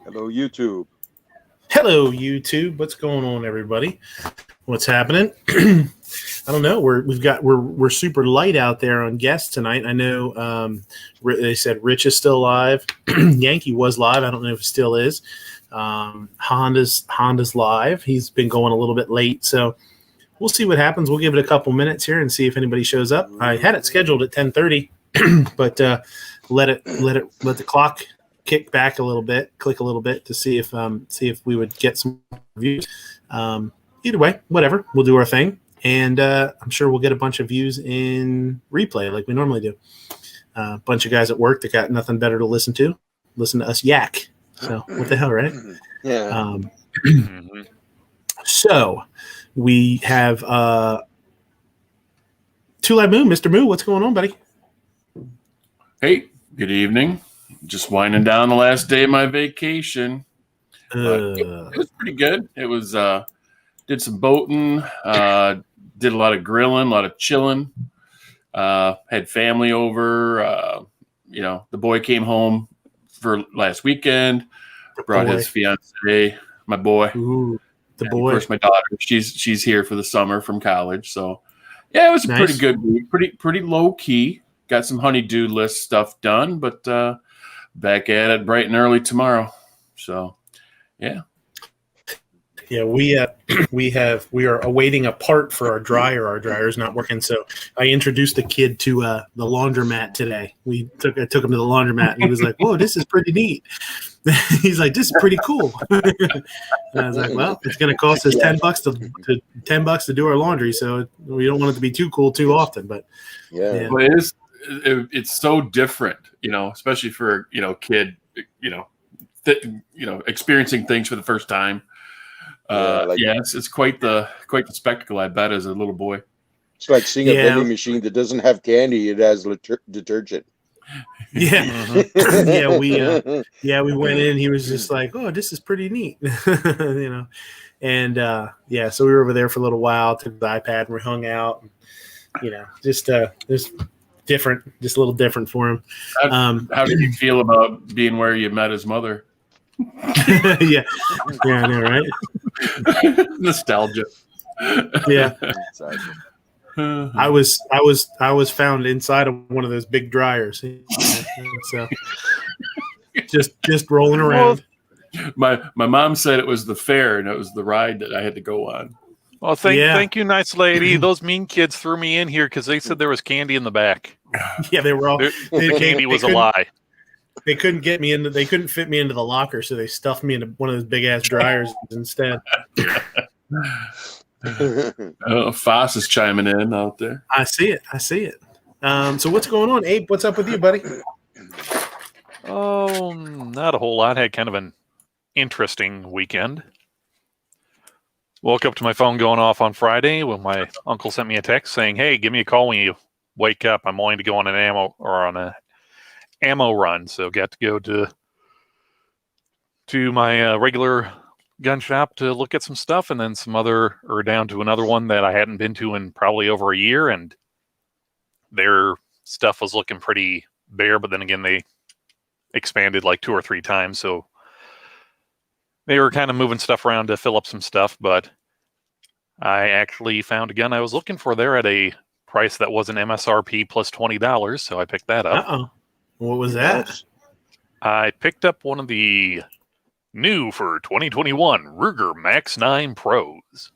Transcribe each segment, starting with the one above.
Hello, YouTube. Hello, YouTube. What's going on, everybody? What's happening? I don't know. We're super light out there on guests tonight. I know they said Rich is still live. Yankee was live. I don't know if he still is. Honda's live. He's been going a little bit late, so we'll see what happens. We'll give it a couple minutes here and see if anybody shows up. I had it scheduled at 10:30, but let the clock kick back a little bit, click a little bit to see if we would get some views. Either way, whatever, we'll do our thing, and I'm sure we'll get a bunch of views in replay like we normally do. A bunch of guys at work that got nothing better to listen to us yak. So what the hell, right? Yeah. So we have Two Live Moo, Mr. Moo. What's going on, buddy? Hey, good evening. Just winding down the last day of my vacation. It was pretty good. It was did some boating, did a lot of grilling, a lot of chilling. Had family over. The boy came home for last weekend. Brought his fiance, my boy. Ooh, the and boy. Of course, my daughter. She's here for the summer from college. So yeah, it was a pretty good week. Pretty low key. Got some honey-do list stuff done, but back at it bright and early tomorrow. So, yeah. Yeah, we are awaiting a part for our dryer. Our dryer's not working, so I introduced the kid to the laundromat today. I took him to the laundromat, and he was like, "Whoa, this is pretty neat." He's like, "This is pretty cool." And I was like, "Well, it's going to cost us $10 to do our laundry, so we don't want it to be too cool too often." But yeah. Well, it's so different, especially for kid, experiencing things for the first time. It's quite the spectacle, I bet, as a little boy. It's like seeing a vending machine that doesn't have candy; it has detergent. Yeah, we went in. He was just like, "Oh, this is pretty neat," And so we were over there for a little while. Took the iPad and we hung out. Just different, just a little different for him. How did you feel about being where you met his mother? Yeah, I know, right? Nostalgia. Yeah. I was found inside of one of those big dryers, so just rolling around. My mom said it was the fair and it was the ride that I had to go on. Well, thank you, nice lady. Those mean kids threw me in here because they said there was candy in the back. Yeah, they were all. The candy was a lie. They couldn't get me into. They couldn't fit me into the locker, so they stuffed me into one of those big ass dryers instead. Foss is chiming in out there. I see it. So what's going on, Abe? What's up with you, buddy? Oh, not a whole lot. Had kind of an interesting weekend. Woke up to my phone going off on Friday when my uncle sent me a text saying, "Hey, give me a call when you wake up. I'm wanting to go on an ammo run." So got to go to my regular gun shop to look at some stuff, and then down to another one that I hadn't been to in probably over a year, and their stuff was looking pretty bare, but then again they expanded like 2 or 3 times, so they were kind of moving stuff around to fill up some stuff. But I actually found a gun I was looking for there at a price that was an MSRP plus $20, so I picked that up. What was that? I picked up one of the new for 2021 Ruger Max 9 Pros.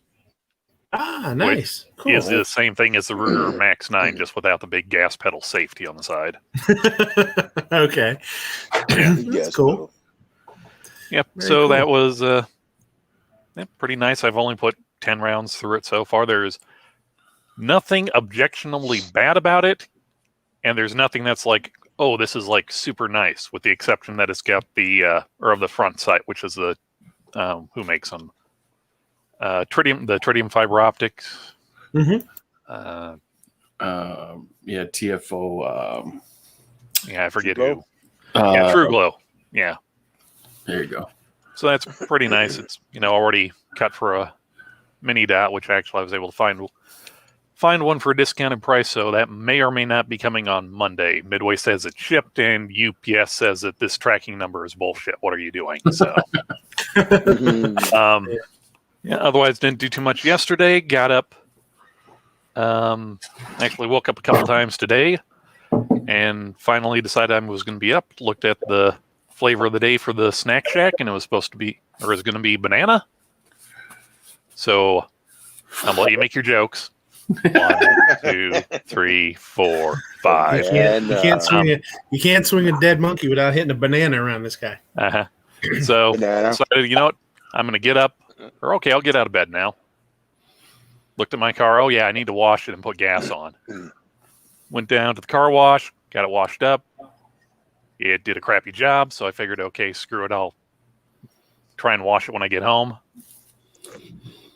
Nice. Cool. Is the same thing as the Ruger Max 9, just without the big gas pedal safety on the side. Okay. That's cool. Yep. Cool. That was pretty nice. I've only put 10 rounds through it so far. There's nothing objectionably bad about it, and there's nothing that's like, oh, this is like super nice, with the exception that it's got the front sight, which is the who makes them? Tritium fiber optics. Mm-hmm. TFO. I forget who. True Glow. Yeah. There you go. So that's pretty nice. It's already cut for a mini dot, which actually I was able to find find one for a discounted price, so that may or may not be coming on Monday. Midway says it's shipped, and UPS says that this tracking number is bullshit. What are you doing? So, yeah. Otherwise, didn't do too much yesterday. Got up. Actually woke up a couple times today, and finally decided I was going to be up. Looked at the flavor of the day for the Snack Shack, and it was supposed to be, or is going to be banana. So I'll let you make your jokes. 1, 2, 3, 4, 5. You can't swing a dead monkey without hitting a banana around this guy. So Banana. decided, you know what? I'm going to get up. Or okay, I'll get out of bed now. Looked at my car. Oh yeah, I need to wash it and put gas on. Went down to the car wash, got it washed up. It did a crappy job, so I figured, okay, screw it. I'll try and wash it when I get home.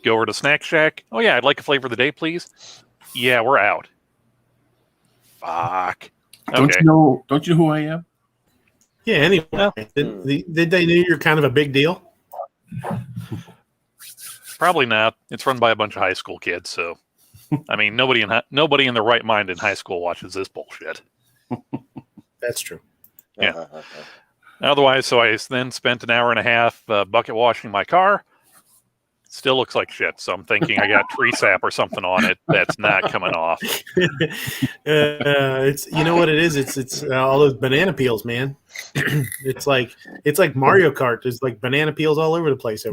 Go over to Snack Shack. Oh yeah, I'd like a flavor of the day, please. Yeah, we're out. Fuck. Don't you know who I am? Yeah. Anyway, did they know you're kind of a big deal? Probably not. It's run by a bunch of high school kids, so I mean, nobody in their right mind in high school watches this bullshit. That's true. Yeah. Otherwise, so I then spent an hour and a half bucket washing my car. Still looks like shit, so I'm thinking I got tree sap or something on it that's not coming off. It's, you know what it is? It's all those banana peels, man. it's like Mario Kart. There's like banana peels all over the place.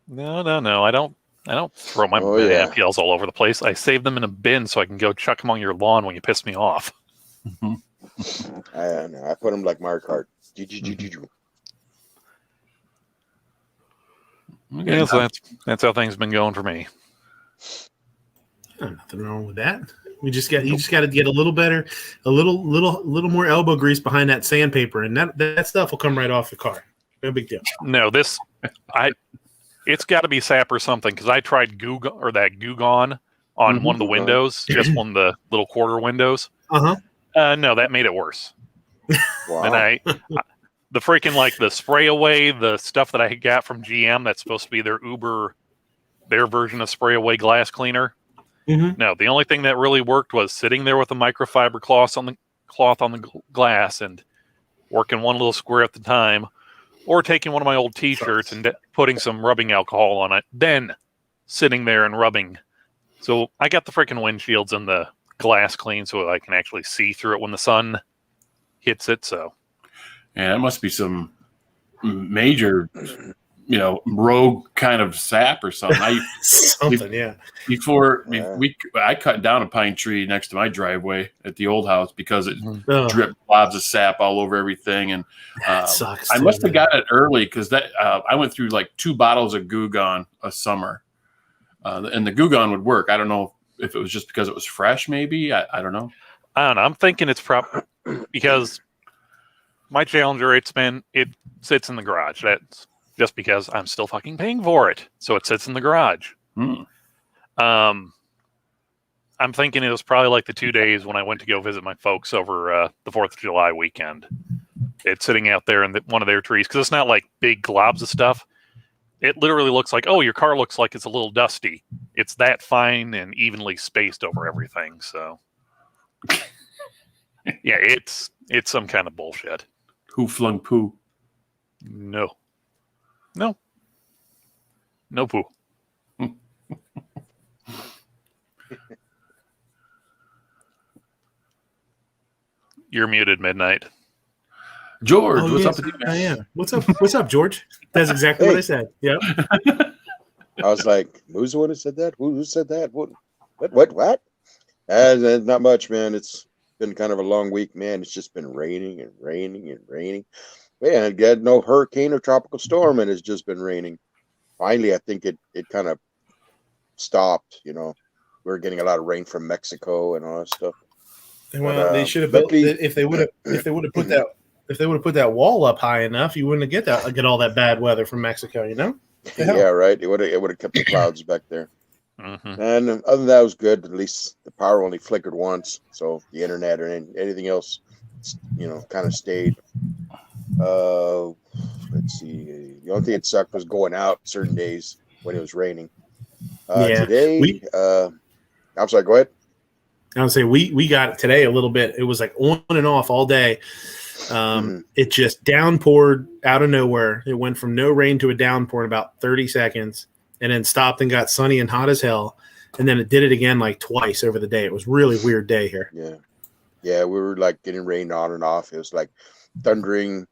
No. I don't throw my banana peels all over the place. I save them in a bin so I can go chuck them on your lawn when you piss me off. I put them like Mario Kart. Okay, yeah, so that's how things been going for me. Nothing wrong with that. You just got to get a little better, a little more elbow grease behind that sandpaper, and that stuff will come right off the car. No big deal. No, it's got to be sap or something, because I tried Goo Gone on one of the windows, just one of the little quarter windows. No, that made it worse. Wow. And the freaking, like, the spray away, the stuff that I got from GM that's supposed to be their version of spray away glass cleaner. No, the only thing that really worked was sitting there with a microfiber cloth on the glass and working one little square at the time, or taking one of my old T-shirts and putting some rubbing alcohol on it, then sitting there and rubbing. So I got the freaking windshields and the glass clean so I can actually see through it when the sun hits it. So. Yeah, that must be some major, rogue kind of sap or something. I cut down a pine tree next to my driveway at the old house because it dripped blobs of sap all over everything, and sucks. I must have got it early because I went through like 2 bottles of Goo Gone a summer, and the Goo Gone would work. I don't know if it was just because it was fresh. Maybe I don't know. I don't know. I'm thinking it's because. My Challenger, it sits in the garage. That's just because I'm still fucking paying for it. So it sits in the garage. I'm thinking it was probably like the 2 days when I went to go visit my folks over the 4th of July weekend. It's sitting out there in one of their trees because it's not like big globs of stuff. It literally looks like, oh, your car looks like it's a little dusty. It's that fine and evenly spaced over everything. So, yeah, it's some kind of bullshit. Who flung poo? No poo. You're muted, Midnight. George, what's up with you? I am. What's up, George? That's exactly what I said. Yep. I was like, who's the one who said that? Who said that? What? Not much, man. It's been kind of a long week, man. It's just been raining and raining and raining. Man, I had no hurricane or tropical storm, and it's just been raining. Finally, I think it kind of stopped. We're getting a lot of rain from Mexico and all that stuff. Well, they should have built if they would have put that wall up high enough, you wouldn't get all that bad weather from Mexico. Yeah, right. It would have kept the clouds back there. Mm-hmm. And other than that, it was good. At least the power only flickered once, so the internet or anything else, kind of stayed. Let's see. The only thing that sucked was going out certain days when it was raining. Today, I'm sorry. Go ahead. I would say we got it today a little bit. It was like on and off all day. It just downpoured out of nowhere. It went from no rain to a downpour in about 30 seconds, and then stopped and got sunny and hot as hell. And then it did it again like twice over the day. It was a really weird day here. Yeah, we were like getting rain on and off. It was like thundering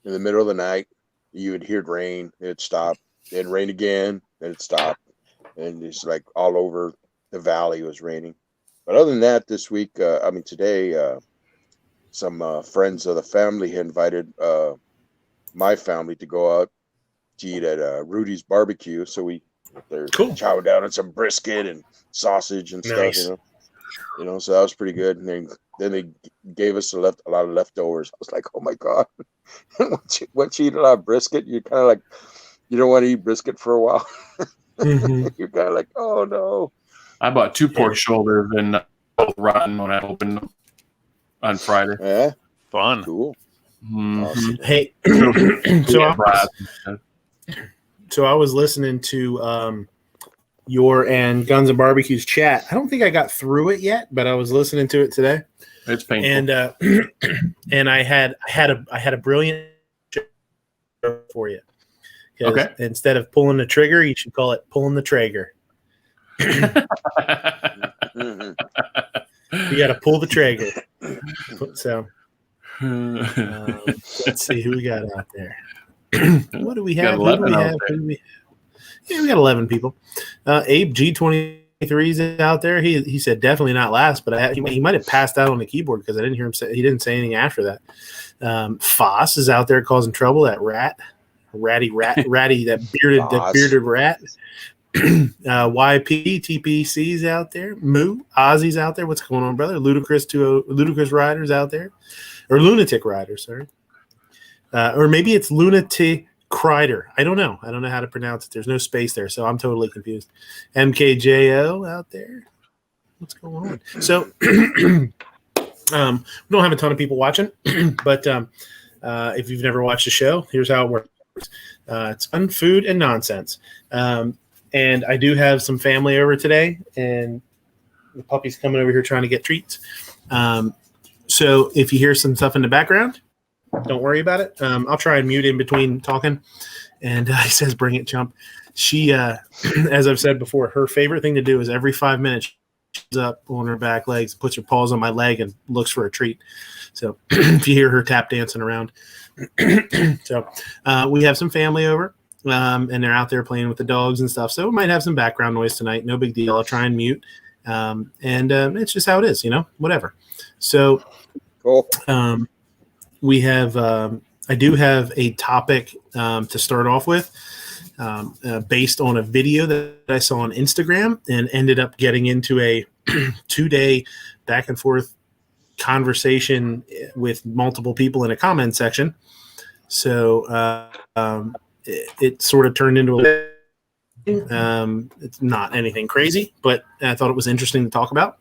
in the middle of the night. You would hear rain, it'd stop, then rain again, then it'd stop. And it's like all over the valley was raining. But other than that, this week, today, some friends of the family had invited my family to go out to eat at Rudy's Barbecue. So they're chowing down on some brisket and sausage and stuff, you know, so that was pretty good. And then they gave us a lot of leftovers. I was like, oh my God, once you eat a lot of brisket, you kind of like, you don't want to eat brisket for a while. You're kind of like, oh no. I bought 2 pork shoulders and both rotten when I opened them on Friday. Yeah, Fun. cool. Awesome. Hey, so I was listening to your and Guns and Barbecue's chat. I don't think I got through it yet, but I was listening to it today. It's painful. And and I had a brilliant for you. Okay. Instead of pulling the trigger, you should call it pulling the Traeger. You got to pull the Traeger. So let's see who we got out there. What do we have? We got 11 people. Abe G23 is out there. He said definitely not last, but he might have passed out on the keyboard because I didn't hear him say. He didn't say anything after that. Foss is out there causing trouble. That ratty, that bearded rat. YP TPC's out there. Moo Ozzy's out there. What's going on, brother? Ludicrous Riders out there, or Lunatic Riders, sorry. Or maybe it's Lunatic Crider. I don't know how to pronounce it. There's no space there, so I'm totally confused. MKJO out there. What's going on? So we don't have a ton of people watching, but if you've never watched the show, here's how it works. It's fun, food, and nonsense. And I do have some family over today, and the puppy's coming over here trying to get treats. So if you hear some stuff in the background, don't worry about it. I'll try and mute in between talking. And he says, bring it, chump. She, as I've said before, her favorite thing to do is every 5 minutes, she's up on her back legs, puts her paws on my leg, and looks for a treat. So if you hear her tap dancing around. So we have some family over, and they're out there playing with the dogs and stuff. So we might have some background noise tonight. No big deal. I'll try and mute. And it's just how it is, whatever. So cool. We have I do have a topic to start off with based on a video that I saw on Instagram and ended up getting into a 2-day back and forth conversation with multiple people in a comment section. So it sort of turned into it's not anything crazy, but I thought it was interesting to talk about.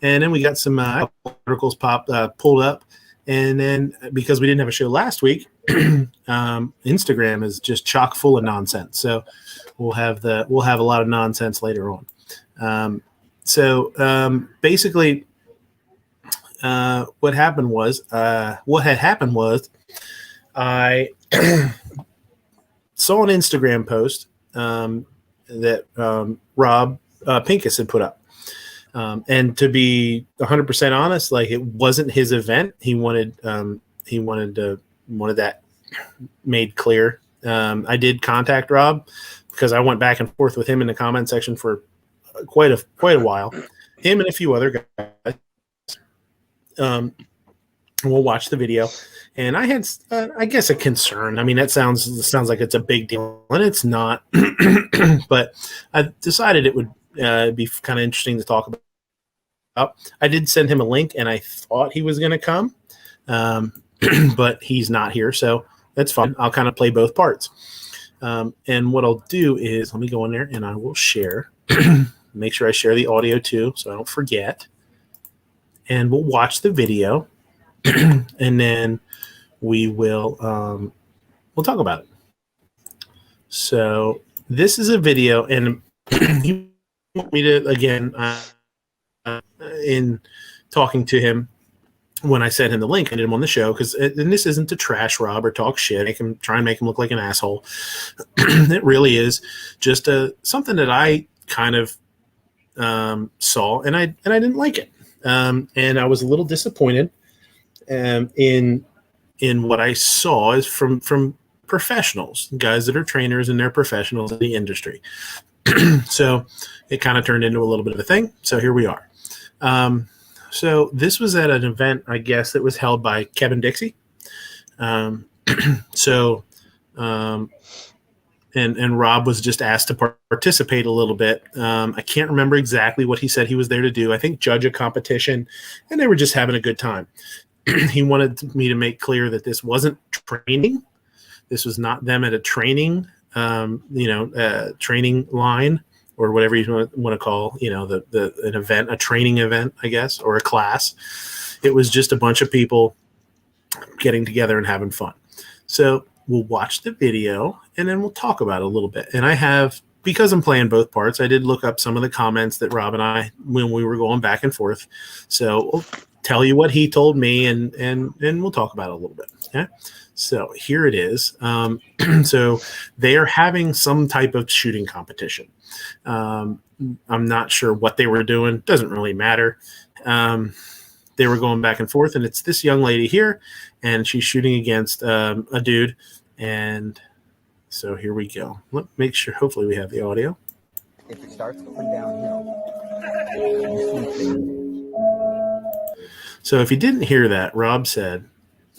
And then we got some articles pulled up. And then because we didn't have a show last week, Instagram is just chock full of nonsense. So we'll have a lot of nonsense later on. Basically, what had happened was I saw an Instagram post that Rob Pincus had put up. And to be 100% honest, like it wasn't his event. He wanted that made clear. I did contact Rob because I went back and forth with him in the comment section for quite a while. Him and a few other guys. We'll watch the video, and I had, I guess, a concern. I mean, that sounds like it's a big deal, and it's not. But I decided it would be kind of interesting to talk about. I did send him a link, and I thought he was going to come, but he's not here, so that's fine. I'll kind of play both parts. And what I'll do is let me go in there, and I will share. Make sure I share the audio too, so I don't forget. And we'll watch the video, and then we will we'll talk about it. So this is a video, and you want me to again? in talking to him when I sent him the link. I did him on the show and this isn't to trash Rob or talk shit, try and make him look like an asshole. It really is just something that I kind of saw, and I didn't like it, and I was a little disappointed in what I saw is from professionals, guys that are trainers and they're professionals in the industry. So it kind of turned into a little bit of a thing. So here we are. So this was at an event, I guess, that was held by Kevin Dixie. And Rob was just asked to participate a little bit. I can't remember exactly what he said he was there to do. I think judge a competition, and they were just having a good time. He wanted me to make clear that this wasn't training. This was not them at a training, training line or whatever you want to call, an event, a training event, I guess, or a class. It was just a bunch of people getting together and having fun. So we'll watch the video and then we'll talk about it a little bit. And because I'm playing both parts, I did look up some of the comments that Rob and I, when we were going back and forth. So we'll tell you what he told me and we'll talk about it a little bit. Okay. So here it is. So they are having some type of shooting competition. I'm not sure what they were doing. Doesn't really matter. They were going back and forth, and it's this young lady here, and she's shooting against a dude. And so here we go. Let's make sure. Hopefully, we have the audio. If it starts going downhill. So if you didn't hear that, Rob said,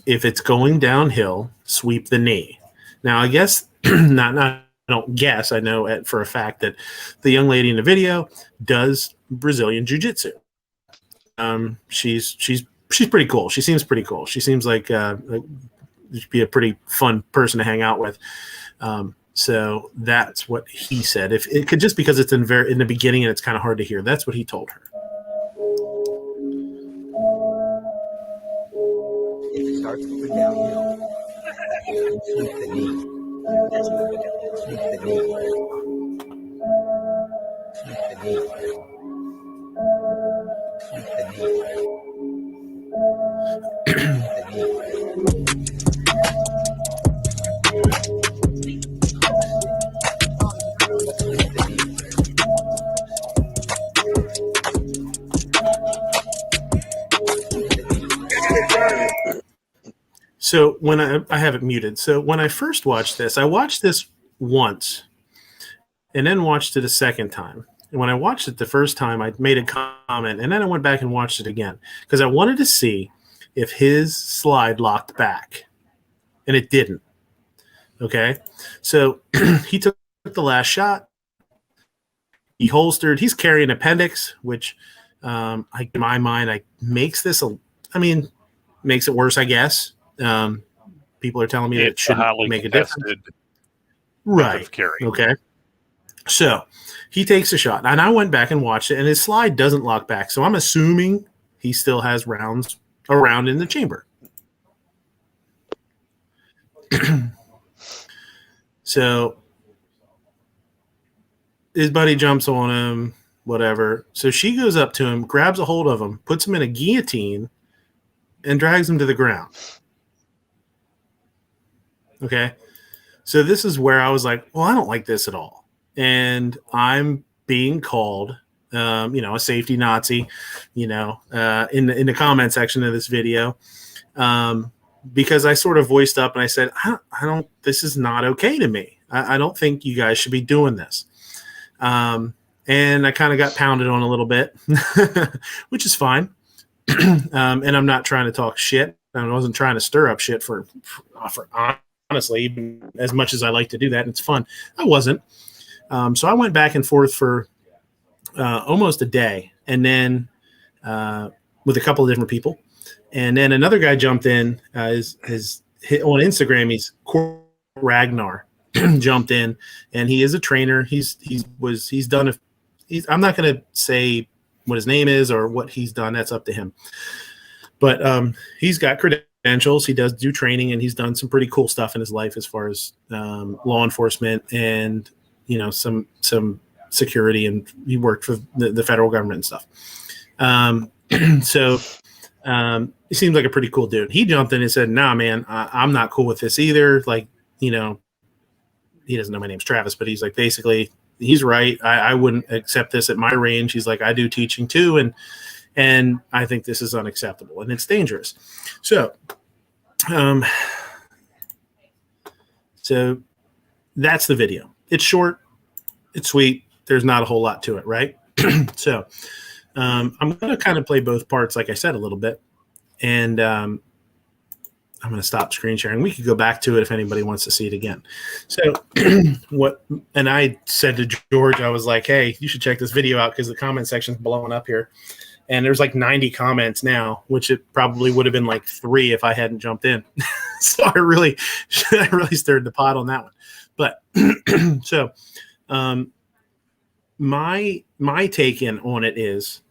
if it's going downhill, sweep the knee. Now, I guess I don't guess. I know for a fact that the young lady in the video does Brazilian jiu-jitsu. She's pretty cool. She seems pretty cool. She seems like she'd be a pretty fun person to hang out with. So that's what he said. If it could, just because it's in the beginning and it's kind of hard to hear, that's what he told her. If it starts going downhill, sweep the knee. Sweep the knee. Sweep the knee. Sweep the knee. So when I have it muted. So when I first watched this, I watched this once and then watched it a second time. And when I watched it the first time, I made a comment, and then I went back and watched it again because I wanted to see if his slide locked back, and it didn't. Okay. So he took the last shot. He holstered. He's carrying appendix, which in my mind, makes it worse, I guess. People are telling me that it shouldn't make a difference. Right. Okay. So he takes a shot, and I went back and watched it, and his slide doesn't lock back. So I'm assuming he still has rounds around in the chamber. So his buddy jumps on him, whatever. So she goes up to him, grabs a hold of him, puts him in a guillotine, and drags him to the ground. Okay. So this is where I was like, well, I don't like this at all. And I'm being called, a safety Nazi, in the comment section of this video, because I sort of voiced up and I said, this is not okay to me. I don't think you guys should be doing this. And I kind of got pounded on a little bit, which is fine. And I'm not trying to talk shit. I wasn't trying to stir up shit for honestly, even as much as I like to do that. And it's fun. I wasn't. So I went back and forth for almost a day, and then with a couple of different people. And then another guy jumped in, his on Instagram, he's Court Ragnar, jumped in, and he is a trainer. I'm not going to say what his name is or what he's done. That's up to him. But he's got credentials. He does do training, and he's done some pretty cool stuff in his life as far as law enforcement and some security, and he worked for the federal government and stuff. So he seems like a pretty cool dude. He jumped in and said, "Nah, man, I'm not cool with this either." Like, he doesn't know my name's Travis, but he's like, basically, he's right. I wouldn't accept this at my range. He's like, I do teaching too, and I think this is unacceptable and it's dangerous. So, so that's the video. It's short, it's sweet. There's not a whole lot to it, right? So, I'm going to kind of play both parts, like I said, a little bit, and I'm going to stop screen sharing. We could go back to it if anybody wants to see it again. So and I said to George, I was like, hey, you should check this video out because the comment section's blowing up here. And there's like 90 comments now, which it probably would have been like 3 if I hadn't jumped in. So I really stirred the pot on that one. But so my take in on it is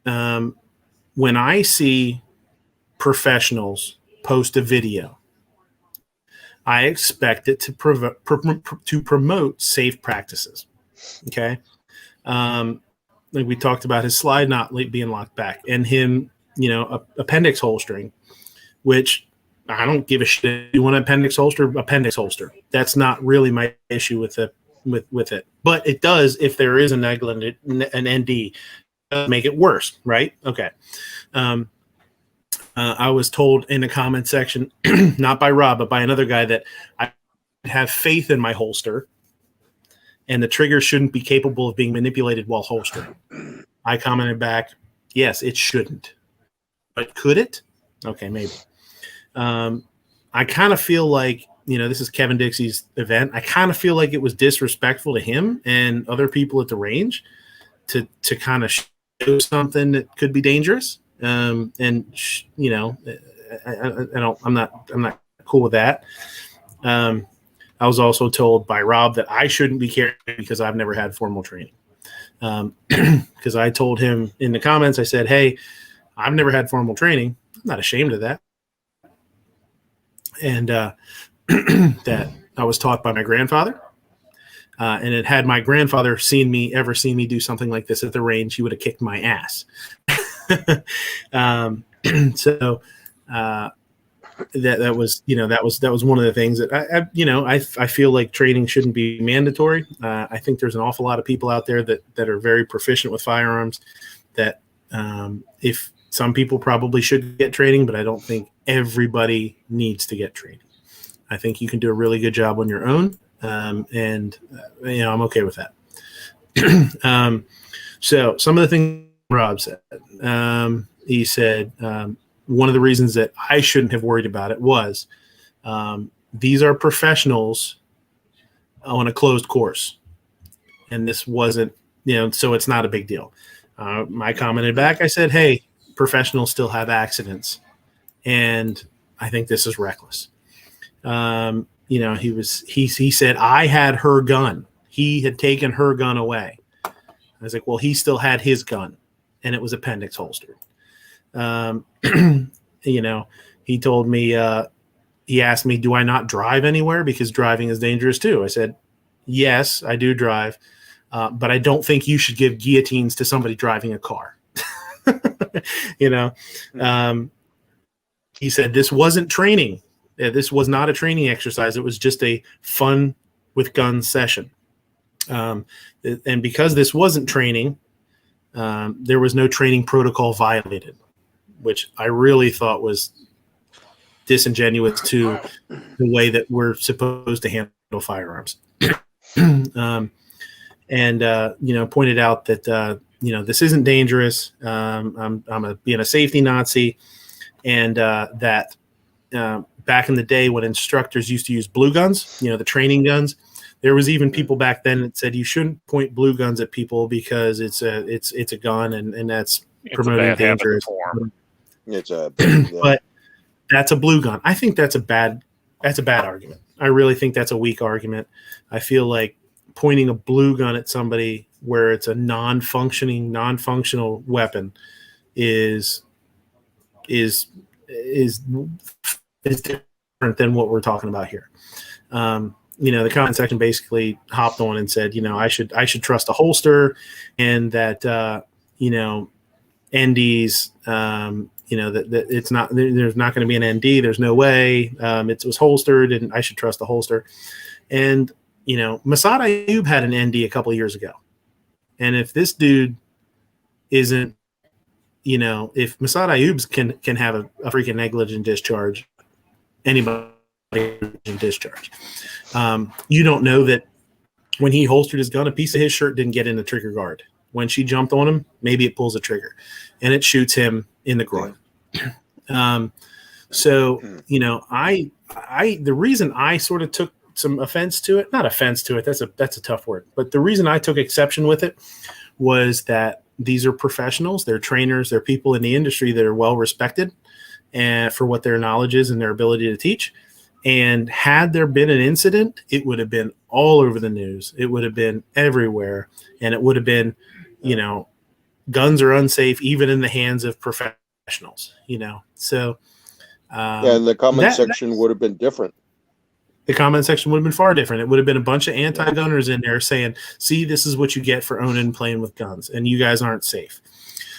when I see professionals post a video, I expect it to promote safe practices. Okay. Like we talked about his slide not being locked back and him, appendix holstering, which I don't give a shit. You want an appendix holster. That's not really my issue with it. But it does, if there is an ND, make it worse, right? Okay. I was told in the comment section, not by Rob, but by another guy, that I have faith in my holster and the trigger shouldn't be capable of being manipulated while holstering. I commented back, yes, it shouldn't. But could it? Okay, maybe. I kind of feel like, this is Kevin Dixie's event. I kind of feel like it was disrespectful to him and other people at the range to kind of show something that could be dangerous. I'm not cool with that. I was also told by Rob that I shouldn't be carrying because I've never had formal training. Because I told him in the comments, I said, hey, I've never had formal training. I'm not ashamed of that. And that I was taught by my grandfather. And it had my grandfather seen me do something like this at the range, he would have kicked my ass. So that was one of the things that I feel like training shouldn't be mandatory. I think there's an awful lot of people out there that are very proficient with firearms that if some people probably should get training, but I don't think everybody needs to get training. I think you can do a really good job on your own. And I'm okay with that. So some of the things Rob said, he said, one of the reasons that I shouldn't have worried about it was these are professionals on a closed course. And this wasn't, so it's not a big deal. I commented back, I said, hey, professionals still have accidents. And I think this is reckless. He said, I had her gun. He had taken her gun away. I was like, well, he still had his gun and it was appendix holstered. He told me, he asked me, do I not drive anywhere? Because driving is dangerous too. I said, yes, I do drive. But I don't think you should give guillotines to somebody driving a car. He said, this wasn't training. This was not a training exercise. It was just a fun with guns session. And because this wasn't training, there was no training protocol violated, which I really thought was disingenuous to the way that we're supposed to handle firearms. Pointed out that, this isn't dangerous. I'm being a safety Nazi. And that back in the day when instructors used to use blue guns, the training guns, there was even people back then that said you shouldn't point blue guns at people because it's a gun and that's promoting danger. But that's a blue gun. I think that's a bad argument. I really think that's a weak argument. I feel like pointing a blue gun at somebody where it's a non-functional weapon is different than what we're talking about here. The comment section basically hopped on and said, I should trust a holster, and that NDs. That it's not. There's not going to be an ND. There's no way. It was holstered, and I should trust the holster. And Masad Ayub had an ND a couple of years ago, and if this dude isn't, if Masad Ayub can have a freaking negligent discharge, anybody can discharge. You don't know that when he holstered his gun, a piece of his shirt didn't get in the trigger guard. When she jumped on him, maybe it pulls the trigger, and it shoots him in the groin. So the reason I sort of took some offense to it, not offense to it, that's a tough word, but the reason I took exception with it was that these are professionals, they're trainers, they're people in the industry that are well respected and for what their knowledge is and their ability to teach. And had there been an incident, it would have been all over the news. It would have been everywhere, and it would have been, guns are unsafe even in the hands of professionals. So and the comment section would have been different. The comment section would have been far different. It would have been a bunch of anti-gunners in there saying, see, this is what you get for owning and playing with guns, and you guys aren't safe.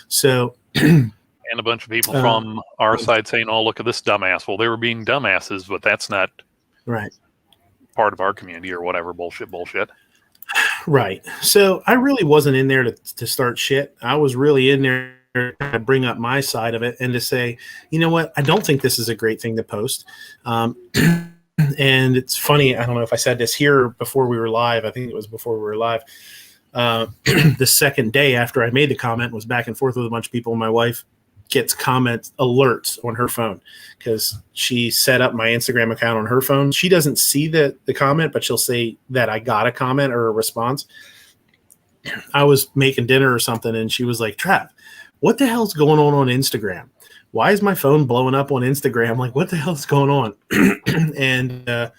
So, and a bunch of people from our side saying, oh, look at this dumbass. Well, they were being dumbasses, but that's not right part of our community or whatever bullshit. Right. So I really wasn't in there to start shit. I was really in there to bring up my side of it and to say, you know what? I don't think this is a great thing to post. And it's funny. I don't know if I said this here before we were live. I think it was before we were live. The second day after I made the comment, was back and forth with a bunch of people. My wife gets comment alerts on her phone because she set up my Instagram account on her phone. She doesn't see the comment, but she'll say that I got a comment or a response. I was making dinner or something, and she was like, Trav, what the hell's going on Instagram? Why is my phone blowing up on Instagram? Like, what the hell's going on? And, I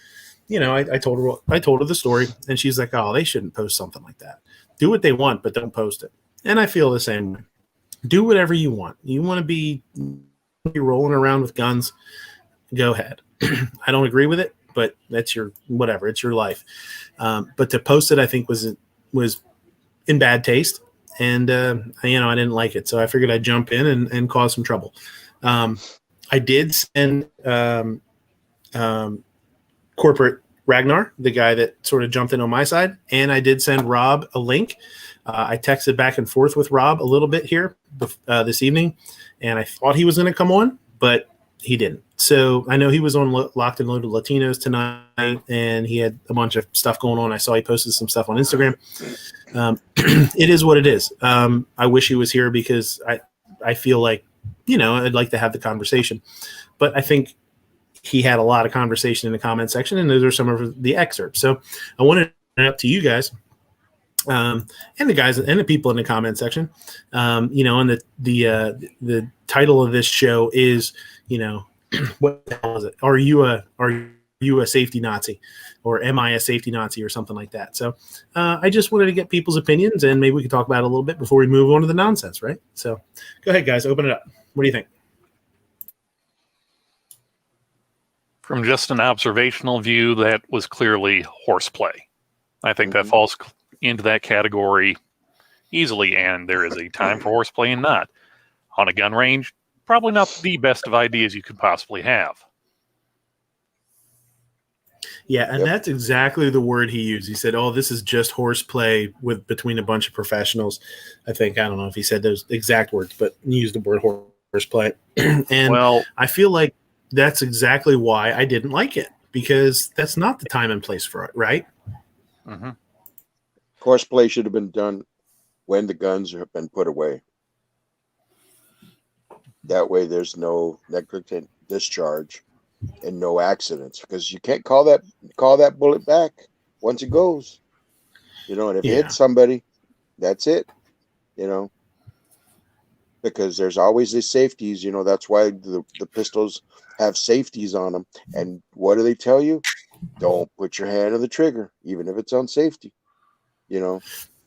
told her the story, and she's like, oh, they shouldn't post something like that. Do what they want, but don't post it. And I feel the same way. Do whatever you want. You want to be rolling around with guns, go ahead. I don't agree with it, but that's your whatever. It's your life. But to post it, I think was in bad taste, and I didn't like it. So I figured I'd jump in and cause some trouble. I did send Corporate Ragnar, the guy that sort of jumped in on my side, and I did send Rob a link. I texted back and forth with Rob a little bit here this evening, and I thought he was going to come on, but he didn't. So I know he was on Locked and Loaded Latinos tonight, and he had a bunch of stuff going on. I saw he posted some stuff on Instagram. It is what it is. I wish he was here because I feel like, I'd like to have the conversation. But I think he had a lot of conversation in the comment section, and those are some of the excerpts. So I wanted to turn it up to you guys. And the guys and the people in the comment section, and the title of this show is, what the hell is it? Are you a safety Nazi, or am I a safety Nazi, or something like that? So I just wanted to get people's opinions, and maybe we can talk about it a little bit before we move on to the nonsense, right? So go ahead, guys, open it up. What do you think? From just an observational view, that was clearly horseplay. I think that falls into that category easily, and there is a time for horseplay and not. On a gun range, probably not the best of ideas you could possibly have. Yeah, and that's exactly the word he used. He said, oh, this is just horseplay between a bunch of professionals. I don't know if he said those exact words, but he used the word horseplay. And I feel like that's exactly why I didn't like it, because that's not the time and place for it, right? Mm-hmm. Horseplay should have been done when the guns have been put away. That way there's no negligent discharge and no accidents, because you can't call that bullet back once it goes. And if it hits somebody, that's it. Because there's always these safeties. That's why the pistols have safeties on them. And what do they tell you? Don't put your hand on the trigger, even if it's on safety.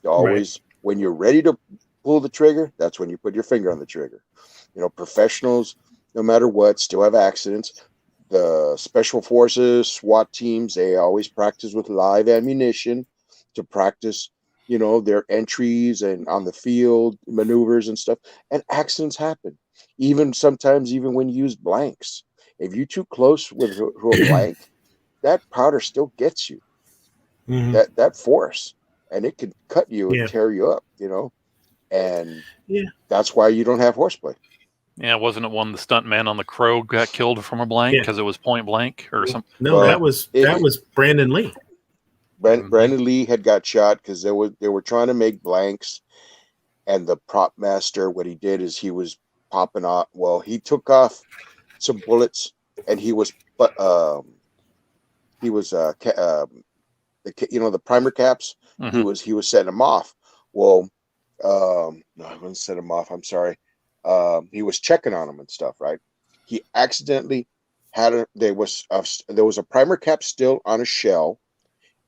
Always, when you're ready to pull the trigger, that's when you put your finger on the trigger. Professionals, no matter what, still have accidents. The special forces, SWAT teams, they always practice with live ammunition to practice, their entries and on the field maneuvers and stuff, and accidents happen. Even sometimes, even when you use blanks, if you're too close with to a blank, that powder still gets you Mhm. that force, and it can cut you and Yeah. tear you up, and Yeah. that's why you don't have horseplay. Yeah, wasn't it one of the stuntmen on the Crow got killed from a blank Yeah. because it was point blank or something? No, Well, that was Brandon Lee. Brandon Lee had got shot because they were trying to make blanks, and the prop master, what he did is he was popping off. Well, he took off some bullets, and he was the the primer caps. He was setting them off. Well, no, I wouldn't set them off. I'm sorry. He was checking on them and stuff, right? He accidentally there was a primer cap still on a shell,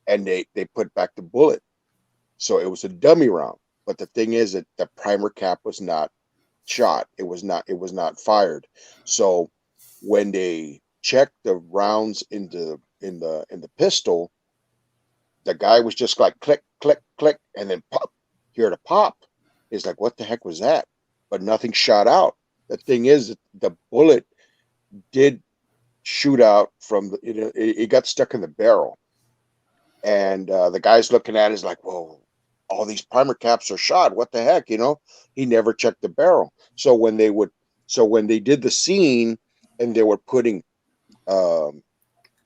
and they put back the bullet, so it was a dummy round. But the thing is that the primer cap was not shot. It was not fired. So when they checked the rounds in the pistol, the guy was just like click, click, click, and then pop. Hear the pop. It's like, what the heck was that? But nothing shot out. The thing is, the bullet did shoot out from it got stuck in the barrel, and the guy's looking at it is like, whoa, all these primer caps are shot. What the heck? He never checked the barrel. So when they did the scene and they were putting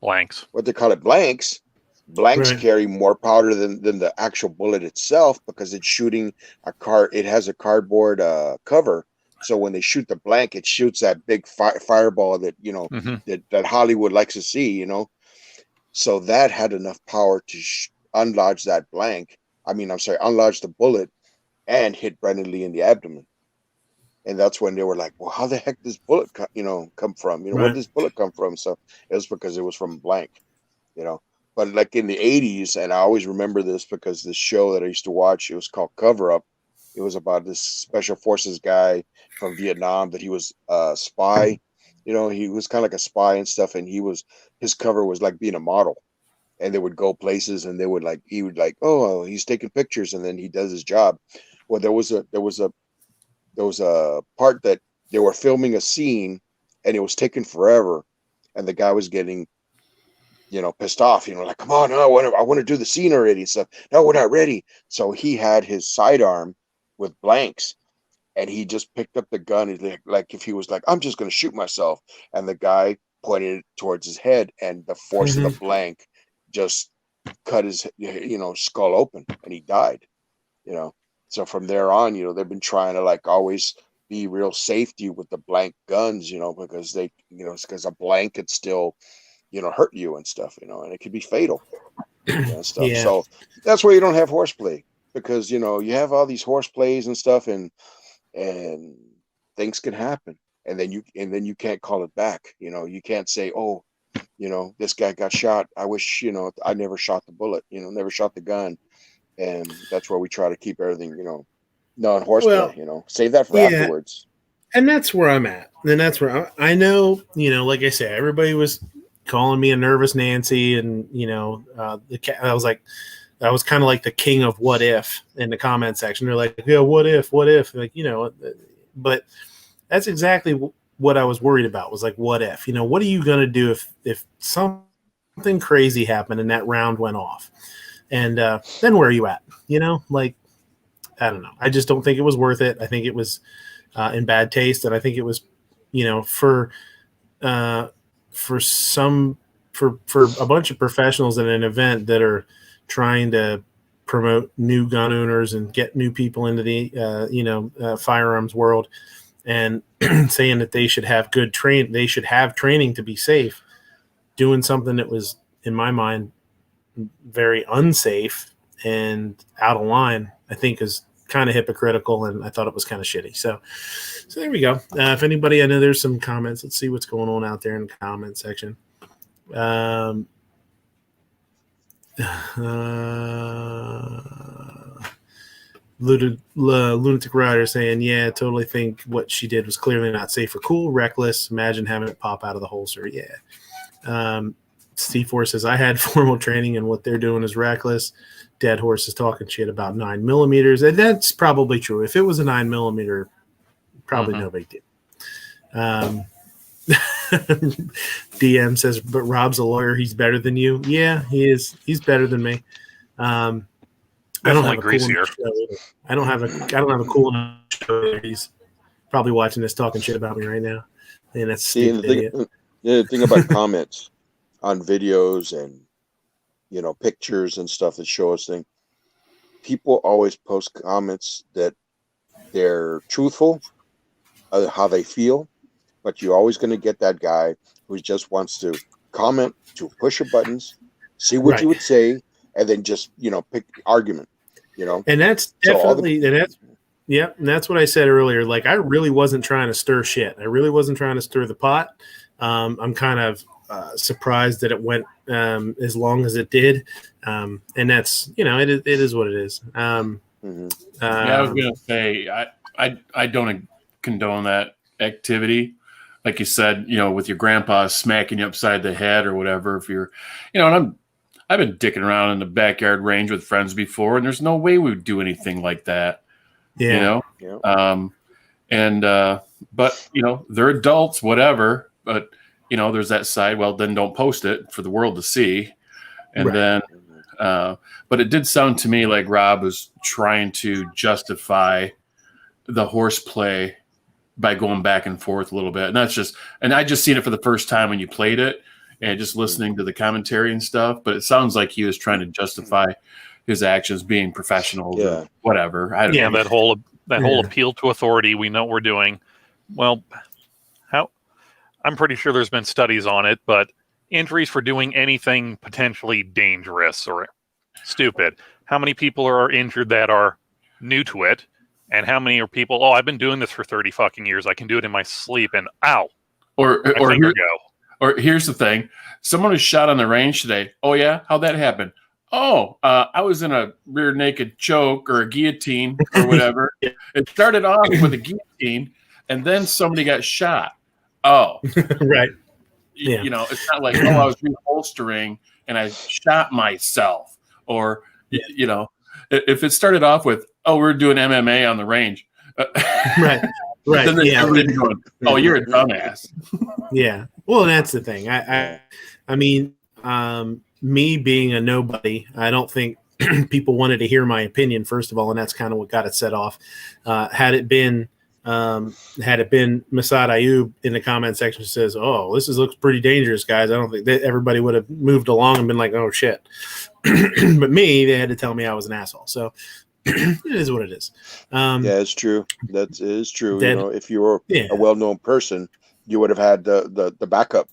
Blanks. what they call it, blanks Right. carry more powder than the actual bullet itself, because it's shooting it has a cardboard cover. So when they shoot the blank, it shoots that big fireball that that Hollywood likes to see. So that had enough power to unlodge that blank. I mean, I'm sorry, unlodge the bullet and hit Brendan Lee in the abdomen. And that's when they were like, well, how the heck does bullet come from? Where Right. did this bullet come from? So it was because it was from blank, But like in the 80s, and I always remember this because this show that I used to watch, it was called Cover Up. It was about this special forces guy from Vietnam that he was a spy. He was kind of like a spy and stuff, and his cover was like being a model. And they would go places, and he would like, oh, he's taking pictures, and then he does his job. Well, there was a part that they were filming a scene, and it was taking forever, and the guy was getting pissed off, like, come on, no, I want to do the scene already. So no, we're not ready. So he had his sidearm with blanks, and he just picked up the gun, like if he was like, I'm just going to shoot myself, and the guy pointed it towards his head, and the force of the blank just cut his skull open, and he died. So from there on, they've been trying to like always be real safety with the blank guns, because because a blank could still hurt you and stuff, and it could be fatal and stuff. Yeah. So that's why you don't have horseplay, because you have all these horseplays and stuff, and things can happen, and then you can't call it back. You can't say, oh, this guy got shot. I wish I never shot the bullet. Never shot the gun, and that's where we try to keep everything non-horseplay. Save that for afterwards. And that's where I'm at. And that's where I know, like I said, everybody was calling me a nervous Nancy, and I was like, I was kind of like the king of what if in the comment section. They're like, yeah, what if, like, but that's exactly what I was worried about, was like, what if, what are you going to do if something crazy happened and that round went off, and then where are you at? Like, I don't know. I just don't think it was worth it. I think it was in bad taste, and I think it was, for a bunch of professionals in an event that are trying to promote new gun owners and get new people into the firearms world, and saying that they should have they should have training to be safe, doing something that was, in my mind, very unsafe and out of line, I think is kind of hypocritical, and I thought it was kind of shitty. So there we go. If anybody, I know there's some comments. Let's see what's going on out there in the comment section. Lunatic Rider saying, yeah, I totally think what she did was clearly not safe or cool, reckless. Imagine having it pop out of the holster. Yeah. C4 says, I had formal training and what they're doing is reckless. Dead Horse is talking shit about 9mm. And that's probably true. If it was a 9mm, probably no big deal. DM says, but Rob's a lawyer. He's better than you. Yeah, he is. He's better than me. I don't have a greasier. cool show. I don't have a cool enough show either. He's probably watching this talking shit about me right now. And that's the thing about comments on videos and pictures and stuff that show us things. People always post comments that they're truthful, how they feel, but you're always going to get that guy who just wants to comment to push your buttons, see what you would say, and then just pick the argument. And that's definitely and that's what I said earlier. Like, I really wasn't trying to stir shit. I really wasn't trying to stir the pot. I'm kind of surprised that it went as long as it did, and that's it is what it is. I was gonna say I don't condone that activity, like you said. With your grandpa smacking you upside the head or whatever. If you're, and I've been dicking around in the backyard range with friends before, and there's no way we would do anything like that. Yeah. But they're adults, whatever. But there's that side. Well, then don't post it for the world to see. And then, but it did sound to me like Rob was trying to justify the horseplay by going back and forth a little bit. And I just seen it for the first time when you played it and just listening to the commentary and stuff. But it sounds like he was trying to justify his actions being professional or whatever. I don't know. That whole appeal to authority. We know what we're doing. Well, I'm pretty sure there's been studies on it, but injuries for doing anything potentially dangerous or stupid. How many people are injured that are new to it? And how many are people, I've been doing this for 30 fucking years. I can do it in my sleep and ow. Or here's the thing. Someone was shot on the range today. Oh yeah? How'd that happen? I was in a rear naked choke or a guillotine or whatever. It started off with a guillotine and then somebody got shot. Oh, right. Yeah. It's not like, I was reholstering and I shot myself. Or, if it started off with, we're doing MMA on the range. Right. Then everybody's going, you're a dumbass. Yeah. Well, that's the thing. I mean, me being a nobody, I don't think people wanted to hear my opinion, first of all, and that's kind of what got it set off. Had it been Masad Ayub in the comment section who says, this looks pretty dangerous, guys, I don't think that everybody would have moved along and been like, oh shit. But me, they had to tell me I was an asshole. So it is what it is. It's true. That is true. If you were a well-known person, you would have had the backup,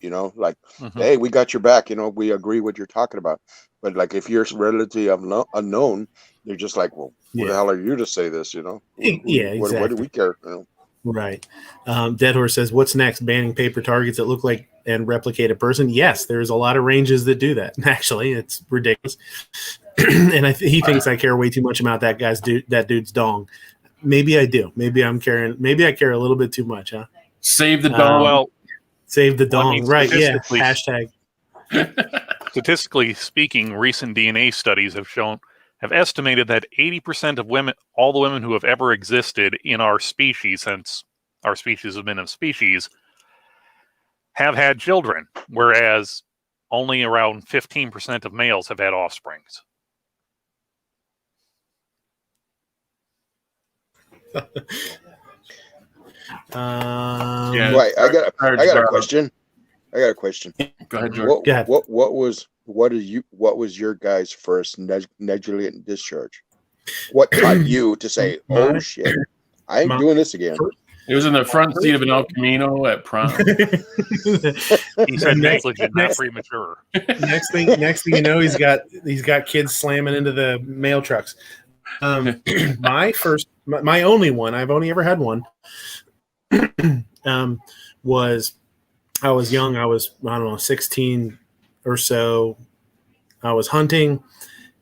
hey, we got your back, we agree what you're talking about. But like, if you're relatively unknown, you're just like, well, who the hell are you to say this, Exactly. What do we care? Right. Dead Horse says, what's next? Banning paper targets that look like and replicate a person? Yes, there's a lot of ranges that do that. Actually, it's ridiculous. And he thinks I care way too much about that dude's dong. Maybe I do. Maybe I care a little bit too much, huh? Save the dong. Save the dong. Right. Yeah. Hashtag. Statistically speaking, recent DNA studies have estimated that 80% of women, all the women who have ever existed in our species since our species has been a species, have had children, whereas only around 15% of males have had offsprings. Right. I got a question. Go ahead, George. What was your guys' first negligent discharge? What taught you to say, "Oh shit, I ain't doing this again"? It was in the front seat of an El Camino at prom. He said negligent, not premature. Next thing you know, he's got kids slamming into the mail trucks. My only one, I've only ever had one, was I was young. I was, 16 or so. I was hunting,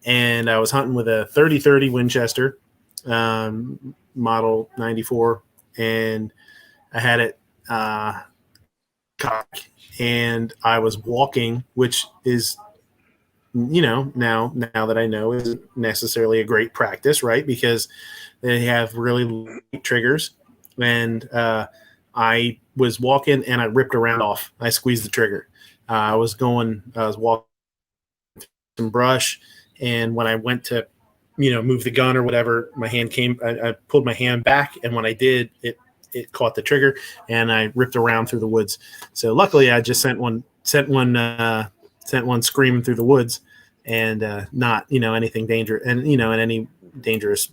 and I was hunting with a 30-30 Winchester, model 94, and I had it cock, and I was walking, which is, now that I know isn't necessarily a great practice, right? Because they have really light triggers, and I was walking and I ripped a round off. I squeezed the trigger. I was walking some brush, and when I went to, move the gun or whatever, my hand I pulled my hand back, and when I did, it caught the trigger, and I ripped around through the woods. So luckily, I just sent one screaming through the woods, and not anything dangerous, and in any dangerous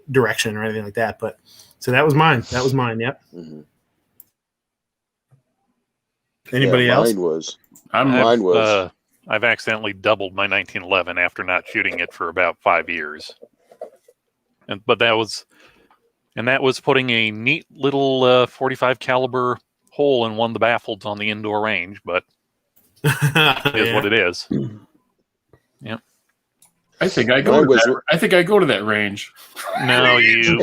direction or anything like that. But so that was mine. Yep. Mhm. Anybody else? Mine was. I've accidentally doubled my 1911 after not shooting it for about 5 years, but that was putting a neat little 45 caliber hole in one of the baffles on the indoor range. But it is what it is. Yeah. I think I go to that range. No, you.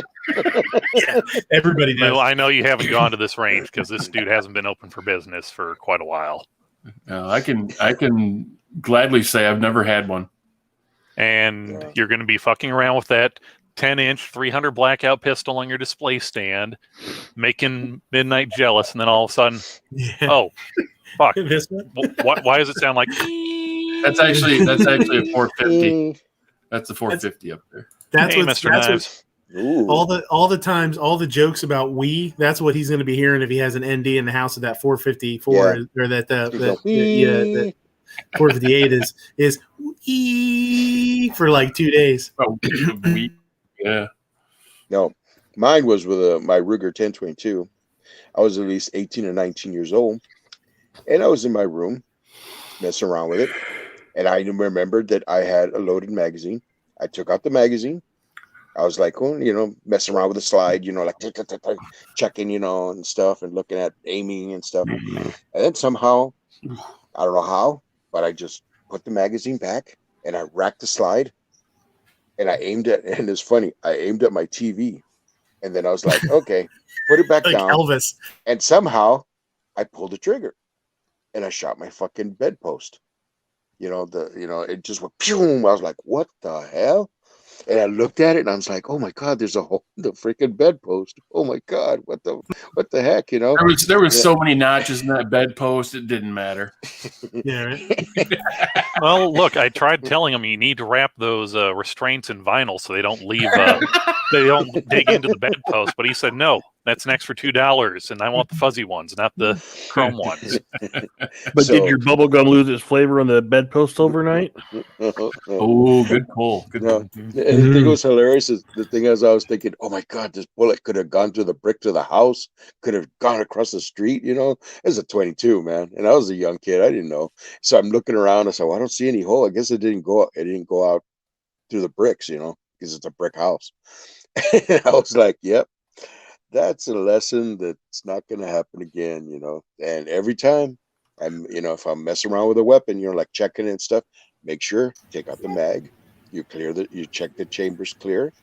Yeah, everybody does. No, I know you haven't gone to this range because this dude hasn't been open for business for quite a while. I can gladly say I've never had one. And you're going to be fucking around with that 10-inch 300 blackout pistol on your display stand, making Midnight jealous, and then all of a sudden, oh, fuck! Why does it sound like? That's actually a 450. That's a 450 up there. That's hey, what Mr. Knives. All the times, all the jokes about that's what he's going to be hearing if he has an ND in the house with that 454 or that 458 is for like 2 days. Oh, yeah. No, mine was with my Ruger 1022. I was at least 18 or 19 years old, and I was in my room messing around with it, and I remembered that I had a loaded magazine. I took out the magazine. I was like, messing around with the slide, like checking, and stuff, and looking at aiming and stuff. And then somehow, I don't know how, but I just put the magazine back and I racked the slide, and I aimed at, and it's funny, I aimed at my TV, and then I was like, okay, put it back like down. Elvis. And somehow I pulled the trigger and I shot my fucking bedpost. It just went pew. I was like, what the hell? And I looked at it and I was like, oh my God, there's a hole in the freaking bedpost. Oh my God, what the heck, There was so many notches in that bedpost, it didn't matter. Yeah, right. Well, look, I tried telling him you need to wrap those restraints in vinyl so they don't leave, they don't dig into the bedpost. But he said, no, that's an extra $2, and I want the fuzzy ones, not the chrome ones. But did your bubble gum lose its flavor on the bedpost overnight? Oh, good pull. Good pull. And the thing was hilarious is the thing is I was thinking, oh my God, this bullet could have gone through the brick to the house, could have gone across the street, It was a 22, man. And I was a young kid. I didn't know. So I'm looking around. I said, well, I don't see any hole. I guess it didn't go out through the bricks, because it's a brick house. And I was like, yep, that's a lesson that's not going to happen again, And every time if I'm messing around with a weapon, like checking and stuff, make sure, take out the mag. You check the chambers clear,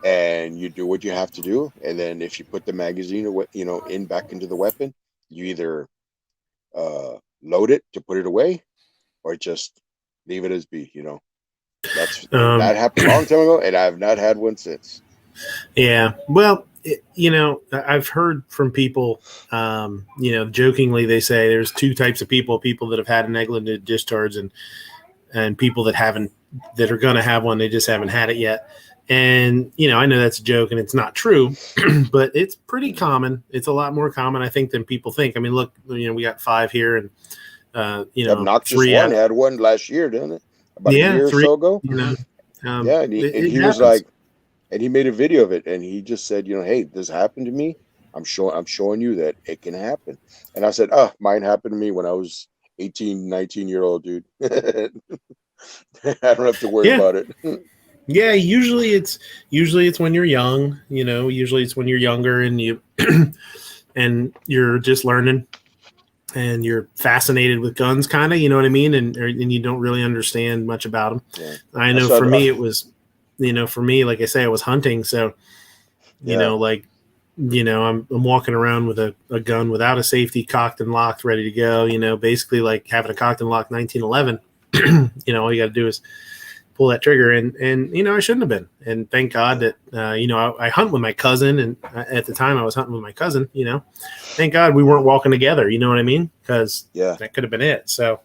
and you do what you have to do. And then if you put the magazine, in back into the weapon, you either load it to put it away, or just leave it as be. That happened a long time ago, and I've not had one since. Yeah, well, I've heard from people, jokingly they say there's two types of people that have had a negligent discharge and people that are going to have one. They just haven't had it yet. And, I know that's a joke and it's not true, but it's pretty common. It's a lot more common, I think, than people think. I mean, look, we got 5 here and, Obnoxious 3 one had one last year, didn't it? About a year 3, or so ago. And he was like, and he made a video of it, and he just said, hey, this happened to me. I'm showing you that it can happen. And I said, mine happened to me when I was 18, 19-year-old dude. I don't have to worry about it. Yeah, usually it's when you're young, usually it's when you're younger and you and you're just learning and you're fascinated with guns, kind of, you know what I mean? And you don't really understand much about them. Yeah. I know for me, it was, for me, like I say, I was hunting. So, like I'm walking around with a gun without a safety, cocked and locked, ready to go, basically like having a cocked and locked 1911. All you got to do is pull that trigger, and I shouldn't have been. And thank God that I hunt with my cousin, and at the time I was hunting with my cousin. Thank God we weren't walking together. You know what I mean? Because that could have been it. So,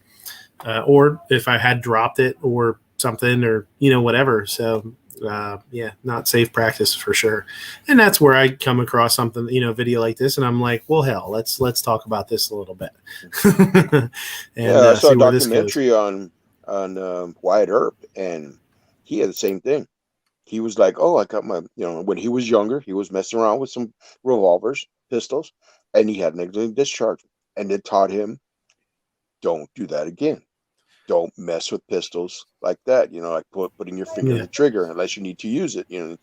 or if I had dropped it or something, or whatever. So, not safe practice for sure. And that's where I come across something, video like this, and I'm like, well, hell, let's talk about this a little bit. And I saw see a where this goes. documentary on Wyatt Earp, and he had the same thing. He was like, oh, I got my, when he was younger, he was messing around with some revolvers, pistols, and he had negligent discharge, and it taught him, don't do that again. Don't mess with pistols like that, like putting your finger in the trigger unless you need to use it, and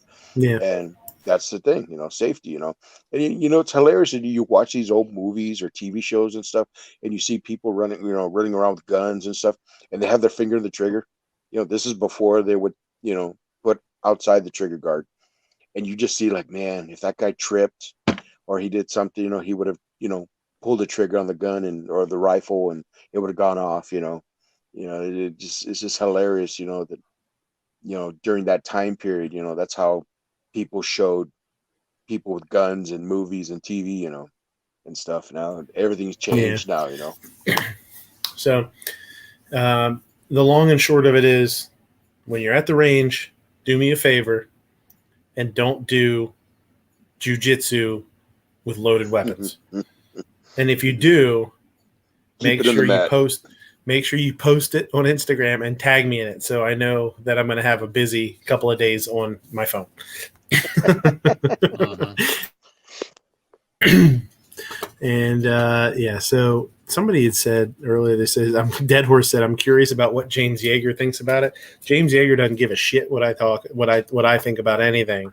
that's the thing, safety, and it's hilarious that you watch these old movies or TV shows and stuff, and you see people running around with guns and stuff, and they have their finger in the trigger. This is before they would, put outside the trigger guard, and you just see like, man, if that guy tripped or he did something, he would have, pulled the trigger on the gun or the rifle, and it would have gone off, it's just hilarious, that, during that time period, that's how people showed people with guns and movies and TV, and stuff. Now everything's changed now, So, the long and short of it is, when you're at the range, do me a favor and don't do jujitsu with loaded weapons. And if you do, make sure you post it on Instagram and tag me in it, so I know that I'm going to have a busy couple of days on my phone. And so somebody had said earlier, they said, Dead Horse said, I'm curious about what James Yeager thinks about it. James Yeager doesn't give a shit what I think about anything.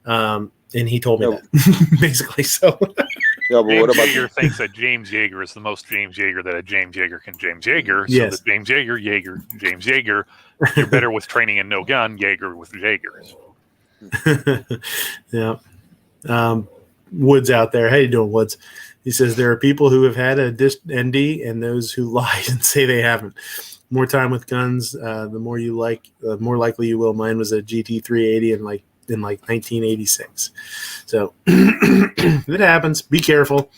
And he told me that basically. So but James Yeager thinks that James Yeager is the most James Yeager that a James Yeager can James Yeager. So that James Yeager, James Yeager, you're better with training and no gun, Yeager with Yeagers. Woods out there. How you doing, Woods? He says there are people who have had a ND and those who lie and say they haven't. More time with guns, the more likely you will. Mine was a GT 380 in 1986. So it happens. Be careful,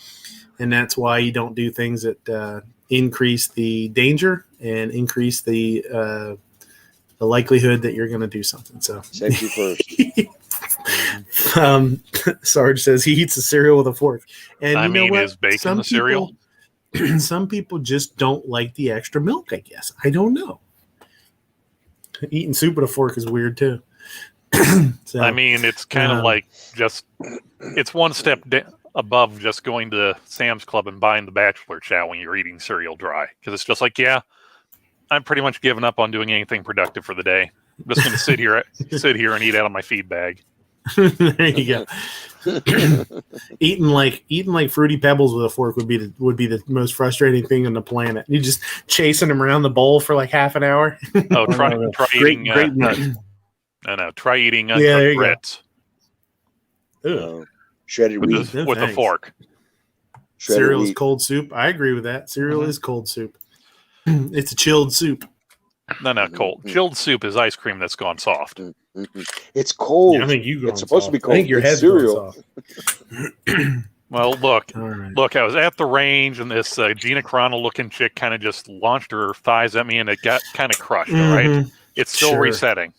and that's why you don't do things that increase the danger and increase the likelihood that you're going to do something. So safety first. Sarge says he eats a cereal with a fork, and is bacon the cereal? Some people just don't like the extra milk, I guess. I don't know. Eating soup with a fork is weird too. So, it's kind of like it's one step above just going to Sam's Club and buying the Bachelor Chow when you're eating cereal dry, because it's just like, I'm pretty much given up on doing anything productive for the day. I'm just going to sit here and eat out of my feed bag. There you go. eating like Fruity Pebbles with a fork would be the most frustrating thing on the planet. You're just chasing them around the bowl for like half an hour. Oh, try eating great nuts. Try eating uncooked grits. Shredded wheat with a fork. Cereal is cold soup. I agree with that. Cereal is cold soup. It's a chilled soup. No, cold. Chilled soup is ice cream that's gone soft. It's cold. Yeah, I think it's supposed to be cold. I think your head's cereal. Well, look. I was at the range, and this Gina Carano-looking chick kind of just launched her thighs at me, and it got kind of crushed. All right, it's still resetting.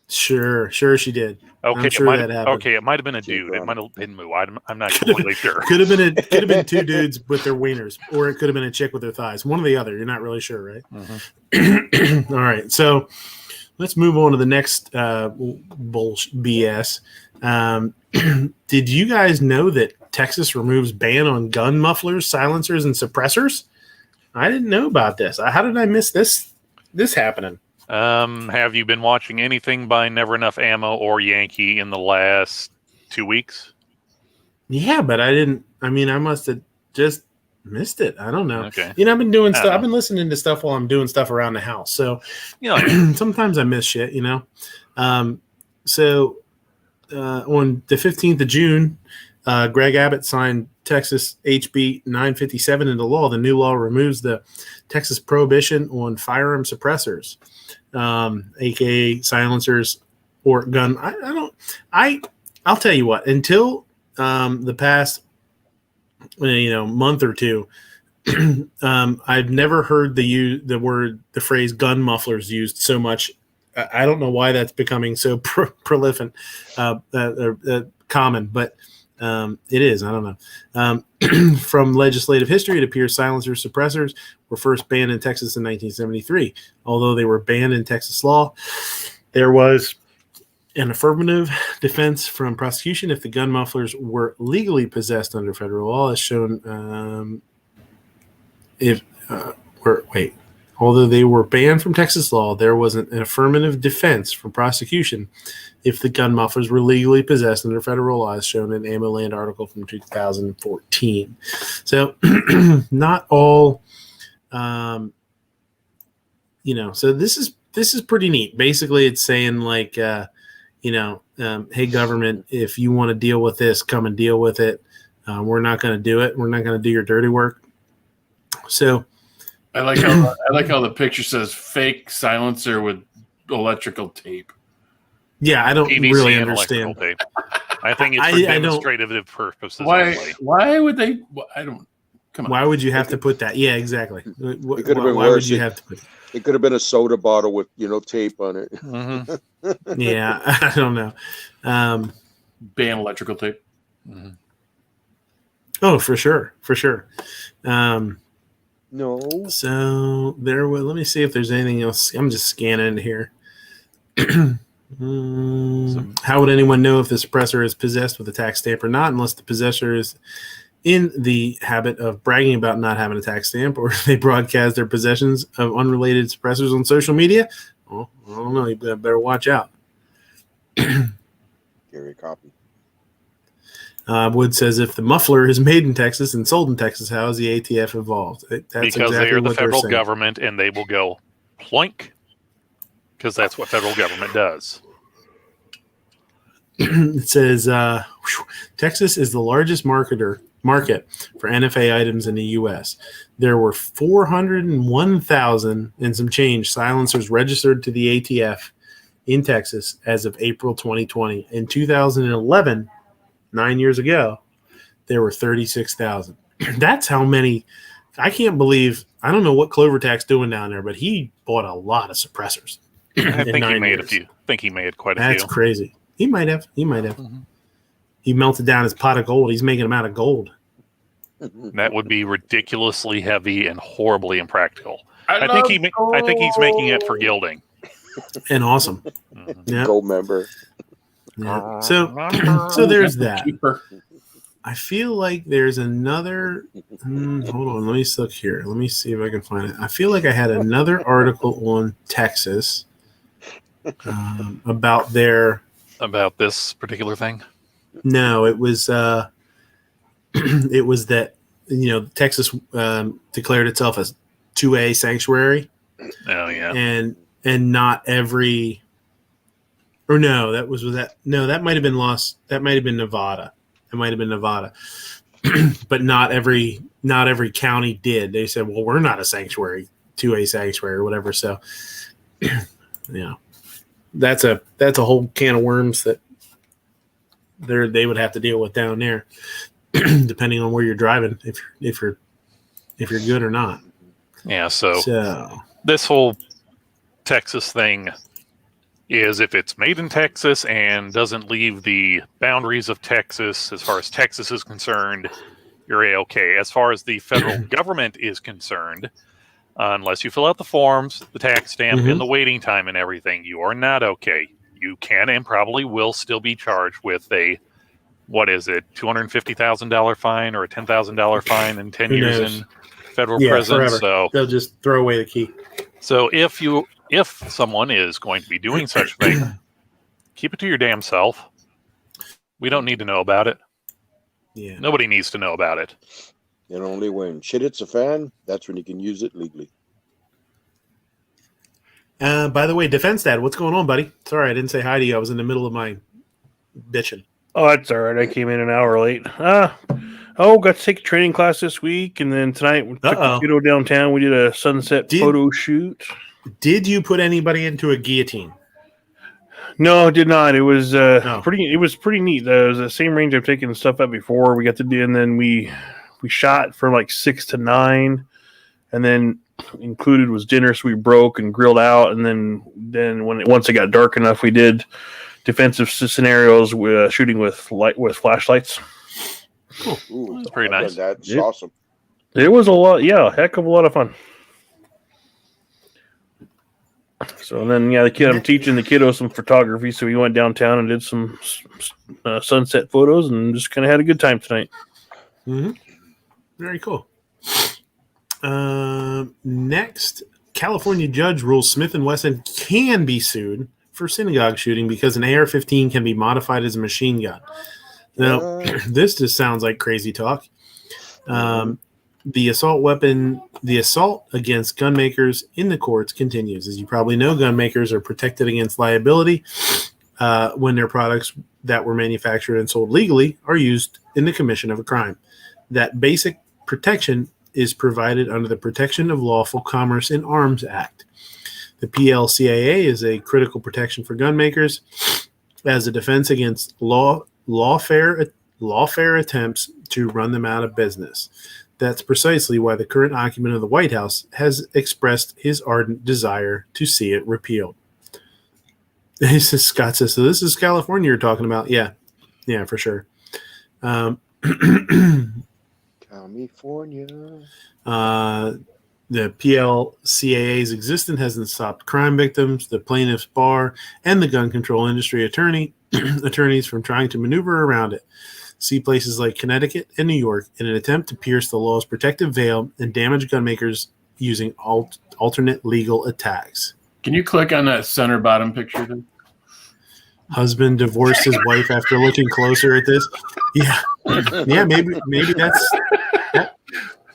Sure, she did. Okay, I'm sure that happened. Okay, it might have been a dude. It might have been Moo. I'm not completely sure. Could have been two dudes with their wieners, or it could have been a chick with their thighs. One or the other. You're not really sure, right? Mm-hmm. All right, so let's move on to the next BS. Did you guys know that Texas removes ban on gun mufflers, silencers, and suppressors? I didn't know about this. How did I miss this happening? Have you been watching anything by Never Enough Ammo or Yankee in the last 2 weeks? Yeah, but I didn't. I must have just missed it. I don't know. Okay. I've been doing stuff. I've been listening to stuff while I'm doing stuff around the house. So, sometimes I miss shit, So, on the 15th of June, Greg Abbott signed Texas HB 957 into law. The new law removes the Texas prohibition on firearm suppressors, aka silencers or gun. I'll tell you what. Until the past, month or two, I've never heard the phrase gun mufflers used so much. I don't know why that's becoming so prolific, common, but it is. I don't know. From legislative history, it appears silencer suppressors were first banned in Texas in 1973. Although they were banned in Texas law, there was an affirmative defense from prosecution if the gun mufflers were legally possessed under federal law, as shown. Although they were banned from Texas law, there was an affirmative defense from prosecution if the gun mufflers were legally possessed under federal law, as shown in Ammo Land article from 2014. So not all, so this is pretty neat. Basically, it's saying like, hey, government, if you want to deal with this, come and deal with it. We're not going to do it. We're not going to do your dirty work. So I like how the picture says fake silencer with electrical tape. Yeah, I don't PVC really and understand. electrical tape. I think it's for demonstrative purposes. Only. Why would they? I don't. Come on. Why would you have to put that? Yeah, exactly. It could have been why worse. would you have to put It could have been a soda bottle with tape on it. Mm-hmm. Yeah, I don't know. Ban electrical tape. Mm-hmm. Oh, for sure. No. So there was. Let me see if there's anything else. I'm just scanning here. How would anyone know if the suppressor is possessed with a tax stamp or not, unless the possessor is in the habit of bragging about not having a tax stamp, or they broadcast their possessions of unrelated suppressors on social media? Well, I don't know. You better watch out. Carry a copy. Wood says if the muffler is made in Texas and sold in Texas, how is the ATF involved? That's because exactly they are the what they're federal saying. government, and they will go ploink, because that's what federal government does. It says Texas is the largest market for NFA items in the U.S. There were 401,000 and some change silencers registered to the ATF in Texas as of April 2020. In 2011, 9 years ago, there were 36,000. That's how many. I can't believe. I don't know what Clovertack's doing down there, but he bought a lot of suppressors. I think he made years. a few. I think he made quite a That's few. crazy. He might have. Mm-hmm. He melted down his pot of gold. He's making them out of gold. That would be ridiculously heavy and horribly impractical. I think he's making it for gilding. And awesome. Mhm. Yeah. Gold member. Yeah. So there's that. I feel like there's another. Hold on. Let me look here. Let me see if I can find it. I feel like I had another article on Texas about their. About this particular thing. No, it was. It was that Texas declared itself as 2A sanctuary. Oh yeah. And not every. Or no, that might have been lost. That might have been Nevada. But not every county did. They said, well, we're not a sanctuary, 2A sanctuary or whatever. So, yeah, that's a whole can of worms that they would have to deal with down there, depending on where you're driving, if you're good or not. Yeah. So this whole Texas thing is if it's made in Texas and doesn't leave the boundaries of Texas as far as Texas is concerned, you're A-okay. As far as the federal government is concerned, unless you fill out the forms, the tax stamp, and the waiting time and everything, you are not okay. You can and probably will still be charged with a, $250,000 fine or a $10,000 fine and 10 years in federal prison. Forever. So they'll just throw away the key. So if someone is going to be doing such a thing, keep it to your damn self. We don't need to know about it. Yeah. Nobody needs to know about it. And only when shit hits a fan, that's when you can use it legally. By the way, Defense Dad, what's going on, buddy? Sorry, I didn't say hi to you. I was in the middle of my bitching. Oh, that's all right. I came in an hour late. Got to take a training class this week, and then tonight we took the kiddo downtown. We did a sunset photo shoot. Did you put anybody into a guillotine? No, I did not. It was pretty. It was pretty neat. It was the same range I've taken stuff at before. We got to do, and then we shot from like 6 to 9, and then included was dinner, so we broke and grilled out, and then once it got dark enough, we did defensive scenarios with shooting with flashlights. Cool. Ooh, That's pretty nice. That's awesome. It was a lot, heck of a lot of fun. So then, I'm teaching the kiddo some photography, so we went downtown and did some sunset photos, and just kind of had a good time tonight. Mm-hmm. Very cool. Next, California judge rules Smith & Wesson can be sued for synagogue shooting because an AR-15 can be modified as a machine gun. Now, this just sounds like crazy talk. The assault against gun makers in the courts continues. As you probably know, gun makers are protected against liability when their products that were manufactured and sold legally are used in the commission of a crime. That basic protection is provided under the Protection of Lawful Commerce in Arms Act. The PLCAA is a critical protection for gun makers as a defense against lawfare attempts to run them out of business. That's precisely why the current occupant of the White House has expressed his ardent desire to see it repealed. Scott says, so this is California you're talking about? Yeah, for sure. California. The PLCAA's existence hasn't stopped crime victims, the plaintiffs' bar, and the gun control industry attorneys from trying to maneuver around it. See places like Connecticut and New York in an attempt to pierce the law's protective veil and damage gun makers using alternate legal attacks. Can you click on that center bottom picture? Dude? Husband divorced his wife after looking closer at this. Yeah, maybe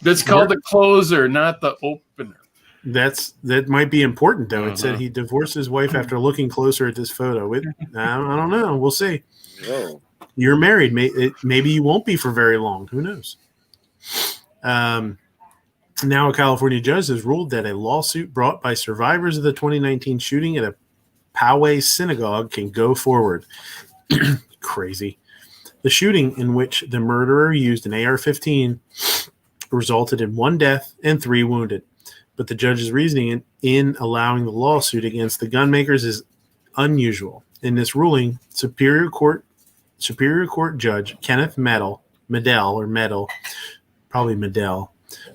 that's called the closer, not the opener. That might be important though. It said he divorced his wife after looking closer at this photo. I don't know. We'll see. Oh. You're married. Maybe you won't be for very long. Who knows? Now a California judge has ruled that a lawsuit brought by survivors of the 2019 shooting at a Poway synagogue can go forward. Crazy. The shooting in which the murderer used an AR-15 resulted in 1 death and 3 wounded. But the judge's reasoning in allowing the lawsuit against the gun makers is unusual. In this ruling, Superior Court Judge Kenneth Medell,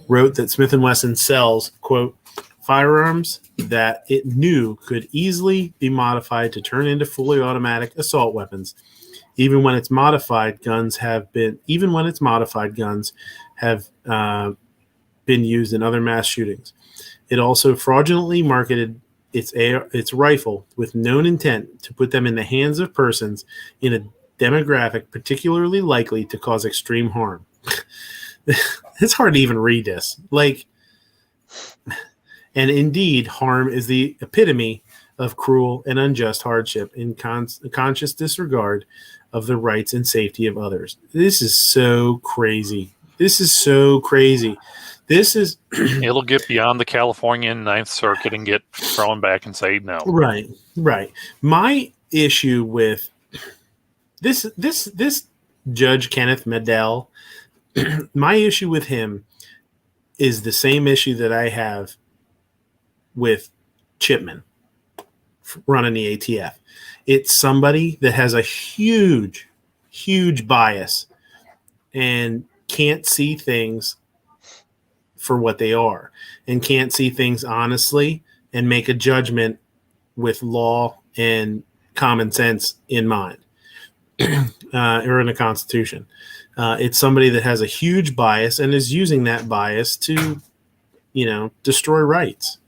wrote that Smith & Wesson sells, quote, firearms that it knew could easily be modified to turn into fully automatic assault weapons, even when its modified guns have been used in other mass shootings. It also fraudulently marketed its rifle with known intent to put them in the hands of persons in a demographic particularly likely to cause extreme harm. It's hard to even read this. And indeed, harm is the epitome of cruel and unjust hardship in conscious disregard of the rights and safety of others. This is so crazy. It'll get beyond the California Ninth Circuit and get thrown back and say no. Right. My issue with this Judge Kenneth Medell, my issue with him is the same issue that I have with Chipman running the ATF. It's somebody that has a huge bias and can't see things for what they are and can't see things honestly and make a judgment with law and common sense in mind or in the Constitution. It's somebody that has a huge bias and is using that bias to, destroy rights.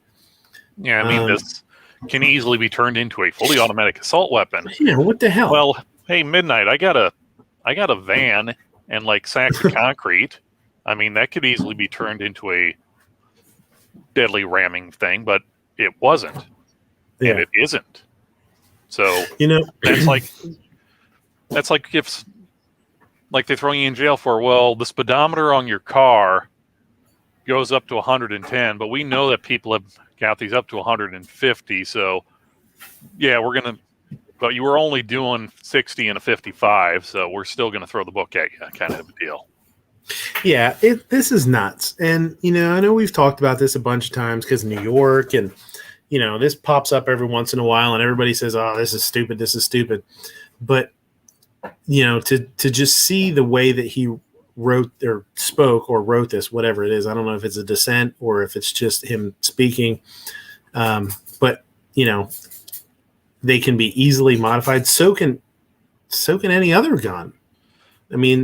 Yeah, I mean, this can easily be turned into a fully automatic assault weapon. Yeah, what the hell? Well, hey, Midnight, I got a van and sacks of concrete. I mean, that could easily be turned into a deadly ramming thing, but it wasn't. Yeah. And it isn't. So, that's That's like like they throw you in jail for, well, the speedometer on your car goes up to 110, but we know that people have got these up to 150. So, yeah, but you were only doing 60 and a 55, so we're still going to throw the book at you, kind of a deal. Yeah, this is nuts. And, I know we've talked about this a bunch of times because New York and, this pops up every once in a while and everybody says, oh, this is stupid. This is stupid. But, to just see the way that he wrote or spoke or wrote this, whatever it is, I don't know if it's a dissent or if it's just him speaking. But, they can be easily modified. So can any other gun. I mean,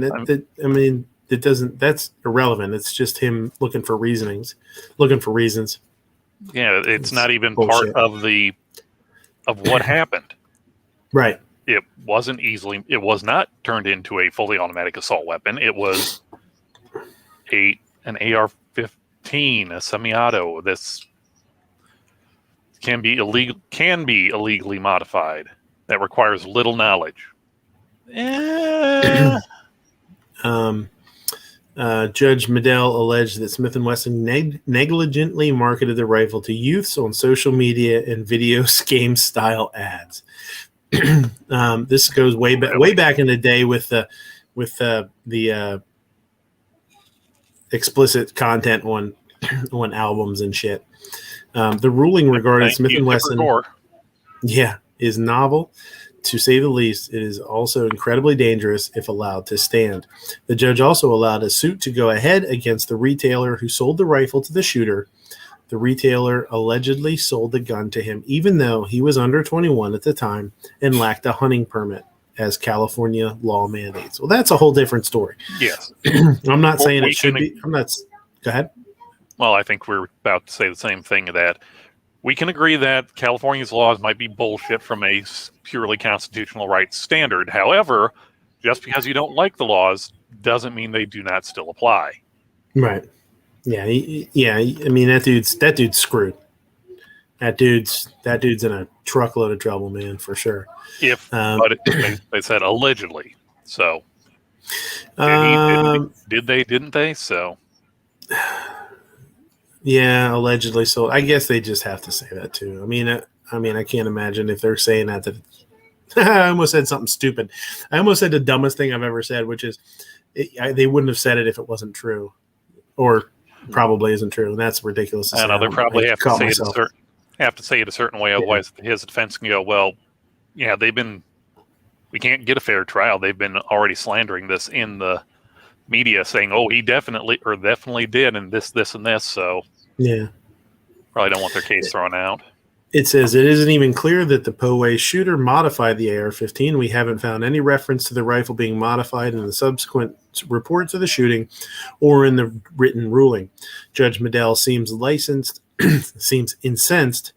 that's irrelevant. It's just him looking for reasons. Yeah, it's not even bullshit. part of what happened. Right. It was not turned into a fully automatic assault weapon. It was an AR-15, a semi-auto. This can be illegally modified. That requires little knowledge. Judge Medell alleged that Smith & Wesson negligently marketed the rifle to youths on social media and video game style ads. This goes way back in the day with the explicit content on albums and shit. The ruling regarding Smith & Wesson, is novel, to say the least. It is also incredibly dangerous if allowed to stand. The judge also allowed a suit to go ahead against the retailer who sold the rifle to the shooter. The retailer allegedly sold the gun to him even though he was under 21 at the time and lacked a hunting permit, as California law mandates. Well, that's a whole different story. Yes. I'm not saying it should be. Go ahead. Well, I think we're about to say the same thing, that we can agree that California's laws might be bullshit from a purely constitutional rights standard. However, just because you don't like the laws doesn't mean they do not still apply. Right. Yeah. I mean, that dude's screwed. That dude's in a truckload of trouble, man, for sure. But they said allegedly. So did they? Didn't they? So. Yeah, allegedly sold. I guess they just have to say that too. I mean, I can't imagine if they're saying that. I almost said something stupid. I almost said the dumbest thing I've ever said, which is they wouldn't have said it if it wasn't true, or probably isn't true, and that's ridiculous. I know they probably have to say it a certain way, otherwise his defense can go, well, yeah, we can't get a fair trial. They've been already slandering this in the media, saying, oh, he definitely did, and this and this. So yeah, probably don't want their case thrown out. It says it isn't even clear that the Poway shooter modified the AR-15. We haven't found any reference to the rifle being modified in the subsequent reports of the shooting or in the written ruling. Judge Medell seems incensed.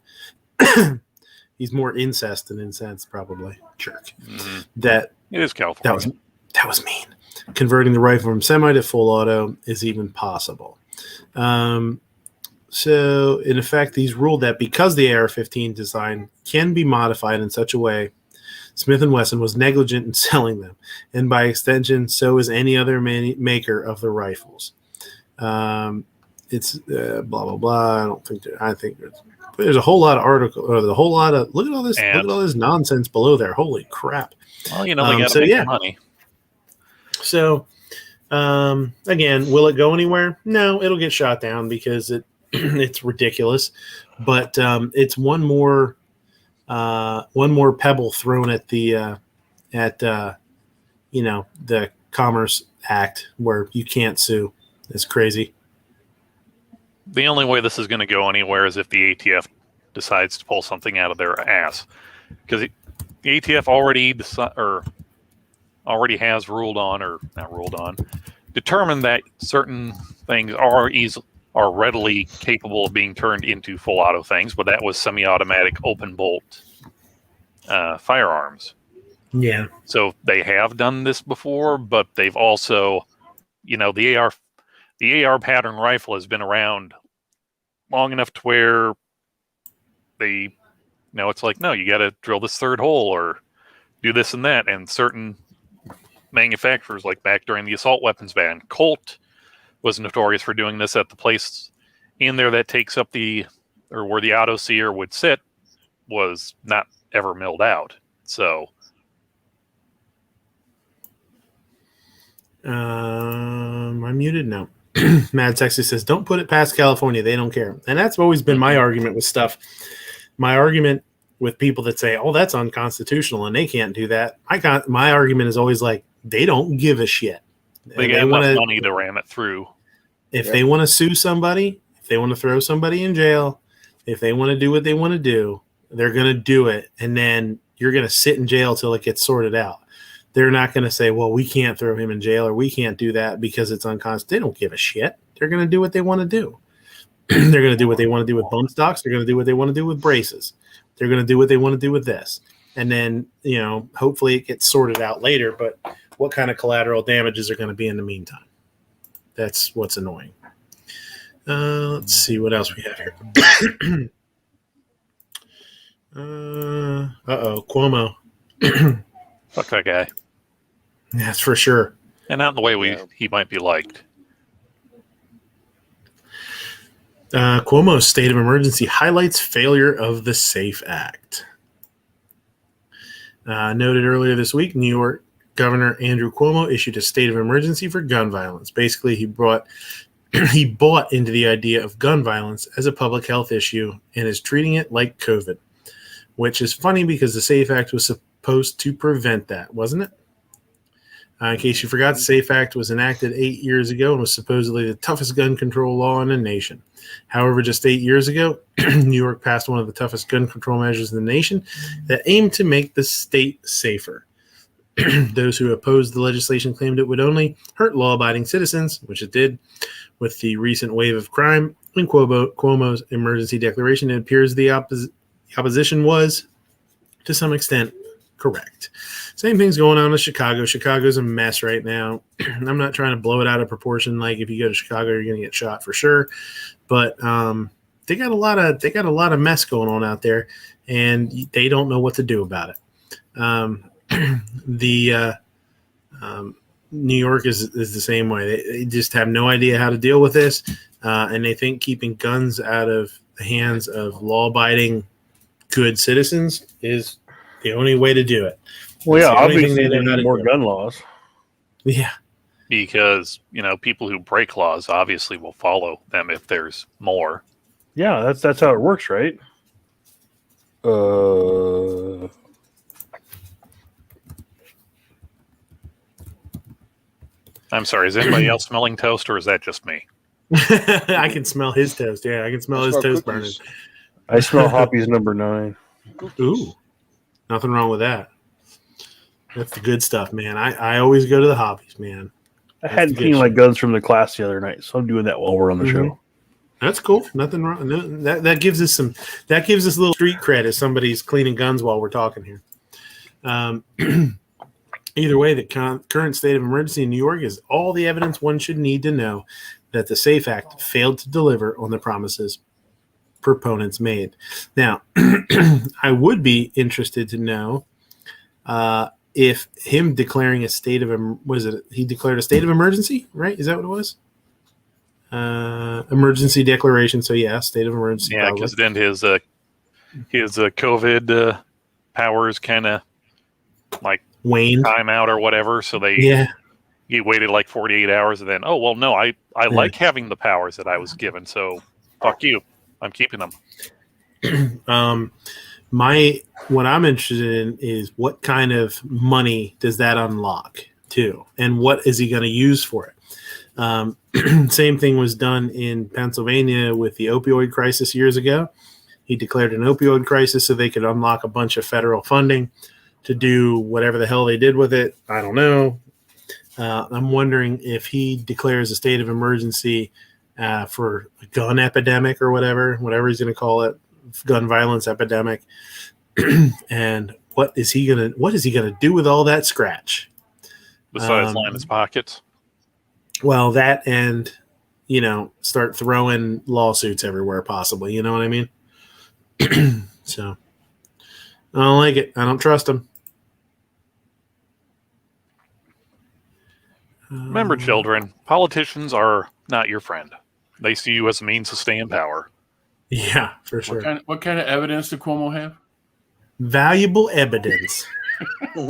He's more incest than incensed, probably. Jerk. Mm-hmm. That it is California. That was mean. Converting the rifle from semi to full auto is even possible. So, in effect, he's ruled that because the AR-15 design can be modified in such a way, Smith & Wesson was negligent in selling them, and by extension, so is any other maker of the rifles. It's blah blah blah. I think there's a whole lot of articles, or a whole lot of look at all this nonsense below there. Holy crap! Well, they got to make money. So, again, will it go anywhere? No, it'll get shot down because it's ridiculous. But it's one more pebble thrown at the the Commerce Act where you can't sue. It's crazy. The only way this is going to go anywhere is if the ATF decides to pull something out of their ass, because the ATF already has determined that certain things are readily capable of being turned into full auto things, but that was semi-automatic open bolt firearms. Yeah. So they have done this before, but they've also, the AR pattern rifle has been around long enough to where it's like, no, you got to drill this third hole or do this and that, and certain manufacturers, like back during the assault weapons ban. Colt was notorious for doing this at the place in there that takes up where the auto sear would sit was not ever milled out. So I'm muted now. Mad Texas says, don't put it past California. They don't care. And that's always been my argument with stuff. My argument with people that say, oh, that's unconstitutional and they can't do that. My argument is always like, they don't give a shit. they get enough money to ram it through. If they want to sue somebody, if they want to throw somebody in jail, if they want to do what they want to do, they're going to do it. And then you're going to sit in jail till it gets sorted out. They're not going to say, well, we can't throw him in jail or we can't do that because it's unconstitutional. They don't give a shit. They're going to do what they want to do. They're going to do what they want to do with bump stocks. They're going to do what they want to do with braces. They're going to do what they want to do with this. And then, hopefully it gets sorted out later. But what kind of collateral damages are going to be in the meantime? That's what's annoying. Let's see what else we have here. Cuomo. Fuck that guy. That's for sure. And not in the way he might be liked. Cuomo's state of emergency highlights failure of the SAFE Act. Noted earlier this week, New York Governor Andrew Cuomo issued a state of emergency for gun violence. Basically, he bought into the idea of gun violence as a public health issue and is treating it like COVID, which is funny because the SAFE Act was supposed to prevent that, wasn't it? In case you forgot, the SAFE Act was enacted 8 years ago and was supposedly the toughest gun control law in the nation. However, just 8 years ago, New York passed one of the toughest gun control measures in the nation that aimed to make the state safer. Those who opposed the legislation claimed it would only hurt law-abiding citizens, which it did. With the recent wave of crime in Cuomo's emergency declaration, it appears the opposition was, to some extent, correct. Same thing's going on in Chicago. Chicago's a mess right now. I'm not trying to blow it out of proportion. Like if you go to Chicago, you're going to get shot for sure. But they got a lot of mess going on out there, and they don't know what to do about it. New York is the same way. They just have no idea how to deal with this, and they think keeping guns out of the hands of law-abiding, good citizens is the only way to do it. Well, yeah, obviously they need more gun laws. Yeah. Because, people who break laws obviously will follow them if there's more. Yeah, that's how it works, right? I'm sorry, is anybody else smelling toast or is that just me? I can smell his toast. Yeah, I can smell his toast burning. I smell Hoppy's number 9. Ooh, nothing wrong with that. That's the good stuff, man. I always go to the Hoppies, man. I had cleaned my guns from the class the other night, so I'm doing that while we're on the show. That's cool. Nothing wrong. No, that gives us a little street cred as somebody's cleaning guns while we're talking here. Either way, the current state of emergency in New York is all the evidence one should need to know that the SAFE Act failed to deliver on the promises proponents made. Now, I would be interested to know if him declaring a state of he declared a state of emergency, right? Is that what it was? Emergency declaration. So yeah, state of emergency. Yeah, because then his COVID powers kind of like waned, time out or whatever. So he waited like 48 hours and then, oh well, no, I like having the powers that I was given. So fuck you, I'm keeping them. What I'm interested in is what kind of money does that unlock too, and what is he going to use for it? Same thing was done in Pennsylvania with the opioid crisis years ago. He declared an opioid crisis so they could unlock a bunch of federal funding to do whatever the hell they did with it. I don't know. I'm wondering if he declares a state of emergency for a gun epidemic or whatever he's going to call it, gun violence epidemic. And what is he gonna do with all that scratch? Besides line his pockets. Well, that and start throwing lawsuits everywhere possibly. You know what I mean? So I don't like it. I don't trust him. Remember, children, politicians are not your friend. They see you as a means to stay in power. Yeah, for sure. What kind of evidence did Cuomo have? Valuable evidence.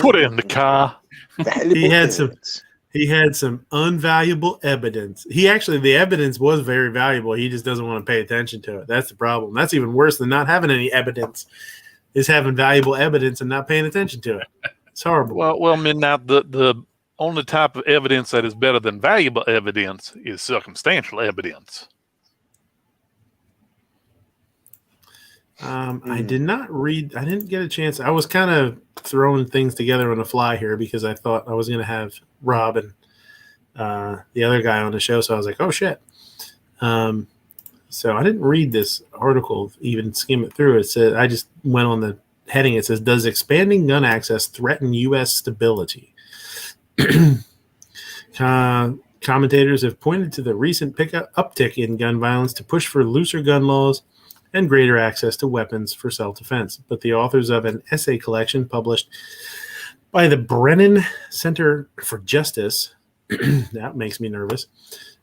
Put it in the car. Valuable evidence. He had some unvaluable evidence. The evidence was very valuable. He just doesn't want to pay attention to it. That's the problem. That's even worse than not having any evidence, is having valuable evidence and not paying attention to it. It's horrible. Well, Midnight, the only type of evidence that is better than valuable evidence is circumstantial evidence. I did not read. I didn't get a chance. I was kind of throwing things together on the fly here because I thought I was going to have Rob and the other guy on the show. So I was like, oh, shit. So I didn't read this article, even skim it through. It said, I just went on the heading. It says, does expanding gun access threaten U.S. stability? Commentators have pointed to the recent uptick in gun violence to push for looser gun laws and greater access to weapons for self-defense. But the authors of an essay collection published by the Brennan Center for Justice, that makes me nervous,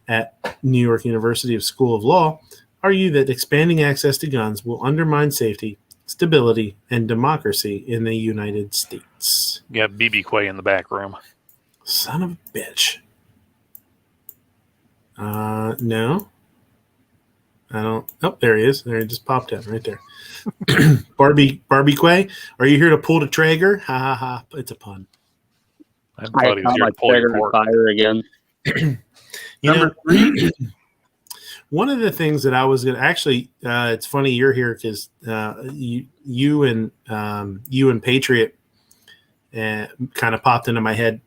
at New York University School of Law, argue that expanding access to guns will undermine safety, stability, and democracy in the United States. You got BB Quay in the back room. Son of a bitch. No. I don't. Oh, there he is. There he just popped in right there. Barbie Quay, are you here to pull the trigger? Ha ha ha! It's a pun. I thought he was here to pull your cord. Fire again. Number 3. One of the things that I was going to actually, it's funny you're here because you and Patriot kind of popped into my head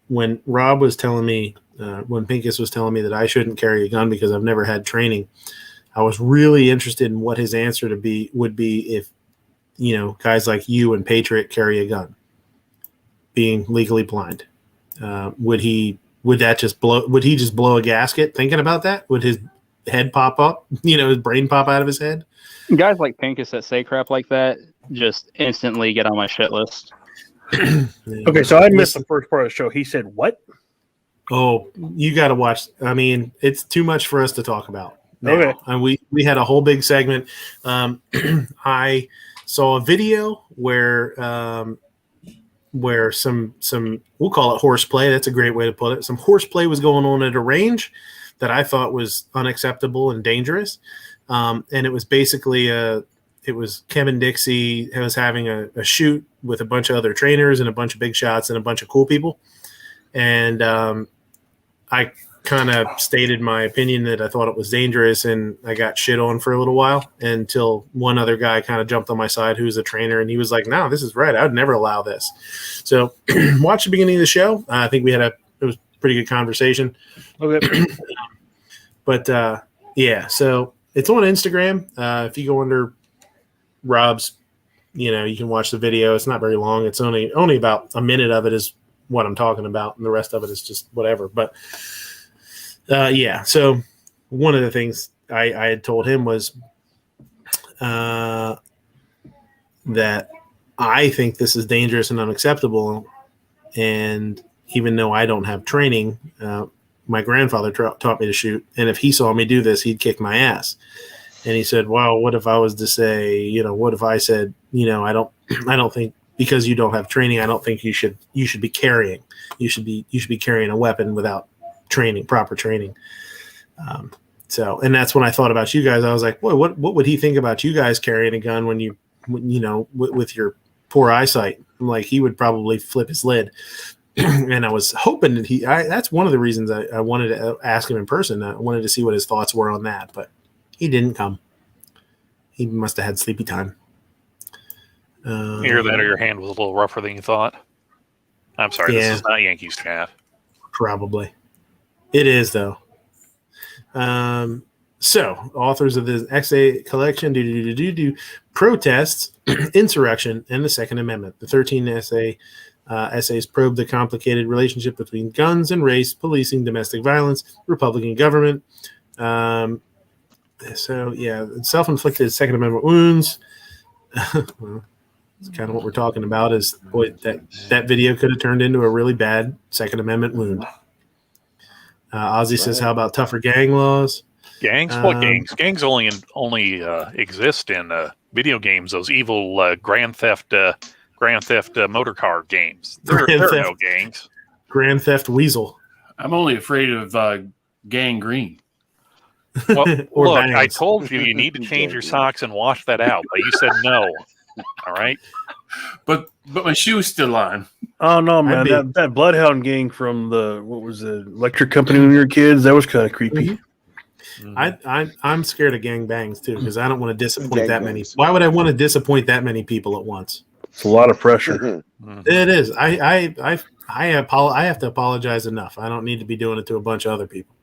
when Rob was telling me. When Pincus was telling me that I shouldn't carry a gun because I've never had training, I was really interested in what his answer would be if, guys like you and Patriot carry a gun, being legally blind. Would he just blow a gasket thinking about that? Would his head pop up? His brain pop out of his head? Guys like Pincus that say crap like that just instantly get on my shit list. Okay, so I missed the first part of the show. He said what? Oh, you got to watch. I mean, it's too much for us to talk about. Now. Okay. And we had a whole big segment. I saw a video where some we'll call it horseplay. That's a great way to put it. Some horseplay was going on at a range that I thought was unacceptable and dangerous. And it was basically it was Kevin Dixie was having a shoot with a bunch of other trainers and a bunch of big shots and a bunch of cool people. And I kind of stated my opinion that I thought it was dangerous, and I got shit on for a little while until one other guy kind of jumped on my side who's a trainer, and he was like, no, this is right. I would never allow this. So watch the beginning of the show. I think it was a pretty good conversation. Okay. But yeah, so it's on Instagram. If you go under Rob's, you can watch the video. It's not very long. It's only about a minute of it is what I'm talking about, and the rest of it is just whatever. But yeah, so one of the things I had told him was that I think this is dangerous and unacceptable. And even though I don't have training, my grandfather taught me to shoot. And if he saw me do this, he'd kick my ass. And he said, well, what if I was to say, what if I said, I don't think, because you don't have training, I don't think you should be carrying. You should be carrying a weapon without proper training. So, and that's when I thought about you guys. I was like, boy, what would he think about you guys carrying a gun when with your poor eyesight? I'm like, he would probably flip his lid. And I was hoping that that's one of the reasons I wanted to ask him in person. I wanted to see what his thoughts were on that, but he didn't come. He must have had sleepy time. Either that or your hand was a little rougher than you thought. I'm sorry, yeah. This is not Yankees chat. Probably. It is, though. So, authors of the essay collection protests, insurrection, and the Second Amendment. The 13 essays probe the complicated relationship between guns and race, policing, domestic violence, Republican government. So, yeah, self-inflicted Second Amendment wounds. Well, it's kind of what we're talking about is, boy, that video could have turned into a really bad Second Amendment wound. Ozzy says, "How about tougher gang laws?" Gangs? What gangs? Gangs only exist in video games. Those evil Grand Theft motor car games. There are no gangs. Grand Theft Weasel. I'm only afraid of gangrene. Well, look, bangs. I told you need to change your socks and wash that out, but you said no. All right. But my shoe's still on. Oh no, man! That Bloodhound gang from the electric company when we were kids, that was kind of creepy. Mm-hmm. I'm scared of gang bangs too because I don't want to disappoint that many. Why would I want to disappoint that many people at once? It's a lot of pressure. It is. I have to apologize enough. I don't need to be doing it to a bunch of other people.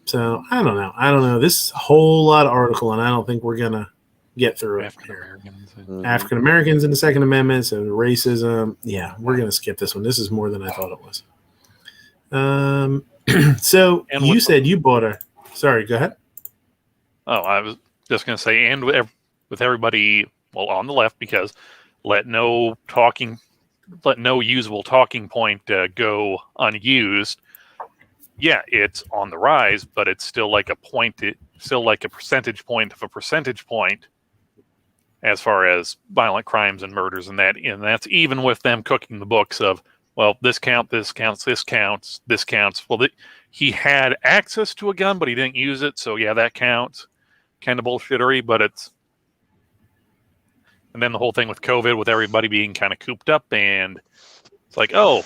So I don't know. This is a whole lot of article, and I don't think we're gonna get through it. African Americans in the Second Amendment, so racism. Yeah, we're gonna skip this one. This is more than I thought it was. So you said you bought a. Sorry, go ahead. Oh, I was just gonna say, and with everybody on the left, because let no usable talking point go unused. Yeah, it's on the rise, but it's still like a percentage point of a percentage point as far as violent crimes and murders and that's even with them cooking the books of, well, this counts, this counts, this counts, this counts. Well, he had access to a gun, but he didn't use it, so yeah, that counts. Kind of bullshittery, but it's... And then the whole thing with COVID, with everybody being kind of cooped up, and it's like, oh,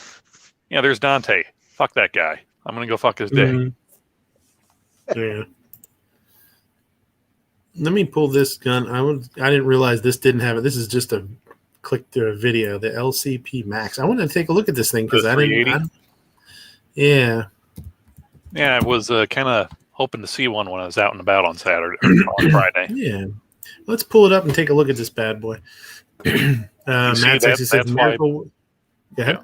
yeah, there's Dante. Fuck that guy. I'm going to go fuck his day. Mm-hmm. Yeah. Let me pull this gun. I didn't realize this didn't have it. This is just a click through a video, the LCP Max. I wanted to take a look at this thing because I didn't. Yeah. Yeah, I was kind of hoping to see one when I was out and about on Friday. Yeah. Let's pull it up and take a look at this bad boy. Matt actually says Miracle. Go ahead. Yeah.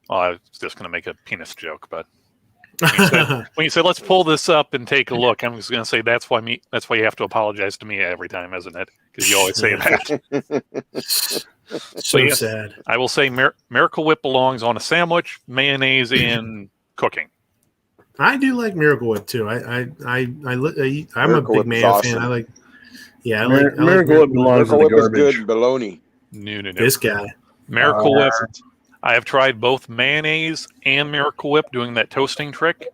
Well, I was just going to make a penis joke, but when you say let's pull this up and take a look, I'm just going to say that's why you have to apologize to me every time, isn't it? Because you always say that. So sad. I will say Miracle Whip belongs on a sandwich, mayonnaise, and cooking. I do like Miracle Whip too. I'm a big mayo fan. I like. Yeah, Miracle Whip belongs in the garbage. Good bologna. No. This guy. Miracle Whip. I have tried both mayonnaise and Miracle Whip doing that toasting trick.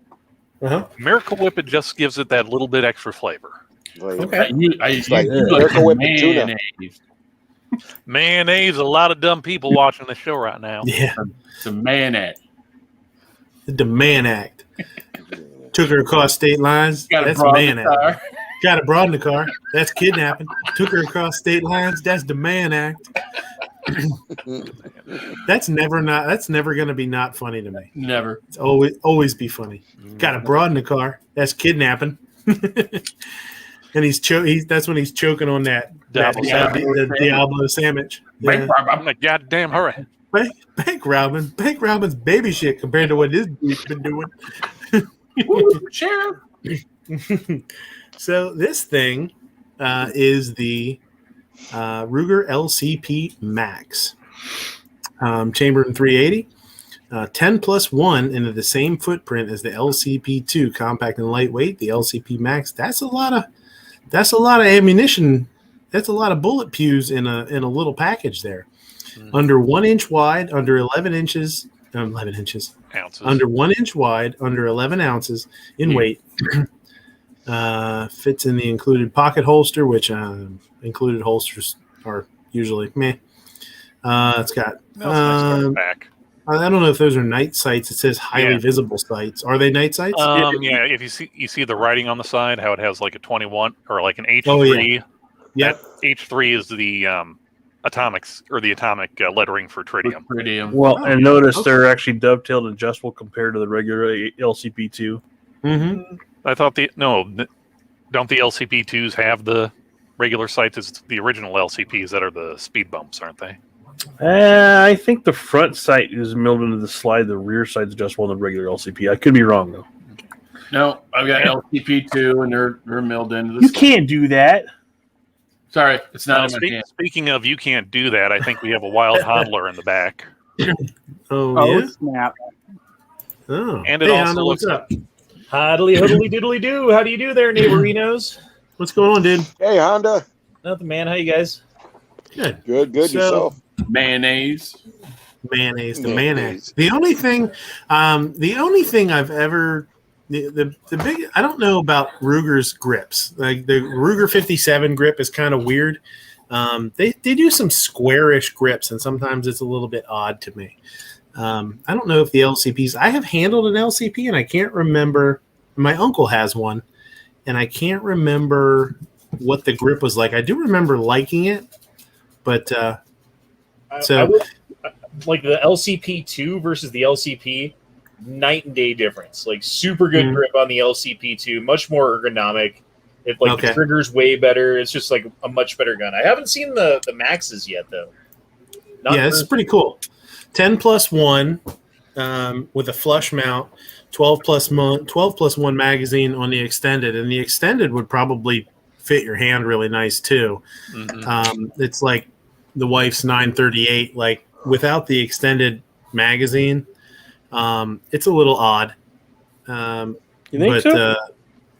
Uh-huh. Miracle Whip, it just gives it that little bit extra flavor. Okay. Miracle Whip and tuna. Mayonnaise, a lot of dumb people watching the show right now. Yeah. It's a man act. The Man Act. Took her across state lines. That's Man Act. Got to broaden the car. That's kidnapping. Took her across state lines. That's the Man Act. That's never going to be not funny to me. Never. It's always be funny. Got to broaden the car. That's kidnapping. And that's when he's choking on the Diablo sandwich. Yeah. I'm like, goddamn hurry. Bank robbing's baby shit compared to what this dude's been doing. Sheriff. So this thing is the Ruger LCP Max. Chambered in 380. 10+1 into the same footprint as the LCP2, compact and lightweight. The LCP Max, that's a lot of ammunition. That's a lot of bullet pews in a little package there. Under 1 inch wide, under 11 inches. Ounces. Under 1 inch wide, under 11 ounces in weight. Fits in the included pocket holster, which included holsters are usually meh. It's got back. I don't know if those are night sights. It says highly visible sights. Are they night sights? Yeah. If you see the writing on the side, how it has like a 21 or like an H3. Yeah. H3 is the atomics or the atomic lettering for tritium. Well, and notice they're actually dovetailed and adjustable compared to the regular LCP2. Mm-hmm. I thought don't the LCP2s have the regular sights? It's the original LCPs that are the speed bumps, aren't they? I think the front sight is milled into the slide. The rear side's adjustable on the regular LCP. I could be wrong though. No, I've got LCP2 and they're milled into the. You can't do that. Sorry, it's not in my hand. Speaking of, you can't do that. I think we have a wild hodler in the back. Oh, yeah. Snap! Oh, And it hey, also Honda, what's looks up? Hoddly hoodly doodly doo. How do you do there, neighborinos? What's going on, dude? Hey, Honda. Nothing, man. How you guys? Good. Good So- yourself. Mayonnaise. Mayonnaise, the Mayonnaise. mayonnaise. The only thing I've ever the big I don't know about Ruger's grips. Like the Ruger 57 grip is kind of weird. They do some squarish grips, and sometimes it's a little bit odd to me. I don't know if the LCPs. I have handled an LCP, and I can't remember. My uncle has one, and I can't remember what the grip was like. I do remember liking it, but I would, like the LCP2 versus the LCP, night and day difference. Like super good grip on the LCP2, much more ergonomic. The trigger's way better. It's just like a much better gun. I haven't seen the Maxes yet though. It's pretty cool. 10+1 with a flush mount, 12+1 magazine on the extended, and the extended would probably fit your hand really nice too. It's like the wife's 938. Like without the extended magazine, it's a little odd. You think so?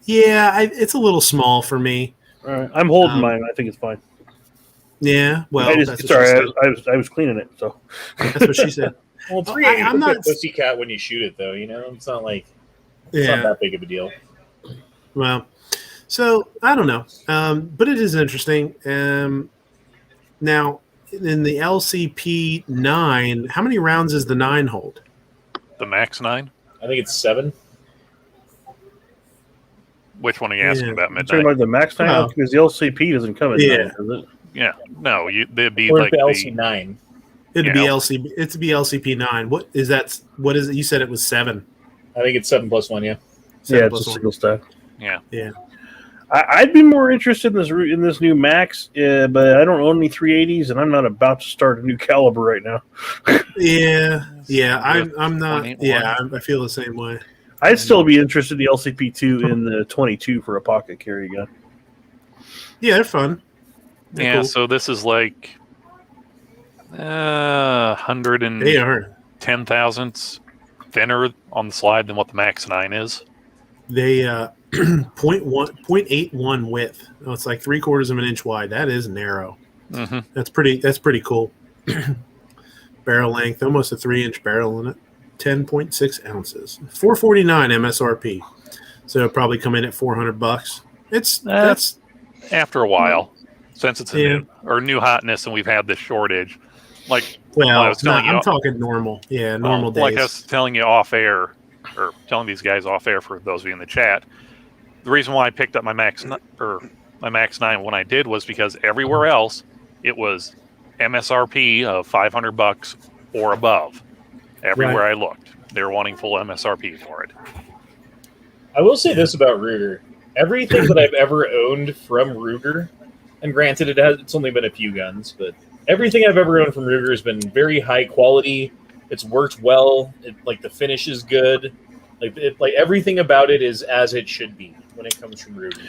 It's a little small for me. All right. I'm holding mine. I think it's fine. Yeah, well, I was cleaning it, so that's what she said. Well, 380 I'm not pussycat when you shoot it, though. You know, it's not like it's not that big of a deal. Well, so I don't know, but it is interesting. Now, in the LCP 9, how many rounds does the 9 hold? The Max 9. I think it's 7. Which one are you asking about, Midnight? Talking about the Max 9 because the LCP doesn't come in 9, does it? Yeah, no, they'd be or like the LC9. It'd be LCP. It'd be LCP 9. What is that? What is it? You said it was 7. I think it's 7+1. Yeah. It's a single stack. Yeah. I'd be more interested in this new Max, but I don't own any 380s, and I'm not about to start a new caliber right now. I'm not. Yeah, I feel the same way. I'd still be interested in the LCP2 in the 22 for a pocket carry gun. Yeah, they're fun. They're cool. So this is like 110 thousandths thinner on the slide than what the Max 9 is. They 0.81 width. Oh, it's like 3/4 of an inch wide. That is narrow. Mm-hmm. That's pretty cool. Barrel length, almost a 3-inch barrel in it. 10.6 ounces. $449 MSRP. So it'll probably come in at $400. That's after a while, since it's a new hotness, and we've had this shortage. Like, I'm talking normal. Yeah, normal days. Like I was telling you off air, or telling these guys off air for those of you in the chat. The reason why I picked up my Max 9 when I did was because everywhere else it was MSRP of $500 or above. Everywhere I looked, they were wanting full MSRP for it. I will say this about Ruger: everything that I've ever owned from Ruger, and granted, it's only been a few guns, but everything I've ever owned from Ruger has been very high quality. It's worked well. The finish is good. Like everything about it is as it should be when it comes from Ruger.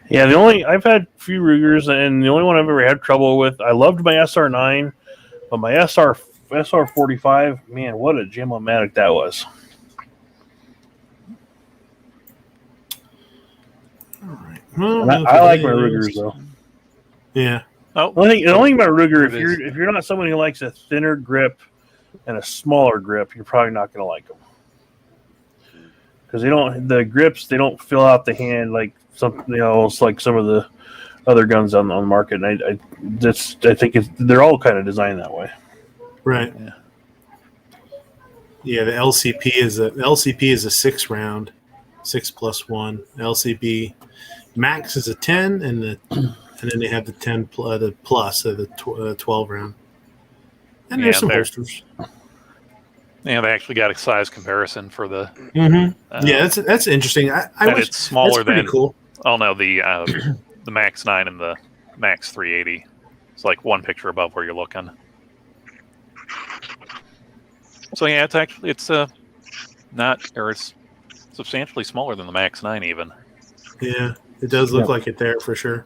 Yeah, I've had a few Rugers, and the only one I've ever had trouble with. I loved my SR9, but my SR45, man, what a jam-o-matic that was. All right. Well, I like my Rugers though. Yeah. The only thing about Ruger, if you're not someone who likes a thinner grip and a smaller grip, you're probably not going to like them because they don't fill out the hand like it's like some of the other guns on the market. And I think they're all kind of designed that way. Right. Yeah. The LCP is a 6-round, 6+1. LCP Max is a 10, and then they have the 10 the plus of the 12-round. And there's some holsters. Yeah, they actually got a size comparison for the. That's interesting. It's smaller than. Cool. Oh no, the Max 9 and the Max 380. It's like one picture above where you're looking. So yeah, it's substantially smaller than the Max 9 even. Yeah, it does look like it there for sure.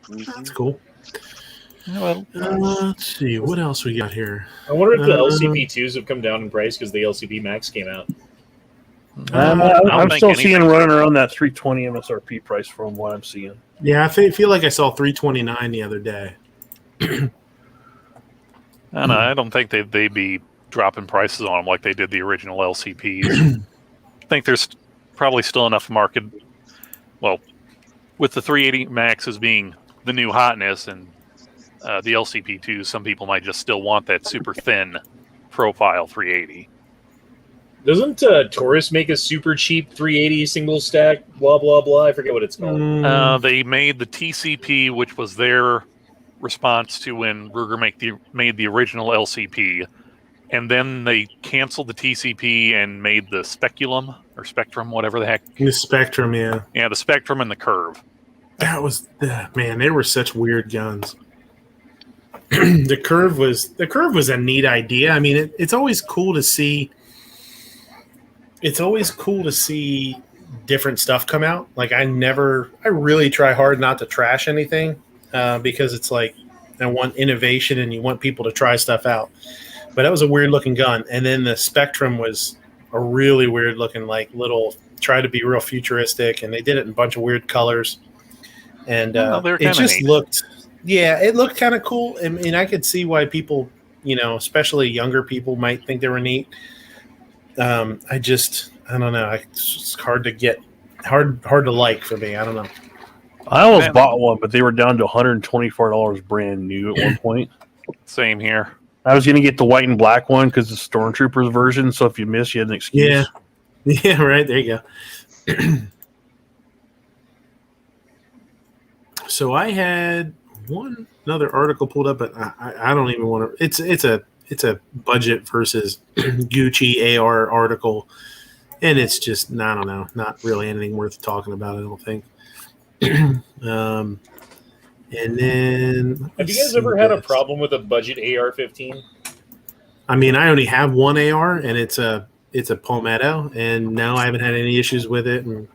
That's cool. Well, Let's see what else we got here. I wonder if the LCP2s have come down in price because the LCP Max came out. I'm think still seeing anything's- running around that 320 MSRP price from what I'm seeing. Yeah, I feel like I saw 329 the other day. I don't know. I don't think they'd be dropping prices on them like they did the original LCPs. I think there's probably still enough market. Well, with the 380 Max as being the new hotness and the LCP2, some people might just still want that super thin profile 380. Doesn't Taurus make a super cheap 380 single stack? Blah blah blah. I forget what it's called. They made the TCP, which was their response to when Ruger made the original LCP, and then they canceled the TCP and made the Speculum or Spectrum, whatever the heck. The Spectrum, yeah. Yeah, the Spectrum and the Curve. That was man. They were such weird guns. The curve was a neat idea. I mean, it's always cool to see. It's always cool to see different stuff come out. Like I really try hard not to trash anything because it's like I want innovation and you want people to try stuff out. But that was a weird looking gun, and then the Spectrum was a really weird looking, like little. Tried to be real futuristic, and they did it in a bunch of weird colors. And it just looked, it looked kind of cool. I mean, I could see why people, especially younger people, might think they were neat. I don't know. It's hard to get, hard to like for me. I don't know. I almost bought one, but they were down to $124 brand new at one point. Same here. I was going to get the white and black one because it's Stormtroopers version. So if you miss, you had an excuse. Yeah, right. There you go. So I had another article pulled up, but I don't even want to. It's a budget versus Gucci AR article, and it's just I don't know, not really anything worth talking about. I don't think. And then have you guys ever had a problem with a budget AR-15? I mean, I only have one AR, and it's a Palmetto, and no, I haven't had any issues with it. And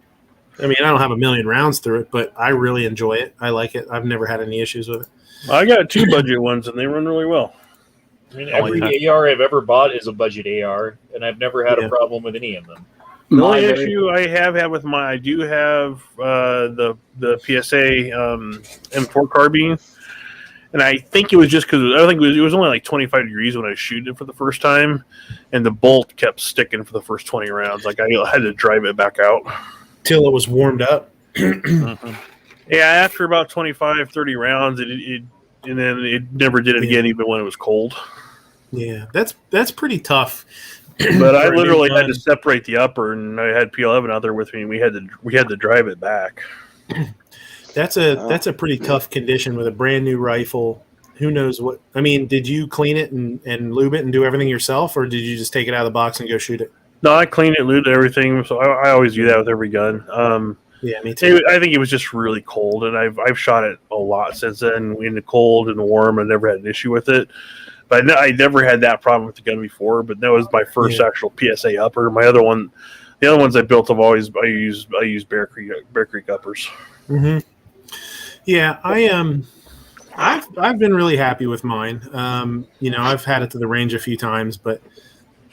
I mean, I don't have a million rounds through it, but I really enjoy it. I like it. I've never had any issues with it. I got 2 budget ones, and they run really well. I mean, every AR I've ever bought is a budget AR, and I've never had a problem with any of them. The only issue I have had with I do have the PSA M4 carbine, and I think it was just because it was only like 25 degrees when I was shooting it for the first time, and the bolt kept sticking for the first 20 rounds. Like I had to drive it back out. Till it was warmed up. Yeah, after about 25, 30 rounds, and then it never did it again, even when it was cold. Yeah, that's pretty tough. But I literally had to separate the upper, and I had P11 out there with me, and we had to drive it back. That's a pretty tough condition with a brand new rifle. Who knows what? I mean, did you clean it and lube it and do everything yourself, or did you just take it out of the box and go shoot it? No, I cleaned it, lubed everything. So I always do that with every gun. Yeah, me too. I think it was just really cold, and I've shot it a lot since then. In the cold and the warm, I never had an issue with it. But I never had that problem with the gun before. But that was my first actual PSA upper. The other ones I built I use Bear Creek uppers. Mm-hmm. Yeah, I've been really happy with mine. I've had it to the range a few times, but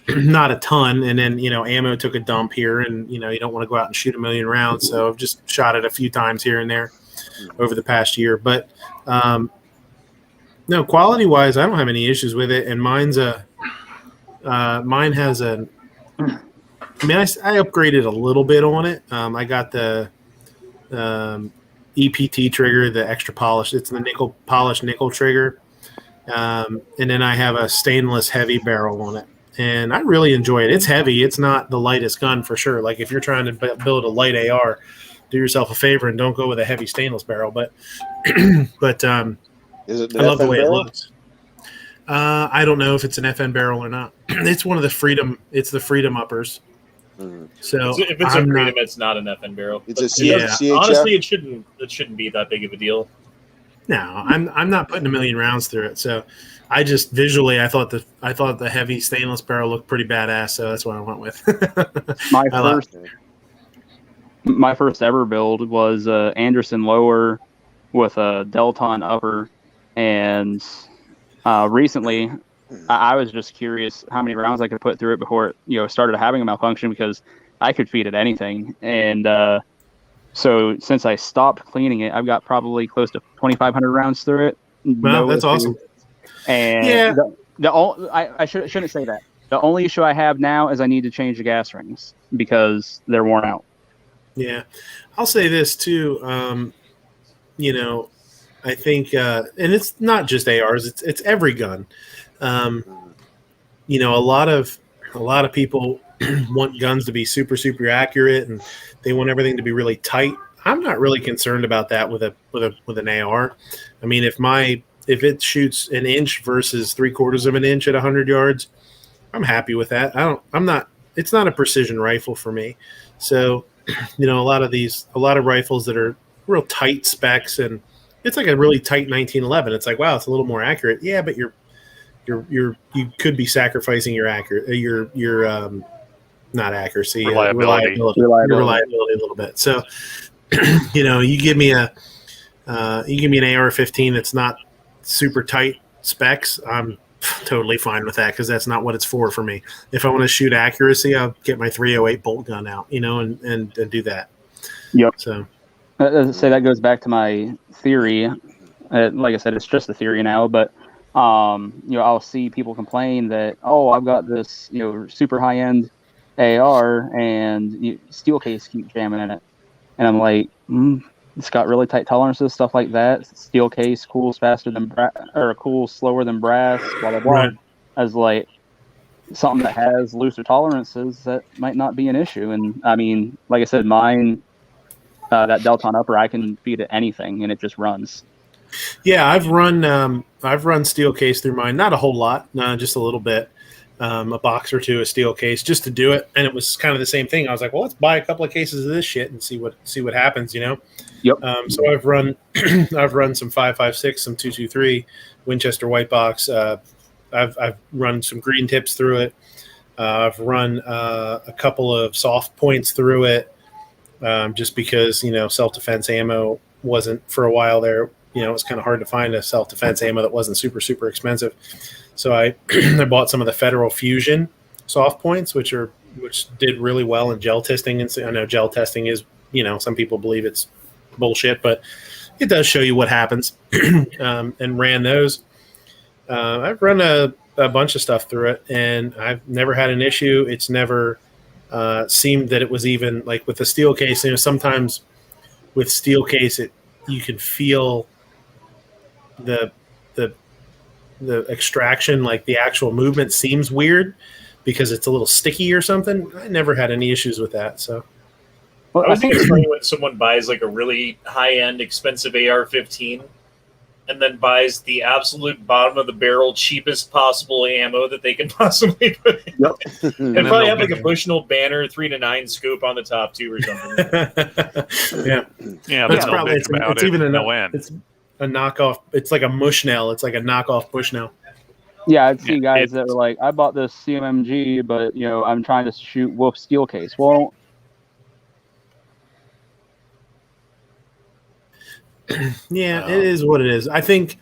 not a ton. And then, ammo took a dump here, and, you don't want to go out and shoot a million rounds. So I've just shot it a few times here and there over the past year. But, no, quality wise, I don't have any issues with it. And mine has I upgraded a little bit on it. I got the, EPT trigger, the extra polished. It's the polished nickel trigger. And then I have a stainless heavy barrel on it. And I really enjoy it. It's heavy. It's not the lightest gun for sure. Like if you're trying to build a light AR, do yourself a favor and don't go with a heavy stainless barrel. But is it I love the way barrel? it looks. I don't know if it's an FN barrel or not. It's one of the Freedom. It's the Freedom uppers. So if it's a Freedom, it's not an FN barrel. It's a CHF. Honestly, it shouldn't be that big of a deal. No, I'm not putting a million rounds through it. So I just visually I thought the heavy stainless barrel looked pretty badass. So that's what I went with. My first ever build was Anderson lower with a Delton upper And recently, I was just curious how many rounds I could put through it before it started having a malfunction, because I could feed it anything. And so since I stopped cleaning it, I've got probably close to 2,500 rounds through it. Wow, that's awesome. And I shouldn't say that. The only issue I have now is I need to change the gas rings because they're worn out. Yeah, I'll say this too. I think, and it's not just ARs; it's every gun. A lot of people want guns to be super, super accurate, and they want everything to be really tight. I'm not really concerned about that with an AR. I mean, if it shoots an inch versus 3/4 of an inch at 100 yards, I'm happy with that. It's not a precision rifle for me. So, a lot of rifles that are real tight specs, and it's like a really tight 1911. It's like, wow, it's a little more accurate. Yeah, but you could be sacrificing your not accuracy, reliability a little bit. So, you give me an AR-15 that's not super tight specs, I'm totally fine with that, because that's not what it's for me. If I want to shoot accuracy, I'll get my 308 bolt gun out, and do that. Yep. So, say that goes back to my theory. Like I said, it's just a theory now, but I'll see people complain that, I've got this super high end AR and steel case keep jamming in it, and I'm like, it's got really tight tolerances, stuff like that. Steel case cools faster than cools slower than brass. Blah blah blah. Right. As like something that has looser tolerances, that might not be an issue. And I mean, like I said, mine, that Delton upper, I can feed it anything and it just runs. Yeah, I've run steel case through mine, not a whole lot, just a little bit, a box or two of steel case just to do it, and it was kind of the same thing. I was like, well, let's buy a couple of cases of this shit and see what happens, Yep. So I've run some 5.56, some 223 Winchester white box. I've run some green tips through it. I've run a couple of soft points through it, just because self-defense ammo wasn't, for a while there. It was kind of hard to find a self-defense ammo that wasn't super, super expensive. So I I bought some of the Federal Fusion soft points, which did really well in gel testing. And I know gel testing is, some people believe it's bullshit, but it does show you what happens. And ran those. I've run a bunch of stuff through it, and I've never had an issue. It's never seemed that it was even like with the steel case. Sometimes with steel case, you can feel the extraction, like the actual movement seems weird because it's a little sticky or something. I never had any issues with that. So, I think it's funny when someone buys like a really high-end, expensive AR-15 and then buys the absolute bottom of the barrel, cheapest possible ammo that they can possibly put in. Yep. And probably have like a Bushnell Banner 3-9 scope on the top too, or something. Yeah, that's probably it's even it's a knockoff. It's like a Bushnell. It's like a knockoff Bushnell. Yeah, I'd see guys that were like, I bought this CMMG, but I'm trying to shoot Wolf steel case. Well, yeah, it is what it is. I think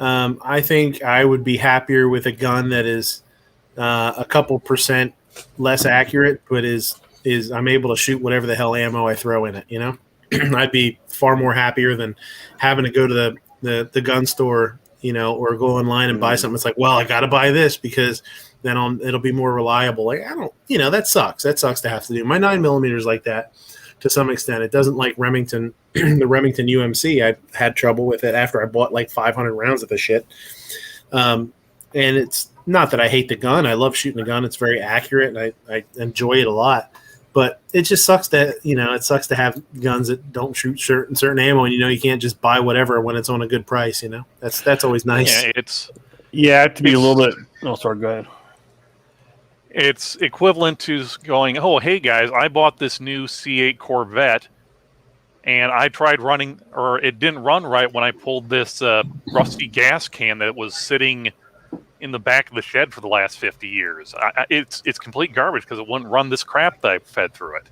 I would be happier with a gun that is a couple % less accurate, but is I'm able to shoot whatever the hell ammo I throw in it. I'd be far more happier than having to go to the gun store, or go online and buy something. It's like, well, I got to buy this because then it'll be more reliable. Like, I don't, that sucks. That sucks to have to do. My 9mm is like that to some extent. It doesn't like Remington, the Remington UMC. I had trouble with it after I bought like 500 rounds of the shit. And it's not that I hate the gun. I love shooting the gun. It's very accurate, and I enjoy it a lot. But it just sucks that it sucks to have guns that don't shoot certain ammo, and you can't just buy whatever when it's on a good price. That's always nice. Yeah, to be a little bit. Oh, sorry. Go ahead. It's equivalent to going, oh, hey guys, I bought this new C8 Corvette, and I tried running, or it didn't run right when I pulled this rusty gas can that was sitting in the back of the shed for the last 50 years. It's complete garbage because it wouldn't run this crap that I fed through it.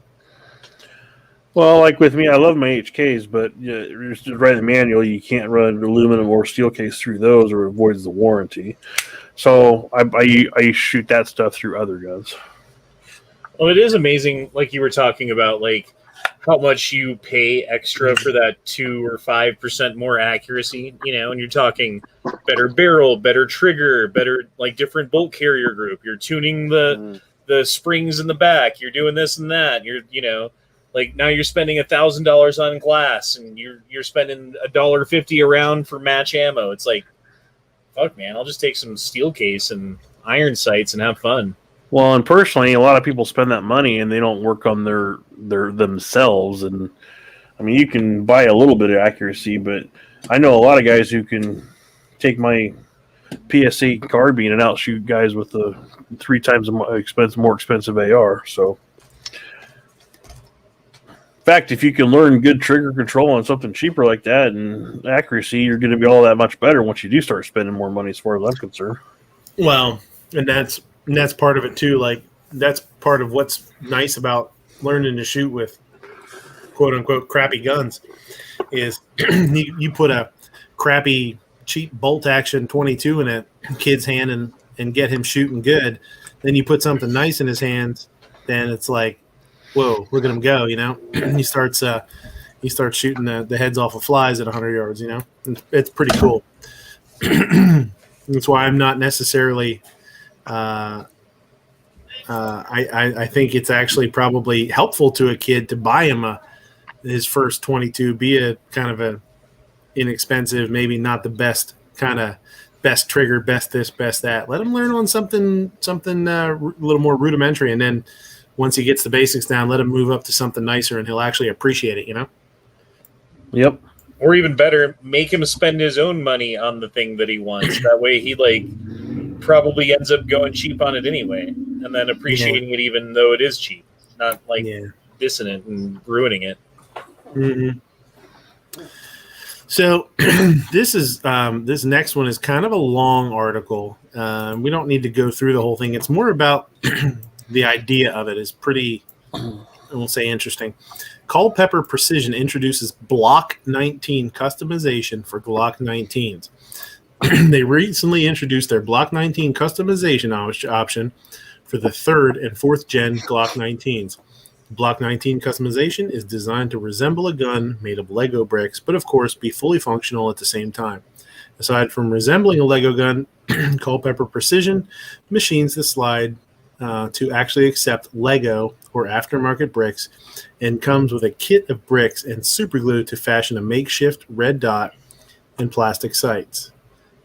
Well, like with me, I love my HKs, but just right in the manual, you can't run aluminum or steel case through those, or it avoids the warranty. So I shoot that stuff through other guns. Well, it is amazing, like you were talking about, like how much you pay extra for that 2 or 5% more accuracy, and you're talking better barrel, better trigger, better like different bolt carrier group. You're tuning the springs in the back. You're doing this and that. Like now you're spending $1,000 on glass, and you're spending $1.50 around for match ammo. It's like, fuck, man, I'll just take some steel case and iron sights and have fun. Well, and personally, a lot of people spend that money and they don't work on their themselves. And I mean, you can buy a little bit of accuracy, but I know a lot of guys who can take my PSA carbine and outshoot guys with the 3 times more expensive AR. So, in fact, if you can learn good trigger control on something cheaper like that and accuracy, you're going to be all that much better once you do start spending more money, as far as I'm concerned. Well, and that's part of it too. Like that's part of what's nice about learning to shoot with quote unquote crappy guns is you put a crappy cheap bolt action 22 in a kid's hand and get him shooting good. Then you put something nice in his hands, then it's like, whoa, look at him go, he starts shooting the heads off of flies at 100 yards, It's pretty cool. That's why I'm not necessarily I think it's actually probably helpful to a kid to buy him his first 22, be a kind of a inexpensive, maybe not the best kind of best trigger, best this, best that. Let him learn on something a little more rudimentary, and then once he gets the basics down, let him move up to something nicer, and he'll actually appreciate it. Yep. Or even better, make him spend his own money on the thing that he wants. That way he probably ends up going cheap on it anyway, and then appreciating it even though it is cheap, not dissing it and ruining it. Mm-hmm. So this next one is kind of a long article. We don't need to go through the whole thing. It's more about the idea of it is pretty, I won't say interesting. Culpeper Precision introduces Block 19 customization for Glock 19s. They recently introduced their Block 19 customization option for the 3rd and 4th gen Glock 19s. Block 19 customization is designed to resemble a gun made of Lego bricks, but of course be fully functional at the same time. Aside from resembling a Lego gun, Culpeper Precision machines the slide to actually accept Lego or aftermarket bricks and comes with a kit of bricks and super glue to fashion a makeshift red dot and plastic sights,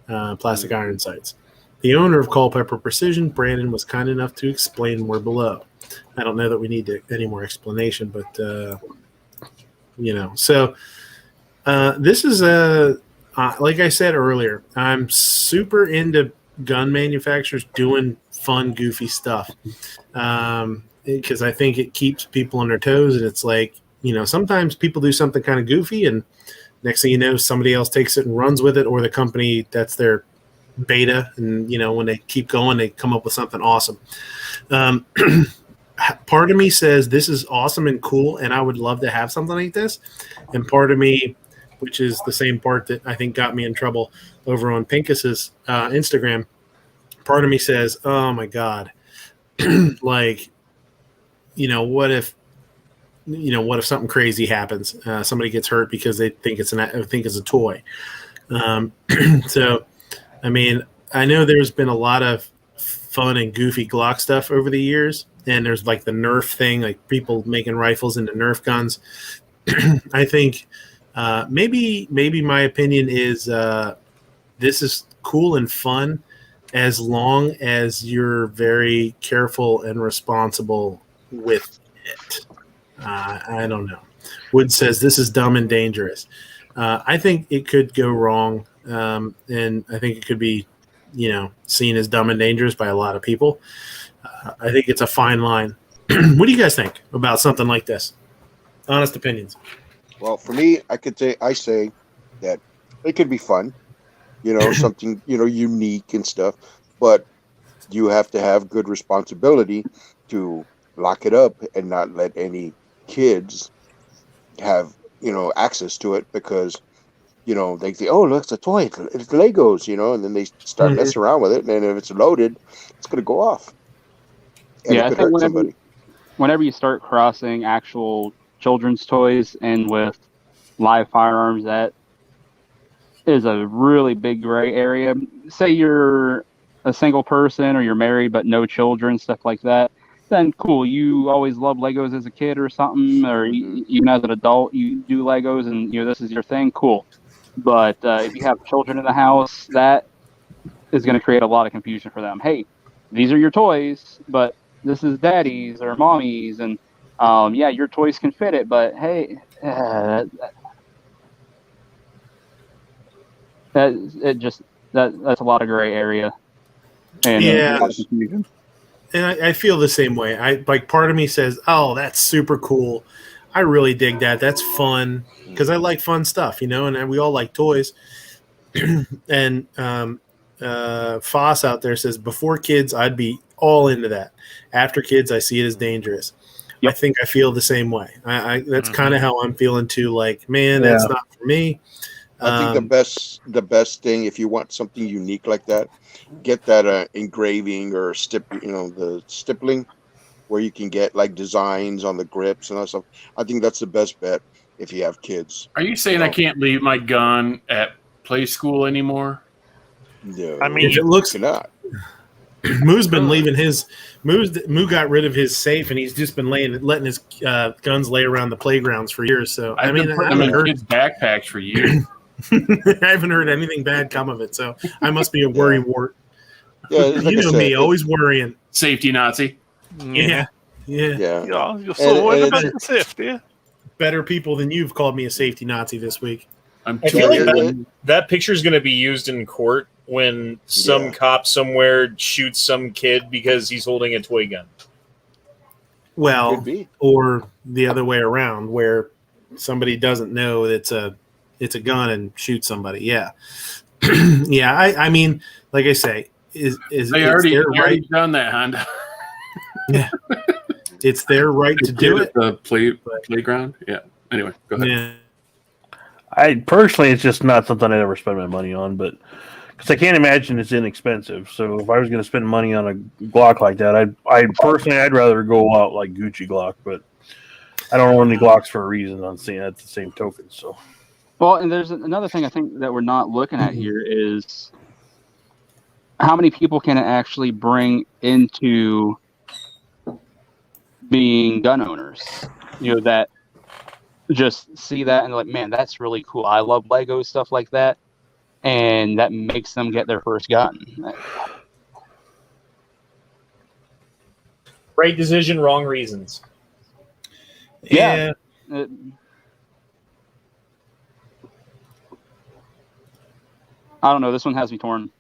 plastic iron sights. The owner of Culpeper Precision, Brandon, was kind enough to explain more below. I don't know that we need any more explanation, but So this is like I said earlier, I'm super into gun manufacturers doing fun, goofy stuff because I think it keeps people on their toes. And it's like, sometimes people do something kind of goofy, and next thing you know, somebody else takes it and runs with it, or the company that's their beta, and when they keep going, they come up with something awesome. Part of me says this is awesome and cool, and I would love to have something like this. And part of me, which is the same part that I think got me in trouble over on Pincus's Instagram, part of me says, oh my God, what if something crazy happens? Somebody gets hurt because they think it's a toy. So, I mean, I know there's been a lot of fun and goofy Glock stuff over the years, and there's like the Nerf thing, like people making rifles into Nerf guns. I think maybe my opinion is this is cool and fun as long as you're very careful and responsible with it. I don't know. Wood says this is dumb and dangerous. I think it could go wrong, and I think it could be, seen as dumb and dangerous by a lot of people. I think it's a fine line. What do you guys think about something like this? Honest opinions. Well, for me, I say that it could be fun, something, unique and stuff, but you have to have good responsibility to lock it up and not let any kids have access to it because they say, oh, look, it's a toy, it's Legos, and then they start messing around with it, and if it's loaded, it's going to go off, and it I could think hurt somebody. whenever you start crossing actual children's toys and with live firearms, that is a really big gray area. Say you're a single person or you're married but no children, stuff like that. Then cool, you always loved Legos as a kid or something, or even as an adult you do Legos and this is your thing. Cool, but if you have children in the house, that is going to create a lot of confusion for them. Hey, these are your toys, but this is daddy's or mommy's, and yeah, your toys can fit it, but hey, that's a lot of gray area, and Yeah. a lot of confusion. And I feel the same way. Part of me says, "Oh, that's super cool. I really dig that. That's fun because I like fun stuff, and we all like toys." And Foss out there says, "Before kids, I'd be all into that. After kids, I see it as dangerous." Yep. I think I feel the same way. That's kind of how I'm feeling too. Like, man, that's not for me. I think the best thing, if you want something unique like that, get that engraving or the stippling, where you can get like designs on the grips and that stuff. I think that's the best bet if you have kids. Are you saying I can't leave my gun at play school anymore? No, I mean, if it looks, not. Moo's been leaving his. Moo got rid of his safe, and he's just been letting his guns lay around the playgrounds for years. So I've been putting them in kids' backpacks for years. I haven't heard anything bad come of it, so I must be a worry wart. Yeah, like you know me, always worrying. Safety Nazi. Yeah. You're so worried about the safety. Better people than you've called me a safety Nazi this week. I feel like that picture is going to be used in court when some cop somewhere shoots some kid because he's holding a toy gun. Well, or the other way around, where somebody doesn't know it's a gun and shoot somebody. Yeah. Yeah. I mean, like I say, is they already done that, Honda? Yeah. It's their right to do it. The playground. Yeah. Anyway, go ahead. Yeah. I personally, it's just not something I'd ever spend my money on, but because I can't imagine it's inexpensive. So if I was going to spend money on a Glock like that, I'd rather go out like Gucci Glock, but I don't own any Glocks for a reason. On seeing at the same token, so. Well, and there's another thing I think that we're not looking at here is how many people can it actually bring into being gun owners, that just see that and like, man, that's really cool. I love Lego, stuff like that. And that makes them get their first gun. Right decision, wrong reasons. Yeah. I don't know. This one has me torn.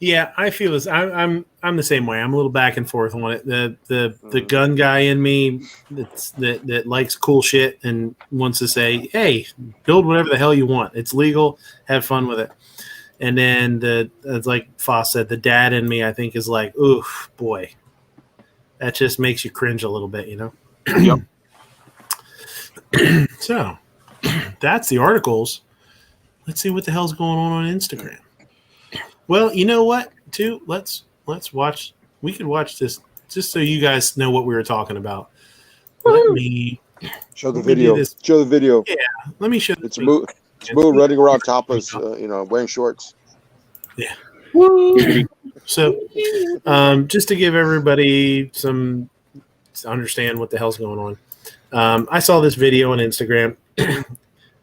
Yeah, I feel this. I'm the same way. I'm a little back and forth on it. The gun guy in me that likes cool shit and wants to say, "Hey, build whatever the hell you want. It's legal. Have fun with it." And then it's like Foss said, the dad in me, I think, is like, "Oof, boy, that just makes you cringe a little bit," Yep. So that's the articles. Let's see what the hell's going on Instagram. Well, you know what? Too, let's watch. We could watch this just so you guys know what we were talking about. Let me show the video. Show the video. Yeah, let me show. It's Moo running around topless, wearing shorts. Yeah. So, just to give everybody some to understand what the hell's going on, I saw this video on Instagram.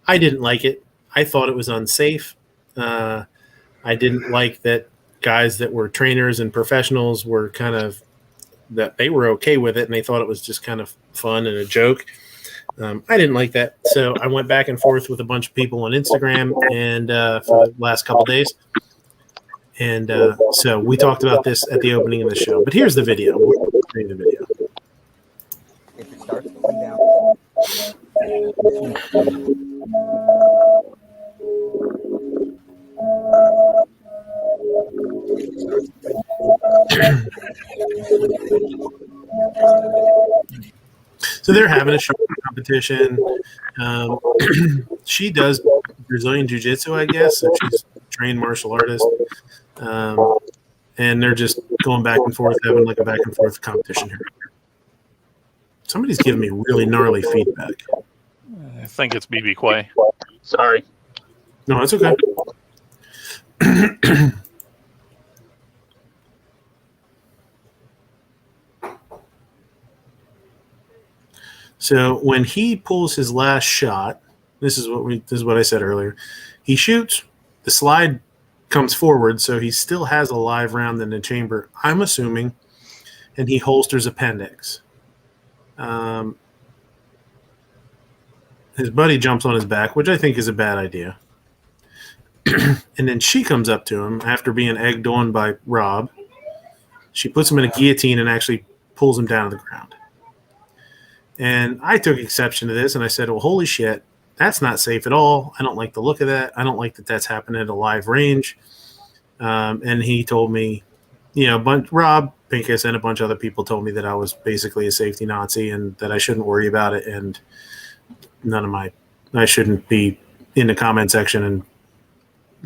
I didn't like it. I thought it was unsafe. I didn't like that guys that were trainers and professionals were that they were okay with it and they thought it was just kind of fun and a joke. I didn't like that. So I went back and forth with a bunch of people on Instagram and for the last couple of days. And so we talked about this at the opening of the show. But here's the video. We'll play the video. If it starts going down. So they're having a short competition. She does Brazilian Jiu-Jitsu, I guess. So she's a trained martial artist. And they're just going back and forth, having like a back and forth competition here. Somebody's giving me really gnarly feedback. I think it's BB Quay. Sorry. No, that's okay. So when he pulls his last shot, this is what I said earlier. He shoots, the slide comes forward, so he still has a live round in the chamber, I'm assuming, and he holsters appendix. His buddy jumps on his back, which I think is a bad idea. And then she comes up to him after being egged on by Rob. She puts him in a guillotine and actually pulls him down to the ground. And I took exception to this, and I said, well, holy shit, that's not safe at all. I don't like the look of that. I don't like that that's happening at a live range. And he told me, Rob Pincus and a bunch of other people told me that I was basically a safety Nazi and that I shouldn't worry about it. And I shouldn't be in the comment section and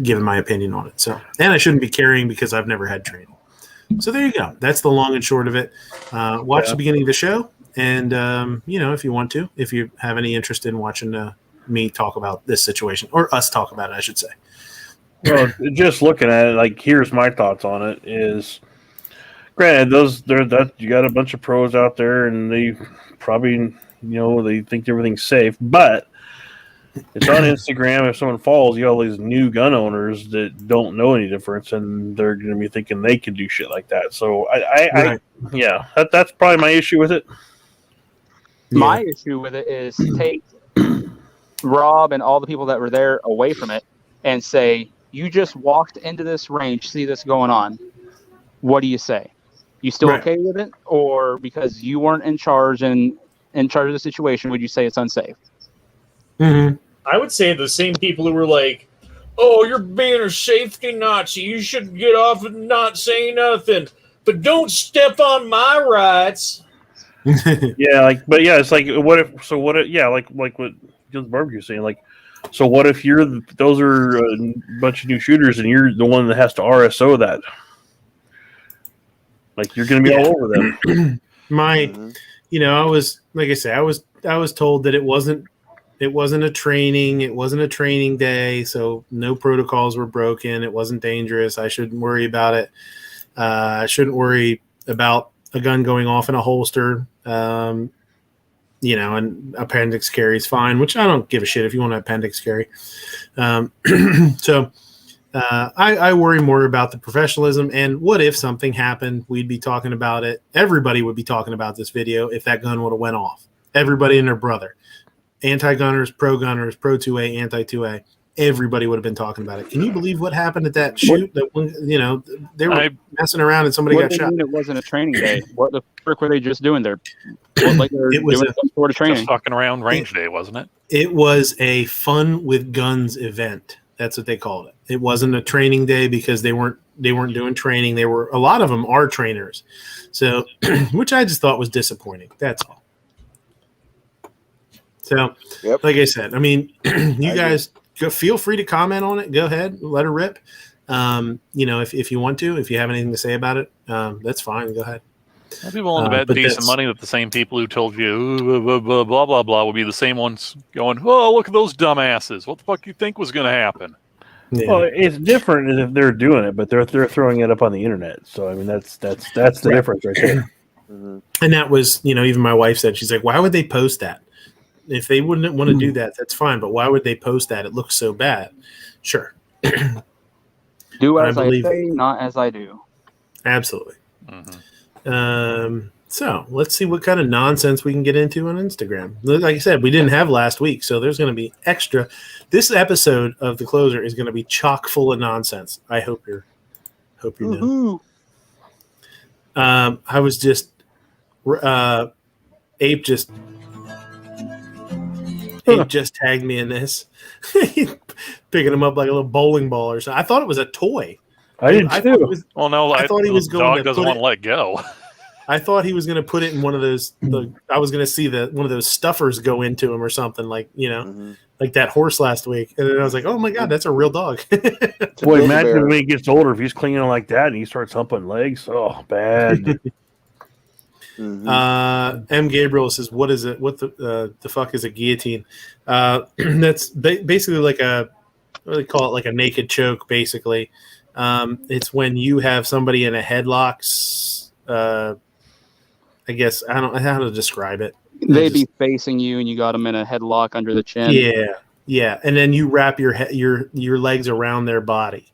giving my opinion on it. So, and I shouldn't be carrying because I've never had training. So there you go. That's the long and short of it. Watch the beginning of the show. And, if you want to, if you have any interest in watching me talk about this situation, or us talk about it, I should say. Well, just looking at it, like, here's my thoughts on it is, granted, you got a bunch of pros out there, and they probably, they think everything's safe, but it's on Instagram. If someone falls, you got all these new gun owners that don't know any difference, and they're going to be thinking they can do shit like that. So, that's probably my issue with it. My issue with it is take Rob and all the people that were there away from it and say, you just walked into this range, see this going on. What do you say? You still okay with it? Or because you weren't in charge of the situation, would you say it's unsafe? Mm-hmm. I would say the same people who were like, oh, you're being a safety Nazi. You should get off and not say nothing. But don't step on my rights. It's like, like what Gil's Barbecue was saying, like, so what if those are a bunch of new shooters and you're the one that has to RSO that? Like, you're going to be all over them. I was, like I say, I was told that it wasn't a training day, so no protocols were broken. It wasn't dangerous. I shouldn't worry about it. I shouldn't worry about a gun going off in a holster. And appendix carry is fine, which I don't give a shit if you want to appendix carry. So I worry more about the professionalism and what if something happened, we'd be talking about it. Everybody would be talking about this video if that gun would have went off. Everybody and their brother. Anti-gunners, pro 2A, anti-2A. Everybody would have been talking about it. Can you believe what happened at that shoot? They were messing around and somebody got shot. It wasn't a training day. What the frick were they just doing there? It was doing some sort of training. Just fucking around range day, wasn't it? It was a fun with guns event. That's what they called it. It wasn't a training day because they weren't doing training. A lot of them are trainers. So, which I just thought was disappointing. That's all. So, like I said, I mean, you guys feel free to comment on it. Go ahead, let her rip. If you want to, if you have anything to say about it, that's fine. Go ahead. I'd be willing to bet decent money that the same people who told you blah, blah, blah, blah, will be the same ones going, oh, look at those dumbasses. What the fuck you think was going to happen? Yeah. Well, it's different if they're doing it, but they're throwing it up on the internet. So, I mean, that's the difference right there. Mm-hmm. And that was, even my wife said, she's like, why would they post that? If they wouldn't want to do that, that's fine. But why would they post that? It looks so bad. Sure. Do as I say, not as I do. Absolutely. Mm-hmm. So let's see what kind of nonsense we can get into on Instagram. Like I said, we didn't have last week, so there's going to be extra. This episode of The Closer is going to be chock full of nonsense. I hope you know. I was just Ape just tagged me in this, picking him up like a little bowling ball or something. I thought it was a toy. I did too. I thought he was going. Dog doesn't want to let go. I thought he was going to put it in one of those. I was going to see one of those stuffers go into him or something, like like that horse last week. And then I was like, oh my god, that's a real dog. Boy, imagine when he gets older, if he's clinging on like that and he starts humping legs. Oh, bad. M. Gabriel says, "What is it? What the fuck is a guillotine?" That's basically like what do they call it? Like a naked choke, basically. It's when you have somebody in a headlock. I guess I don't know how to describe it. They'd be facing you, and you got them in a headlock under the chin. Yeah, and then you wrap your legs around their body,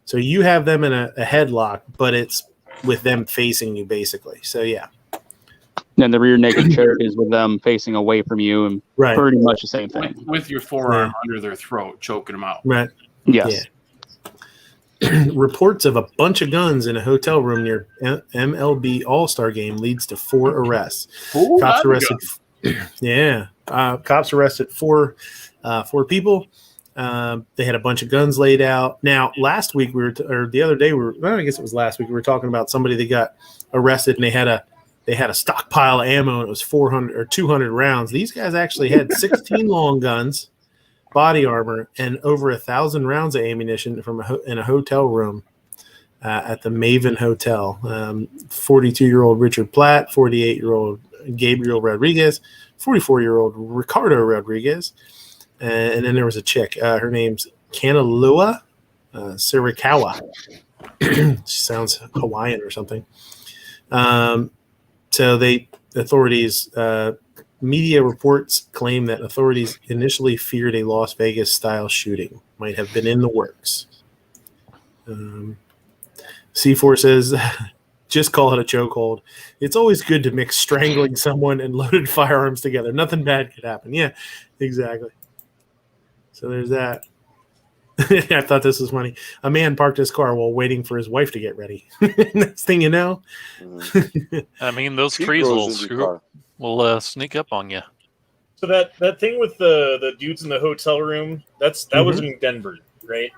so you have them in a headlock, but it's with them facing you, basically. So yeah. And the rear naked choke is with them facing away from you, and pretty much the same thing. With your forearm under their throat, choking them out. Right. Yes. Yeah. Reports of a bunch of guns in a hotel room near MLB All-Star game leads to 4 arrests. Cops arrested. Cops arrested four people. They had a bunch of guns laid out. Now, last week or the other day I guess it was last week. We were talking about somebody that got arrested and they had a stockpile of ammo and it was 400 or 200 rounds. These guys actually had 16 long guns, body armor, and over 1,000 rounds of ammunition in a hotel room at the Maven Hotel. 42-year-old Richard Platt, 48-year-old Gabriel Rodriguez, 44-year-old Ricardo Rodriguez, and then there was a chick. Her name's Kanalua Sirikawa. She sounds Hawaiian or something. Media reports claim that authorities initially feared a Las Vegas-style shooting might have been in the works. C4 says, just call it a chokehold. It's always good to mix strangling someone and loaded firearms together. Nothing bad could happen. Yeah, exactly. So there's that. I thought this was funny. A man parked his car while waiting for his wife to get ready. Next thing you know. I mean, those trees will sneak up on you. So that thing with the dudes in the hotel room, that was in Denver, right?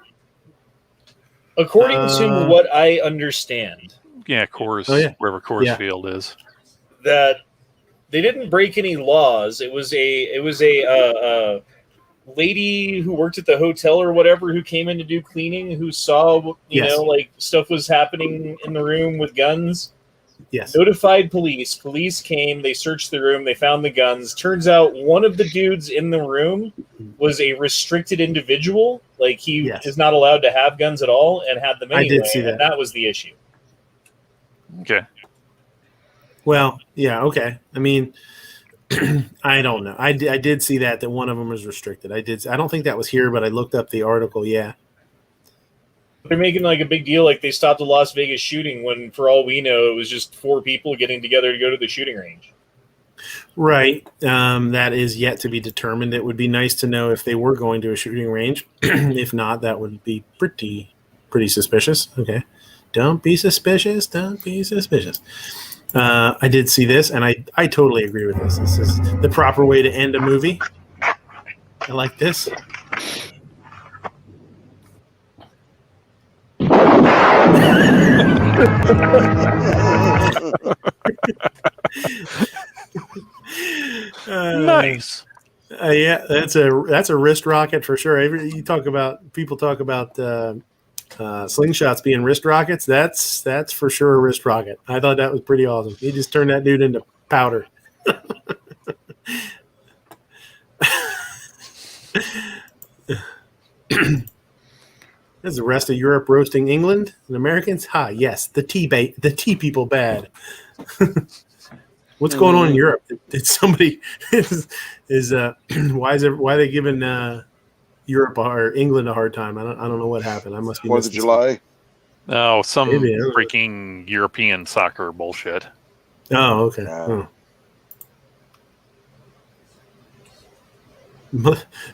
According to what I understand. Yeah, Coors, wherever Coors Field is. That they didn't break any laws. It was a lady who worked at the hotel or whatever who came in to do cleaning who saw like stuff was happening in the room with guns. Yes. Notified police. Police came, they searched the room, they found the guns. Turns out one of the dudes in the room was a restricted individual. Like he is not allowed to have guns at all and had them anyway. I did see that. And that was the issue. Okay. Well, yeah, okay. I mean, I don't know. I did see that one of them was restricted. I don't think that was here, but I looked up the article. Yeah. They're making like a big deal, like they stopped a Las Vegas shooting when, for all we know, it was just 4 people getting together to go to the shooting range. Right. That is yet to be determined. It would be nice to know if they were going to a shooting range. If not, that would be pretty suspicious. Okay. Don't be suspicious. Don't be suspicious. I did see this, and I totally agree with this. This is the proper way to end a movie. I like this. Nice. Yeah, that's a wrist rocket for sure. People talk about slingshots being wrist rockets. That's for sure a wrist rocket. I thought that was pretty awesome. He just turned that dude into powder. Is the rest of Europe roasting England and Americans? Yes, the tea people bad. What's going on in Europe? Did somebody why are they giving Europe or England a hard time? I don't know what happened. I must be 4th of July. Oh, some freaking European soccer bullshit. Oh, okay. Oh.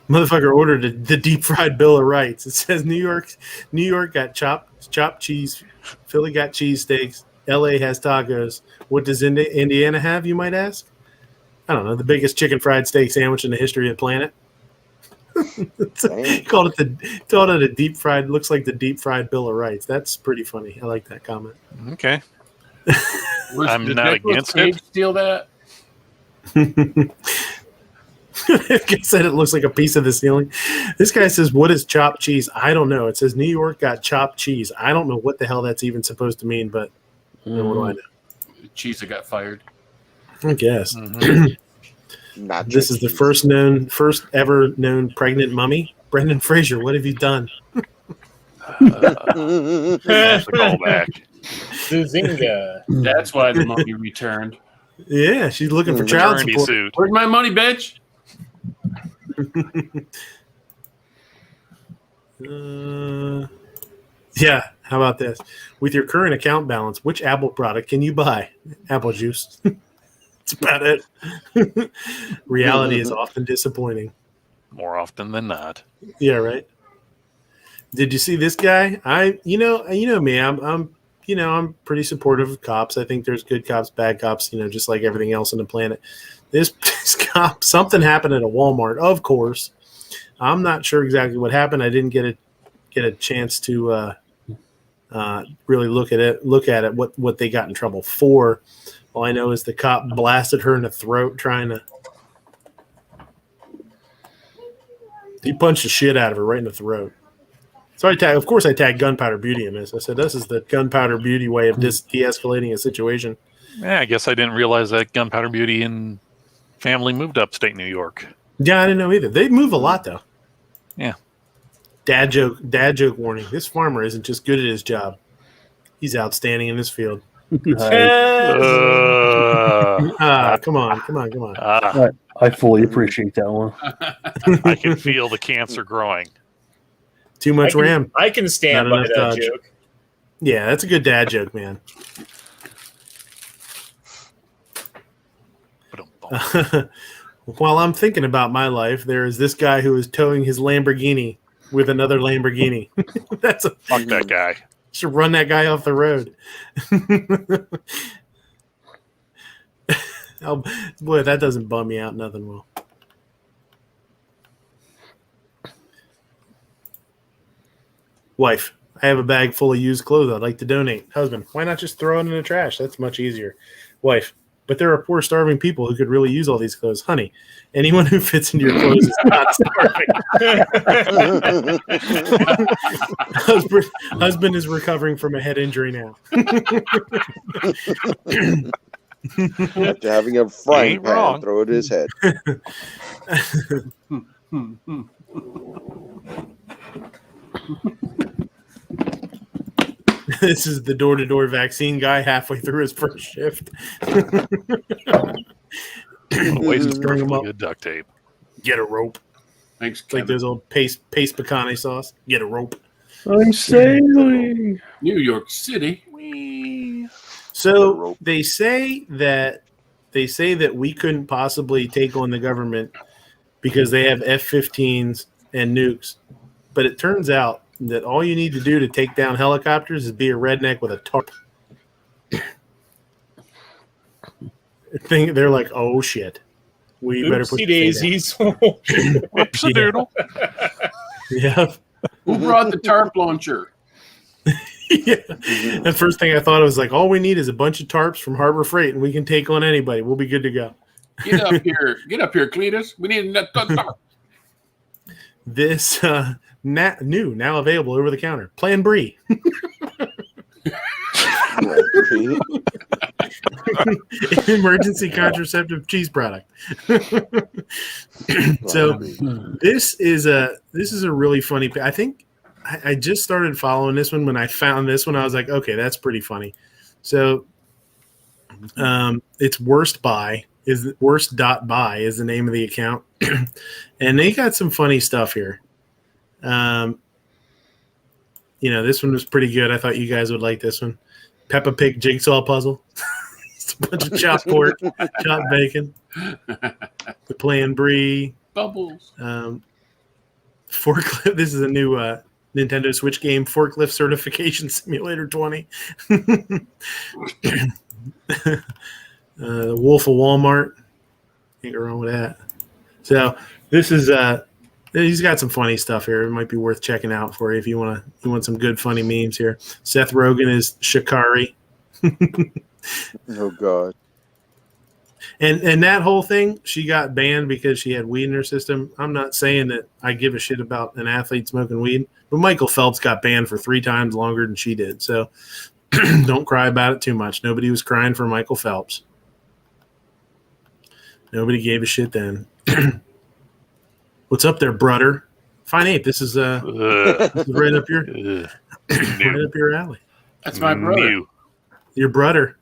Motherfucker ordered the deep fried Bill of Rights. It says New York got chopped cheese, Philly got cheesesteaks, LA has tacos. What does Indiana have, you might ask? I don't know. The biggest chicken fried steak sandwich in the history of the planet. Called it a deep fried. Looks like the deep fried Bill of Rights. That's pretty funny. I like that comment. Okay. I'm Did not Nicolas against Cage it. steal that? Like I said, it looks like a piece of the ceiling. This guy says, "What is chopped cheese?" I don't know. It says New York got chopped cheese. I don't know what the hell that's even supposed to mean, but what do I know? Cheese that got fired. I guess Not this is the first ever known pregnant mummy. Brendan Fraser, what have you done? That's the callback. Zuzinga. That's why the mummy returned. Yeah, she's looking for child Paternity support. suit. Where's my money, bitch? Yeah, how about this? With your current account balance, which Apple product can you buy? Apple juice. That's about it. Reality is often disappointing. More often than not. Yeah, right. Did you see this guy? You know me. I'm pretty supportive of cops. I think there's good cops, bad cops. Just like everything else on the planet. This cop, something happened at a Walmart. Of course, I'm not sure exactly what happened. I didn't get a chance to really look at it. What they got in trouble for. All I know is the cop blasted her in the throat trying to. He punched the shit out of her right in the throat. So I tagged Gunpowder Beauty in this. I said, this is the Gunpowder Beauty way of de-escalating a situation. Yeah, I guess I didn't realize that Gunpowder Beauty and family moved upstate New York. Yeah, I didn't know either. They move a lot, though. Yeah. Dad joke warning. This farmer isn't just good at his job. He's outstanding in this field. Come on. I fully appreciate that one. I can feel the cancer growing. Too much RAM. I can stand Not by enough that dodge. joke. Yeah, that's a good dad joke, man. While I'm thinking about my life, there is this guy who is towing his Lamborghini with another Lamborghini. Fuck that guy. Should run that guy off the road. Oh, boy, that doesn't bum me out. Nothing will. Wife, I have a bag full of used clothes I'd like to donate. Husband, why not just throw it in the trash? That's much easier. Wife, but there are poor, starving people who could really use all these clothes. Honey, anyone who fits into your clothes is not starving. Husband is recovering from a head injury now. After having a frying ain't pan wrong. throw at his head. This is the door-to-door vaccine guy halfway through his first shift. Waste of String 'em perfectly up. good duct tape. Get a rope. Thanks, It's like Kevin. those old paste pecani sauce. Get a rope. I'm sailing. New York City. So they say that we couldn't possibly take on the government because they have F-15s and nukes. But it turns out that all you need to do to take down helicopters is be a redneck with a tarp. They're like, oh shit, we better put Oopsie the thing daisies. Whoops-a-doodle. down. Yeah. Who brought the tarp launcher? Yeah. The first thing I thought was like, all we need is a bunch of tarps from Harbor Freight, and we can take on anybody. We'll be good to go. Get up here, Cletus. We need a tarp. This now available over the counter. Plan Brie. Emergency contraceptive cheese product. So this is a really funny. I think I just started following this one. When I found this one, I was like, okay, that's pretty funny. So it's worst.buy is the name of the account. And they got some funny stuff here. This one was pretty good. I thought you guys would like this one. Peppa Pig jigsaw puzzle. It's a bunch of chopped pork, chopped bacon. The Plan Brie. Bubbles. Forklift. This is a new Nintendo Switch game, Forklift Certification Simulator 20. The Wolf of Walmart. Can't go wrong with that. So this is he's got some funny stuff here. It might be worth checking out for you if you want some good funny memes here. Seth Rogen is Shikari. Oh God. And that whole thing, she got banned because she had weed in her system. I'm not saying that I give a shit about an athlete smoking weed, but Michael Phelps got banned for 3 times longer than she did. So don't cry about it too much. Nobody was crying for Michael Phelps. Nobody gave a shit then. What's up there, brother? Fine Ape, this is right up your right up your alley. That's my brother. Your brother.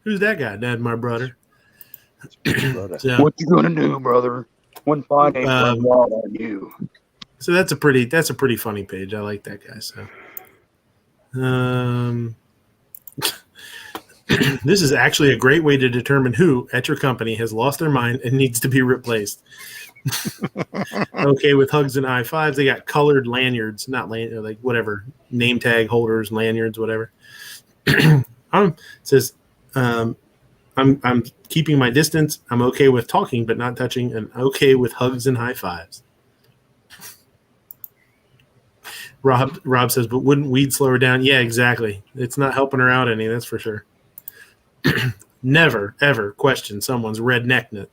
Who's that guy? Dad, my brother. So, What you gonna do, brother? When Fine Ape runs out on you. So that's a pretty funny page. I like that guy. So, this is actually a great way to determine who at your company has lost their mind and needs to be replaced. Okay, with hugs and high fives, they got colored lanyards, not like whatever name tag holders, lanyards, whatever. Says, I'm keeping my distance. I'm okay with talking but not touching, and okay with hugs and high fives. Rob says, but wouldn't weed slow her down? Yeah, exactly. It's not helping her out any, that's for sure. Never, ever question someone's redneckiness.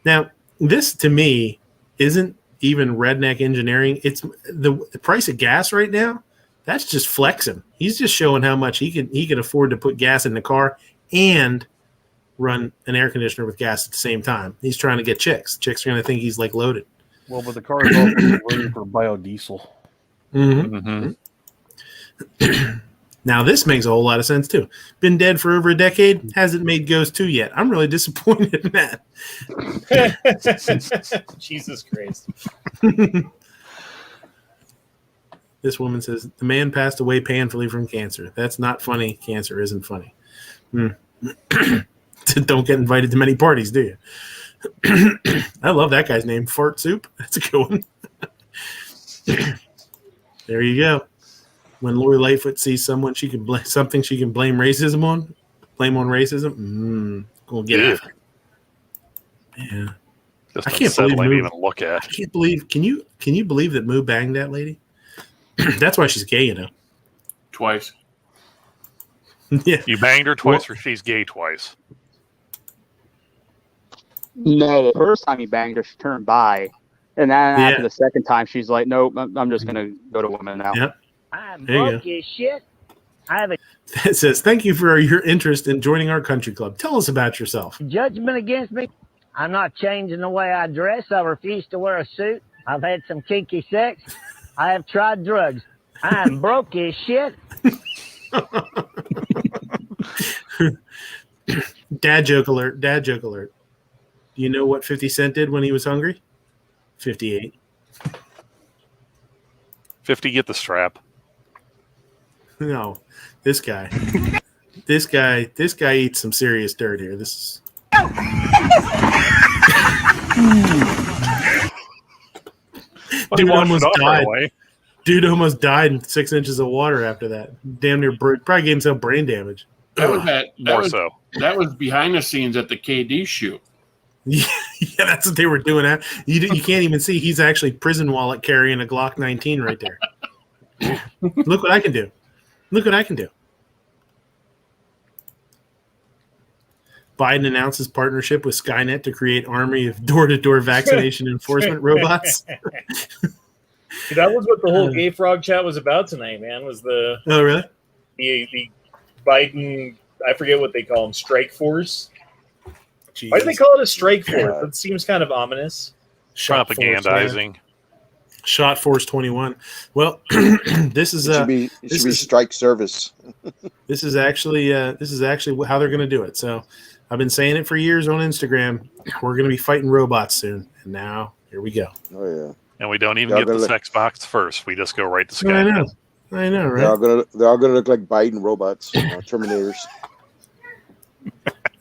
Now, this to me isn't even redneck engineering. It's the price of gas right now. That's just flexing. He's just showing how much he can afford to put gas in the car and run an air conditioner with gas at the same time. He's trying to get chicks. Chicks are going to think he's like loaded. Well, but the car is also converted for biodiesel. Mm-hmm. Now, this makes a whole lot of sense, too. Been dead for over a decade. Hasn't made Ghost 2 yet. I'm really disappointed in that. Jesus Christ. This woman says, the man passed away painfully from cancer. That's not funny. Cancer isn't funny. Don't get invited to many parties, do you? I love that guy's name. Fart Soup. That's a good one. There you go. When Lori Lightfoot sees someone she can blame racism on, blame on racism. Gonna get it. Yeah. Just I can't believe unsettling to Moo. even look at. I can't believe. Can you believe that Moo banged that lady? That's why she's gay, you know. Twice. Yeah. You banged her twice, or she's gay twice. No, the first time he banged her, she turned bi. And then after the second time, she's like, nope, I'm just going to go to women now. Yep. I'm There you broke as shit. I have a It says, thank you for your interest in joining our country club. Tell us about yourself. judgment against me. I'm not changing the way I dress. I refuse to wear a suit. I've had some kinky sex. I have tried drugs. I'm broke as shit. Dad joke alert. Dad joke alert. Do you know what 50 Cent did when he was hungry? 58. 50, get the strap. No, this guy eats some serious dirt here. This is. Dude almost died. Dude almost died in 6 inches of water after that. Damn near probably gave himself brain damage. That was behind the scenes at the KD shoot. Yeah, that's what they were doing. You can't even see. He's actually prison wallet carrying a Glock 19 right there. Look what I can do. Look what I can do. Biden announces partnership with Skynet to create army of door-to-door vaccination enforcement robots. See, that was what the whole gay frog chat was about tonight, man. Was the really? The Biden, I forget what they call them, strike force. Jeez. Why do they call it a strike force? That seems kind of ominous. Propagandizing. Shot Force 21. Well, this is it should be strike service. This is actually how they're going to do it. So I've been saying it for years on Instagram. We're going to be fighting robots soon, and now here we go. Oh yeah. And we don't even get the sex box first. We just go right to Skynet. I know, right? They're all gonna look like Biden robots, Terminators.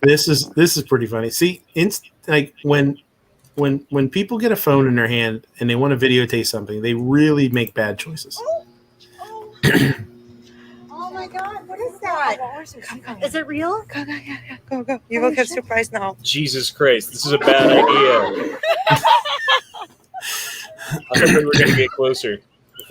This is pretty funny. See, like when people get a phone in their hand and they want to videotape something, they really make bad choices. Oh my God! What is that? Come. Is it real? Go. You will get surprised now. Jesus Christ, this is a bad idea. I thought we were going to get closer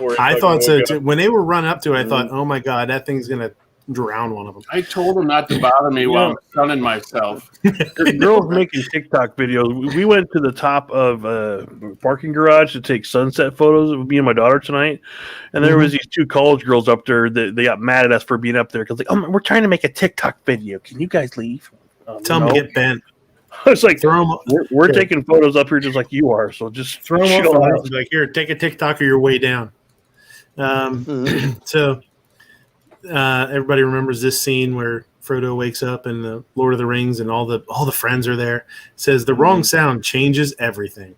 before. I thought so too. Up. When they were run up to it, I thought, oh my God, that thing's going to drown one of them. I told them not to bother me while I'm sunning myself. Girls making TikTok videos. We went to the top of a parking garage to take sunset photos with me and my daughter tonight, and there was these two college girls up there that they got mad at us for being up there because like, we're trying to make a TikTok video. Can you guys leave? Tell them to get bent. It's like we're taking photos up here just like you are, so just throw them off. Like, here, take a TikTok or your way down. So. Everybody remembers this scene where Frodo wakes up in the Lord of the Rings and all the friends are there. It says the wrong sound changes everything.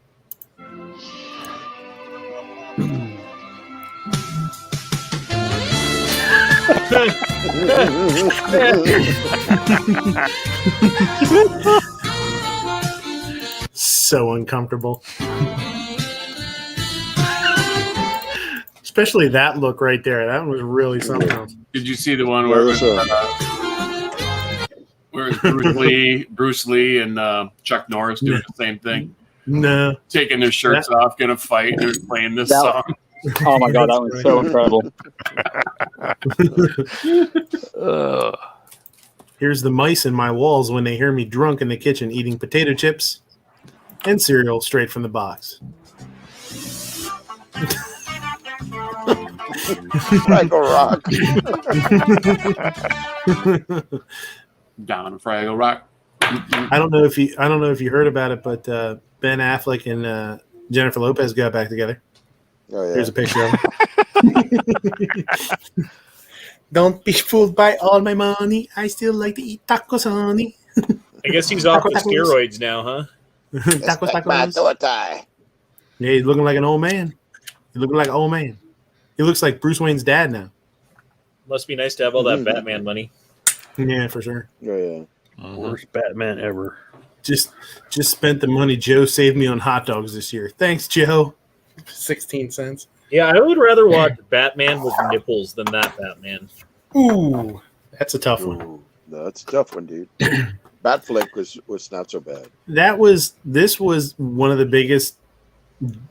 So uncomfortable. Especially that look right there. That was really something else. Did you see the one where it was Bruce Lee and Chuck Norris doing the same thing? No. Taking their shirts off, gonna fight, and they're playing this song. Oh my God, that was so incredible. Here's the mice in my walls when they hear me drunk in the kitchen eating potato chips and cereal straight from the box. Fraggle Rock. Down Fraggle Rock. I don't know if you heard about it, but Ben Affleck and Jennifer Lopez got back together. Oh, yeah. Here's a picture of them. Don't be fooled by all my money. I still like to eat tacos, honey. I guess he's off with steroids now, huh? Tacos. Yeah, he's looking like an old man. He looks like Bruce Wayne's dad now. Must be nice to have all that Batman money. Yeah, for sure. Oh, yeah. Worst Batman ever. Just spent the money Joe saved me on hot dogs this year. Thanks, Joe. 16 cents. Yeah, I would rather watch Batman with nipples than that Batman. Ooh, that's a tough one. Ooh, no, that's a tough one, dude. Batfleck was not so bad. This was one of the biggest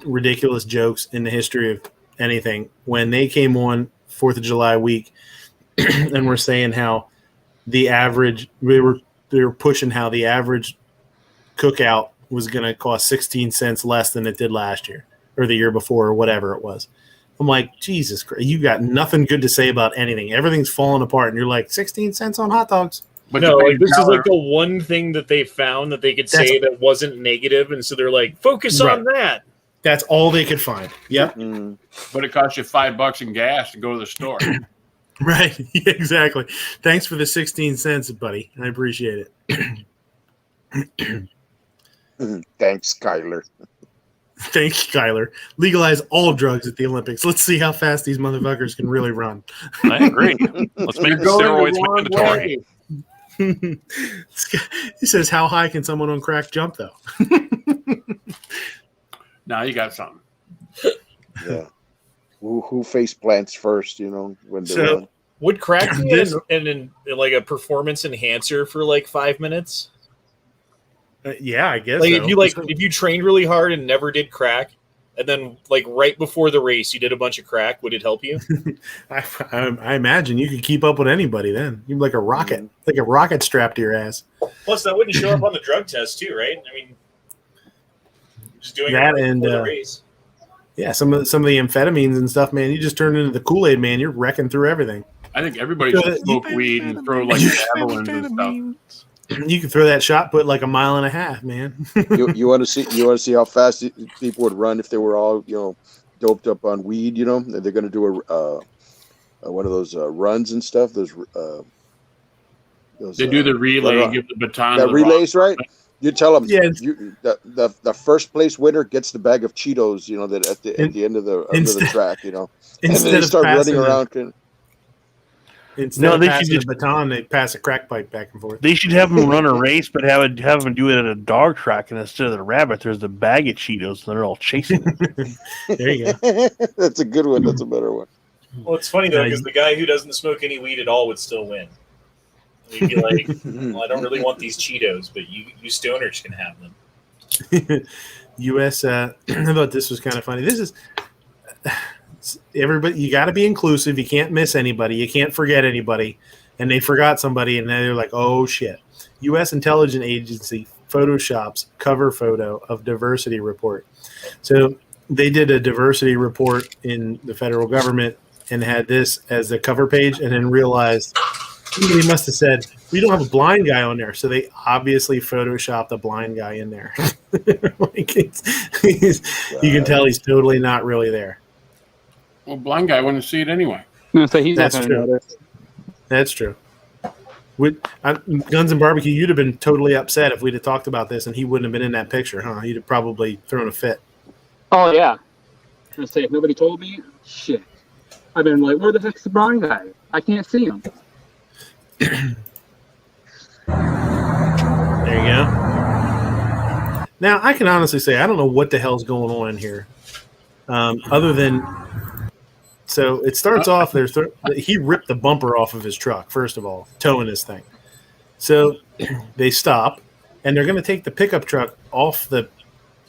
ridiculous jokes in the history of anything when they came on 4th of July week and were saying how the average they were pushing how the average cookout was going to cost 16 cents less than it did last year or the year before or whatever it was. I'm like, Jesus Christ, you got nothing good to say about anything. Everything's falling apart and you're like 16 cents on hot dogs. But no, like, this is like the one thing that they found that they could say that wasn't negative, and so they're like, focus on that. That's all they could find. Yep. But it cost you $5 in gas to go to the store. Right. Yeah, exactly. Thanks for the 16 cents, buddy. I appreciate it. Thanks, Kyler. Thanks, Kyler. Legalize all drugs at the Olympics. Let's see how fast these motherfuckers can really run. I agree. Let's make steroids mandatory. He says, how high can someone on crack jump, though? Now you got something. Yeah. Who face plants first, when they run? Would crack be in like a performance enhancer for like 5 minutes? Yeah, I guess. Like if you trained really hard and never did crack, and then like right before the race you did a bunch of crack, would it help you? I imagine you could keep up with anybody then. You'd be like a rocket, like a rocket strapped to your ass. Plus, that wouldn't show up on the drug test too, right? I mean, just doing that it and before the race. Yeah, some of the amphetamines and stuff, man. You just turn into the Kool-Aid man. You're wrecking through everything. I think everybody should smoke weed and throw like javelins and stuff. You can throw that shot put like a mile and a half, man. you want to see how fast people would run if they were all doped up on weed. They're going to do one of those runs and stuff. Those they do the relay, give the baton. That relays, right? You tell them, yeah. The first place winner gets the bag of Cheetos. That at the end of the track, and then they start running around. Instead of passing the baton, they pass a crack pipe back and forth. They should have them run a race, but have them do it at a dog track, and instead of the rabbit, there's the bag of Cheetos, and they're all chasing it. There you go. That's a good one. That's a better one. Well, it's funny though because the guy who doesn't smoke any weed at all would still win. He'd be like, "Well, I don't really want these Cheetos, but you stoners can have them." U.S. I thought this was kind of funny. everybody, you got to be inclusive. You can't miss anybody. You can't forget anybody. And they forgot somebody, and they're like, oh, shit. U.S. Intelligence Agency photoshops cover photo of diversity report. So they did a diversity report in the federal government and had this as the cover page, and then realized somebody must have said, we don't have a blind guy on there. So they obviously photoshopped a blind guy in there. Like you can tell he's totally not really there. Well, blind guy wouldn't see it anyway. No, so he's That's not going to true. notice. That's true. With Guns and Barbecue, you'd have been totally upset if we'd have talked about this and he wouldn't have been in that picture, huh? You'd have probably thrown a fit. Oh, yeah. I say, if nobody told me, shit. I've been like, where the heck's the blind guy? I can't see him. There you go. Now, I can honestly say I don't know what the hell's going on in here. Other than, so it starts off, he ripped the bumper off of his truck, first of all, towing his thing. So they stop, and they're going to take the pickup truck off the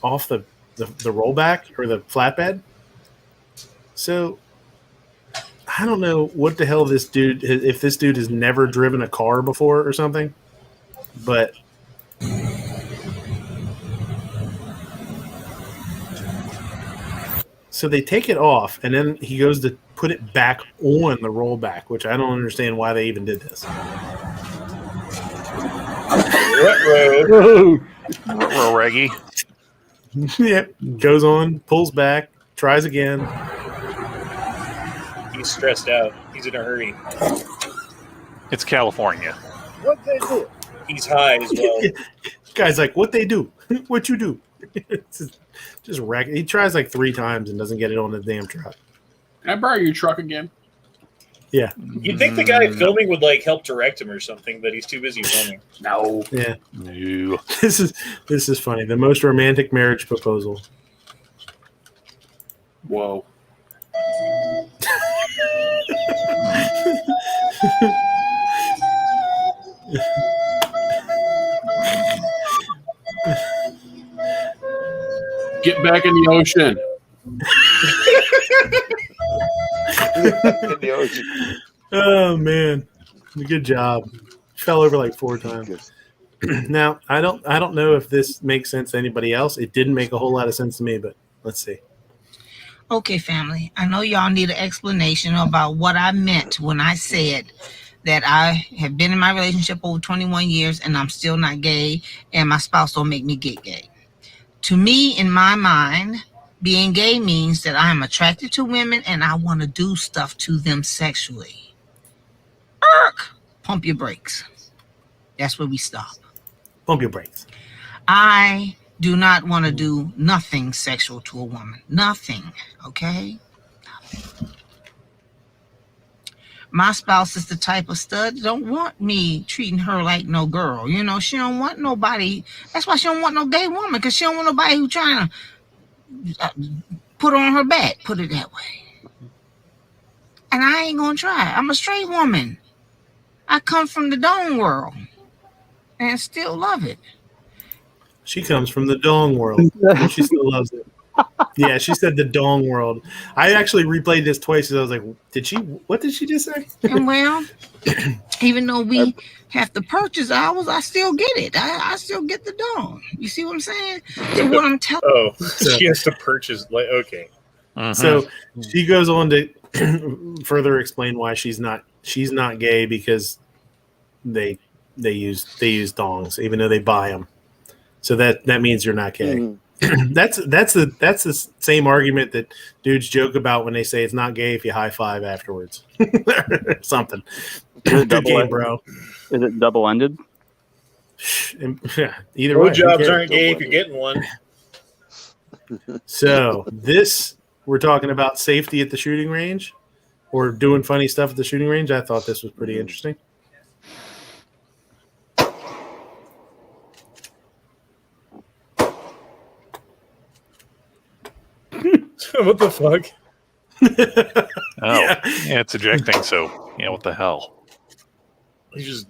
rollback or the flatbed. So I don't know what the hell this dude, if this dude has never driven a car before or something, but so they take it off, and then he goes to put it back on the rollback, which I don't understand why they even did this. Reggie. Yep, goes on, pulls back, tries again. He's stressed out. He's in a hurry. It's California. What they do? He's high as well. Guy's like, what they do? What you do? Just wreck. He tries like 3 times and doesn't get it on the damn truck. Can I borrow your truck again? Yeah. You'd think the guy filming would like help direct him or something, but he's too busy filming. No. Yeah. No. This is funny. The most romantic marriage proposal. Whoa. Get back in the ocean. In the ocean. Oh man, good job. Fell over like 4 times. Now I don't know if this makes sense to anybody else. It didn't make a whole lot of sense to me, but let's see. Okay, family. I know y'all need an explanation about what I meant when I said that I have been in my relationship over 21 years and I'm still not gay, and my spouse don't make me get gay. To me, in my mind, being gay means that I am attracted to women and I want to do stuff to them sexually. Pump your brakes. That's where we stop. Pump your brakes. I do not want to do nothing sexual to a woman. Nothing. Okay? Nothing. My spouse is the type of stud that don't want me treating her like no girl. You know, she don't want nobody. That's why she don't want no gay woman, because she don't want nobody who trying to put on her back, put it that way. And I ain't gonna try. I'm a straight woman. I come from the dong world and still love it. She comes from the dong world and she still loves it. Yeah, she said the dong world. I actually replayed this twice because I was like, what did she just say? And well, even though we have to purchase ours, I still get it. I still get the dong. You see what I'm saying? So what I'm telling she has to purchase, like, okay. Uh-huh. So she goes on to further explain why she's not gay, because they use dongs even though they buy them. So that means you're not gay. Mm-hmm. That's the same argument that dudes joke about when they say it's not gay if you high five afterwards. Something. Good game, bro. Is it double ended? Either way. Jobs aren't gay if you're getting one. So we're talking about safety at the shooting range, or doing funny stuff at the shooting range. I thought this was pretty interesting. What the fuck? Yeah, it's ejecting. So yeah, what the hell? He just.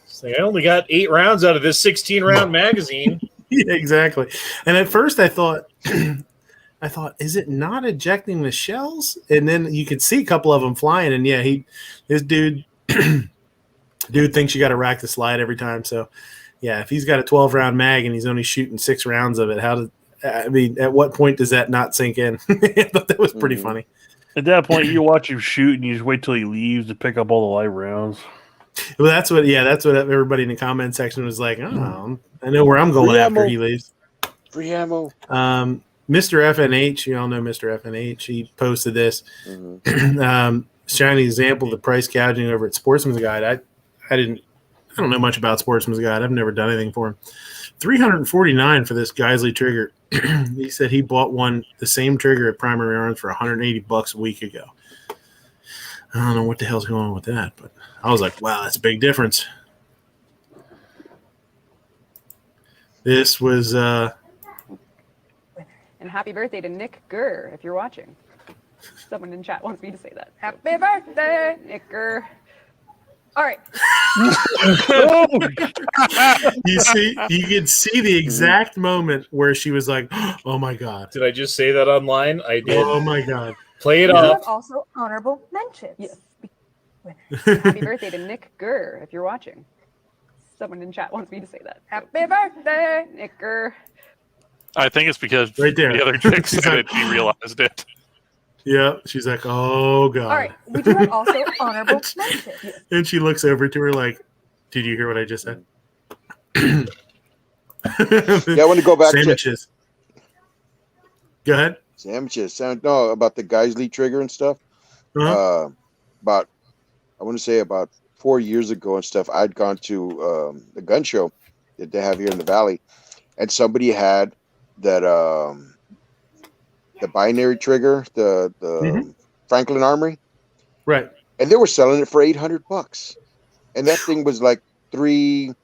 It's like, I only got 8 rounds out of this 16-round magazine. Yeah, exactly. And at first I thought, I thought, is it not ejecting the shells? And then you could see a couple of them flying, and yeah, this dude thinks you got to rack the slide every time. So yeah, if he's got a 12-round mag and he's only shooting 6 rounds of it, at what point does that not sink in? I thought that was pretty funny. At that point, you watch him shoot, and you just wait till he leaves to pick up all the live rounds. Well, that's what everybody in the comment section was like. Oh, I know where I'm going Free after ammo. he leaves. Free ammo. Mr. FNH, you all know Mr. FNH. He posted this. Shining example of the price gouging over at Sportsman's Guide. I don't know much about Sportsman's Guide. I've never done anything for him. $349 for this Geisley trigger. He said he bought the same trigger at Primary Arms for $180 a week ago. I don't know what the hell's going on with that, but I was like, wow, that's a big difference. This was And happy birthday to Nick Gurr, if you're watching. Someone in chat wants me to say that. Happy birthday, Nick Gurr. All right. You could see the exact moment where she was like, oh my God. Did I just say that online? I did. Oh my God. Play it You off. have also honorable mentions. Yes. Happy birthday to Nick Gurr, if you're watching. Someone in chat wants me to say that. Happy birthday, Nick Gurr. I think it's because Right there. the other chick said it, he realized it. Yeah. She's like, oh God. All right. We do have also honorable mentions. And she looks over to her like, did you hear what I just said? Yeah, I want to go back sandwiches. Go ahead. Sandwiches. No, about the Geisley trigger and stuff. Uh-huh. I want to say about 4 years ago and stuff, I'd gone to the gun show that they have here in the Valley, and somebody had that the binary trigger, the Franklin Armory, right? And they were selling it for $800, and that thing was like three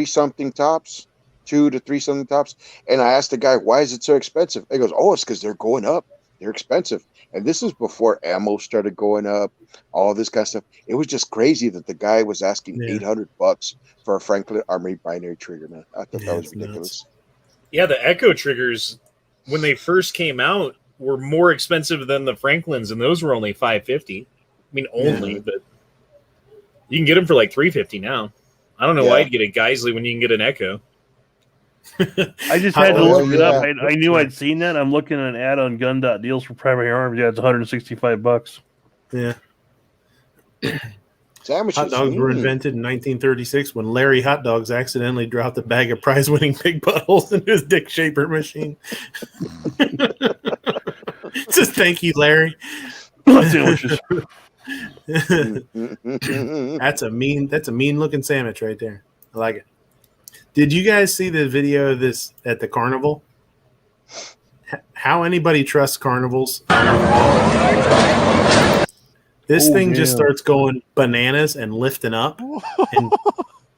something tops, 2 to 3 something tops. And I asked the guy, why is it so expensive? He goes, oh, it's because they're going up. They're expensive. And this is before ammo started going up, all this kind of stuff. It was just crazy that the guy was asking $800 for a Franklin Armory binary trigger, man. I thought that was ridiculous. Nuts. Yeah, the Echo triggers, when they first came out, were more expensive than the Franklins, and those were only $550. I mean, only, but you can get them for like $350 now. I don't know why you'd get a Geisley when you can get an Echo. I just had to look it up. I knew I'd seen that. I'm looking at an ad on gun.deals for primary arms. Yeah, it's $165. Yeah. Sandwiches. Hot dogs were invented in 1936 when Larry Hot Dogs accidentally dropped a bag of prize-winning pig buttholes into his dick shaper machine. Just thank you, Larry. Sandwiches. That's a mean looking sandwich right there. I like it. Did you guys see the video of this at the carnival? How anybody trusts carnivals? This thing just starts going bananas and lifting up. And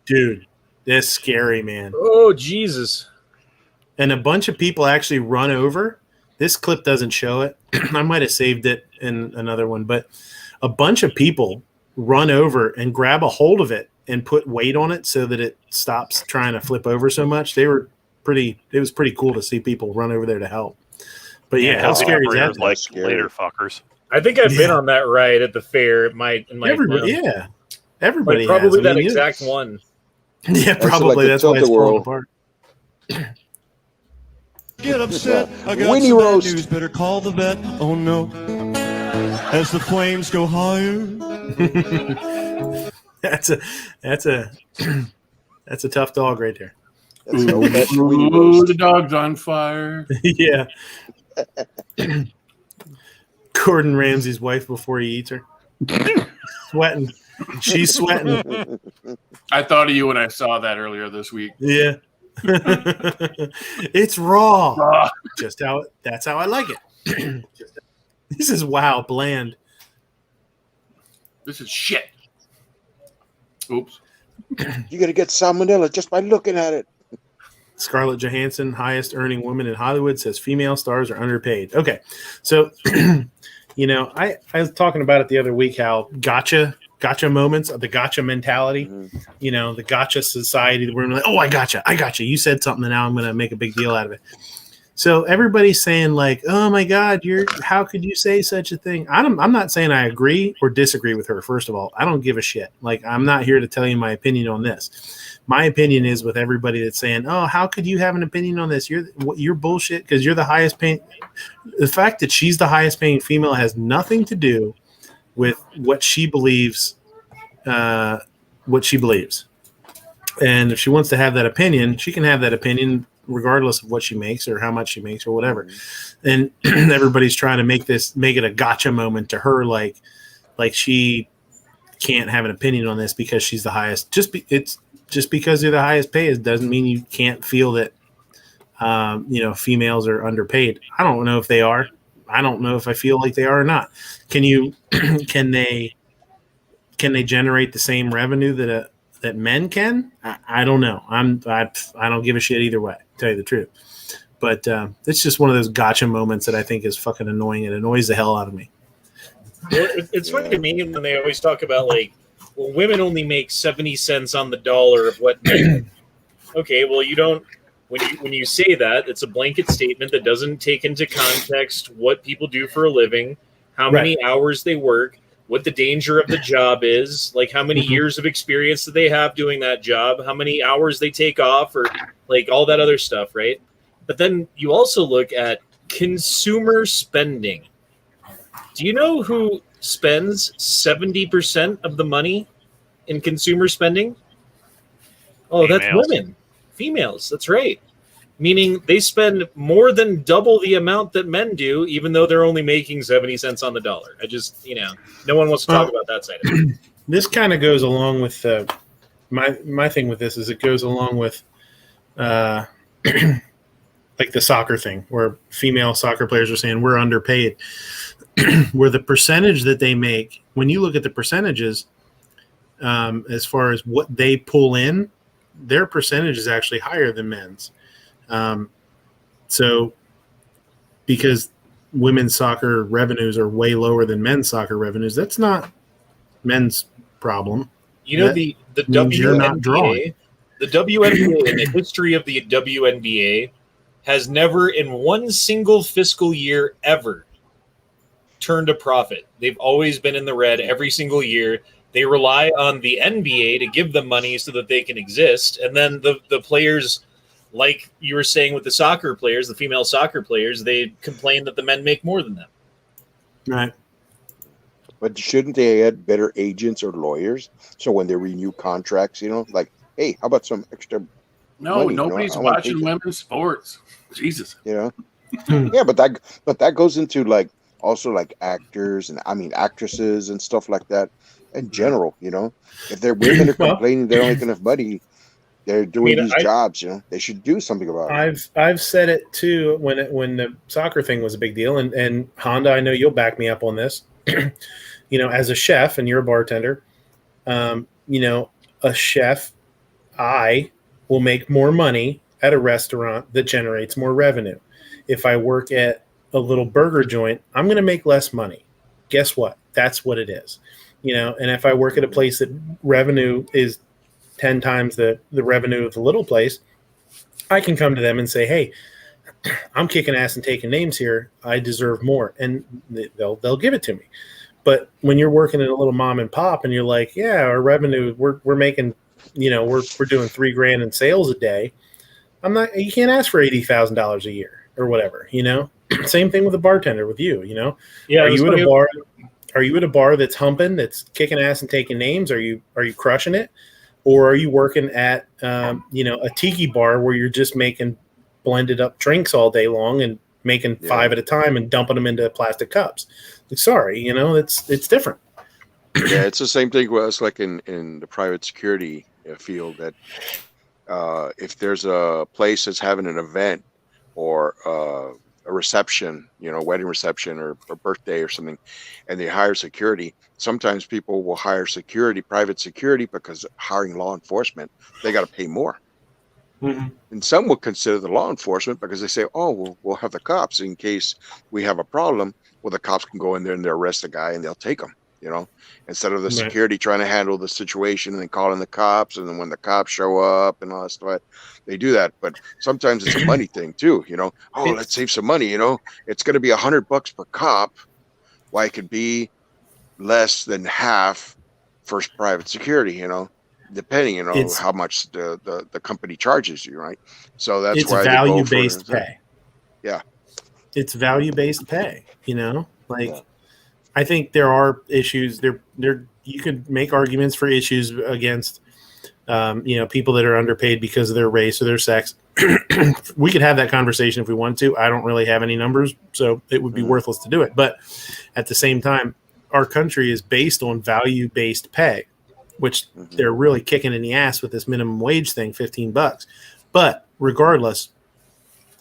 dude, that's scary, man. Oh, Jesus. And a bunch of people actually run over. This clip doesn't show it. I might have saved it in another one, but a bunch of people run over and grab a hold of it and put weight on it so that it stops trying to flip over so much. It was pretty cool to see people run over there to help. But yeah, how scary is that? Like later fuckers. I think I've been on that ride at the fair. Everybody everybody probably has. that exact one. Yeah, probably. That's why it's falling apart. Get upset. I got Winnie some bad roast. news. Better call the vet. Oh no. As the flames go higher. That's a tough dog right there. Ooh, the dog's on fire. Yeah. Gordon Ramsay's wife before he eats her. Sweating. She's sweating. I thought of you when I saw that earlier this week. Yeah. It's raw. That's how I like it. This is bland. This is shit. Oops. You got to get salmonella just by looking at it. Scarlett Johansson, highest earning woman in Hollywood, says female stars are underpaid. Okay. So, I was talking about it the other week, how gotcha moments, the gotcha mentality, the gotcha society, where we're like, oh, I gotcha. You said something and now I'm going to make a big deal out of it. So everybody's saying like, "Oh my God, how could you say such a thing?" I'm not saying I agree or disagree with her. First of all, I don't give a shit. Like, I'm not here to tell you my opinion on this. My opinion is with everybody that's saying, "Oh, how could you have an opinion on this? You're bullshit because you're the highest paying." The fact that she's the highest paying female has nothing to do with what she believes. And if she wants to have that opinion, she can have that opinion regardless of what she makes or how much she makes or whatever. And everybody's trying to make it a gotcha moment to her, like she can't have an opinion on this because she's the highest. Just because you're the highest paid doesn't mean you can't feel that females are underpaid. I don't know if they are. I don't know if I feel like they are or not. Can they generate the same revenue that men can? I don't know. I don't give a shit either way, to tell you the truth. But it's just one of those gotcha moments that I think is fucking annoying. It annoys the hell out of me. Well, it's funny to me when they always talk about like, well, women only make 70 cents on the dollar of what men. Okay, well, you don't. When you say that, it's a blanket statement that doesn't take into context what people do for a living, how many hours they work, what the danger of the job is, like how many years of experience do they have doing that job, how many hours they take off, or like all that other stuff, right? But then you also look at consumer spending. Do you know who spends 70% of the money in consumer spending? Oh, Females. that's women. Females, that's right. Meaning they spend more than double the amount that men do, even though they're only making 70 cents on the dollar. I just, no one wants to talk about that side of it. This kind of goes along with my thing with this is it goes along with like the soccer thing where female soccer players are saying we're underpaid. Where the percentage that they make, when you look at the percentages, as far as what they pull in, their percentage is actually higher than men's. So because women's soccer revenues are way lower than men's soccer revenues, that's not men's problem. The WNBA, the WNBA in the history of the WNBA has never in one single fiscal year ever turned a profit. They've always been in the red every single year. They rely on the NBA to give them money so that they can exist. And then the players, like you were saying with the soccer players, the female soccer players, they complain that the men make more than them. Right. But shouldn't they add better agents or lawyers? So when they renew contracts, like, hey, how about some extra money? Nobody's watching women's sports. Jesus. Yeah, but that goes into like also like actors and actresses and stuff like that in general, if they're women are complaining they don't make enough money, they're doing these jobs, they should do something about it. I've said it too when the soccer thing was a big deal, and Honda, I know you'll back me up on this. As a chef and you're a bartender, a chef, I will make more money at a restaurant that generates more revenue. If I work at a little burger joint, I'm going to make less money. Guess what? That's what it is. And if I work at a place that revenue is 10 times the revenue of the little place, I can come to them and say, hey, I'm kicking ass and taking names here. I deserve more. And they'll give it to me. But when you're working at a little mom and pop and you're like, yeah, our revenue, we're making, we're doing $3,000 in sales a day. You can't ask for $80,000 a year or whatever, Same thing with a bartender with you, Yeah. Are you at a bar that's humping, that's kicking ass and taking names? Are you crushing it? Or are you working at, a tiki bar where you're just making blended up drinks all day long and making 5 at a time and dumping them into plastic cups? Sorry, it's different. Yeah, it's the same thing with us, like in the private security field, that if there's a place that's having an event or a reception, wedding reception or a birthday or something, and they hire security, sometimes people will hire private security, because hiring law enforcement, they got to pay more. Mm-hmm. And some will consider the law enforcement because they say, oh, we'll have the cops in case we have a problem. Well, the cops can go in there and they'll arrest the guy and they'll take him, you know, instead of the security trying to handle the situation and then calling the cops. And then when the cops show up and all that stuff, they do that. But sometimes it's a money thing too, you know. Oh, let's save some money, you know. It's going to be $100 per cop. Why it could be less than half for private security, you know, depending, you know, how much the company charges you, right? So that's why value-based pay. Yeah. It's value-based pay, you know, like I think there are issues there. You could make arguments for issues against, you know, people that are underpaid because of their race or their sex. We could have that conversation if we want to. I don't really have any numbers, so it would be worthless to do it. But at the same time, our country is based on value-based pay, which they're really kicking in the ass with this minimum wage thing, $15. But regardless,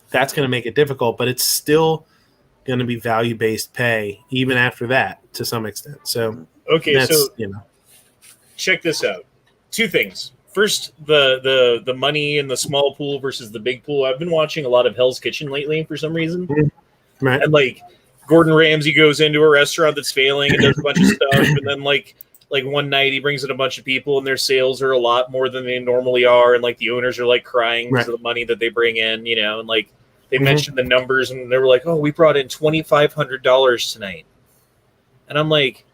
that's going to make it difficult, but it's still going to be value-based pay even after that to some extent. So, okay, so you know, check this out. Two things. First, the money in the small pool versus the big pool. I've been watching a lot of Hell's Kitchen lately for some reason. Right. And like Gordon Ramsay goes into a restaurant that's failing and does a bunch of stuff, and then like one night he brings in a bunch of people and their sales are a lot more than they normally are, and like the owners are like crying because of the money that they bring in, you know, and like they mentioned the numbers and they were like, oh, we brought in $2,500 tonight. And I'm like,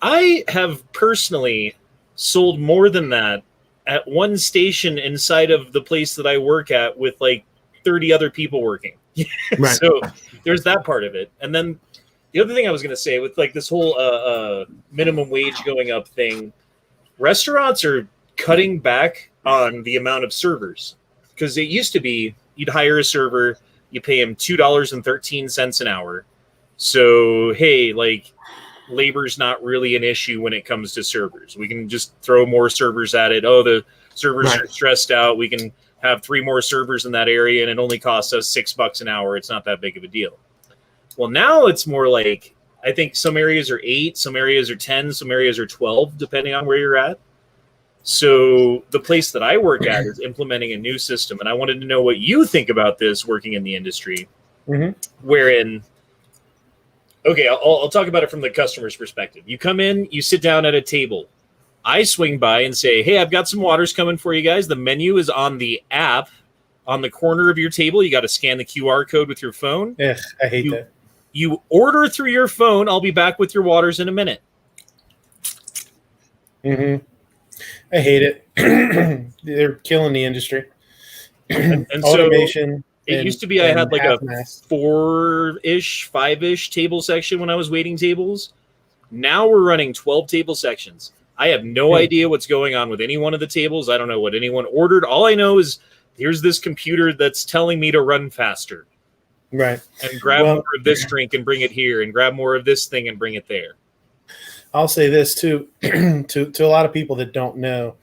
I have personally sold more than that at one station inside of the place that I work at with like 30 other people working. Right. So there's that part of it. And then the other thing I was going to say with like this whole minimum wage going up thing, restaurants are cutting back on the amount of servers, because it used to be you'd hire a server, you pay him $2.13 an hour. So, hey, like labor's not really an issue when it comes to servers. We can just throw more servers at it. Oh, the servers are stressed out. We can have 3 more servers in that area and it only costs us $6 an hour. It's not that big of a deal. Well, now it's more like, I think some areas are 8, some areas are 10, some areas are 12, depending on where you're at. So the place that I work at is implementing a new system, and I wanted to know what you think about this working in the industry, wherein, okay, I'll talk about it from the customer's perspective. You come in, you sit down at a table. I swing by and say, hey, I've got some waters coming for you guys. The menu is on the app on the corner of your table. You got to scan the QR code with your phone. Yeah, I hate that. You order through your phone. I'll be back with your waters in a minute. I hate it. They're killing the industry. And automation. So it used to be I had like a 4-ish, 5-ish table section when I was waiting tables. Now we're running 12 table sections. I have no idea what's going on with any one of the tables. I don't know what anyone ordered. All I know is here's this computer that's telling me to run faster. Right. And grab more of this drink and bring it here, and grab more of this thing and bring it there. I'll say this too, to a lot of people that don't know,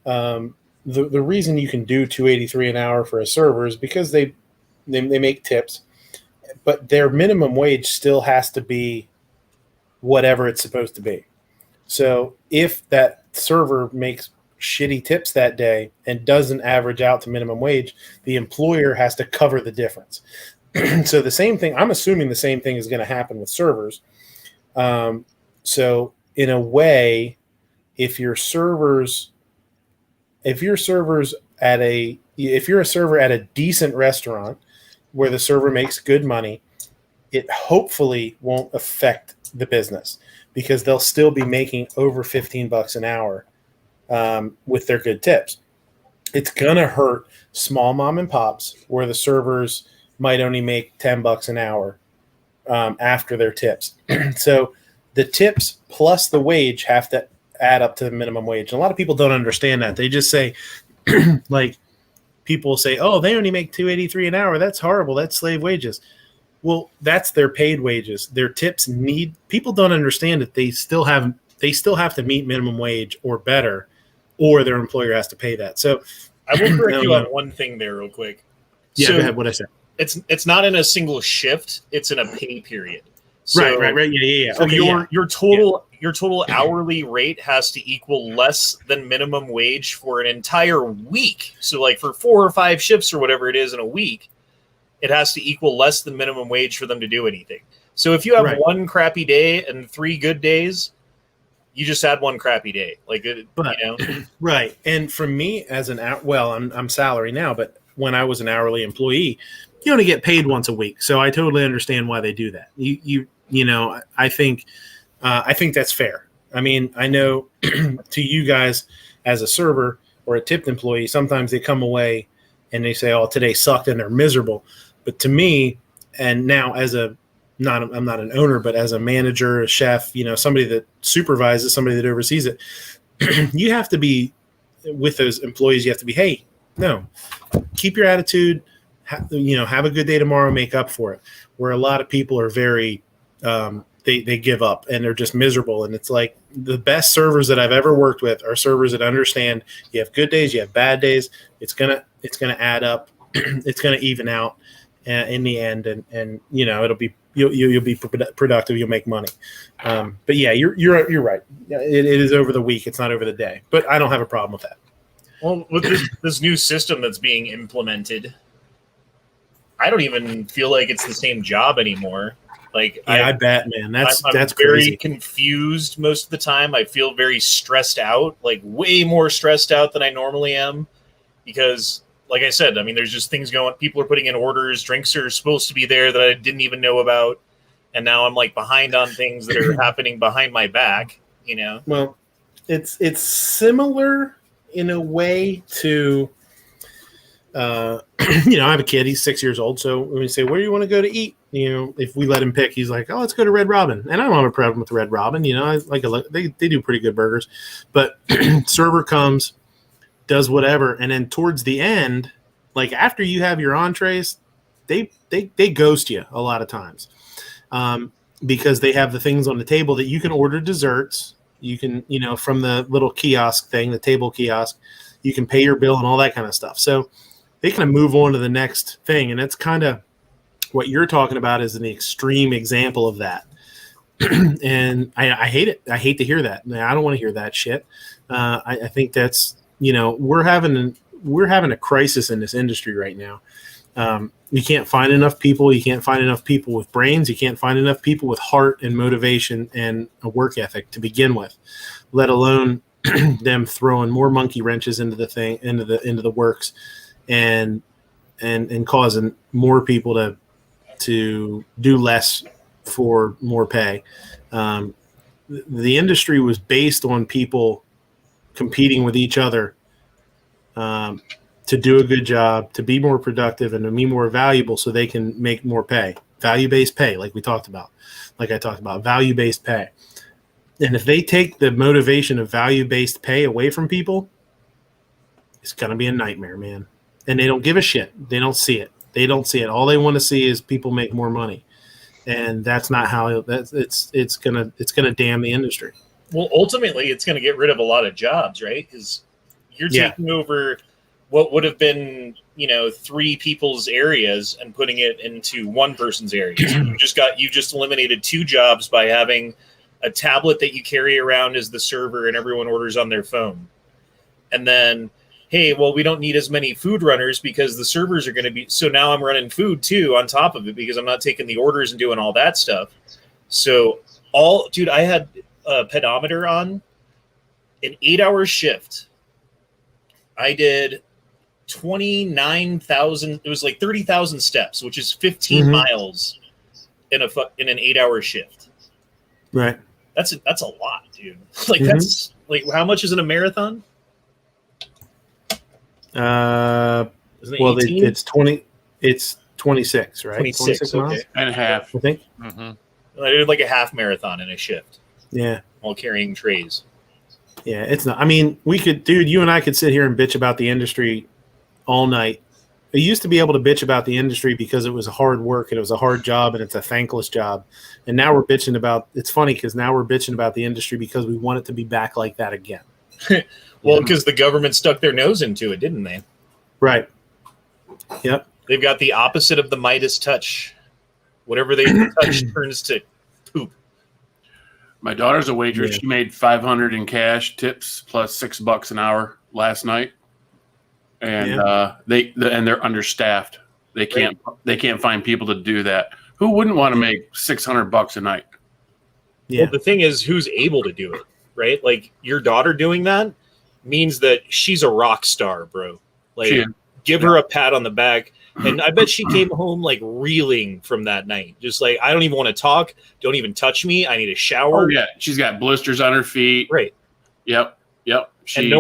the reason you can do $2.83 an hour for a server is because they make tips, but their minimum wage still has to be whatever it's supposed to be. So if that server makes shitty tips that day and doesn't average out to minimum wage, the employer has to cover the difference. So the same thing, I'm assuming the same thing is going to happen with servers. So in a way, if you're a server at a decent restaurant where the server makes good money, it hopefully won't affect the business, because they'll still be making over $15 an hour with their good tips. It's gonna hurt small mom and pops where the servers might only make $10 an hour after their tips. So the tips plus the wage have to add up to the minimum wage. And a lot of people don't understand that. They just say, like, people say, oh, they only make $2.83 an hour. That's horrible. That's slave wages. Well, that's their paid wages. Their tips people don't understand that they still have to meet minimum wage or better, or their employer has to pay that. So I will correct you on one thing there real quick. Yeah, go ahead. What I said. It's not in a single shift. It's in a pay period. So right. Yeah. So your total hourly rate has to equal less than minimum wage for an entire week. So like for 4 or 5 shifts or whatever it is in a week, it has to equal less than minimum wage for them to do anything. So if you have one crappy day and 3 good days, you just had one crappy day. Like, but, right. And for me as I'm salary now, but when I was an hourly employee, you only get paid once a week. So I totally understand why they do that. I think that's fair. I mean, I know to you guys as a server or a tipped employee, sometimes they come away and they say, "Oh, today sucked," and they're miserable. But to me, and now I'm not an owner, but as a manager, a chef, somebody that supervises, somebody that oversees it, you have to be with those employees. You have to be, hey, no, keep your attitude. Have a good day tomorrow. Make up for it. Where a lot of people are very, they give up and they're just miserable. And it's like the best servers that I've ever worked with are servers that understand you have good days, you have bad days. It's gonna add up. It's gonna even out in the end, and it'll be you'll be productive. You'll make money. But yeah, you're right. It is over the week. It's not over the day. But I don't have a problem with that. Well, with this new system that's being implemented, I don't even feel like it's the same job anymore. Like, I bet, man. That's very crazy. confused most of the time. I feel very stressed out, like way more stressed out than I normally am, because, like I said, I mean, there's just things going. People are putting in orders. Drinks are supposed to be there that I didn't even know about, and now I'm like behind on things that are happening behind my back. Well, it's similar in a way to. I have a kid. He's 6 years old. So when we say, "Where do you want to go to eat?" If we let him pick, he's like, "Oh, let's go to Red Robin." And I don't have a problem with Red Robin. They do pretty good burgers. But server comes, does whatever, and then towards the end, like after you have your entrees, they ghost you a lot of times, because they have the things on the table that you can order desserts. You can, from the little kiosk thing, the table kiosk, you can pay your bill and all that kind of stuff. So they kind of move on to the next thing. And that's kind of what you're talking about is an extreme example of that. And I hate it. I hate to hear that. I don't want to hear that shit. I think that's, we're having a crisis in this industry right now. You can't find enough people. You can't find enough people with brains. You can't find enough people with heart and motivation and a work ethic to begin with, let alone them throwing more monkey wrenches into the thing, into the works, and causing more people to do less for more pay. The industry was based on people competing with each other to do a good job, to be more productive, and to be more valuable so they can make more pay. Value-based pay, like I talked about, value-based pay. And if they take the motivation of value-based pay away from people, it's going to be a nightmare, man. And they don't give a shit. They don't see it. All they want to see is people make more money. And that's not how it's going to damn the industry. Well, ultimately, it's going to get rid of a lot of jobs, right? Because you're taking over what would have been, 3 people's areas and putting it into one person's areas. You just eliminated 2 jobs by having a tablet that you carry around as the server and everyone orders on their phone. And then, hey, well, we don't need as many food runners because the servers are going to be, so now I'm running food too on top of it because I'm not taking the orders and doing all that stuff. So I had a pedometer on an 8-hour shift. I did 29,000. It was like 30,000 steps, which is 15 miles in an 8-hour shift. Right. That's a lot, dude. That's like, how much is in a marathon? It's 20. It's 26, right? 26 miles? Okay. And a half, I think. Mm-hmm. I did like a half marathon in a shift. Yeah. While carrying trays. Yeah, it's not. I mean, you and I could sit here and bitch about the industry all night. I used to be able to bitch about the industry because it was hard work and it was a hard job and it's a thankless job. And now we're bitching about, it's funny because now we're bitching about the industry because we want it to be back like that again. Well, because the government stuck their nose into it, didn't they? Right. Yep. They've got the opposite of the Midas touch. Whatever they touch turns to poop. My daughter's a waitress. Yeah. She made $500 in cash tips plus $6 an hour last night. And they're understaffed. They can't find people to do that. Who wouldn't want to make $600 a night? Yeah. Well, the thing is, who's able to do it? right? Like your daughter doing that means that she's a rock star, bro. Like give her a pat on the back. And I bet she came home like reeling from that night. Just like, I don't even want to talk. Don't even touch me. I need a shower. Oh yeah, she's got blisters on her feet. Right. Yep. She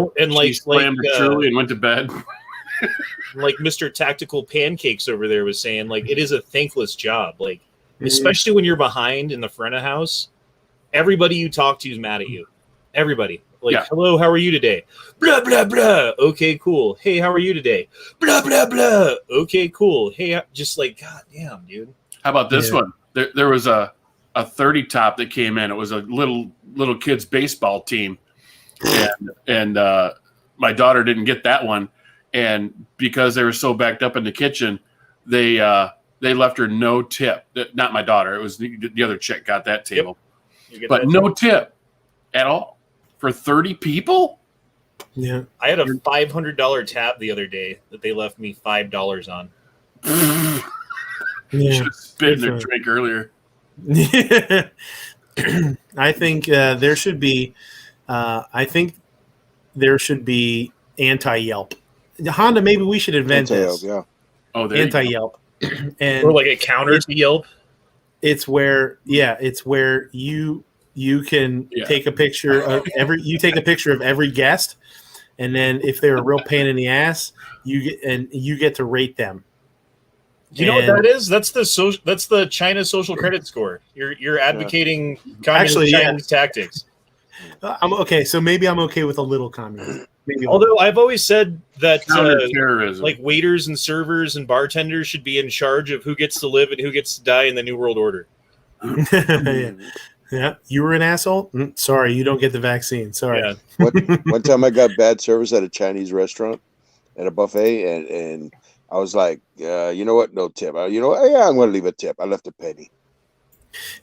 slammed her truly and went to bed. Like Mr. Tactical Pancakes over there was saying, like, it is a thankless job. Like, especially when you're behind in the front of house, everybody you talk to is mad at you. Everybody. Like, hello, how are you today? Blah, blah, blah. Okay, cool. Hey, how are you today? Blah, blah, blah. Okay, cool. Hey, just like, God damn, dude. How about this one? There was a 30 top that came in. It was a little kids baseball team. And my daughter didn't get that one. And because they were so backed up in the kitchen, they left her no tip. Not my daughter. It was the other chick got that table. But no tip at all. For 30 people? Yeah. I had a $500 tab the other day that they left me $5 on. You should have spit in their drink earlier. I think there should be anti-Yelp. Honda, maybe we should invent this. Yeah. Oh, anti-Yelp. And or like a counter to Yelp. It's where you can take a picture of every guest, and then if they're a real pain in the ass, you get to rate them. You know what that is? That's the China social credit score. You're advocating communist Chinese tactics. I'm okay, so maybe I'm okay with a little communism. Although I've always said that terrorism, like waiters and servers and bartenders should be in charge of who gets to live and who gets to die in the New World Order. Yeah, you were an asshole. Sorry, you don't get the vaccine. Sorry. Yeah. One time I got bad service at a Chinese restaurant at a buffet, and I was like, you know what? No tip. I'm going to leave a tip. I left a penny.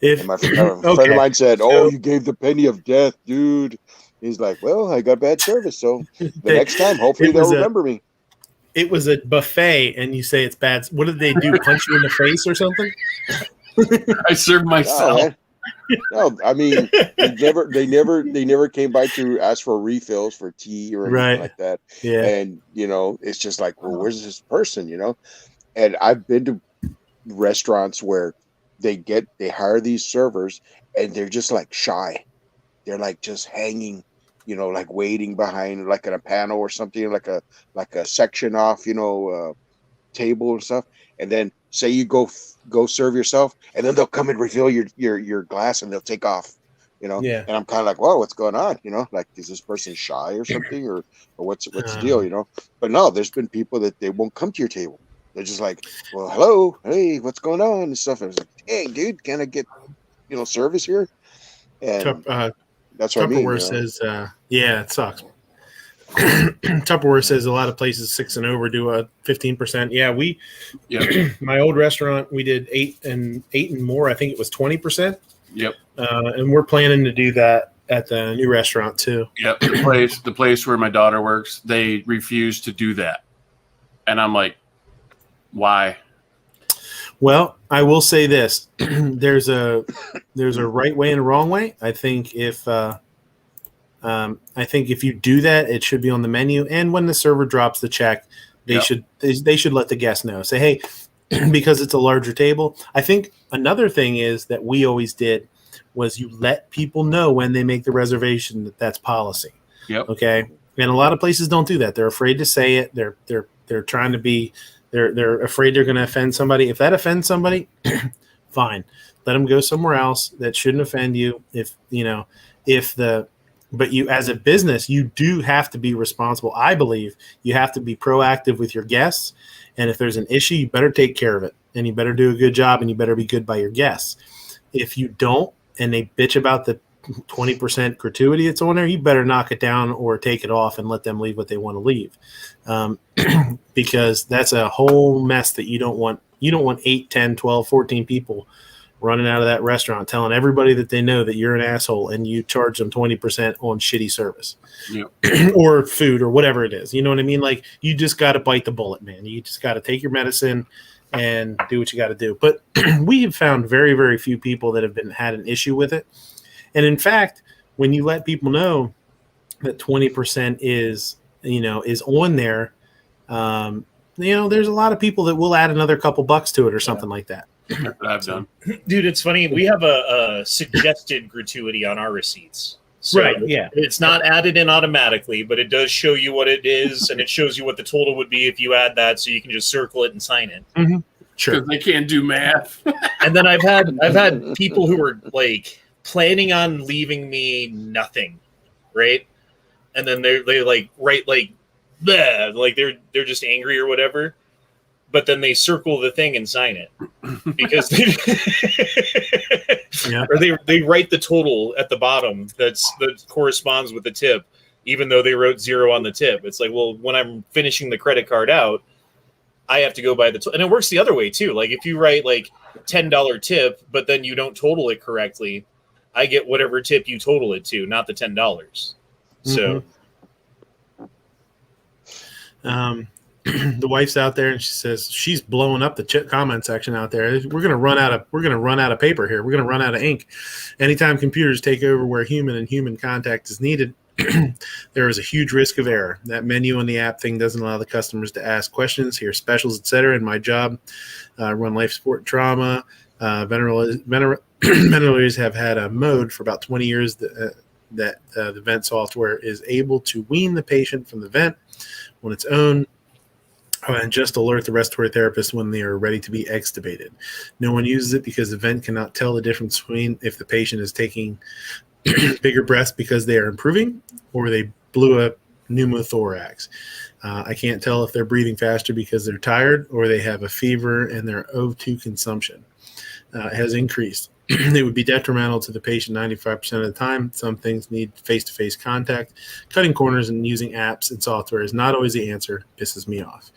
And my friend of mine said, "Oh, you gave the penny of death, dude." He's like, "Well, I got bad service, so the next time, hopefully they'll remember me." It was a buffet, and you say it's bad. What did they do? Punch you in the face or something? I served myself. No, I mean they never came by to ask for refills for tea or anything like that. Yeah, and it's just like, well, where's this person? And I've been to restaurants where they hire these servers and they're just like shy. They're like just hanging, like waiting behind like in a panel or something, like a section off, table and stuff. And then say you go serve yourself, and then they'll come and refill your glass and they'll take off, Yeah. And I'm kind of like, whoa, what's going on? Like, is this person shy or something, or what's the deal? But no, there's been people that they won't come to your table. They're just like, well, hello, hey, what's going on and stuff. And I was like, dang, dude, can I get service here? And that's what Tupperware I mean. says, it sucks. Tupperware says a lot of places 6 and over do a 15%. Yeah, my old restaurant, we did 8 and more. I think it was 20%. Yep. And we're planning to do that at the new restaurant too. Yep. The place where my daughter works, they refuse to do that, and I'm like, why? Well, I will say this: there's a right way and a wrong way. I think if you do that, it should be on the menu. And when the server drops the check, they should let the guest know. Say, hey, because it's a larger table. I think another thing is that we always did was you let people know when they make the reservation that that's policy. Yep. Okay. And a lot of places don't do that. They're afraid to say it. They're trying to be. They're afraid they're going to offend somebody. If that offends somebody, fine. Let them go somewhere else that shouldn't offend you. But you, as a business, you do have to be responsible. I believe you have to be proactive with your guests. And if there's an issue, you better take care of it. And you better do a good job, and you better be good by your guests. If you don't, and they bitch about the 20% gratuity that's on there, you better knock it down or take it off and let them leave what they want to leave. Because that's a whole mess that you don't want. You don't want 8, 10, 12, 14 people running out of that restaurant telling everybody that they know that you're an asshole and you charge them 20% on shitty service or food or whatever it is. You know what I mean? Like, you just got to bite the bullet, man. You just got to take your medicine and do what you got to do. But we have found very, very few people that have had an issue with it. And in fact, when you let people know that 20% is on there, there's a lot of people that will add another couple bucks to it or something like that. That's what I've done. Dude, it's funny. We have a suggested gratuity on our receipts. So Right, yeah. It's not added in automatically, but it does show you what it is, and it shows you what the total would be if you add that, so you can just circle it and sign it. Mm-hmm. Sure. Because they can't do math. And then I've had people who were like planning on leaving me nothing, right? And then they like write like bleh, like they're just angry or whatever. But then they circle the thing and sign it because or they write the total at the bottom that corresponds with the tip, even though they wrote 0 on the tip. It's like, well, when I'm finishing the credit card out, I have to go by the and it works the other way too. Like if you write like $10 tip, but then you don't total it correctly, I get whatever tip you total it to, not the $10. So. The wife's out there and she says she's blowing up the comment section out there. We're gonna run out of paper here. We're gonna run out of ink. Anytime computers take over where human and human contact is needed, there is a huge risk of error. That menu on the app thing doesn't allow the customers to ask questions, hear specials, etc. In my job, run life support and trauma. Ventilators have had a mode for about 20 years that the vent software is able to wean the patient from the vent on its own and just alert the respiratory therapist when they are ready to be extubated. No one uses it because the vent cannot tell the difference between if the patient is taking bigger breaths because they are improving or they blew a pneumothorax. I can't tell if they're breathing faster because they're tired or they have a fever and their O2 consumption has increased. It would be detrimental to the patient 95% of the time. Some things need face-to-face contact. Cutting corners and using apps and software is not always the answer. Pisses me off.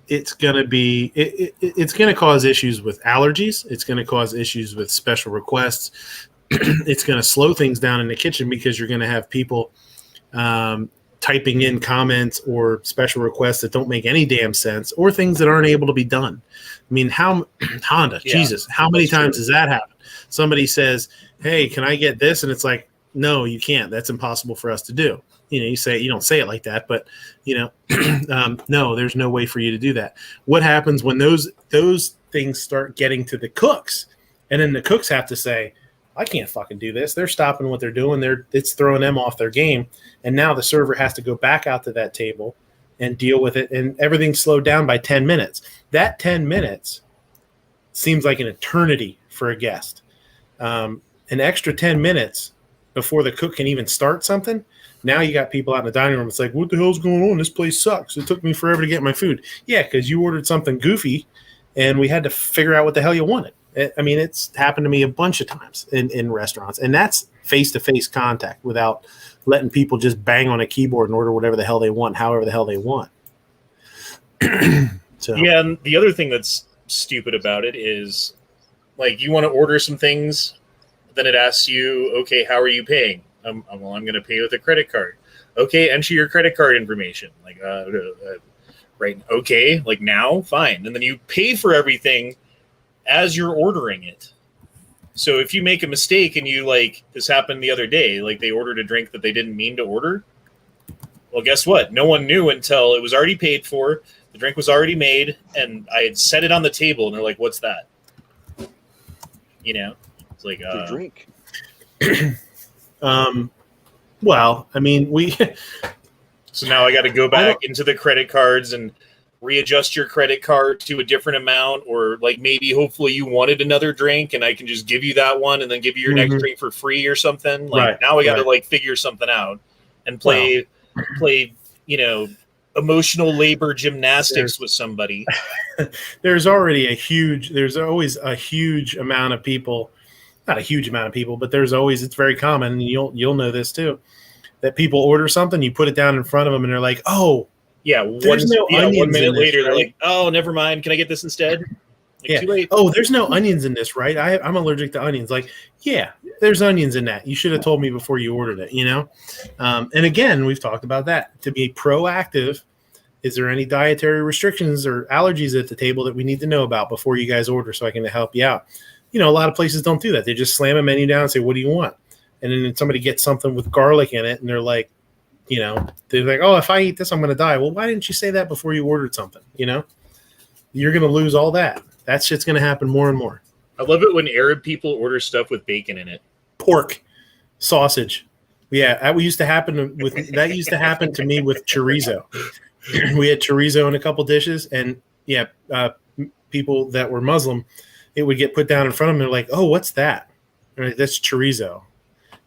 It's gonna be it's gonna cause issues with allergies. It's gonna cause issues with special requests. It's gonna slow things down in the kitchen because you're gonna have people typing in comments or special requests that don't make any damn sense or things that aren't able to be done. I mean, Jesus, how many times does that happen? Somebody says, hey, can I get this? And it's like, no, you can't. That's impossible for us to do. You don't say it like that, but no, there's no way for you to do that. What happens when those things start getting to the cooks and then the cooks have to say, I can't fucking do this. They're stopping what they're doing. It's throwing them off their game. And now the server has to go back out to that table and deal with it. And everything's slowed down by 10 minutes. That 10 minutes seems like an eternity for a guest. An extra 10 minutes before the cook can even start something. Now you got people out in the dining room. It's like, what the hell's going on? This place sucks. It took me forever to get my food. Yeah, because you ordered something goofy and we had to figure out what the hell you wanted. I mean, it's happened to me a bunch of times in restaurants, and that's face-to-face contact without letting people just bang on a keyboard and order whatever the hell they want, however the hell they want. So. Yeah, and the other thing that's stupid about it is, like, you want to order some things, then it asks you, okay, how are you paying? I'm going to pay with a credit card. Okay, enter your credit card information. Like, right, okay, like now, fine. And then you pay for everything as you're ordering it. So if you make a mistake and you this happened the other day, like they ordered a drink that they didn't mean to order. Well, guess what? No one knew until it was already paid for. The drink was already made and I had set it on the table and they're like, what's that? It's like, drink. Well, I mean, so now I got to go back into the credit cards and readjust your credit card to a different amount, or maybe hopefully you wanted another drink and I can just give you that one and then give you your next drink for free or something. Now I got to figure something out and play, emotional labor gymnastics with somebody. There's always a huge amount of people, not a huge amount of people, but it's very common. And you'll know this too, that people order something, you put it down in front of them and they're like, oh, yeah, 1 minute later, they're like, oh, never mind. Can I get this instead? Too late. Oh, there's no onions in this, right? I'm allergic to onions. Like, yeah, there's onions in that. You should have told me before you ordered it, And again, we've talked about that. To be proactive, is there any dietary restrictions or allergies at the table that we need to know about before you guys order so I can help you out? a lot of places don't do that. They just slam a menu down and say, "What do you want?" And then somebody gets something with garlic in it, and they're like, they're like, "Oh, if I eat this, I'm going to die." Well, why didn't you say that before you ordered something? You're going to lose all that. That shit's going to happen more and more. I love it when Arab people order stuff with bacon in it. Pork, sausage. Yeah, that used to happen to me with chorizo. We had chorizo in a couple dishes, and people that were Muslim, it would get put down in front of them. They're like, "Oh, what's that?" Like, "That's chorizo."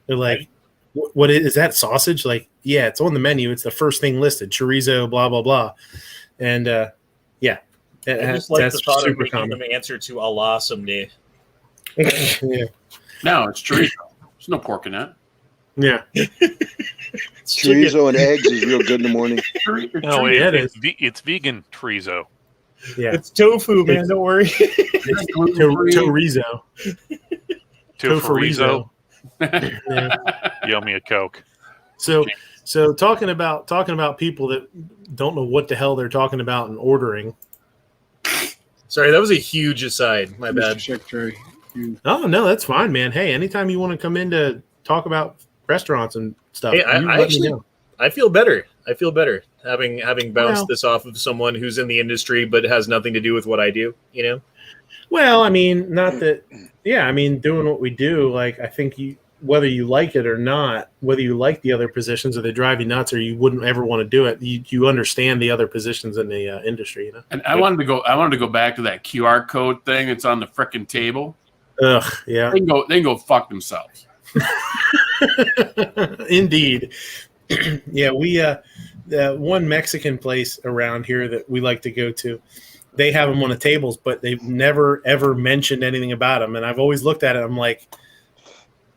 They're like, "What is that sausage?" Like, "Yeah, it's on the menu. It's the first thing listed. Chorizo, blah blah blah." And I just like the thought of making them answer to Allah someday. Yeah. No, it's chorizo. There's no pork in that. Yeah. Chorizo and eggs is real good in the morning. No, it's vegan chorizo. Yeah, it's tofu, man. Don't worry. Chorizo. Tofurizo. Yeah. Yummy a Coke. So talking about people that don't know what the hell they're talking about and ordering. Sorry, that was a huge aside. My bad. Secretary. Oh no, that's fine, man. Hey, anytime you want to come in to talk about restaurants and stuff, hey, I feel better. I feel better having bounced this off of someone who's in the industry but has nothing to do with what I do. Well, I mean, not that. Yeah, I mean, doing what we do, like I think whether you like it or not, whether you like the other positions or they drive you nuts or you wouldn't ever want to do it, you understand the other positions in the industry. And I wanted to go back to that QR code thing that's on the frickin' table. Ugh, yeah. They can go fuck themselves. Indeed. Yeah, we one Mexican place around here that we like to go to, they have them on the tables, but they've never ever mentioned anything about them. And I've always looked at it, I'm like,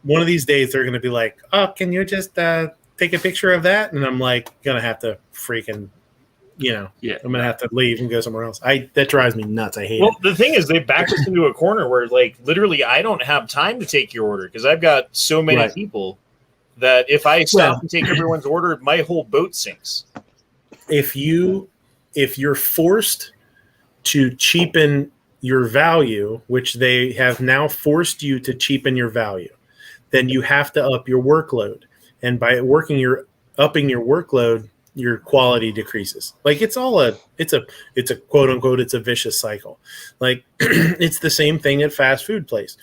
one of these days they're going to be like, "Oh, can you just take a picture of that?" And I'm like, gonna have to freaking, I'm gonna have to leave and go somewhere else. That drives me nuts. I hate it. Well, the thing is, they backed us into a corner where, like, literally, I don't have time to take your order because I've got so many people that if I stop and take everyone's order, my whole boat sinks. If you're forced to cheapen your value, which they have now forced you to cheapen your value, then you have to up your workload. And by upping your workload, your quality decreases. Like it's a quote unquote, it's a vicious cycle. Like it's the same thing at fast food place.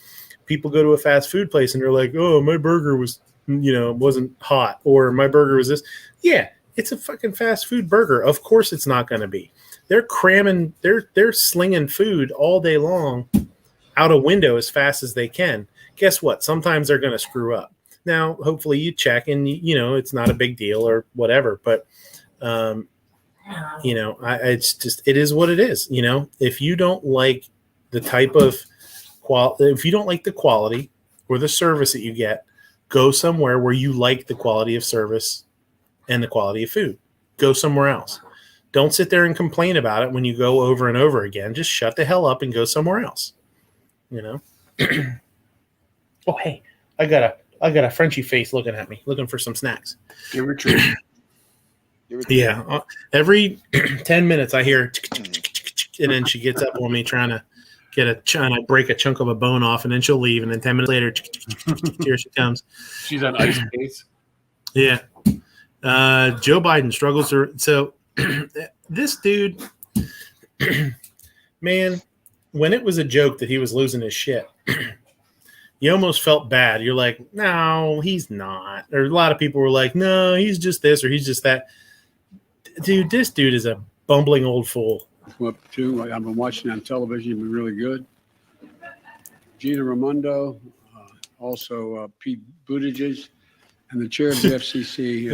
People go to a fast food place and they're like, "Oh, my burger was, wasn't hot," or "My burger was this." Yeah, it's a fucking fast food burger. Of course it's not going to be. They're cramming, they're slinging food all day long out a window as fast as they can. Guess what? Sometimes they're going to screw up. Now, hopefully you check and, it's not a big deal or whatever, but, it's just, it is what it is. If you don't like the type of if you don't like the quality or the service that you get, go somewhere where you like the quality of service and the quality of food. Go somewhere else. Don't sit there and complain about it when you go over and over again. Just shut the hell up and go somewhere else. Oh, hey, I got a Frenchy face looking at me, looking for some snacks. Give her a treat. Yeah, every 10 minutes I hear, and then she gets up on me trying to break a chunk of a bone off, and then she'll leave, and then 10 minutes later, here she comes. She's on ice skates. Yeah. Joe Biden struggles to. So this dude, man, when it was a joke that he was losing his shit, you almost felt bad. You're like, "No, he's not." Or a lot of people were like, "No, he's just this or he's just that." Dude, this dude is a bumbling old fool. What too? I've been watching on television. You've been really good. Gina Raimondo, also Pete Buttigieg, and the chair of the FCC,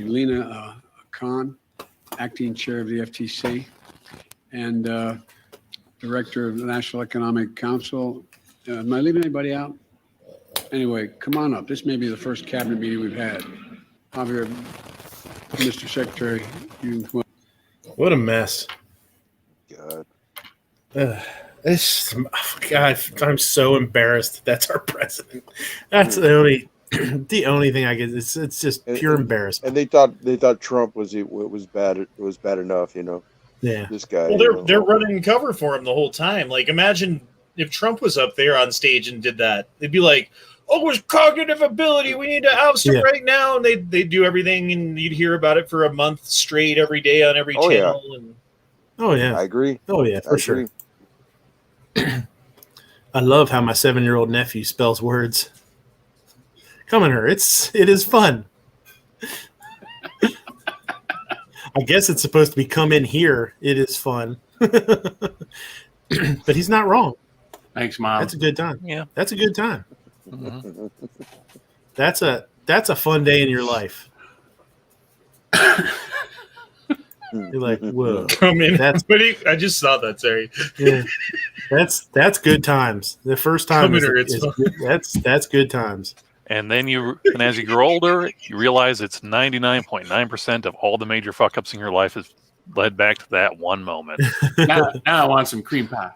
Lena Khan, acting chair of the FTC, and director of the National Economic Council. Am I leaving anybody out? Anyway, come on up. This may be the first cabinet meeting we've had. Javier, Mr. Secretary, you can come up. What a mess. God. God, I'm so embarrassed. That's our president. That's the only thing I get. It's just pure embarrassment. And they thought Trump was bad. It was bad enough, Yeah. This guy. Well, they're running cover for him the whole time. Like, imagine if Trump was up there on stage and did that. They'd be like, "Oh, it's cognitive ability. We need to oust him right now." And they do everything, and you'd hear about it for a month straight every day on every channel. Yeah. And Oh yeah, I agree. Oh yeah, for sure. I love how my 7-year-old nephew spells words. Come on, her. It is fun. I guess it's supposed to be come in here. It is fun. But he's not wrong. Thanks, Mom. That's a good time. Yeah. That's a good time. Mm-hmm. That's a fun day in your life. You're like, whoa. Come in. I just saw that. Sorry. Yeah. That's good times. The first time that's good times. And then as you grow older, you realize it's 99.9% of all the major fuck ups in your life is led back to that one moment. now I want some cream pie.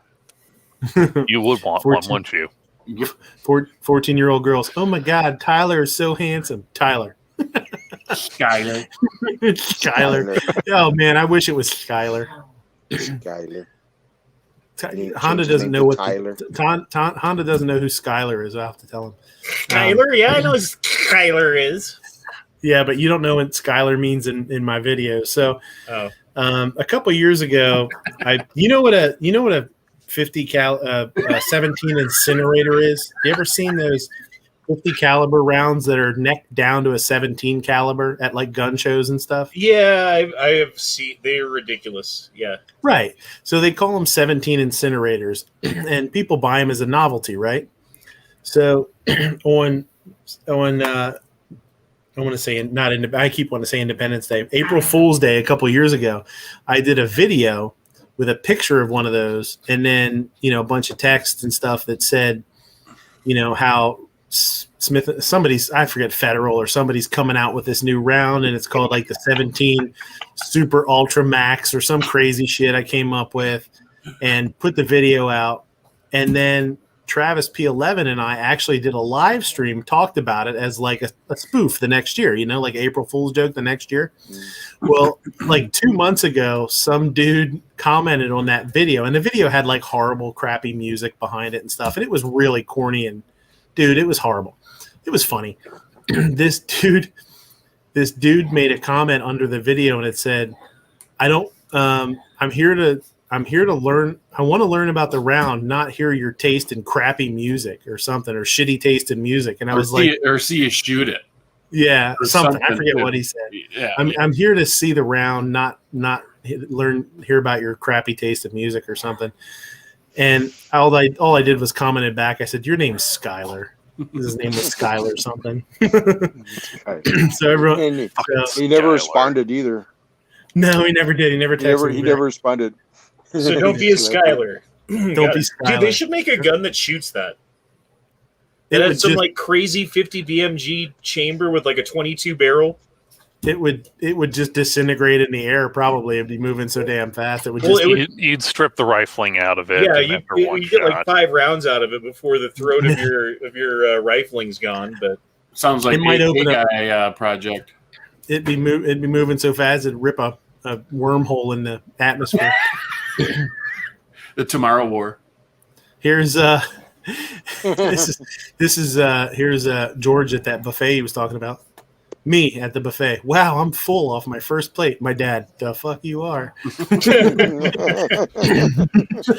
You would want one, wouldn't you? 14-year-old girls. Oh my God, Tyler is so handsome. Tyler. Skyler. Skyler. Oh man, I wish it was Skyler. Skyler. Honda doesn't know what Honda doesn't know who Skyler is. I'll have to tell him. Skyler? Yeah, I know who Skyler is. Yeah, but you don't know what Skyler means in my video. So a couple years ago, you know what a 50 17 incinerator is? You ever seen those 50 caliber rounds that are necked down to a 17 caliber at like gun shows and stuff? Yeah, I have seen. They're ridiculous. Yeah. Right. So they call them 17 incinerators, and people buy them as a novelty, right? So on I want to say I keep wanting to say Independence Day, April Fool's Day a couple years ago, I did a video with a picture of one of those, and then a bunch of text and stuff that said, how I forget, Federal or somebody's coming out with this new round, and it's called like the 17 Super Ultra Max or some crazy shit I came up with, and put the video out. And then Travis P11 and I actually did a live stream, talked about it as like a spoof the next year, like April Fool's joke the next year. Well, like 2 months ago, some dude commented on that video, and the video had like horrible, crappy music behind it and stuff, and it was really corny, and dude, it was horrible. It was funny. This dude made a comment under the video, and it said, I'm here to learn. I want to learn about the round, not hear your taste in crappy music or something, or shitty taste in music. And I was like, or see you shoot it. Yeah, something. I forget what he said. Yeah. I'm here to see the round, not hear about your crappy taste of music or something. And all I did was commented back. I said, "Your name's Skyler." His name was Skyler something. So everyone. He never responded either. No, he never did. He never texted me. He never responded. So don't be a Skyler. Don't be Skyler. Dude, they should make a gun that shoots that. It had some like crazy 50 BMG chamber with like a 22 barrel. It would just disintegrate in the air. Probably it'd be moving so damn fast. You'd strip the rifling out of it. Yeah, you get like 5 rounds out of it before the throat of your rifling's gone. But sounds like it might open a project. It'd be moving so fast it'd rip a wormhole in the atmosphere. The Tomorrow War. Here's here's George at that buffet he was talking about. Me at the buffet. Wow, I'm full off my first plate. My dad, the fuck you are.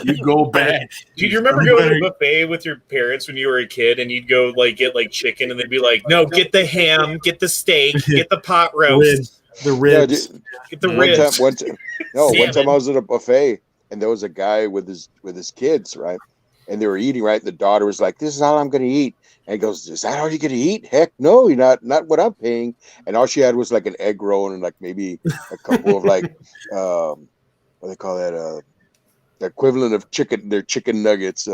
You go back. Do you remember going to the buffet with your parents when you were a kid, and you'd go like get like chicken, and they'd be like, "No, get the ham, get the steak, get the pot roast, the ribs, get the ribs." One time I was at a buffet, and there was a guy with his kids, right? And they were eating, right? And the daughter was like, "This is all I'm going to eat." And he goes, "Is that all you're going to eat? Heck no, you're not what I'm paying." And all she had was like an egg roll and like maybe a couple of like, what do they call that? The equivalent of chicken, their chicken nuggets,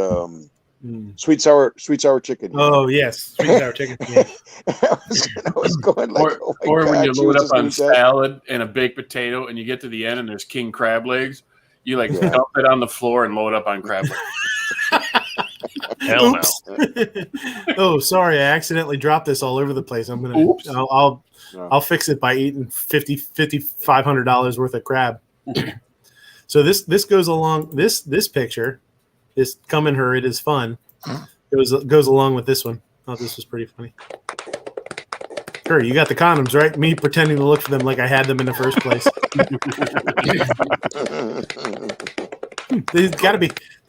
sweet sour chicken. Oh yes, sweet sour chicken. Yeah. I was going like, or when you load up on salad and a baked potato, and you get to the end and there's king crab legs, you like dump it on the floor and load up on crab legs. Hell no. Oh, sorry, I accidentally dropped this all over the place. I'll fix it by eating $500 worth of crab. So this goes along this picture, this come in her, it is fun. Goes along with this one. Oh, this was pretty funny. Sure, you got the condoms, right? Me pretending to look for them like I had them in the first place. They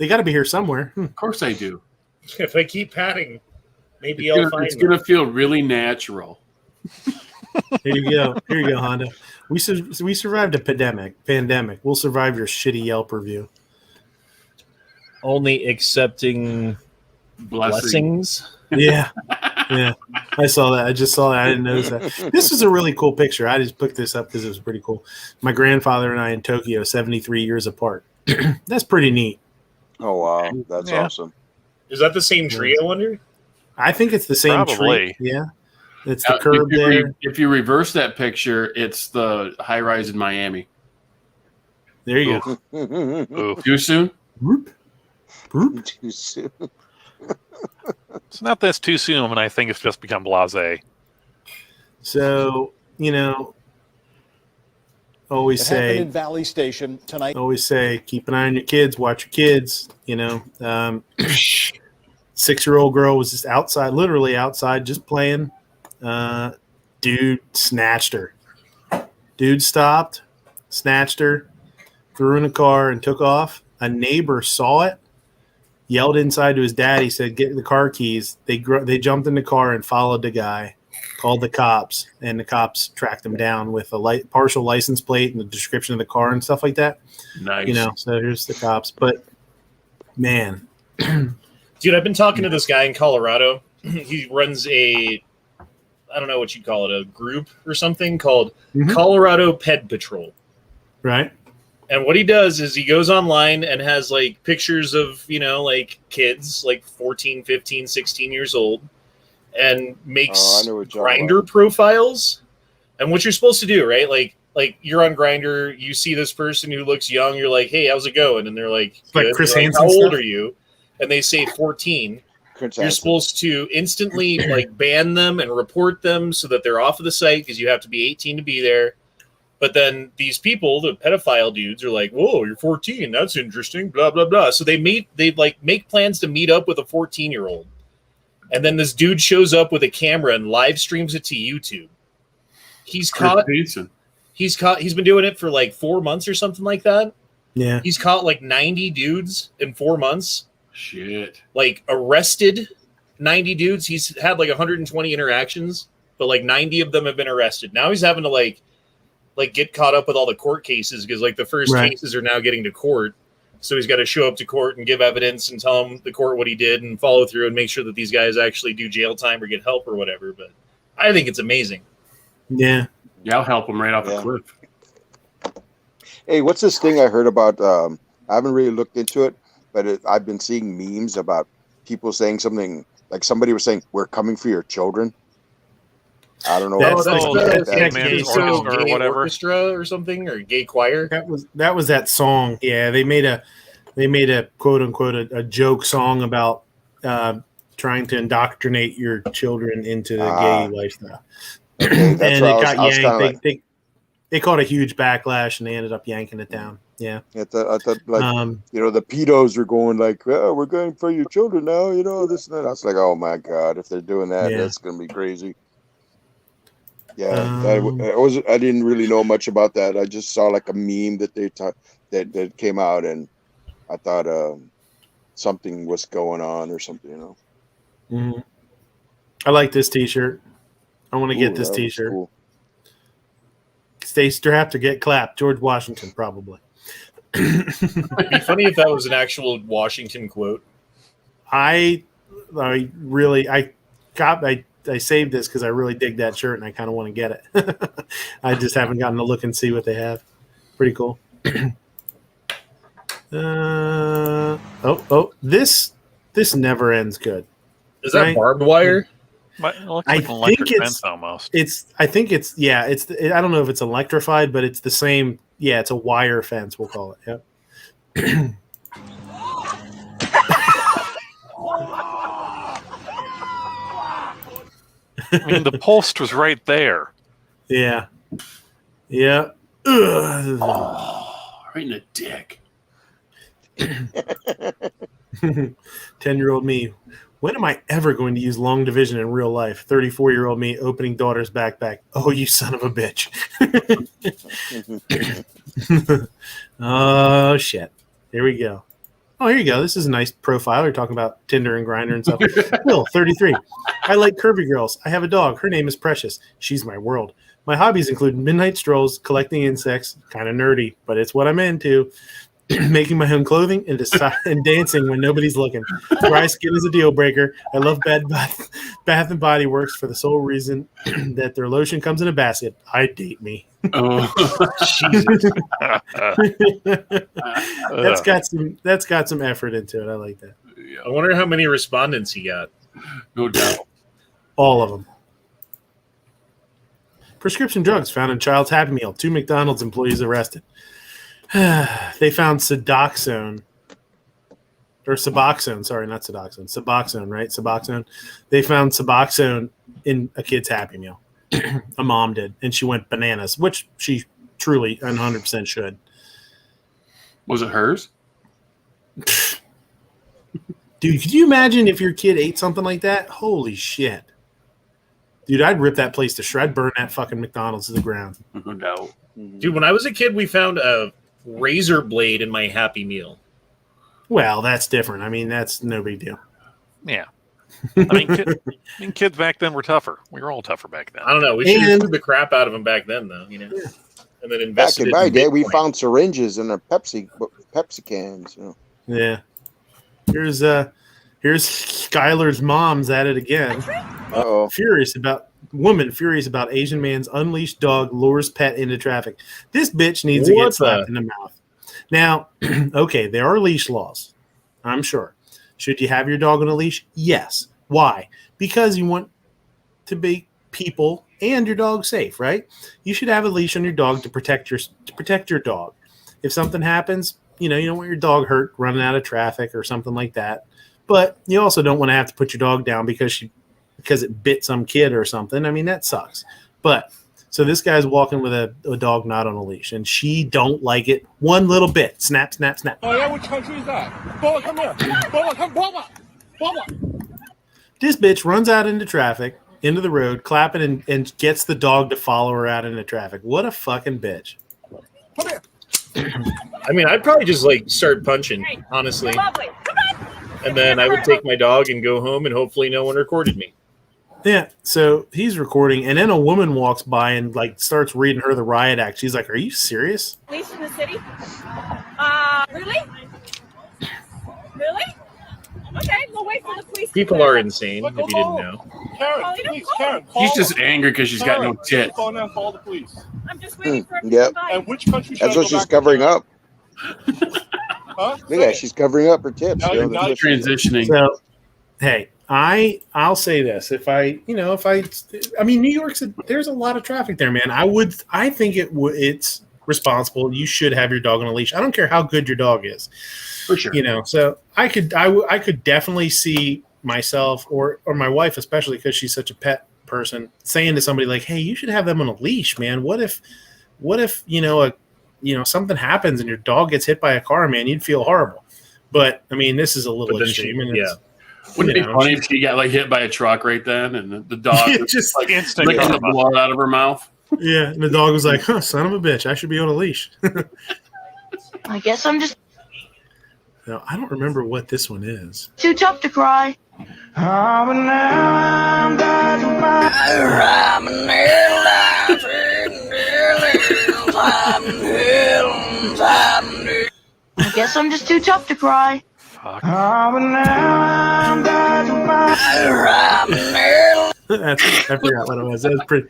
gotta be here somewhere. Of course I do. If I keep patting, maybe I'll find it's gonna feel really natural. Here you go, Honda. We survived a pandemic. We'll survive your shitty Yelp review. Only accepting blessings. Yeah. I saw that. I just saw that. I didn't notice that. This is a really cool picture. I just picked this up because it was pretty cool. My grandfather and I in Tokyo, 73 years apart. That's pretty neat. Oh wow, that's awesome. Is that the same tree? I wonder. I think it's the same tree. Yeah, it's the curb there. If you reverse that picture, it's the high rise in Miami. There you go. Too soon? Too soon. It's not this too soon, and I think it's just become blasé. So, always say in Valley Station tonight. Always say, keep an eye on your kids, watch your kids. 6-year-old girl was just outside, literally outside, just playing. Dude snatched her. Dude stopped, snatched her, threw her in a car, and took off. A neighbor saw it, yelled inside to his dad. He said, "Get the car keys." They jumped in the car and followed the guy, called the cops, and the cops tracked him down with a partial license plate and the description of the car and stuff like that. Nice. So here's the cops. But man, dude, I've been talking to this guy in Colorado. He runs I don't know what you'd call it, a group or something called Colorado Ped Patrol. Right. And what he does is he goes online and has like pictures of, kids like 14, 15, 16 years old and makes Grindr profiles. And what you're supposed to do, right? Like you're on Grindr, you see this person who looks young, you're like, "Hey, how's it going?" And they're like, "Good." Like Chris Like, Hansen "How old stuff? are you?" And they say 14. Hansen. You're supposed to instantly ban them and report them so that they're off of the site because you have to be 18 to be there. But then these people, the pedophile dudes, are like, "Whoa, you're 14. That's interesting." Blah blah blah. So they make plans to meet up with a 14-year-old, and then this dude shows up with a camera and live streams it to YouTube. He's been doing it for like 4 months or something like that. Yeah. He's caught like 90 dudes in 4 months. Shit. Like arrested 90 dudes. He's had like 120 interactions, but like 90 of them have been arrested. Now he's having to like get caught up with all the court cases because like the first cases are now getting to court. So he's got to show up to court and give evidence and tell the court what he did and follow through and make sure that these guys actually do jail time or get help or whatever. But I think it's amazing. Yeah. Yeah, I'll help him right off the cliff. Hey, what's this thing I heard about? I haven't really looked into it, but I've been seeing memes about people saying something like somebody was saying, "We're coming for your children." I don't know. That's gay orchestra or something, or gay choir. That was that song. Yeah, they made a quote unquote a joke song about trying to indoctrinate your children into the gay lifestyle. Okay, and it got yanked. They caught a huge backlash, and they ended up yanking it down. Yeah, I thought the pedos were going like, "Oh, we're going for your children now," this and that. I was like, "Oh my god, if they're doing that, that's gonna be crazy." Yeah, I didn't really know much about that. I just saw like a meme that that came out, and I thought something was going on or something. Mm-hmm. I like this T-shirt. I want to get this T-shirt. Cool. Stay strapped to get clapped. George Washington, probably. It'd be funny if that was an actual Washington quote. I saved this because I really dig that shirt and I kind of want to get it. I just haven't gotten to look and see what they have. Pretty cool. This never ends good. Is that barbed wire? It looks like an electric fence almost. I think it's I don't know if it's electrified, but it's the same. Yeah, it's a wire fence. We'll call it. Yep. I mean, the post was right there. Yeah. Yeah. Right in the dick. 10-year-old me. When am I ever going to use long division in real life? 34-year-old me opening daughter's backpack. Oh, you son of a bitch. Oh, shit. Here we go. Oh, here you go. This is a nice profile. You're talking about Tinder and Grindr and stuff. Will, 33. I like curvy girls. I have a dog. Her name is Precious. She's my world. My hobbies include midnight strolls, collecting insects, kind of nerdy, but it's what I'm into. Making my own clothing and dancing when nobody's looking. Dry skin is a deal breaker. I love Bath and Body Works for the sole reason that their lotion comes in a basket. I date me. Oh, Jesus. That's got some effort into it. I like that. I wonder how many respondents he got. No doubt. All of them. Prescription drugs found in child's Happy Meal. 2 McDonald's employees arrested. They found Suboxone. Or Suboxone. Sorry, not Suboxone. Suboxone, right? Suboxone. They found Suboxone in a kid's Happy Meal. A mom did. And she went bananas, which she truly 100% should. Was it hers? Dude, could you imagine if your kid ate something like that? Holy shit. Dude, I'd rip that place to shred, burn that fucking McDonald's to the ground. No doubt. Dude, when I was a kid, we found a razor blade in my Happy Meal. Well, that's different. I mean, that's no big deal. Yeah. I mean, kids back then were tougher. We were all tougher back then. I don't know. We should have screwed the crap out of them back then, though. And then Back invested in my day, we Bitcoin. found syringes in our Pepsi cans. Yeah. Here's Skylar's mom's at it again. Uh-oh. Furious about Asian man's unleashed dog lures pet into traffic. This bitch needs to get slapped in the mouth. Now, okay, there are leash laws, I'm sure. Should you have your dog on a leash? Yes. Why? Because you want to make people and your dog safe, right? You should have a leash on your dog to protect your dog. If something happens, you don't want your dog hurt running out of traffic or something like that. But you also don't want to have to put your dog down because it bit some kid or something. I mean, that sucks. But so this guy's walking with a dog not on a leash, and she don't like it one little bit. Snap, snap, snap. Oh yeah, which country is that? Bola, come here. Bola, come, Bola. This bitch runs out into traffic, into the road, clapping and gets the dog to follow her out into traffic. What a fucking bitch. Come here. I mean, I'd probably just start punching, honestly. And then I would take my dog and go home, and hopefully no one recorded me. Yeah, so he's recording, and then a woman walks by and starts reading her the riot act. She's like, "Are you serious?" Police in the city? Really? Really? Okay, we'll wait for the police. People are insane, if you didn't know. Karen, please, Karen. She's just angry because she's got no tits. Call now, call the police. I'm just waiting for Yep. And which country should That's I what go she's back covering to? up. Huh? Look at that. She's covering up her tips. Now you're transitioning. So, hey, I'll say this: if I mean, New York's there's a lot of traffic there, man. I think it's responsible. You should have your dog on a leash. I don't care how good your dog is, for sure. So I could definitely see myself or my wife, especially because she's such a pet person, saying to somebody like, "Hey, you should have them on a leash, man. What if something happens and your dog gets hit by a car, man? You'd feel horrible." But I mean, this is a little extreme. Wouldn't it be funny if she got hit by a truck right then, and the dog just instant licking the blood out of her mouth? Yeah, and the dog was like, "Huh, son of a bitch! I should be on a leash." I guess I'm just Now, I don't remember what this one is. too tough to cry. I guess I'm just too tough to cry. That's, I forgot what it was. That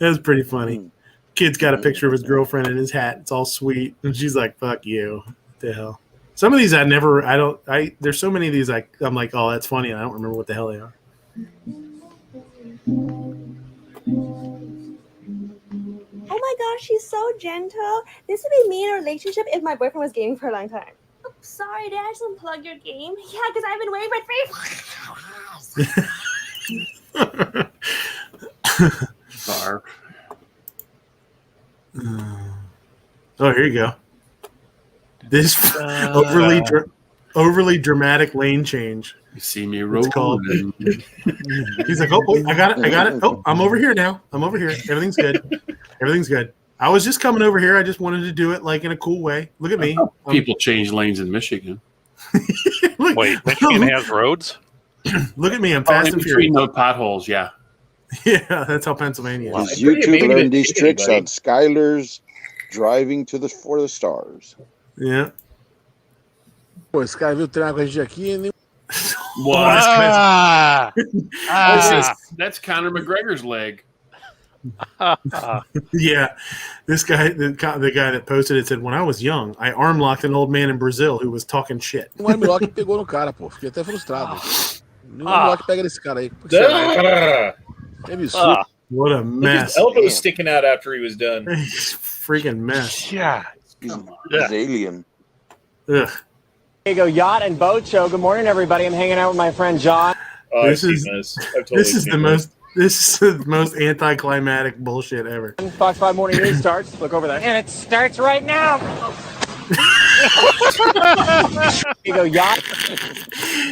was pretty funny. Kid's got a picture of his girlfriend in his hat. It's all sweet, and she's like, "Fuck you." What the hell? Some of these there's so many of these I'm like, "Oh, that's funny." I don't remember what the hell they are. Oh my gosh, she's so gentle. This would be me in a relationship if my boyfriend was gaming for a long time. Oh, sorry, did I just unplug your game? Yeah, because I've been waiting for 3 Barf. Oh, here you go. This overly dramatic lane change. You see me It's called. He's like, oh, wait, I got it. Oh, I'm over here now. I'm over here. Everything's good. I was just coming over here. I just wanted to do it like in a cool way. Look at me. People change lanes in Michigan. Wait, Michigan has roads? Look at me. I'm fast and between furious. the potholes, yeah. Yeah, that's how Pennsylvania is. Does YouTube learn these tricks on Skylar's driving for the stars? Yeah. Pô, esse cara veio treinar com a gente aqui e nem... That's Conor McGregor's leg. Yeah, this guy, the guy that posted it said, when I was young, I arm locked an old man in Brazil who was talking shit. Um armlock pegou no cara, pô. Fiquei até frustrado. Nenhum armlock pega nesse cara aí. Por que será? Que absurdo. What a mess. His elbow was sticking out after he was done. Freaking mess. Yeah. He's alien. Ugh. There you go, yacht and boat show. Good morning, everybody. I'm hanging out with my friend John. This is the most anticlimactic bullshit ever. Fox 5 Morning News starts. Look over there. And it starts right now. There you go, yacht.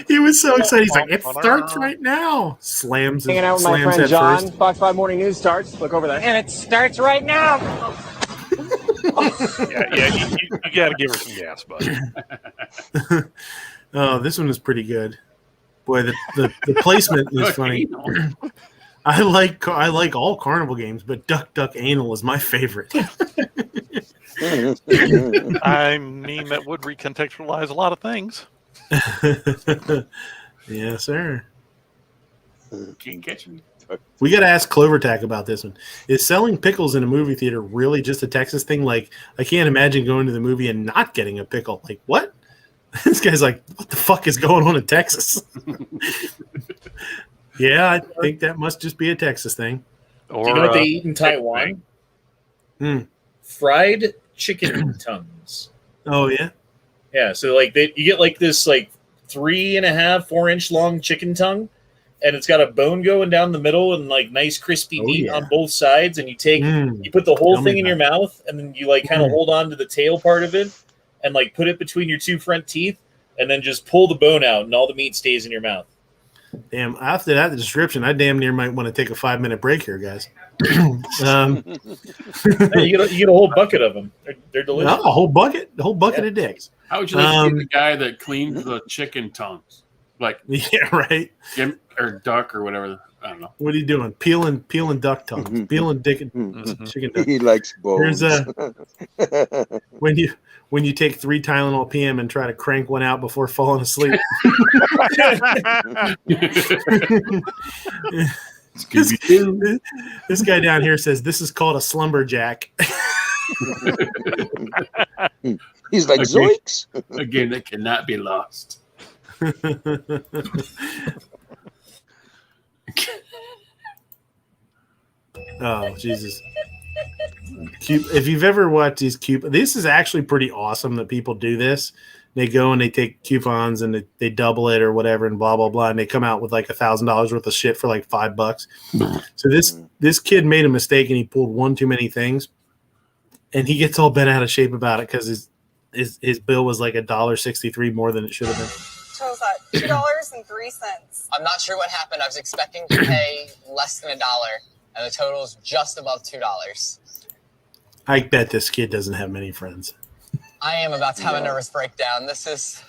He was so excited. He's like, it starts right now. Slams his, Hanging out with my slams friend head John. first. Fox 5 Morning News starts. Look over there. And it starts right now. You got to give her some gas, bud. Oh, this one is pretty good. Boy, the placement is funny. I like all carnival games, but Duck Duck Anal is my favorite. I mean, that would recontextualize a lot of things. Yes, sir. Can't catch me. We got to ask Clovertack about this one. Is selling pickles in a movie theater really just a Texas thing? Like, I can't imagine going to the movie and not getting a pickle. Like, what? This guy's like, what the fuck is going on in Texas? Yeah, I think that must just be a Texas thing. Do you know what they eat in Taiwan? Fried chicken tongues. Oh, yeah? Yeah, so like you get like this like 3.5-4 inch long chicken tongue, and it's got a bone going down the middle and like nice crispy meat on both sides, and you put the whole thing in your mouth, and then you like kind of hold on to the tail part of it and like put it between your two front teeth, and then just pull the bone out, and all the meat stays in your mouth. Damn, after that description, I damn near might want to take a 5-minute break here, guys. You get a whole bucket of them. They're delicious. No, a whole bucket of dicks. How would you like to be the guy that cleans the chicken tongues? Like, yeah, right. Or duck or whatever. I don't know. What are you doing? Peeling duck tongues. Peeling chicken tongues. He likes bones. When you take 3 Tylenol PM and try to crank one out before falling asleep. This guy down here says this is called a slumberjack. He's like, zoinks. A game that cannot be lost. Oh, Jesus. If you've ever watched these coupons, this is actually pretty awesome that people do this. They go and they take coupons and they double it or whatever and blah, blah, blah. And they come out with like $1,000 worth of shit for like $5. So this kid made a mistake and he pulled one too many things. And he gets all bent out of shape about it because his bill was like $1.63 more than it should have been. So was that $2.03? I'm not sure what happened. I was expecting to pay less than $1, and the total is just above $2. I bet this kid doesn't have many friends. I am about to have a nervous breakdown. This is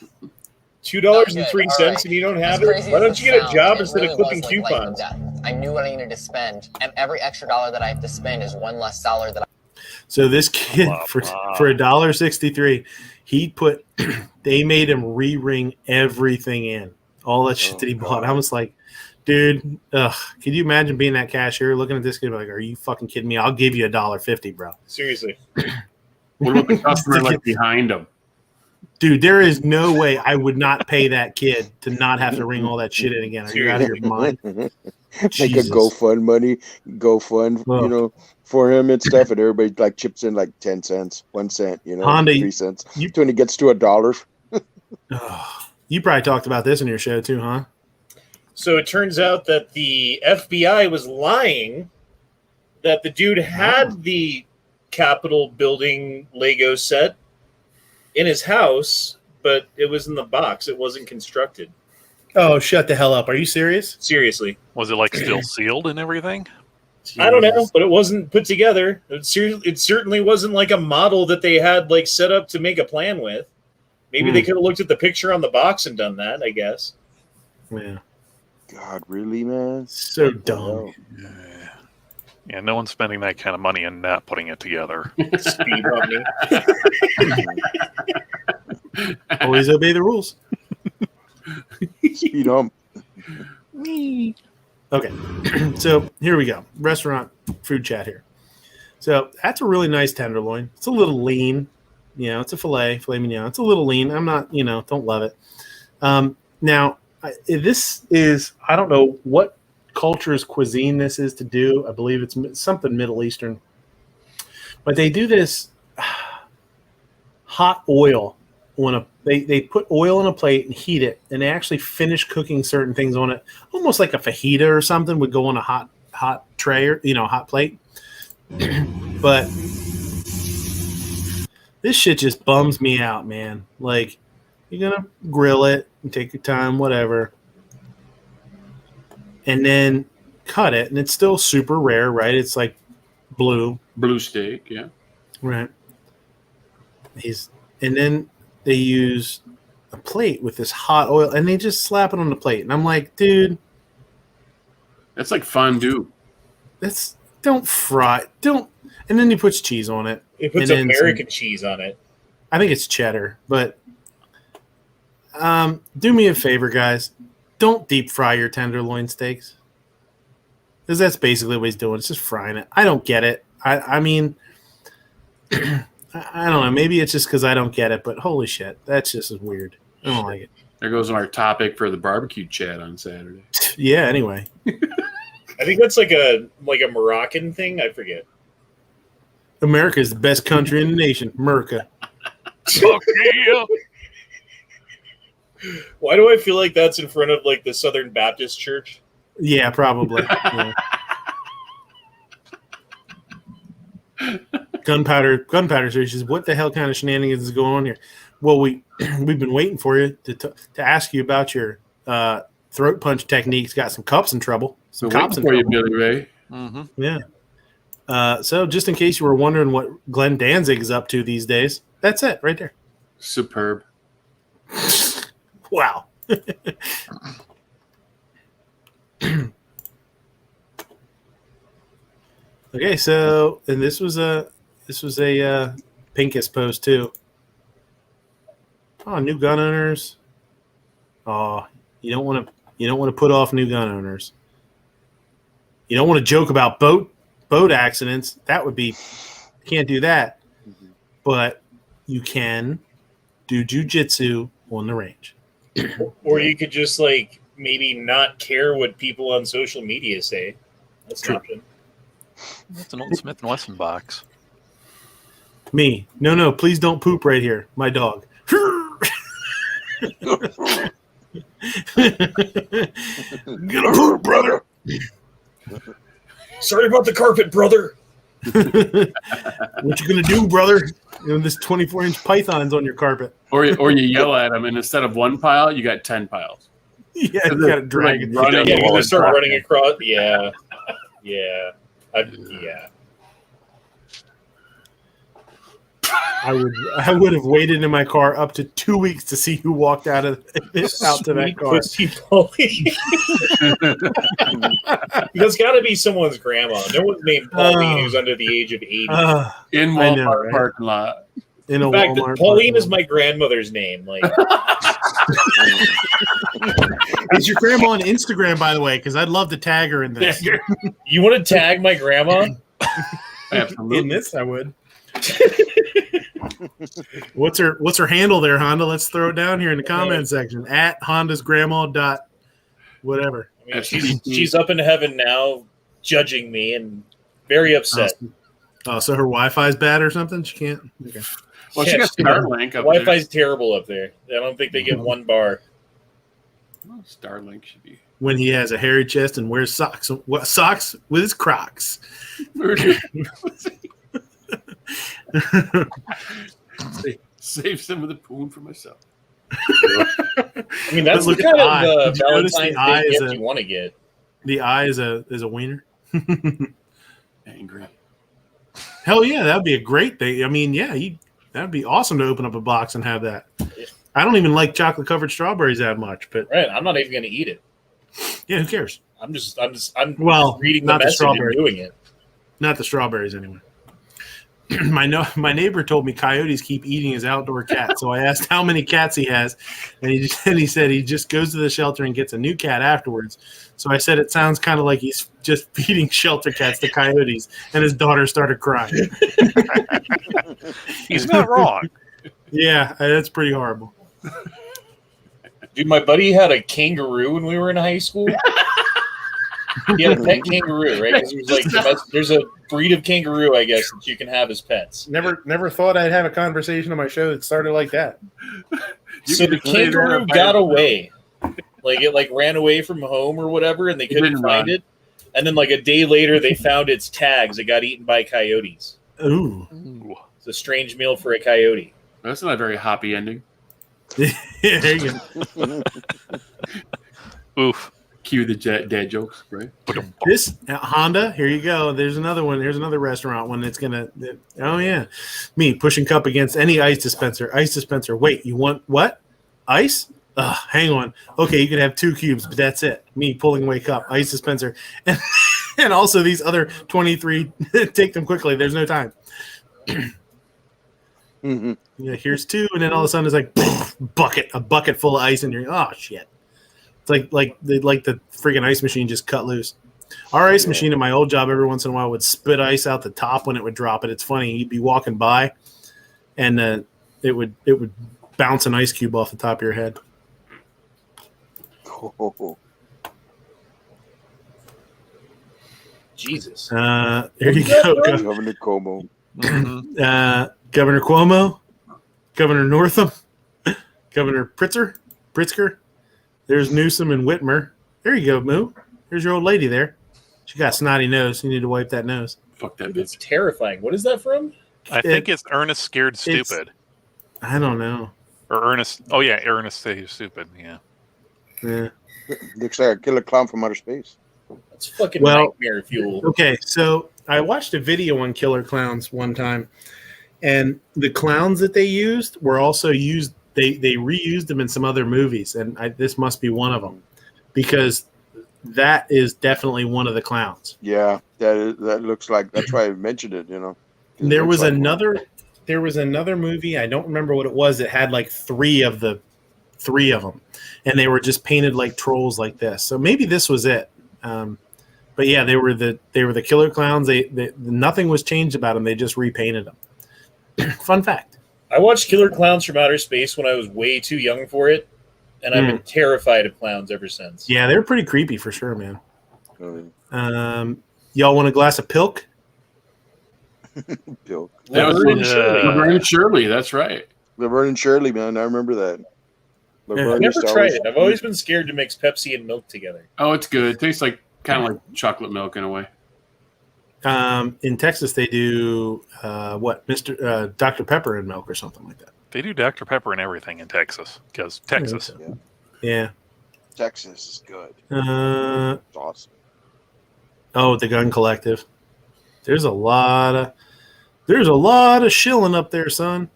$2.03, and you don't have it. Why don't you get a job instead of clipping coupons? I knew what I needed to spend, and every extra dollar that I have to spend is one less dollar that I. So this kid for $1.63, they made him re-ring everything in, all that shit that he bought. I was like, dude, could you imagine being that cashier looking at this kid like, are you fucking kidding me? I'll give you $1.50, bro. Seriously. What about the customer like behind him? Dude, there is no way I would not pay that kid to not have to ring all that shit in again. Are you out of your mind? Make a GoFund, for him and stuff, and everybody like chips in like 10 cents, 1 cent, Honda, 3 cents. When it gets to $1. You probably talked about this in your show too, huh? So it turns out that the FBI was lying that the dude had the Capitol building Lego set, in his house, but it was in the box. It wasn't constructed. Oh, shut the hell up! Are you serious? Seriously. Was it like still sealed and everything? I don't know, but it wasn't put together. It certainly wasn't like a model that they had like set up to make a plan with. Maybe they could have looked at the picture on the box and done that, I guess. Yeah. God, really, man? So dumb. Yeah, no one's spending that kind of money and not putting it together. Speed bump me. Always obey the rules. Speed hump. Me. Okay, so here we go. Restaurant food chat here. So that's a really nice tenderloin. It's a little lean. You know, it's a filet mignon. It's a little lean. I'm not, don't love it. Now, this is, I don't know what culture's cuisine this is to do. I believe it's something Middle Eastern. But they do this hot oil on they put oil on a plate and heat it, and they actually finish cooking certain things on it, almost like a fajita or something would go on a hot tray or hot plate. But this shit just bums me out, man. Like, you're gonna grill it and take your time, whatever, and then cut it, and it's still super rare, right? It's like blue steak, yeah, right. And then they use a plate with this hot oil, and they just slap it on the plate. And I'm like, dude, that's like fondue. Don't fry, don't. And then he puts cheese on it. He puts American cheese on it. I think it's cheddar, but do me a favor, guys. Don't deep fry your tenderloin steaks, because that's basically what he's doing. It's just frying it. I don't get it. I mean. I don't know. Maybe it's just because I don't get it, but holy shit, that's just as weird. I don't like it. There goes our topic for the barbecue chat on Saturday. Yeah. Anyway, I think that's like a Moroccan thing. I forget. America is the best country in the nation. America. Fuck yeah. Why do I feel like that's in front of like the Southern Baptist Church? Yeah, probably. Yeah. Gunpowder series. What the hell kind of shenanigans is going on here? Well, we've been waiting for you to ask you about your throat punch techniques. Got some cups in trouble. Some cops in trouble. You, Billy Ray. Mm-hmm. Yeah. So just in case you were wondering what Glenn Danzig is up to these days, that's it right there. Superb. Wow. Okay, so and this was a Pincus post too. Oh, new gun owners. Oh, you don't want to put off new gun owners. You don't want to joke about boat accidents. That would be, can't do that. But you can do jujitsu on the range. Or you could just like maybe not care what people on social media say. That's an option. That's an old Smith & Wesson box. Me. No, please don't poop right here. My dog. Get a poop, brother. Sorry about the carpet, brother. What you gonna do, brother? This 24-inch python's on your carpet. Or you yell at him, and instead of one pile, you got 10 piles. Yeah, you got to drag it. Yeah, you're gonna start running across. Yeah. Yeah. I would have waited in my car up to 2 weeks to see who walked out to that car. There's got to be someone's grandma. No one's named Pauline who's under the age of 80. In Walmart parking lot. In fact, Pauline is my grandmother's name. Like, is your grandma on Instagram, by the way? Because I'd love to tag her in this. You want to tag my grandma? Absolutely. In this, I would. What's her handle there, Honda? Let's throw it down here in the comment section at Honda's grandma dot whatever. I mean, she's up in heaven now, judging me and very upset. Oh, so her Wi-Fi's bad or something? She can't. Okay. Well, she got Starlink up Wi-Fi's terrible up there. I don't think they get one bar. Well, Starlink should be. When he has a hairy chest and wears socks. What socks with his Crocs? Save some of the poon for myself. I mean, that's the kind of Valentine's Day gift you want to get. The eye is a wiener. Angry. Hell yeah, that'd be a great thing. I mean, yeah, that'd be awesome to open up a box and have that. I don't even like chocolate covered strawberries that much, but right, I'm not even going to eat it. Yeah, who cares? I'm not reading the message and doing it. Not the strawberries anyway. My neighbor told me coyotes keep eating his outdoor cat, so I asked how many cats he has, and he said he just goes to the shelter and gets a new cat afterwards. So I said it sounds kind of like he's just feeding shelter cats to coyotes, and his daughter started crying. He's not wrong. Yeah, that's pretty horrible. Dude, my buddy had a kangaroo when we were in high school. He had a pet kangaroo, right? Because it was like there's a breed of kangaroo, I guess, that you can have as pets. Never thought I'd have a conversation on my show that started like that. So the kangaroo got away. Like it ran away from home or whatever, and they couldn't find it. And then like a day later, they found its tags. It got eaten by coyotes. Ooh. It's a strange meal for a coyote. That's not a very happy ending. Yeah, there you go. Oof. Cue the dad jokes, right? This Honda, here you go. There's another one. Here's another restaurant one that's gonna. Oh yeah, me pushing cup against any ice dispenser. Ice dispenser. Wait, you want what? Ice? Hang on. Okay, you can have 2 cubes, but that's it. Me pulling away cup, ice dispenser, and also these other 23. Take them quickly. There's no time. Mm-hmm. Yeah, here's 2, and then all of a sudden it's like a bucket full of ice, and you're oh shit. It's like the freaking ice machine just cut loose. Our ice machine at my old job every once in a while would spit ice out the top when it would drop it. It's funny. You'd be walking by, and it would bounce an ice cube off the top of your head. Jesus. Here you go. Governor Cuomo. Governor Cuomo, Governor Northam, Governor Pritzker. There's Newsom and Whitmer. There you go, Moo. There's your old lady there. She got a snotty nose. You need to wipe that nose. Fuck that bitch. It's terrifying. What is that from? I think it's Ernest Scared Stupid. I don't know. Or Ernest. Oh, yeah, Ernest Scared Stupid. Yeah. Yeah. Looks like a killer clown from outer space. That's fucking nightmare fuel. Okay, so I watched a video on killer clowns one time, and the clowns that they used were also used. They reused them in some other movies, and this must be one of them, because that is definitely one of the clowns. Yeah, that looks like. That's why I mentioned it. You know, there was another movie. I don't remember what it was. It had like three of them, and they were just painted like trolls like this. So maybe this was it. But yeah, they were the killer clowns. They nothing was changed about them. They just repainted them. Fun fact. I watched Killer Clowns from Outer Space when I was way too young for it, and I've been terrified of clowns ever since. Yeah, they're pretty creepy for sure, man. Y'all want a glass of Pilk? Pilk. Laverne and Shirley. That's right. Laverne and Shirley, man. I remember that. I've never tried it. I've always been scared to mix Pepsi and milk together. Oh, it's good. It tastes like kind of like chocolate milk in a way. In Texas, they do Dr. Pepper and milk or something like that. They do Dr. Pepper and everything in Texas because Texas. Yeah. Texas is good. It's awesome. Oh, the Gun Collective. There's a lot of shilling up there, son.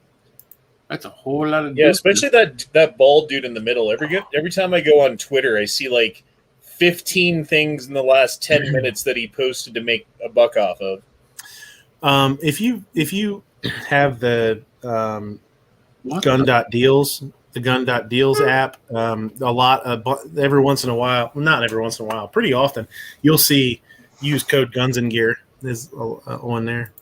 That's a whole lot of especially that bald dude in the middle. Every time I go on Twitter, I see like 15 things in the last 10 minutes that he posted to make a buck off of. If you have the Gun.Deals, the Gun.Deals app, every once in a while, not every once in a while, pretty often, you'll see use code Guns and Gear. There's one there.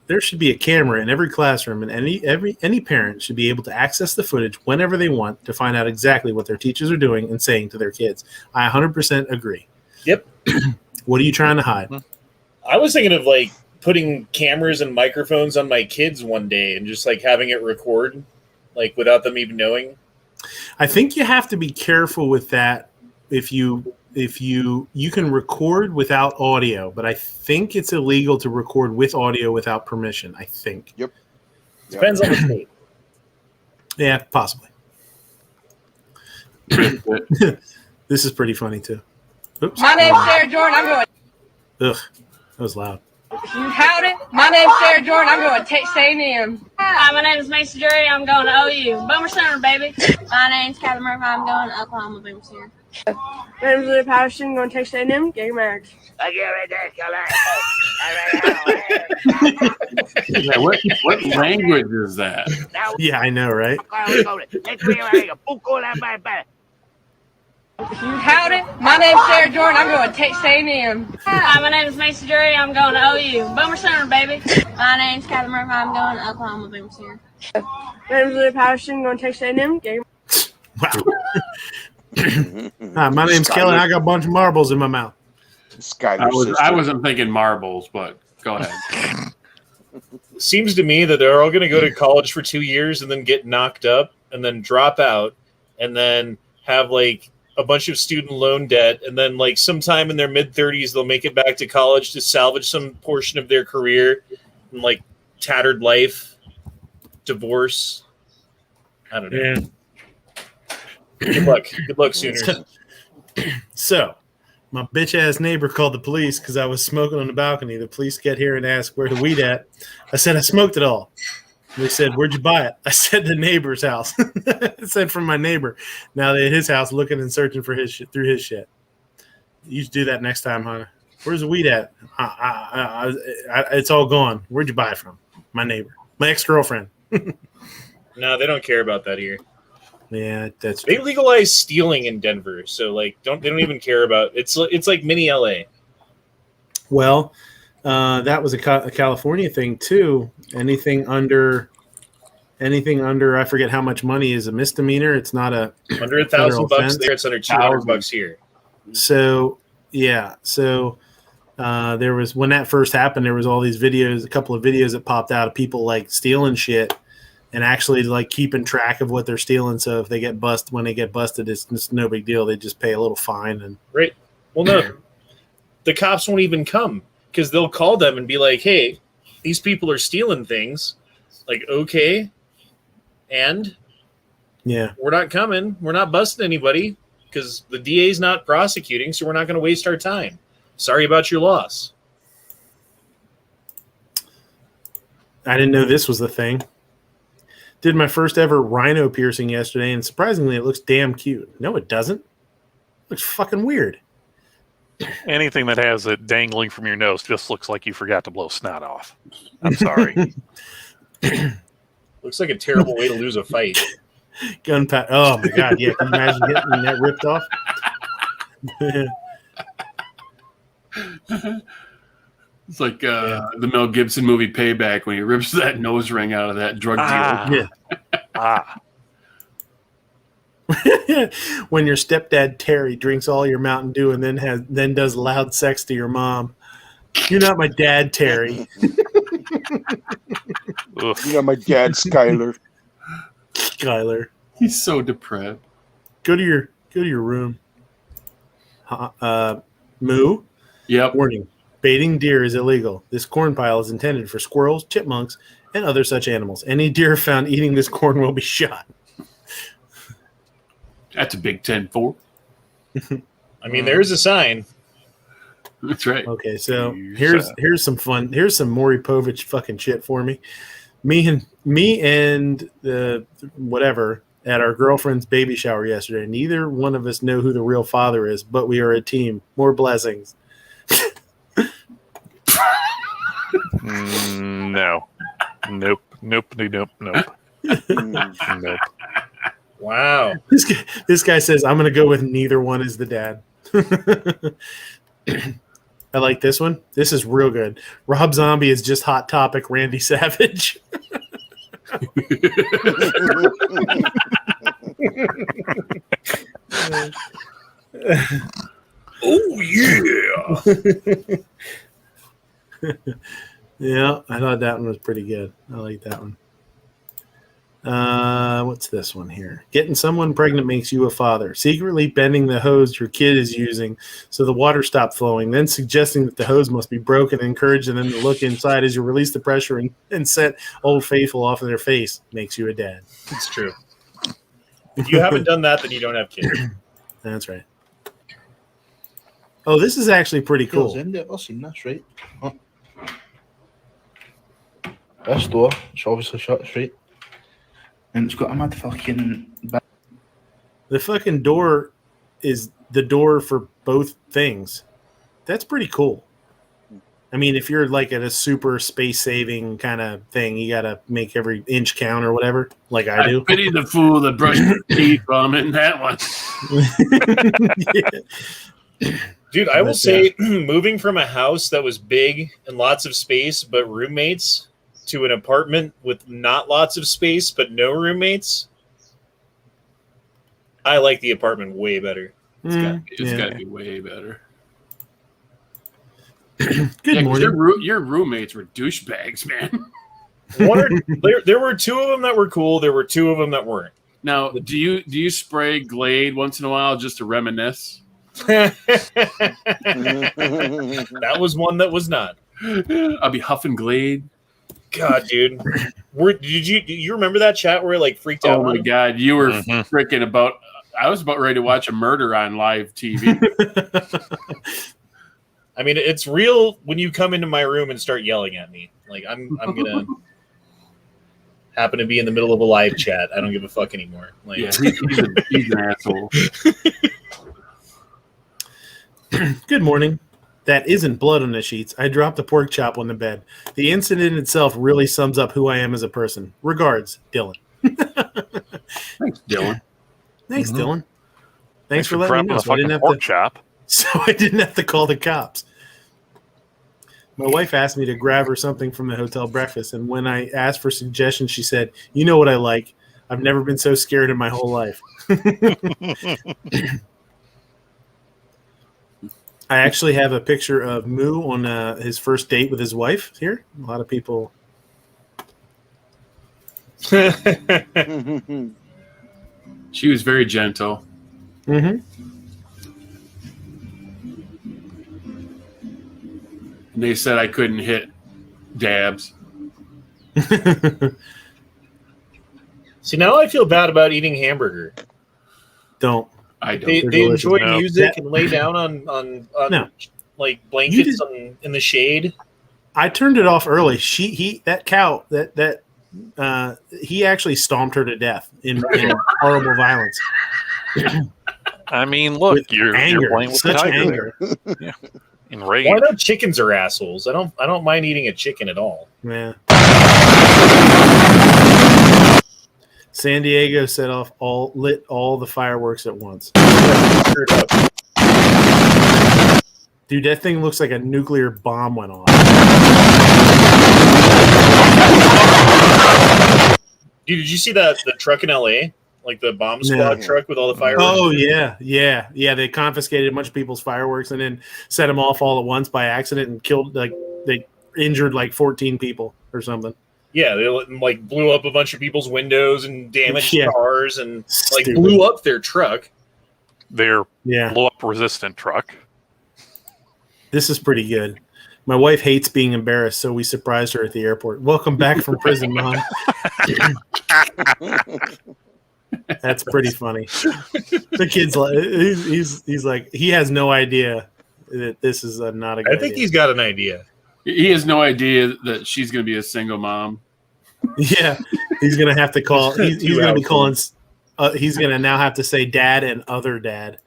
There should be a camera in every classroom, and any parent should be able to access the footage whenever they want to find out exactly what their teachers are doing and saying to their kids. I 100% agree. Yep. What are you trying to hide? I was thinking of like putting cameras and microphones on my kids one day and just like having it record, like without them even knowing. I think you have to be careful with that if you if you can record without audio, but I think it's illegal to record with audio without permission. I think. Yep. Depends on the state. Yeah, possibly. This is pretty funny too. Oops. My name's Sarah Jordan. I'm going. Ugh, that was loud. Howdy. My name's Sarah Jordan. I'm going to Texas A&M. Hi, my name is Mason Drury. I'm going to OU. Boomer Center, baby. My name's Catherine Murphy. I'm going to Oklahoma Boomer Center. My name's Leah Patterson. Going to Texas A&M. Gay Mags. Yeah, what language is that? Yeah, I know, right? Howdy. My name's Sarah Jordan. I'm going to Texas A&M. Hi, my name is Mason Drury. I'm going to OU. Boomer Center, baby. My name's Catherine Murphy. I'm going to Oklahoma Boomer Center. My name's Leah Patterson. Going to Texas A&M. Gay. Wow. Hi, my name's Kelly. I got a bunch of marbles in my mouth. I wasn't thinking marbles, but go ahead. Seems to me that they're all going to go to college for 2 years and then get knocked up and then drop out and then have like a bunch of student loan debt, and then like sometime in their mid-30s they'll make it back to college to salvage some portion of their career, and like tattered life, divorce. I don't know. Yeah. Good luck, Sooners. So, my bitch-ass neighbor called the police because I was smoking on the balcony. The police get here and ask, where the weed at? I said, I smoked it all. They said, where'd you buy it? I said, the neighbor's house. I said, from my neighbor. Now they're at his house looking and searching for his shit, through his shit. You should do that next time, huh? Where's the weed at? It's all gone. Where'd you buy it from? My neighbor. My ex-girlfriend. No, they don't care about that here. Yeah, that's they legalized stealing in Denver, so like they don't even care about it's like mini LA. Well, that was a California thing too. Anything under I forget how much money is a misdemeanor. It's not a under $1,000 there. It's under $200 here. So yeah, there was when that first happened. There was all these videos, a couple of videos that popped out of people like stealing shit. And actually, like keeping track of what they're stealing, so if they get busted, when they get busted, it's no big deal. They just pay a little fine and right. Well, no, the cops won't even come because they'll call them and be like, "Hey, these people are stealing things." Like, okay, and yeah, we're not coming. We're not busting anybody because the DA's not prosecuting, so we're not going to waste our time. Sorry about your loss. I didn't know this was the thing. Did my first ever rhino piercing yesterday, and surprisingly, it looks damn cute. No, it doesn't. It looks fucking weird. Anything that has it dangling from your nose just looks like you forgot to blow snot off. I'm sorry. Looks like a terrible way to lose a fight. Gunpowder. Oh my god! Yeah, can you imagine getting that ripped off? It's like the Mel Gibson movie Payback when he rips that nose ring out of that drug dealer. When your stepdad Terry drinks all your Mountain Dew and then does loud sex to your mom. You're not my dad, Terry. You're not my dad, Skyler. Skyler. He's so depressed. Go to your room. Moo. Yep. Warning. Baiting deer is illegal. This corn pile is intended for squirrels, chipmunks, and other such animals. Any deer found eating this corn will be shot. That's a Big 10-4. I mean, there's a sign. That's right. Okay, so here's some fun. Here's some Maury Povich fucking shit for me. Me and the whatever at our girlfriend's baby shower yesterday. Neither one of us know who the real father is, but we are a team. More blessings. No. Nope. Nope. Wow. This guy says, I'm going to go with neither one is the dad. I like this one. This is real good. Rob Zombie is just Hot Topic Randy Savage. Oh, yeah. Yeah, I thought that one was pretty good. I like that one. What's this one here? Getting someone pregnant makes you a father. Secretly bending the hose your kid is using so the water stops flowing, then suggesting that the hose must be broken, encouraging them to look inside as you release the pressure and set Old Faithful off in their face makes you a dad. It's true. If you haven't done that, then you don't have kids. That's right. Oh, this is actually pretty cool. That's right. Oh. This door, it's obviously shut straight. And it's got a mad fucking... The fucking door is the door for both things. That's pretty cool. I mean, if you're like at a super space-saving kind of thing, you got to make every inch count or whatever, like I do. I pity the fool that brushed their teeth while I'm in that one. Dude, I will say, moving from a house that was big and lots of space but roommates to an apartment with not lots of space but no roommates, I like the apartment way better. It's got to be way better. Good morning. Your roommates were douchebags, man. There were two of them that were cool. There were two of them that weren't. Now, do you spray Glade once in a while just to reminisce? That was one that was not. I'll be huffing Glade. God, dude. Do you remember that chat where it like freaked out? Oh my God, you were freaking about. I was about ready to watch a murder on live TV. I mean, it's real when you come into my room and start yelling at me. Like I'm gonna happen to be in the middle of a live chat. I don't give a fuck anymore. Like, yeah, he's an asshole. Good morning. That isn't blood on the sheets. I dropped a pork chop on the bed. The incident itself really sums up who I am as a person. Regards, Dylan. Thanks, Dylan. Thanks, Dylan. Thanks for letting me know. So I didn't have pork chop. So I didn't have to call the cops. My wife asked me to grab her something from the hotel breakfast, and when I asked for suggestions, she said, "You know what I like. I've never been so scared in my whole life." I actually have a picture of Moo on his first date with his wife here. A lot of people. She was very gentle. Mm-hmm. And they said I couldn't hit dabs. See, now I feel bad about eating hamburger. Don't. I don't. They enjoy music and lay down on like blankets in the shade. I turned it off early. That cow he actually stomped her to death in horrible violence. I mean, look, you're playing with such anger. Yeah. Enraged. Why not chickens are assholes? I don't mind eating a chicken at all. Yeah. San Diego lit all the fireworks at once. Dude, that thing looks like a nuclear bomb went off. Dude, did you see the truck in LA? Like the bomb squad truck with all the fireworks? Oh, yeah. They confiscated a bunch of people's fireworks and then set them off all at once by accident and killed, they injured 14 people or something. Yeah, they blew up a bunch of people's windows and damaged cars and blew up their truck. Their blow-up resistant truck. This is pretty good. My wife hates being embarrassed, so we surprised her at the airport. Welcome back from prison, Mom. That's pretty funny. The kid's he's like, he has no idea that this is not a good idea. I think he's got an idea. He has no idea that she's going to be a single mom. Yeah, he's going to have to call. He's going to be calling. He's going to now have to say dad and other dad.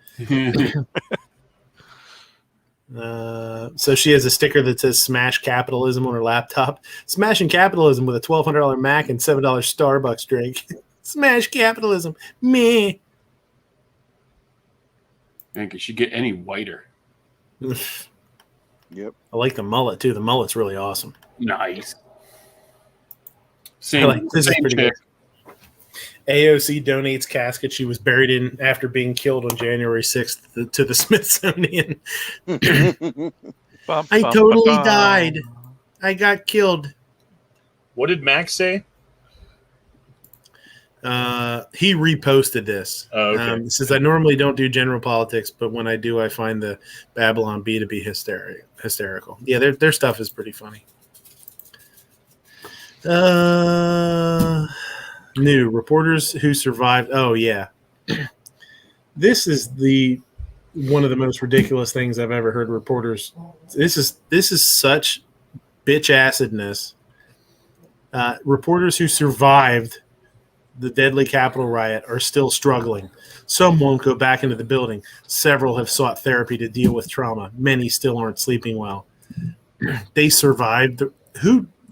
So she has a sticker that says "Smash Capitalism" on her laptop. Smashing capitalism with a $1,200 Mac and $7 Starbucks drink. Smash capitalism. Meh. Man, could she get any whiter? Yep. I like the mullet too. The mullet's really awesome. Nice. This is pretty good. AOC donates casket she was buried in after being killed on January 6th to the Smithsonian. I totally died. I got killed. What did Max say? He reposted this. Oh, okay. Says, I normally don't do general politics, but when I do, I find the Babylon Bee to be hysterical. Yeah, their stuff is pretty funny. New reporters who survived. Oh yeah, this is one of the most ridiculous things I've ever heard. Reporters. This is such bitch acidness. Reporters who survived the deadly Capitol riot are still struggling. Some won't go back into the building. Several have sought therapy to deal with trauma. Many still aren't sleeping well. They survived.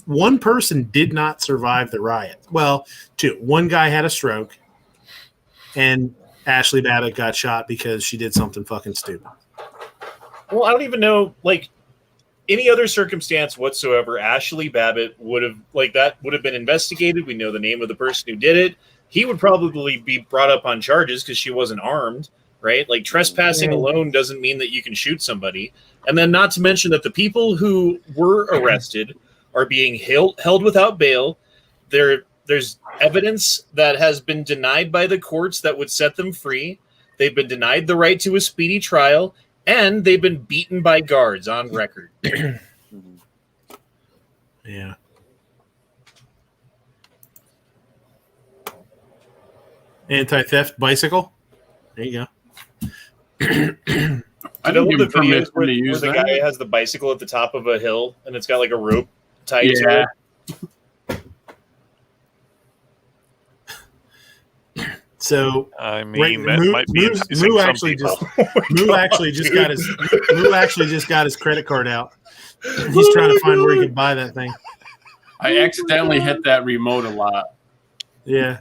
One person did not survive the riot. Well, two. One guy had a stroke, and Ashley Babbitt got shot because she did something fucking stupid. Well, I don't even know, like, any other circumstance whatsoever, Ashley Babbitt would have been investigated. We know the name of the person who did it. He would probably be brought up on charges because she wasn't armed, right? Like, trespassing alone doesn't mean that you can shoot somebody. And then not to mention that the people who were arrested are being held without bail. There's evidence that has been denied by the courts that would set them free. They've been denied the right to a speedy trial, and they've been beaten by guards on record. Yeah. Anti-theft bicycle. There you go. I don't love the videos where the guy has the bicycle at the top of a hill, and it's got like a rope tied to it. So I mean, that might be Moo actually just got his credit card out. He's trying to find where he can buy that thing. I accidentally hit that remote a lot. Yeah.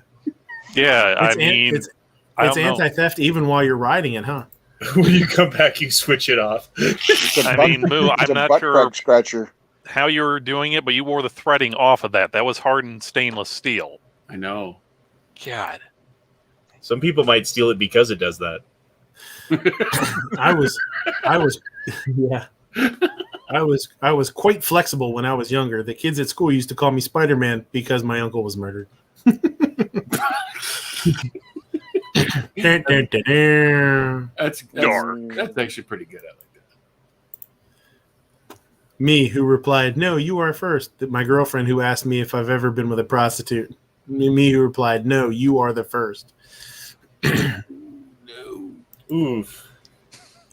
Yeah, it's anti-theft even while you're riding it, huh? When you come back, you switch it off. Moo, I'm not sure scratcher. how you were doing it, but you wore the threading off of that. That was hardened stainless steel. I know. God. Some people might steal it because it does that. I was quite flexible when I was younger. The kids at school used to call me Spider-Man because my uncle was murdered. That's dark. That's actually pretty good. I like that. Me, who replied, "No, you are first." My girlfriend, who asked me if I've ever been with a prostitute. Me, who replied, "No, you are the first." No. Oof.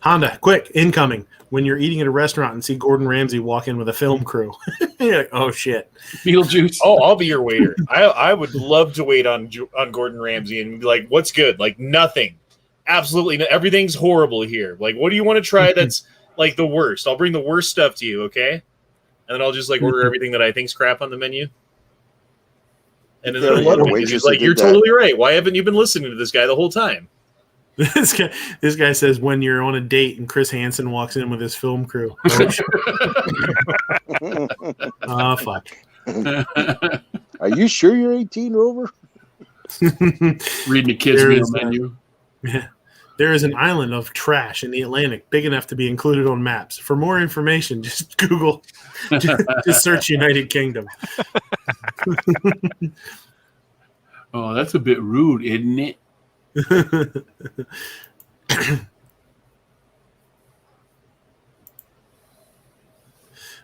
Honda, quick, incoming. When you're eating at a restaurant and see Gordon Ramsay walk in with a film crew. You're like, oh, shit. Beetlejuice. Oh, I'll be your waiter. I would love to wait on Gordon Ramsay and be like, what's good? Like, nothing. Absolutely. Everything's horrible here. Like, what do you want to try that's, like, the worst? I'll bring the worst stuff to you, okay? And then I'll just, like, order everything that I think's crap on the menu. And then he's like, you're totally right. Why haven't you been listening to this guy the whole time? This guy says when you're on a date and Chris Hansen walks in with his film crew. Oh, fuck. Are you sure you're 18, Rover? Reading the kids' meal menu. Yeah. There is an island of trash in the Atlantic big enough to be included on maps. For more information, just Google, just search United Kingdom. Oh, that's a bit rude, isn't it?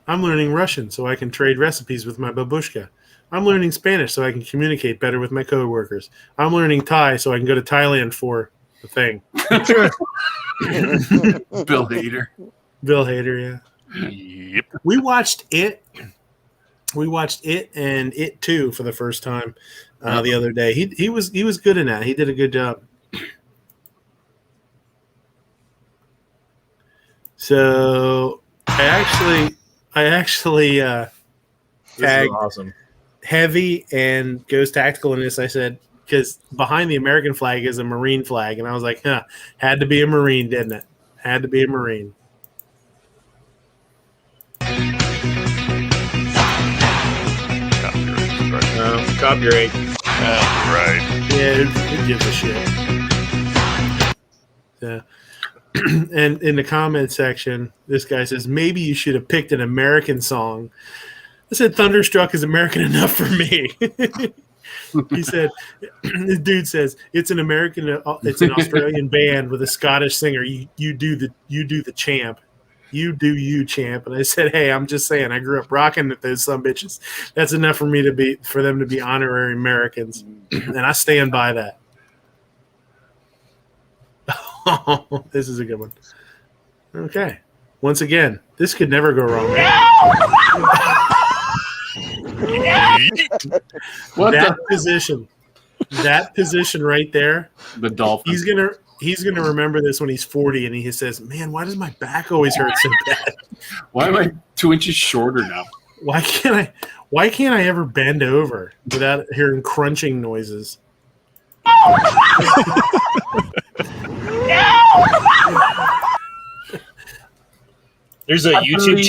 I'm learning Russian so I can trade recipes with my babushka. I'm learning Spanish so I can communicate better with my coworkers. I'm learning Thai so I can go to Thailand for the thing. Bill Hader. Bill Hader, yeah. Yep. We watched It. We watched It and It 2 for the first time the other day. He was good in that. He did a good job. So I actually tagged awesome. Heavy and Goes Tactical in this. I said, because behind the American flag is a Marine flag. And I was like, had to be a Marine, didn't it? Had to be a Marine. Copyright. Right. Yeah, it gives a shit. Yeah. And in the comment section, this guy says, maybe you should have picked an American song. I said, Thunderstruck is American enough for me. He said, "This dude says it's an Australian band with a Scottish singer. You do the champ, you champ." And I said, "Hey, I'm just saying, I grew up rocking with those some bitches. That's enough for them to be honorary Americans, and I stand by that." Oh, this is a good one. Okay, once again, this could never go wrong. That position right there, the dolphin. He's gonna remember this when he's 40, and he says, "Man, why does my back always hurt so bad? Why am I 2 inches shorter now? Why can't I ever bend over without hearing crunching noises?" There's a YouTube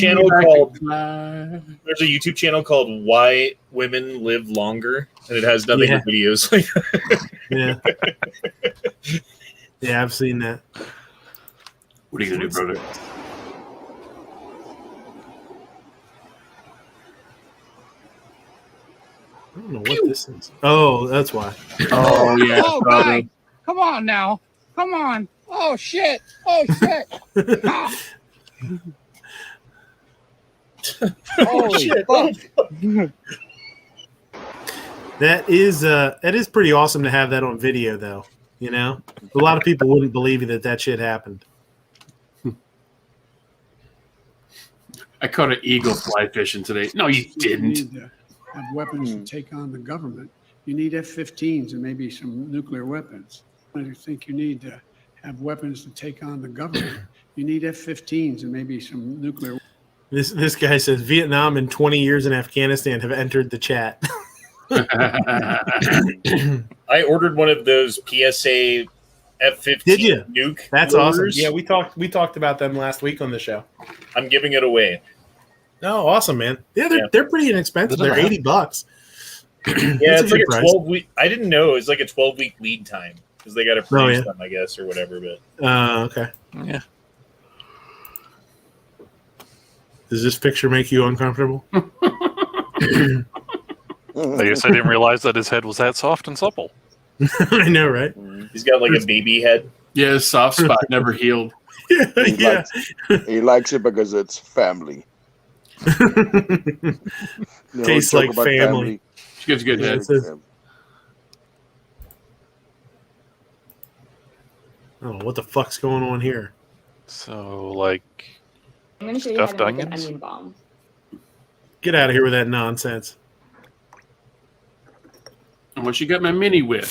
channel called Why Women Live Longer, and it has nothing but videos. Yeah. Yeah, I've seen that. What are you gonna do, brother? I don't know what this is. Oh, that's why. Oh yeah. Oh, guys, come on now. Come on. Oh shit. Oh shit. Holy fuck. That is pretty awesome to have that on video, though. You know, a lot of people wouldn't believe you that shit happened. I caught an eagle fly fishing today. No, you didn't. You need to have weapons to take on the government. You need F-15s and maybe some nuclear weapons. I think you need to have weapons to take on the government. You need F-15s and maybe some nuclear. This guy says Vietnam and 20 years in Afghanistan have entered the chat. I ordered one of those PSA F-15 Did you? nuke. That's lures. awesome. Yeah, we talked about them last week on the show. I'm giving it away. Oh, awesome, man. Yeah, they're pretty inexpensive. They're $80. Yeah, it's like a 12-week. I didn't know it was like a 12-week lead time because they got to produce them, I guess, or whatever. But okay. Yeah. Does this picture make you uncomfortable? I guess I didn't realize that his head was that soft and supple. I know, right? He's got like a baby head. Yeah, his soft spot never healed. He likes it because it's family. Tastes like family. She gives a good head. Oh, what the fuck's going on here? So, like, I'm going to show you how stuffed to make an onions? onion bomb. Get out of here with that nonsense. And what you got my mini with?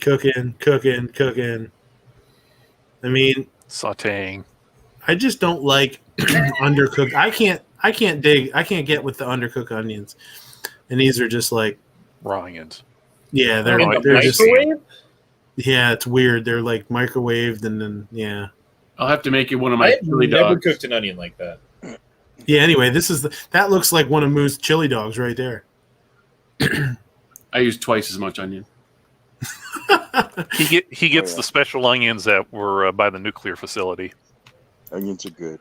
Cooking. I mean, sauteing. I just don't like undercooked. I can't get with the undercooked onions, and these are just like raw onions. Yeah, they're just. Yeah, it's weird. They're like microwaved, and then I'll have to make you one of my I chili never dogs. cooked an onion like that. Yeah. Anyway, that looks like one of Moo's chili dogs right there. I use twice as much onion. He gets the special onions that were by the nuclear facility. Onions are good.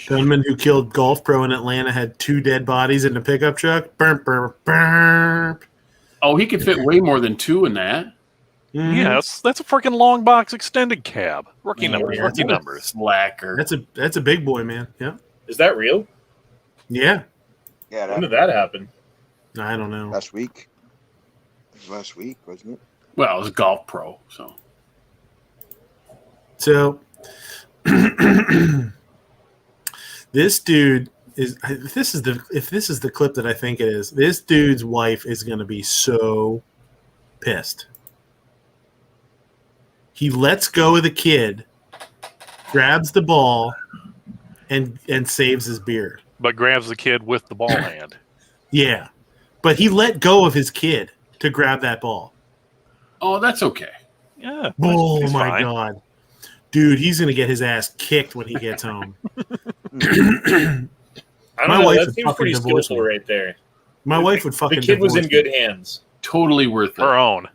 Gunman who killed Golf Pro in Atlanta had 2 dead bodies in the pickup truck. Burp, burp, burp. Oh, he could fit way more than 2 in that. Mm-hmm. Yes, that's a freaking long box extended cab. Rookie numbers. Slacker. That's a big boy, man. Yeah. Is that real? Yeah. Yeah. When did that happen? I don't know. Last week. It was last week, wasn't it? Well, it was Golf Pro, so. So this dude is. If this is the clip that I think it is, this dude's wife is going to be so pissed. He lets go of the kid, grabs the ball, and saves his beer. But grabs the kid with the ball hand. Yeah, but he let go of his kid to grab that ball. Oh, that's okay. Yeah. Oh he's my fine. god, dude, he's gonna get his ass kicked when he gets home. I don't My know. wife That would seems fucking pretty divorce skillful me. right there. My wife would fucking. The kid was in divorce good me. hands. Totally worth it. Her own.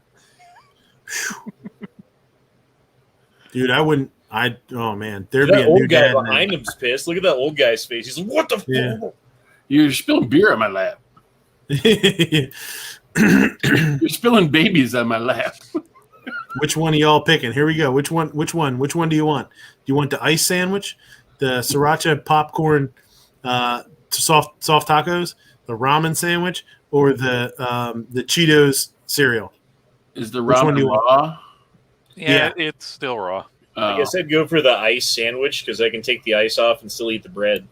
Dude, I wouldn't. Oh man, there'd be That a new old guy dad. behind him's pissed. Look at that old guy's face. He's like, "What the fuck?" You're spilling beer on my lap. You're spilling babies on my lap. Which one are y'all picking? Here we go. Which one do you want? Do you want the ice sandwich, the sriracha popcorn soft tacos, the ramen sandwich, or the Cheetos cereal? Is the Which one ramen do you want? raw? Yeah, it's still raw. I guess I'd go for the ice sandwich because I can take the ice off and still eat the bread.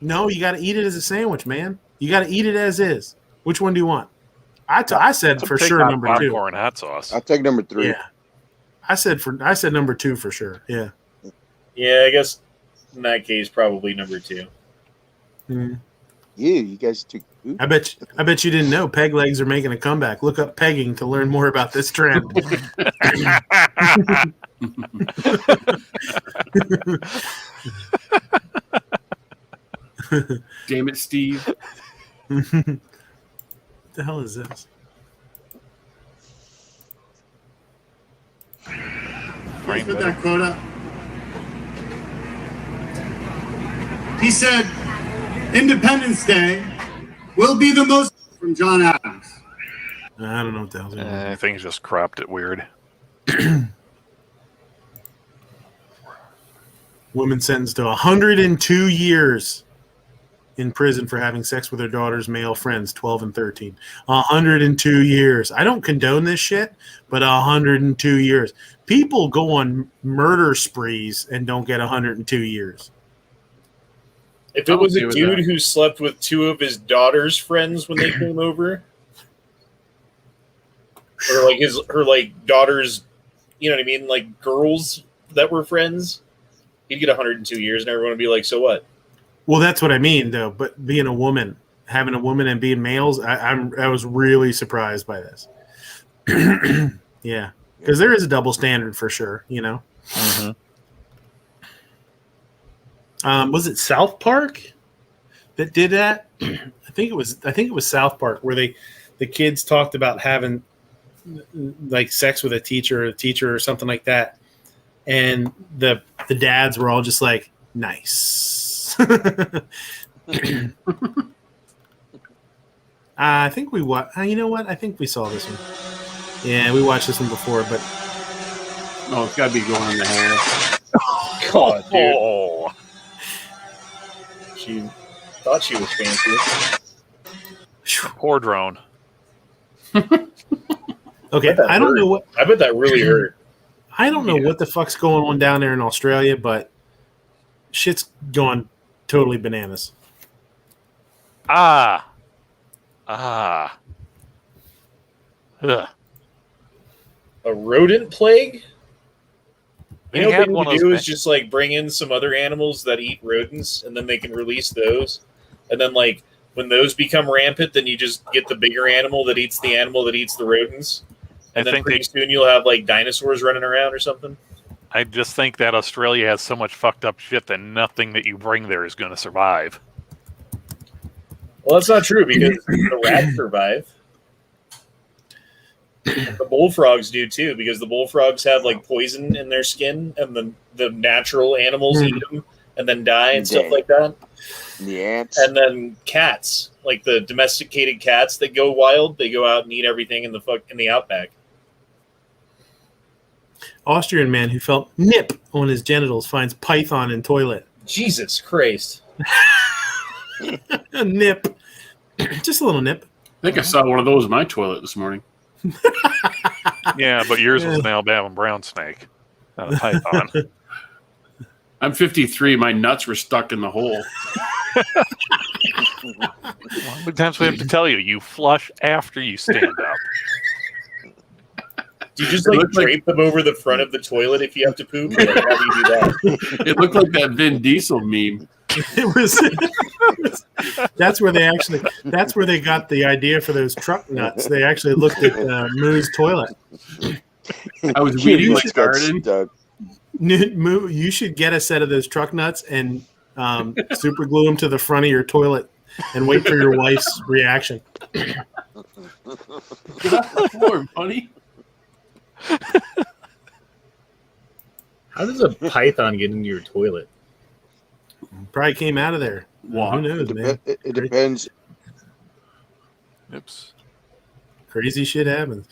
No, you got to eat it as a sandwich, man. You got to eat it as is. Which one do you want? I said for sure number 2. Popcorn hot sauce. I'll take number 3. Yeah, I said number 2 for sure. Yeah. Yeah, I guess in that case, probably number 2. Mm. Yeah, you guys took. I bet you didn't know peg legs are making a comeback. Look up pegging to learn more about this trend. Damn it, Steve. What the hell is this? Please put that quote up. He said, Independence Day will be the most from John Adams. I don't know what the hell's going on. I think he's just cropped it weird. Woman sentenced to 102 years in prison for having sex with her daughter's male friends, 12 and 13. 102 years. I don't condone this shit, but 102 years. People go on murder sprees and don't get 102 years. If it was a dude who slept with 2 of his daughter's friends when they came over, or like her daughter's, you know what I mean, like girls that were friends, he'd get 102 years, and everyone would be like, "So what?" Well, that's what I mean, though. But being a woman, having a woman and being males, I was really surprised by this. Yeah, because there is a double standard for sure, you know. Mm-hmm. Was it South Park that did that? I think it was South Park where the kids talked about having like sex with a teacher or something like that, and the dads were all just like, nice. I think we you know what? I think we saw this one. Yeah, we watched this one before, but it's got to be going in the hair. God, dude. Oh. She thought she was fancy. Poor drone. Okay, I don't know what. I bet that really hurt. I don't know what the fuck's going on down there in Australia, but shit's going totally bananas. Ugh. A rodent plague? You know what they need to do is just like bring in some other animals that eat rodents, and then they can release those. And then like when those become rampant, then you just get the bigger animal that eats the rodents. And then pretty soon you'll have like dinosaurs running around or something. I just think that Australia has so much fucked up shit that nothing that you bring there is going to survive. Well, that's not true because the rats survive. The bullfrogs do too, because the bullfrogs have like poison in their skin, and the natural animals eat them and then die and stuff like that. The ants. And then cats, like the domesticated cats that go wild, they go out and eat everything in the outback. Austrian man who felt nip on his genitals finds python in toilet. Jesus Christ. A nip. Just a little nip. I think I saw one of those in my toilet this morning. Yeah, but yours was an Alabama brown snake, not a python. I'm 53. My nuts were stuck in the hole. How many times we have to tell you? You flush after you stand up. Do you just like drape them over the front of the toilet if you have to poop? Or, like, how do you do that? It looked like that Vin Diesel meme. That's where they got the idea for those truck nuts. They actually looked at Moo's toilet. I was reading my garden. Moo, you should get a set of those truck nuts and super glue them to the front of your toilet and wait for your wife's reaction. More money. How does a python get into your toilet? Probably came out of there. Wow. Who knows, man? It depends. Oops. Crazy shit happens.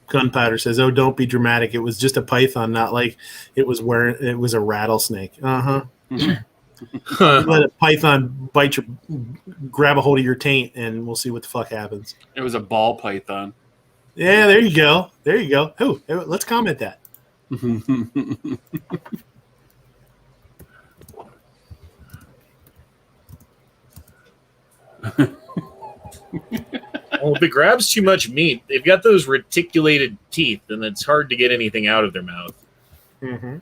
Gunpowder says, "Oh, don't be dramatic. It was just a python, not like it was a rattlesnake." Uh-huh. Let a python grab a hold of your taint, and we'll see what the fuck happens. It was a ball python. Yeah, there you go. There you go. Oh, let's comment that. Well, if it grabs too much meat, they've got those reticulated teeth, and it's hard to get anything out of their mouth. Mm-hmm.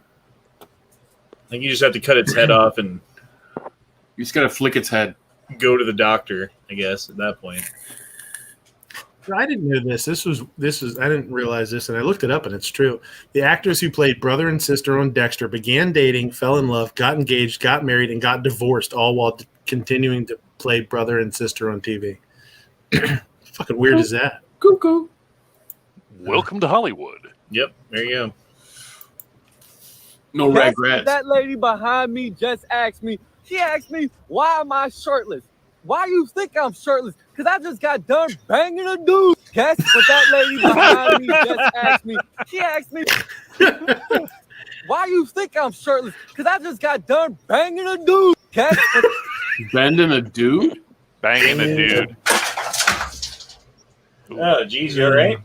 Like you just have to cut its head off and you just got to flick its head. Go to the doctor, I guess, at that point. I didn't know this. This was. I didn't realize this, and I looked it up, and it's true. The actors who played brother and sister on Dexter began dating, fell in love, got engaged, got married, and got divorced, all while continuing to play brother and sister on TV. Fucking weird is that? Cuckoo. Welcome to Hollywood. Yep, there you go. No regrets. That lady behind me just asked me. She asked me, "Why am I shirtless? Why you think I'm shirtless? Because I just got done banging a dude." Guess what that lady behind me just asked me? She asked me, "Why you think I'm shirtless? Because I just got done banging a dude." Guess what? Banging a dude? Banging a dude. Oh, geez, you all right?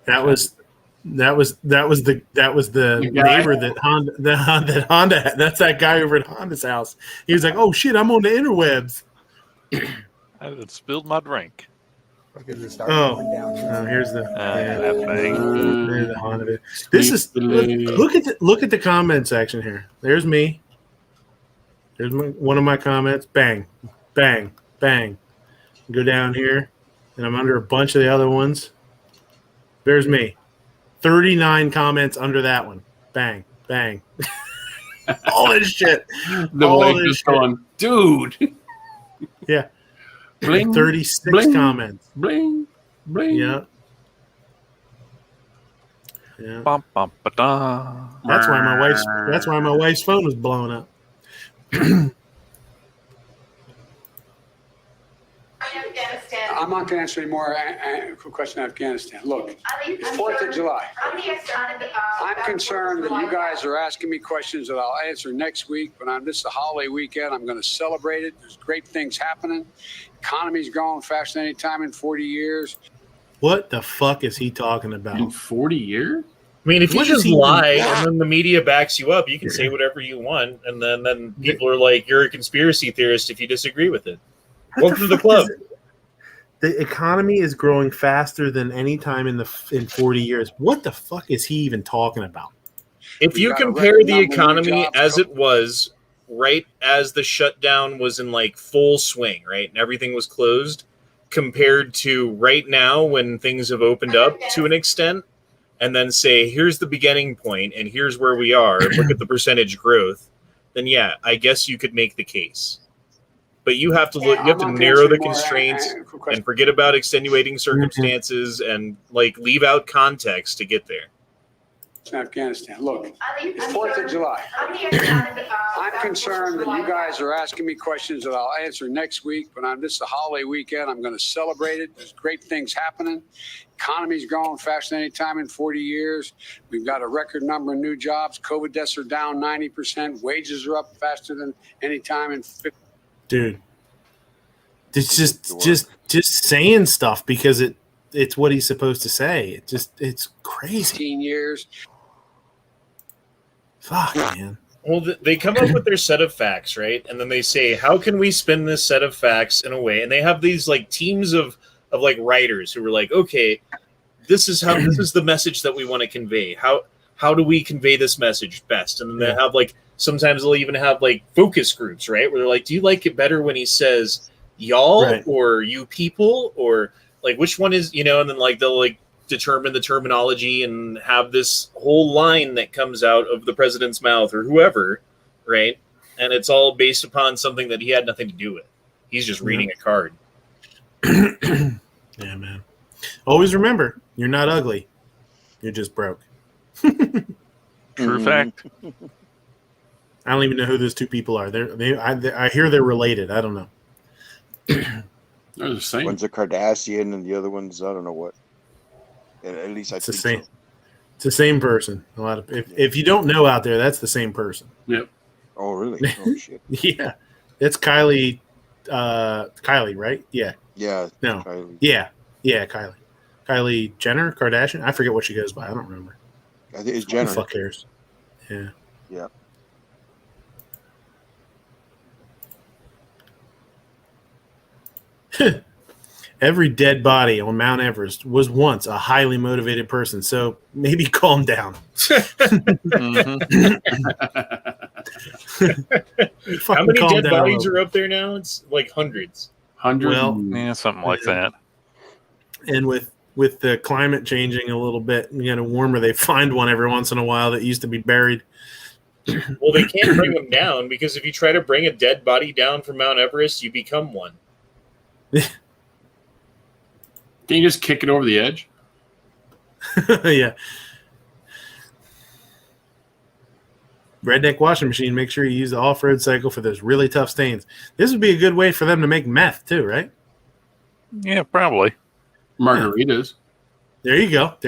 That was the neighbor that Honda had. That's that guy over at Honda's house. He was like, "Oh shit, I'm on the interwebs." I had spilled my drink. Oh, here's the that thing. There's the Honda. This is look at the comment section here. There's me. There's one of my comments. Bang, bang, bang. Go down here, and I'm under a bunch of the other ones. There's me. 39 comments under that one. Bang, bang. All this shit. The leg just going, dude. Yeah. Bling, 36 bling, comments. Bling, bling. Yeah. Yeah. Bum, bum, ba-da. That's why my wife's phone was blowing up. I'm not going to answer any more questions on Afghanistan. Look, it's 4th of July. I'm concerned that you guys are asking me questions that I'll answer next week, but this is a holiday weekend. I'm going to celebrate it. There's great things happening. Economy's growing faster than any time in 40 years. What the fuck is he talking about? In 40 years? I mean, if you What just is he lie doing? and then the media backs you up, you can say whatever you want, and then people are like, "You're a conspiracy theorist if you disagree with it." Welcome to the club. The economy is growing faster than any time in 40 years. What the fuck is he even talking about? If you compare the economy as it was right as the shutdown was in like full swing, right, and everything was closed, compared to right now when things have opened up to an extent, and then say, here's the beginning point and here's where we are, look at the percentage growth, then yeah, I guess you could make the case. But you have to look, you have to narrow the constraints and forget about extenuating circumstances and like leave out context to get there. Afghanistan. Look, it's 4th of July. I'm concerned that you guys are asking me questions that I'll answer next week, but this is a holiday weekend. I'm going to celebrate it. There's great things happening. Economy's growing faster than any time in 40 years. We've got a record number of new jobs. COVID deaths are down 90%. Wages are up faster than any time in 50. Dude, it's just saying stuff because it's what he's supposed to say. It's crazy. 15 years. Fuck, man. Well, they come up with their set of facts, right? And then they say, how can we spin this set of facts in a way? And they have these like teams of like writers who are like, okay, this is the message that we want to convey. How do we convey this message best? And then they have like, sometimes they'll even have like focus groups, right? Where they're like, do you like it better when he says y'all or you people, or like which one is, and then like they'll like determine the terminology and have this whole line that comes out of the president's mouth or whoever, right? And it's all based upon something that he had nothing to do with. He's just reading a card. Yeah, man. Always remember, you're not ugly. You're just broke. True fact. I don't even know who those two people are. I hear they're related. I don't know. They're the same. One's a Kardashian and the other one's I don't know what. At least It's I the think same. It's the same person. A lot of if you don't know out there, that's the same person. Yep. Oh really? Oh shit. Yeah, it's Kylie. Kylie, right? Yeah. Yeah. No. Kylie. Yeah. Kylie. Kylie Jenner, Kardashian. I forget what she goes by. I don't remember. I think it's Who Jenner. the fuck cares? Yeah. Yeah. Every dead body on Mount Everest was once a highly motivated person, so maybe calm down. How many dead bodies are up there now? It's like hundreds. Well, yeah, something like that. And with the climate changing a little bit, warmer, they find one every once in a while that used to be buried. Well, they can't bring them down because if you try to bring a dead body down from Mount Everest, you become one. Can you just kick it over the edge? Yeah. Redneck washing machine, make sure you use the off-road cycle for those really tough stains. This would be a good way for them to make meth too, right? Yeah, probably. Margaritas. There you go.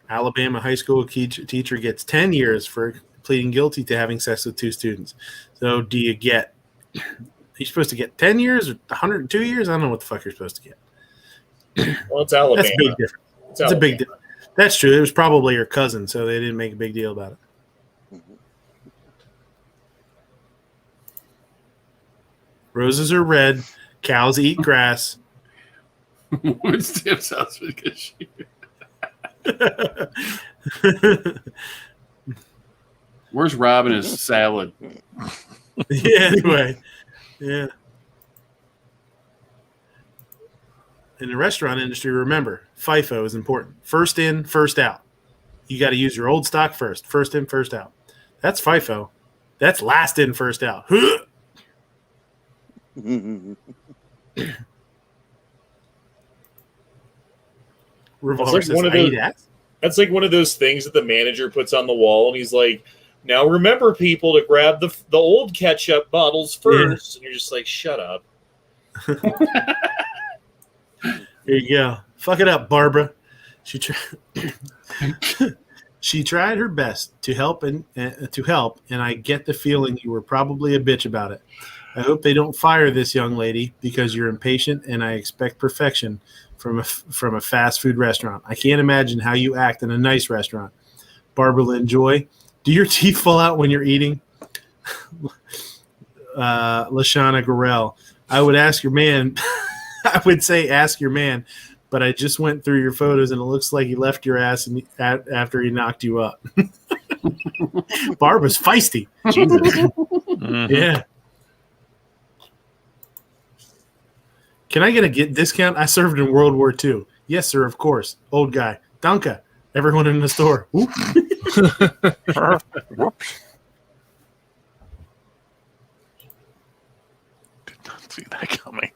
Alabama high school teacher gets 10 years for pleading guilty to having sex with 2 students. So do you get... You're supposed to get 10 years or 102 years? I don't know what the fuck you're supposed to get. Well, it's Alabama. That's a big difference. It's a big difference. That's true. It was probably your cousin, so they didn't make a big deal about it. Roses are red. Cows eat grass. What's Tim's house because she... Where's Rob and his salad? Yeah, anyway. Yeah. In the restaurant industry, remember, FIFO is important. First in, first out. You got to use your old stock first. First in, first out. That's FIFO. That's last in, first out. Revolver says, that's like one of those things that the manager puts on the wall, and he's like, now remember, people, to grab the old ketchup bottles first. Yeah. And you're just like, shut up. Here you go. Fuck it up, Barbara. She tried her best to help, and I get the feeling you were probably a bitch about it. I hope they don't fire this young lady because you're impatient, and I expect perfection from a fast food restaurant. I can't imagine how you act in a nice restaurant. Barbara Lynn Joy. Do your teeth fall out when you're eating? Lashana Gorell. I would ask your man. I would say ask your man, but I just went through your photos and it looks like he left your ass after he knocked you up. Barbara's feisty. Jesus. Mm-hmm. Yeah. Can I get a discount? I served in World War II. Yes, sir, of course. Old guy. Danke. Everyone in the store. Whoops. Did not see that coming.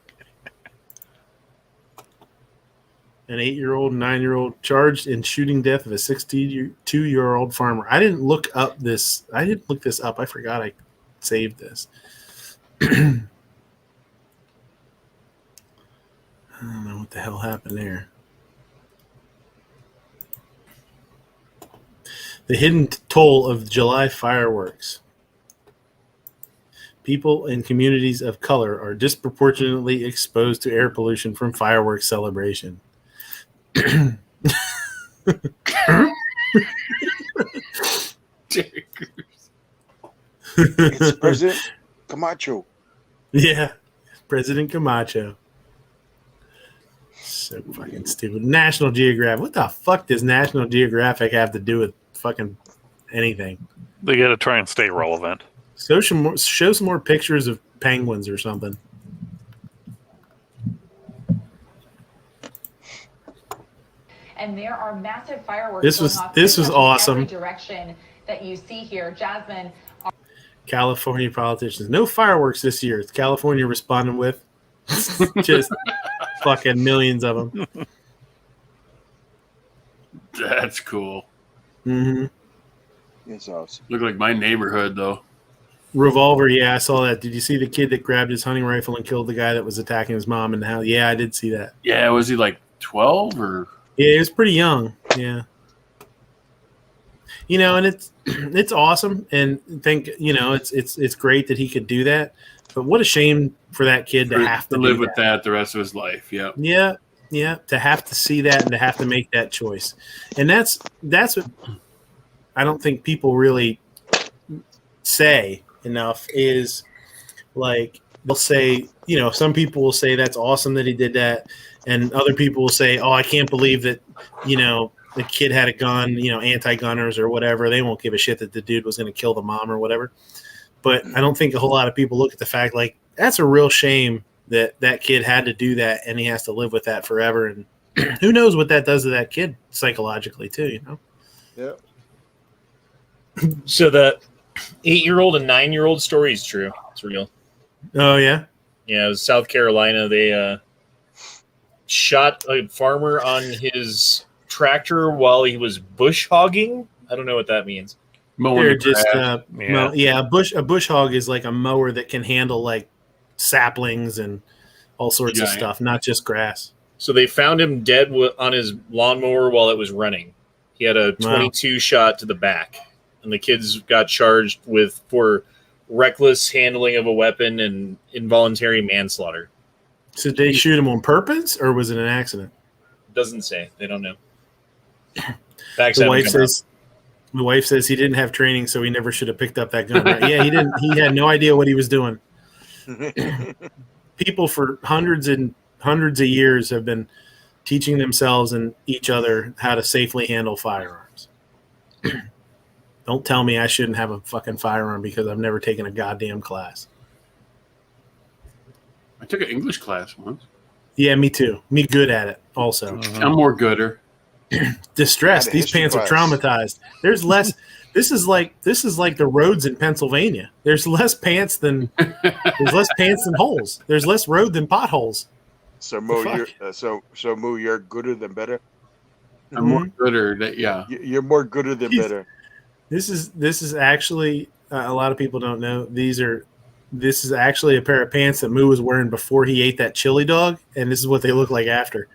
An 8-year-old, 9-year-old charged in shooting death of a 62-year-old farmer. I didn't look this up. I forgot I saved this. I don't know what the hell happened there. The hidden toll of July fireworks. People in communities of color are disproportionately exposed to air pollution from fireworks celebration. It's President Camacho. Yeah, President Camacho. So fucking stupid. National Geographic. What the fuck does National Geographic have to do with fucking anything? They got to try and stay relevant. Show some more pictures of penguins or something. And there are massive fireworks. This was awesome. Every direction that you see here, Jasmine. California politicians. No fireworks this year. It's California responding with just fucking millions of them. That's cool. Mm-hmm. It's awesome. Looked like my neighborhood, though. Revolver, yeah, I saw that. Did you see the kid that grabbed his hunting rifle and killed the guy that was attacking his mom in the house? Yeah, I did see that. Yeah, was he like 12 or? Yeah, he was pretty young. Yeah. And it's awesome, and it's great that he could do that. But what a shame for that kid to have to live do with that the rest of his life. Yeah. Yeah, to have to see that and to have to make that choice. And that's what I don't think people really say enough is, like, they'll say, some people will say that's awesome that he did that, and other people will say, oh, I can't believe that, the kid had a gun, anti-gunners or whatever. They won't give a shit that the dude was going to kill the mom or whatever. But I don't think a whole lot of people look at the fact, like, that's a real shame that that kid had to do that, and he has to live with that forever. And who knows what that does to that kid psychologically too, Yeah. So the 8-year-old and 9-year-old story is true. It's real. Oh, yeah? Yeah, it was South Carolina. They shot a farmer on his tractor while he was bush hogging. I don't know what that means. They're just a bush hog is like a mower that can handle like saplings and all sorts of stuff, not just grass. So they found him dead on his lawnmower while it was running. He had a 22 shot to the back, and the kids got charged for reckless handling of a weapon and involuntary manslaughter. So did they shoot him on purpose, or was it an accident? Doesn't say. They don't know. The wife says he didn't have training, so he never should have picked up that gun. Right? Yeah, he didn't. He had no idea what he was doing. People for hundreds and hundreds of years have been teaching themselves and each other how to safely handle firearms. Don't tell me I shouldn't have a fucking firearm because I've never taken a goddamn class. I took an English class once. Yeah, me too. Me good at it also. I'm more gooder. Distressed. These pants are traumatized. There's less. This is like the roads in Pennsylvania. There's less pants than holes. There's less road than potholes. So Mo, Mo, you're gooder than better. I'm more gooder. You're more gooder than better. This is actually a lot of people don't know. This is actually a pair of pants that Moo was wearing before he ate that chili dog, and this is what they look like after.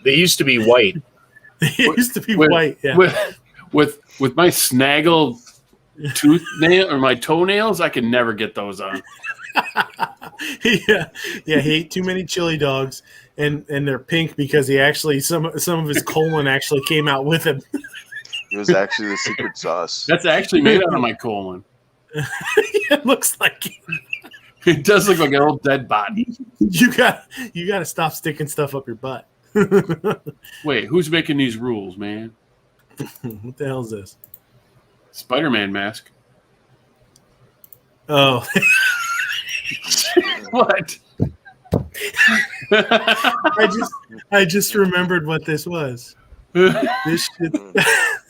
They used to be white. They used to be white. Yeah. With my snaggle tooth nail or my toenails, I can never get those on. Yeah, he ate too many chili dogs, and they're pink because he actually some of his colon actually came out with him. It was actually the secret sauce. That's actually made out of my colon. It looks like it. It does look like an old dead body. You got to stop sticking stuff up your butt. Wait, who's making these rules, man? What the hell is this? Spider-Man mask. Oh. What? I just remembered what this was. This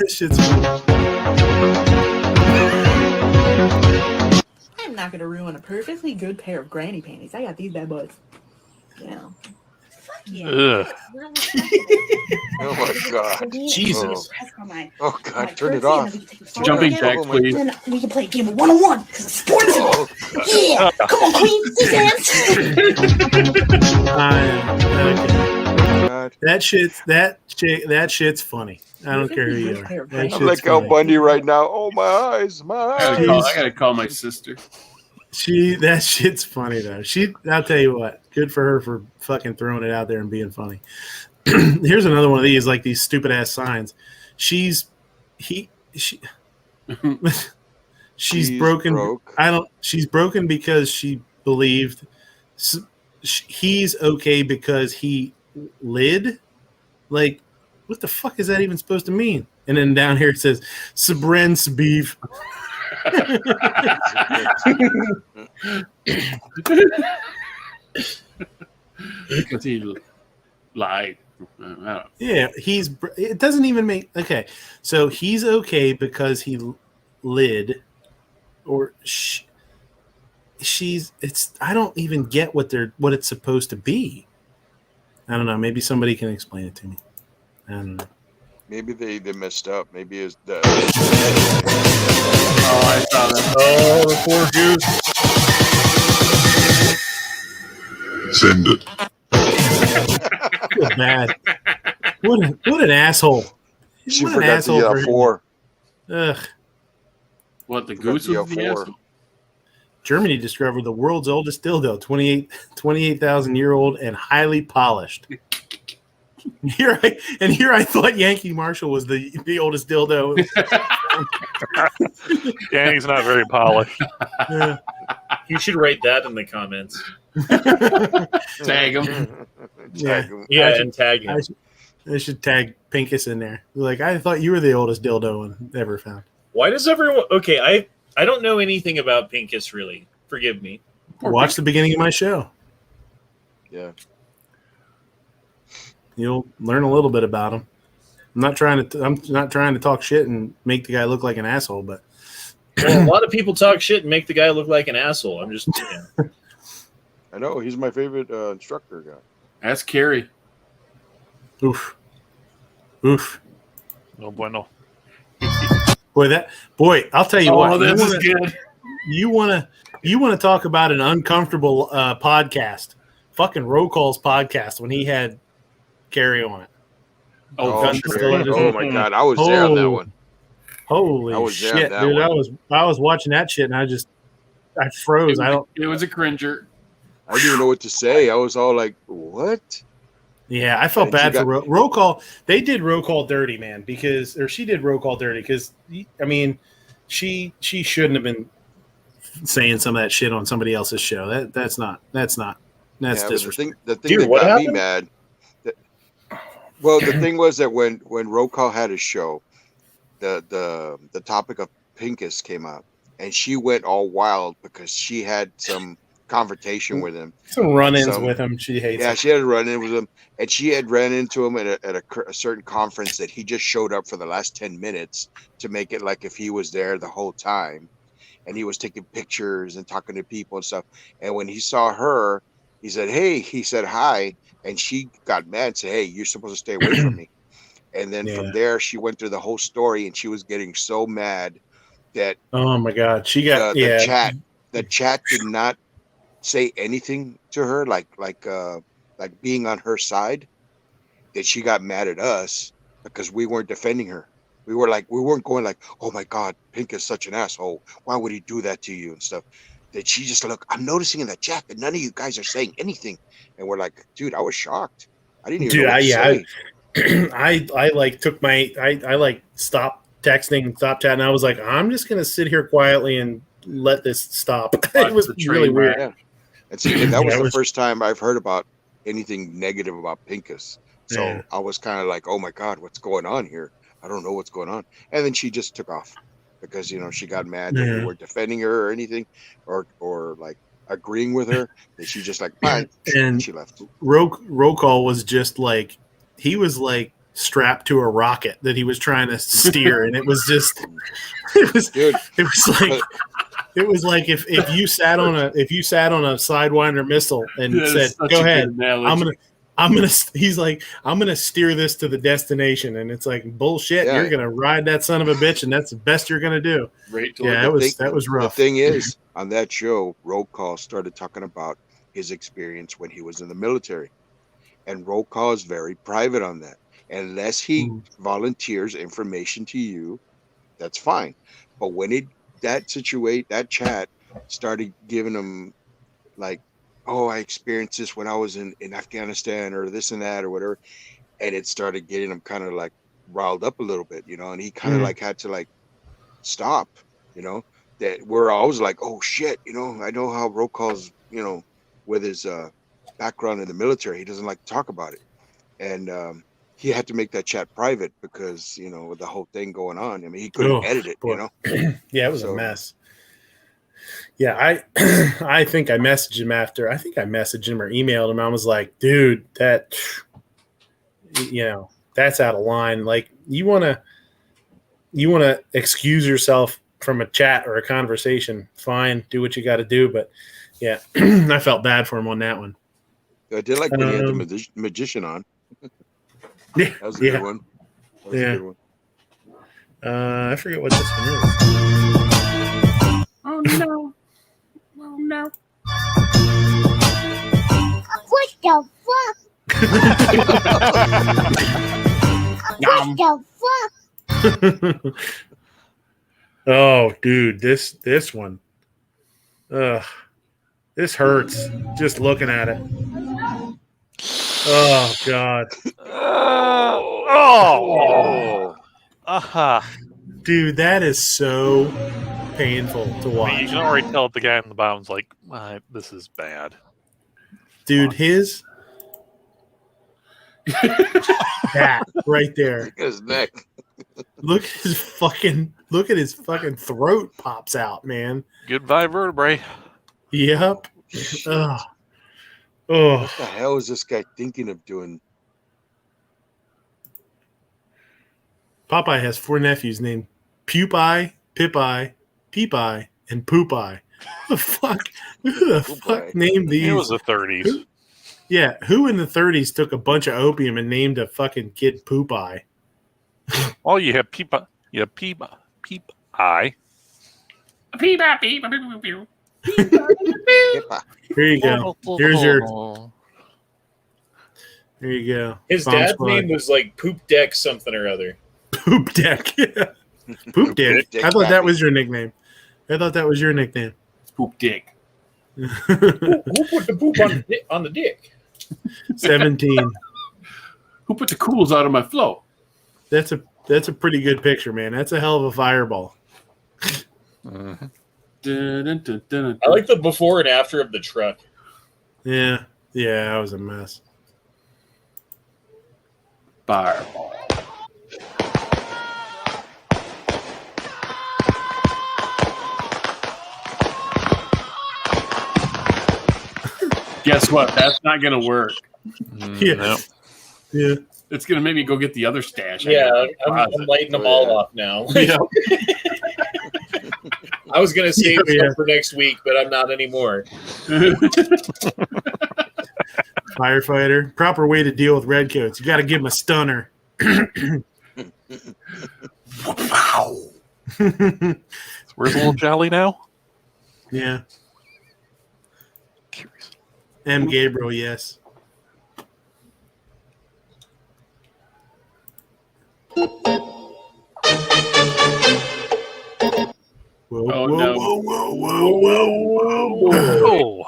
shit's I'm not gonna ruin a perfectly good pair of granny panties. I got these bad boys. Yeah. Ugh. Oh my god. Jesus. Oh god, turn it off. Jumping jacks, please. Then we can play a game of 101 because it's sports. Yeah. Come on, Queen. Dance. That shit's funny. I don't care who you are. I'm like Al Bundy right now. Oh my eyes, my eyes. I gotta call my sister. That shit's funny though. I'll tell you what. Good for her for fucking throwing it out there and being funny. Here's another one of these, like these stupid ass signs. She's broken. She's broken because she believed he's okay because he lid. Like, what the fuck is that even supposed to mean? And then down here it says Sabrens beef. Because he lied. Yeah, it doesn't even make okay. So he's okay because he lid, or she's. It's. I don't even get what it's supposed to be. I don't know. Maybe somebody can explain it to me. I don't know. Maybe they messed up. Maybe it's the. Oh, I saw that. Oh, the poor goose. Send it. Feel bad. What an asshole. She What an forgot asshole the for him. 4. Ugh. What, the Forgot goose the was the 4. asshole? Germany discovered the world's oldest dildo, 28,000-year-old and highly polished. Here I thought Yankee Marshall was the oldest dildo. Yeah, he's not very polished. Yeah. You should write that in the comments. Tag him. Yeah, Yeah, and tag him. I should tag Pincus in there. Like, I thought you were the oldest dildo ever found. Why does everyone? Okay, I don't know anything about Pincus really. Forgive me. Watch the beginning of my show. Yeah. You'll learn a little bit about him. I'm not trying to talk shit and make the guy look like an asshole, but Well, a lot of people talk shit and make the guy look like an asshole. I'm just I know he's my favorite instructor guy. That's Carrie. Oof. No bueno. Boy, I'll tell you what. This is good. You wanna talk about an uncomfortable podcast? Fucking Roll Call's podcast when he had Carrie on it. Oh my God, I was there on that one. Holy shit, dude! I was watching that shit and I froze. It was a cringer. I didn't even know what to say. I was all like, "What?" Yeah, I felt bad for Roll Call. They did Roll Call dirty, man, she did Roll Call dirty because I mean, she shouldn't have been saying some of that shit on somebody else's show. That's disrespectful. The thing that got me mad. Well, the thing was that when Roll Call had his show, the topic of Pincus came up, and she went all wild because she had some confrontation with him, some run-ins with him. She hates. Yeah, him. she had a run-in with him, and she had ran into him at a certain conference that he just showed up for the last 10 minutes to make it like if he was there the whole time, and he was taking pictures and talking to people and stuff. And when he saw her, he said, "Hey," he said, "Hi," and she got mad and said, "Hey, you're supposed to stay away from me." And then from there, she went through the whole story, and she was getting so mad that oh my God, she got the chat did not say anything to her, like being on her side. That she got mad at us because we weren't defending her. We weren't going like, "Oh my God, Pink is such an asshole. Why would he do that to you?" and stuff. That she just I'm noticing in the chat that none of you guys are saying anything, and we're like, "Dude, I was shocked. I didn't even know what to say." I stopped texting and stopped chatting. I was like, I'm just gonna sit here quietly and let this stop. It was really weird. Yeah. And see, that was the first time I've heard about anything negative about Pincus. So I was kind of like, "Oh my God, what's going on here? I don't know what's going on." And then she just took off because she got mad that we weren't defending her or anything, or like agreeing with her. That she just like, fine, and she left. Roll Call was just like, he was like strapped to a rocket that he was trying to steer, and it was just, it was like if you sat on a Sidewinder missile and said, "Go ahead, he's like, I'm gonna steer this to the destination," and it's like, bullshit. Yeah. You're gonna ride that son of a bitch, and that's the best you're gonna do. That was rough. The thing is, on that show, Roll Call started talking about his experience when he was in the military. And Roll Call is very private on that. Unless he volunteers information to you, that's fine. But when that chat started giving him like, "Oh, I experienced this when I was in Afghanistan," or this and that or whatever, and it started getting him kind of like riled up a little bit, and he kind of like had to like stop, that where I was like, "Oh shit," I know how Roll Call's, with his background in the military, he doesn't like to talk about it, and he had to make that chat private because with the whole thing going on. I mean, he couldn't edit it. Yeah, it was a mess. Yeah, I think I messaged him after. I think I messaged him or emailed him. I was like, "Dude, that that's out of line. Like, you wanna excuse yourself from a chat or a conversation, fine, do what you got to do." But yeah, I felt bad for him on that one. I did like when he had the magician on. Yeah, that was a good one. That was a good one. I forget what this one is. Oh no! Oh no! What the fuck? What the fuck? Oh, dude, this one. Ugh, this hurts just looking at it. Oh God. Dude, that is so painful to I watch. mean, you can already tell the guy on the bottom's like, this is bad. Dude, his that right there. Look at his neck. Look at his fucking throat pops out, man. Goodbye vertebrae. Yep. Ugh. Oh. What the hell is this guy thinking of doing? Popeye has 4 nephews named Pupai, Pipeye, Peepeye, and Poopeye. Who the fuck? Who the fuck named these? It was the 30s. Yeah, who in the 30s took a bunch of opium and named a fucking kid Poopeye? Oh, you have Peepeye. You have Peepeye. Peepeye. Peep-a, peep-a, peep-a, Here you go. Here's your. There you go. His Bomb dad's Squad. name was like Poop Deck something or other. Poop Deck. Yeah. Poop Dick. I thought that was your nickname. It's Poop Dick. Who put the poop on the dick? 17. Who put the cools out of my flow? That's a pretty good picture, man. That's a hell of a fireball. I like the before and after of the truck. Yeah, that was a mess. Fireball. Guess what? That's not going to work. Yeah. No. Yeah. It's going to make me go get the other stash. Yeah, I'm lighting them all off now. Yeah. I was going to save Yeah. stuff for next week, but I'm not anymore. Firefighter. Proper way to deal with redcoats. You got to give them a stunner. Where's little Jolly now? Yeah. M. Gabriel, yes. Whoa, Oh, whoa, no. whoa, whoa, whoa, whoa, whoa.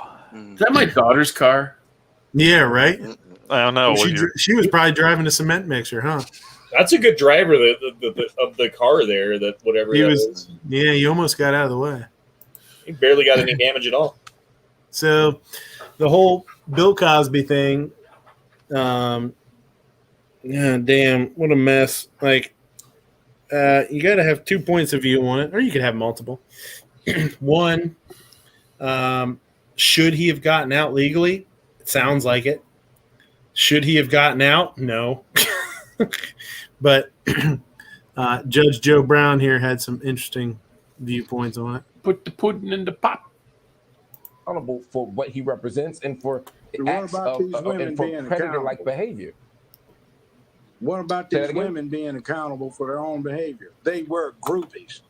Is that my daughter's car? Yeah, right? I don't know. She was probably driving a cement mixer, huh? That's a good driver of the car there. That whatever He that was. is. Yeah, he almost got out of the way. He barely got any damage at all. So the whole Bill Cosby thing, yeah, damn, what a mess. Like, you got to have 2 points of view on it, or you could have multiple. One, should he have gotten out legally? It sounds like it. Should he have gotten out? No. But Judge Joe Brown here had some interesting viewpoints on it. Put the pudding in the pot. Accountable for what he represents and for What acts about of these women and for being predator-like accountable? behavior. What about Say these that again? women being accountable for their own behavior? They were groupies.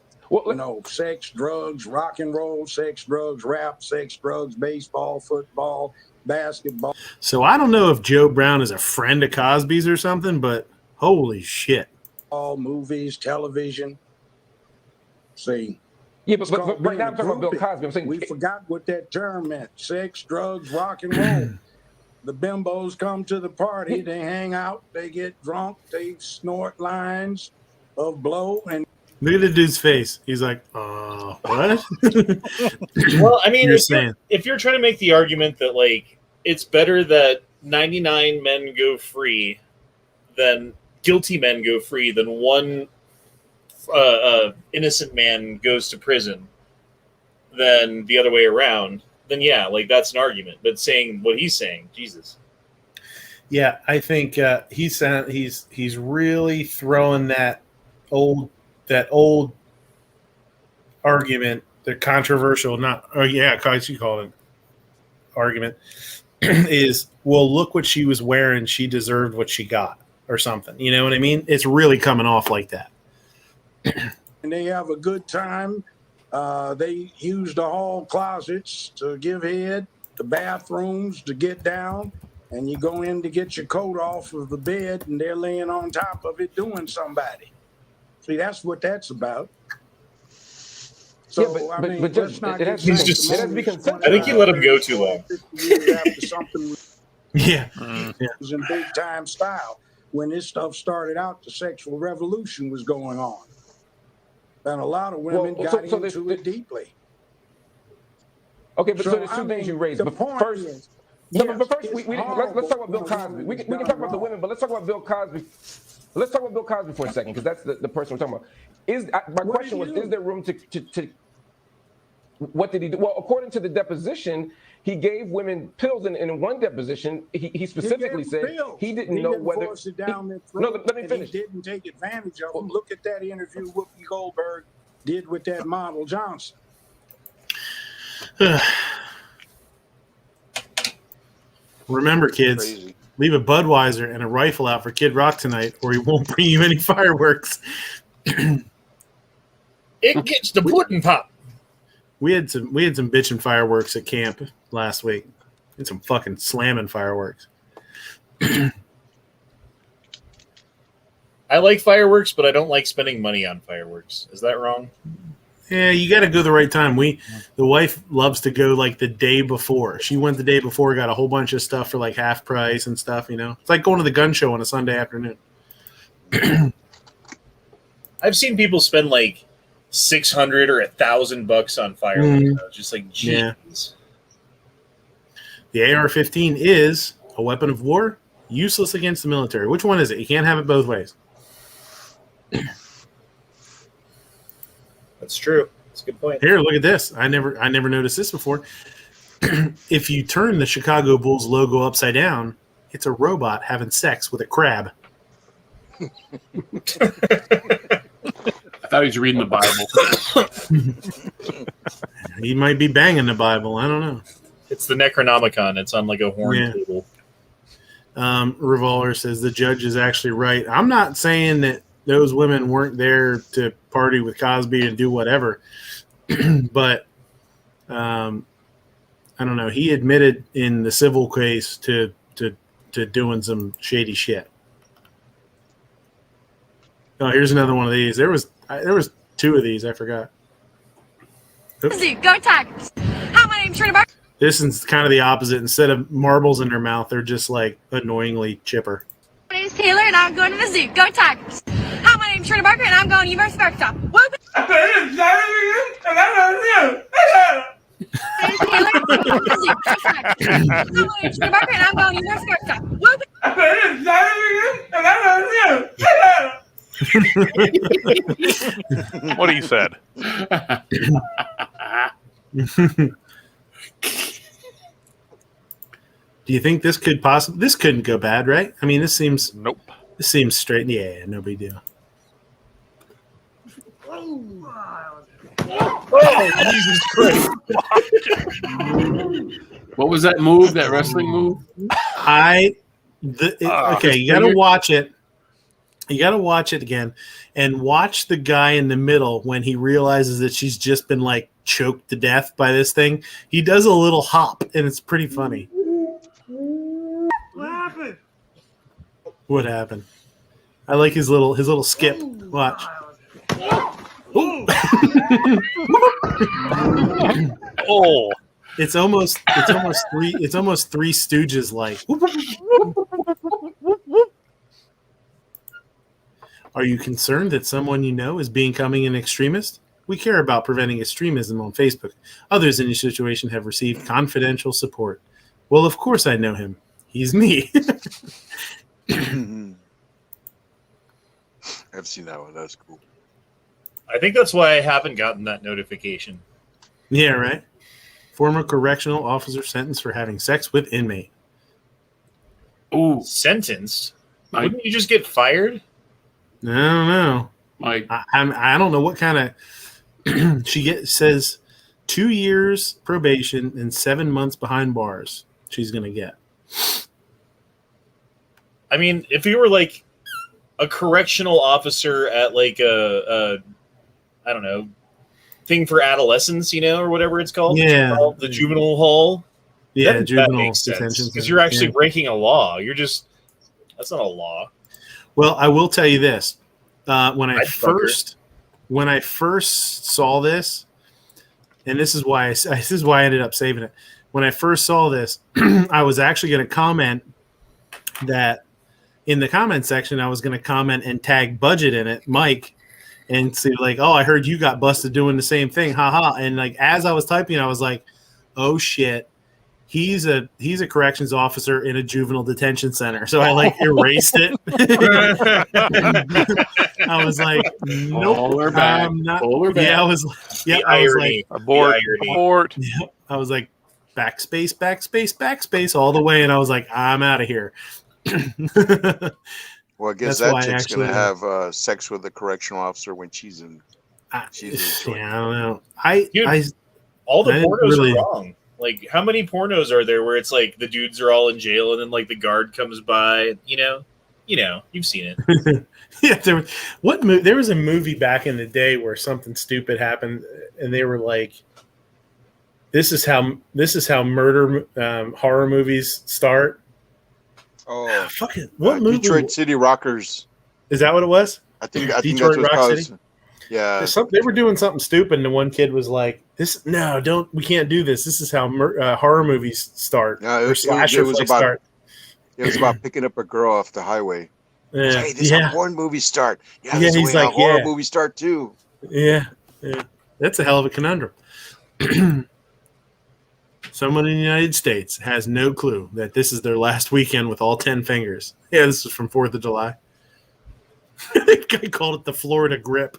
Sex, drugs, rock and roll, sex, drugs, rap, sex, drugs, baseball, football, basketball. So I don't know if Joe Brown is a friend of Cosby's or something, but holy shit. All movies, television. See. Yeah, It's but called right now being I'm talking about Bill groupie. Cosby. I'm saying We forgot what that term meant. Sex, drugs, rock and roll. The bimbos come to the party, they hang out, they get drunk, they snort lines of blow and Look at the dude's face. He's like, what? Well, I mean, You're saying. if you're trying to make the argument that like it's better that 99 men go free than guilty men go free than one innocent man goes to prison than the other way around, then yeah, like that's an argument. But saying what he's saying, Jesus. Yeah, I think he's really throwing that old argument, the controversial, you call it argument, is, well, look what she was wearing. She deserved what she got. or something. You know what I mean? It's really coming off like that. And they have a good time. They use the hall closets to give head, the bathrooms to get down, and you go in to get your coat off of the bed, and they're laying on top of it doing somebody. See, that's what that's about. So, yeah, I mean, but let's not it get has to be, so it has to be consensual. I think you let him go too long. 50 years after something Yeah. was in big time style. When this stuff started out, the sexual revolution was going on. And a lot of women got into it deeply. Okay, but so there's two things you raised. But first, but first, let's talk about Bill Cosby. We can talk about the women, but let's talk about Bill Cosby. Let's talk about Bill Cosby for a second, because that's the person we're talking about. My question was: is there room to? What did he do? Well, according to the deposition, he gave women pills, and in one deposition, he specifically said he didn't know whether. Force it down their throat, No, let me finish. He didn't take advantage of them. Look at that interview Whoopi Goldberg did with that model Johnson. Remember, kids, leave a Budweiser and a rifle out for Kid Rock tonight, or he won't bring you any fireworks. It gets the pudding pop. We had some bitchin' fireworks at camp last week. And some fucking slamming fireworks. I like fireworks, but I don't like spending money on fireworks. Is that wrong? Yeah, you got to go the right time. The wife loves to go like the day before. She went the day before, got a whole bunch of stuff for like half price and stuff. You know, it's like going to the gun show on a Sunday afternoon. I've seen people spend like $600 or $1,000 on fireworks. Just like, geez. Yeah. The AR-15 is a weapon of war, useless against the military. Which one is it? You can't have it both ways. That's true. That's a good point. Here, look at this. I never noticed this before. If you turn the Chicago Bulls logo upside down, it's a robot having sex with a crab. I thought he was reading the Bible. He might be banging the Bible. I don't know. It's the Necronomicon. It's on like a horn table. Revolver says the judge is actually right. I'm not saying that those women weren't there to party with Cosby and do whatever. But I don't know. He admitted in the civil case to doing some shady shit. Oh, here's another one of these. There was two of these. I forgot. Oops. Go Tigers! Hi, my name's Trina Barker. This is kind of the opposite. Instead of marbles in their mouth, they're just like annoyingly chipper. My name's Taylor, and I'm going to the zoo. Go Tigers! Hi, my name's Trina Barker, and I'm going to University of Arkansas. Whoop! My name's Taylor, and I'm going to the zoo. Go Tigers! Hi, my name's Trina Barker, and I'm going to University of Arkansas. Whoop! What he said. Do you think this could possibly? This couldn't go bad, right? I mean, this seems. Nope. This seems straight. Yeah, no big deal. Oh, Jesus Christ. What was that move? That wrestling move? Okay, you got to watch it. You got to watch it again, and watch the guy in the middle when he realizes that she's just been like choked to death by this thing. He does a little hop, and it's pretty funny. What happened? What happened? I like his little skip. Watch. Oh, it's almost Three Stooges like. Are you concerned that someone you know is becoming an extremist? We care about preventing extremism on Facebook. Others in your situation have received confidential support. Well, of course I know him. He's me. I've seen that one. That's cool. I think that's why I haven't gotten that notification. Yeah, right. Former correctional officer sentenced for having sex with inmate. Oh, sentenced? Wouldn't you just get fired? I don't know. I don't know what kind of she says 2 years probation and 7 months behind bars she's gonna get. I mean, if you were like a correctional officer at like a I don't know, thing for adolescents, or whatever it's called. Yeah. The juvenile hall. Yeah, that juvenile makes detention sense because center, you're actually yeah. breaking a law. That's not a law. Well, I will tell you this: when I I'd fuck her. first saw this, and this is why I ended up saving it. When I first saw this, I was actually going to comment that in the comment section. I was going to comment and tag Budget in it, Mike, and say like, "Oh, I heard you got busted doing the same thing, haha." And like as I was typing, I was like, "Oh shit." He's a corrections officer in a juvenile detention center. So I like erased it. I was like, nope, I'm not. Yeah, I was like, abort. Yeah, I was like, backspace, all the way, and I was like, I'm out of here. Well, I guess that chick's going to have sex with the correctional officer when she's in. I don't know. All the I didn't pornos really- are wrong. Like, how many pornos are there where it's like the dudes are all in jail and then like the guard comes by? You've seen it. Yeah, there was a movie back in the day where something stupid happened, and they were like, "This is how murder horror movies start." Oh, fucking what movie? Detroit City Rockers. Is that what it was? I think that's Detroit what Rock it's City. called. Yeah, They were doing something stupid, and the one kid was like, we can't do this. This is how horror movies start. Or slasher flicks start." It was about picking up a girl off the highway. Hey, this is how porn movies start. Yeah, this is how horror movies start too. Yeah, that's a hell of a conundrum. Someone in the United States has no clue that this is their last weekend with all 10 fingers. Yeah, this is from 4th of July. That guy called it the Florida grip.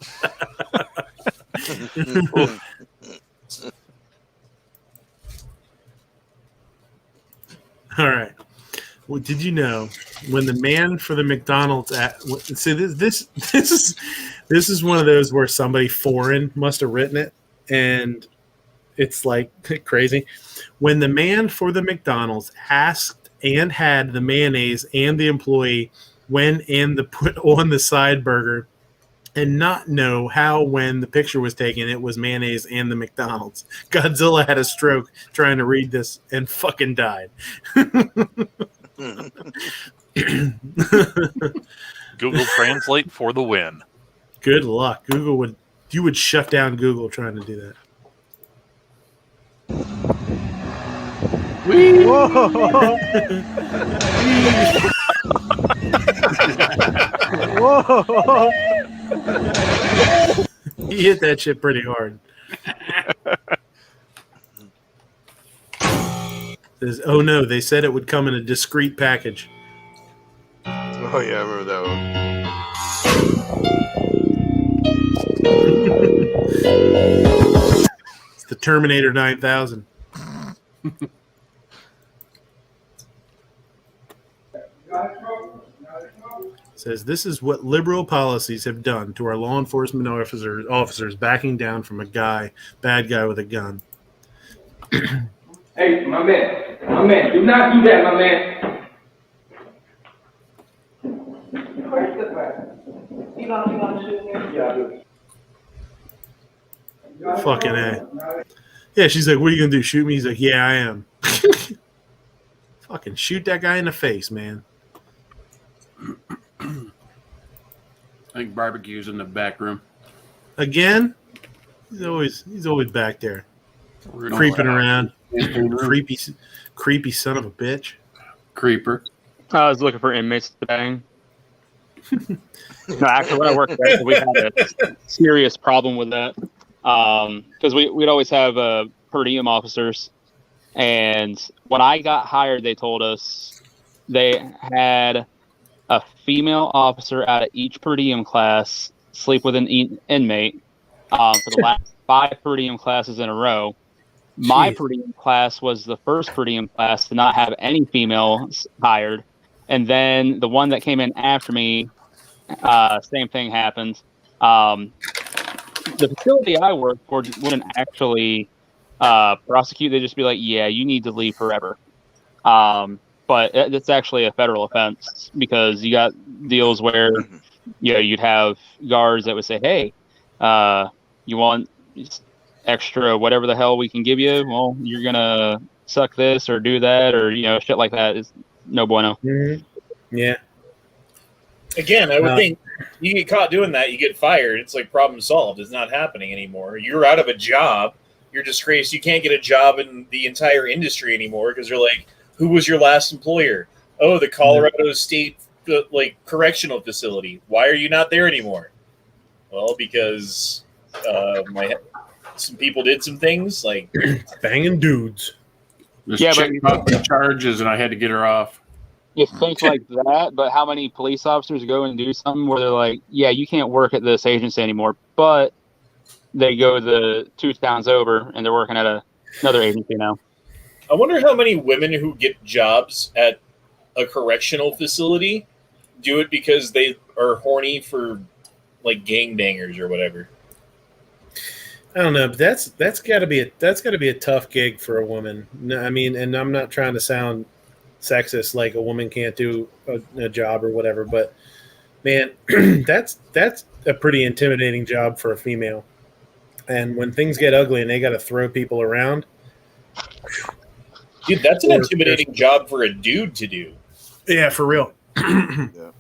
All right. Well, did you know when the man for the McDonald's see this is one of those where somebody foreign must have written it, and it's like crazy. When the man for the McDonald's asked and had the mayonnaise and the employee when and the put on the side burger and not know how when the picture was taken it was mayonnaise and the McDonald's. Godzilla had a stroke trying to read this and fucking died. Google Translate for the win. Good luck. You would shut down Google trying to do that. Whoa! He hit that shit pretty hard. Says, oh no, they said it would come in a discreet package. Oh yeah, I remember that one. It's the Terminator 9000. Says this is what liberal policies have done to our law enforcement officers backing down from a bad guy with a gun. Hey, my man, do not do that, my man. You want to shoot me? Yeah, I do. Fucking A. Yeah, she's like, what are you going to do, shoot me? He's like, yeah, I am. Fucking shoot that guy in the face, man. I think barbecue's in the back room. Again? He's always back there. Creeping around. Creepy son of a bitch. Creeper. I was looking for inmates to bang. No, actually, when I worked there, we had a serious problem with that. Because we'd always have per diem officers. And when I got hired, they told us they had a female officer out of each per diem class sleep with an inmate for the last 5 per diem classes in a row. My per diem class was the first per diem class to not have any females hired. And then the one that came in after me, same thing happened. The facility I worked for wouldn't actually prosecute. They'd just be like, yeah, you need to leave forever. but it's actually a federal offense because you got deals where you'd have guards that would say, "Hey, you want extra whatever the hell we can give you? Well, you're gonna suck this or do that or shit like that." Is no bueno. Mm-hmm. Yeah. Again, I would think you get caught doing that, you get fired. It's like problem solved. It's not happening anymore. You're out of a job. You're disgraced. You can't get a job in the entire industry anymore because you're like, who was your last employer? Oh, the Colorado State correctional facility. Why are you not there anymore? Well, because some people did some things like banging dudes. Just checked out the charges, and I had to get her off. You think like that, but how many police officers go and do something where they're like, yeah, you can't work at this agency anymore, but they go the 2 towns over and they're working at another agency now. I wonder how many women who get jobs at a correctional facility do it because they are horny for like gangbangers or whatever. I don't know, but that's got to be a tough gig for a woman. I mean, and I'm not trying to sound sexist, like a woman can't do a job or whatever, but man, that's a pretty intimidating job for a female. And when things get ugly and they got to throw people around, dude, that's an intimidating job for a dude to do. Yeah, for real. That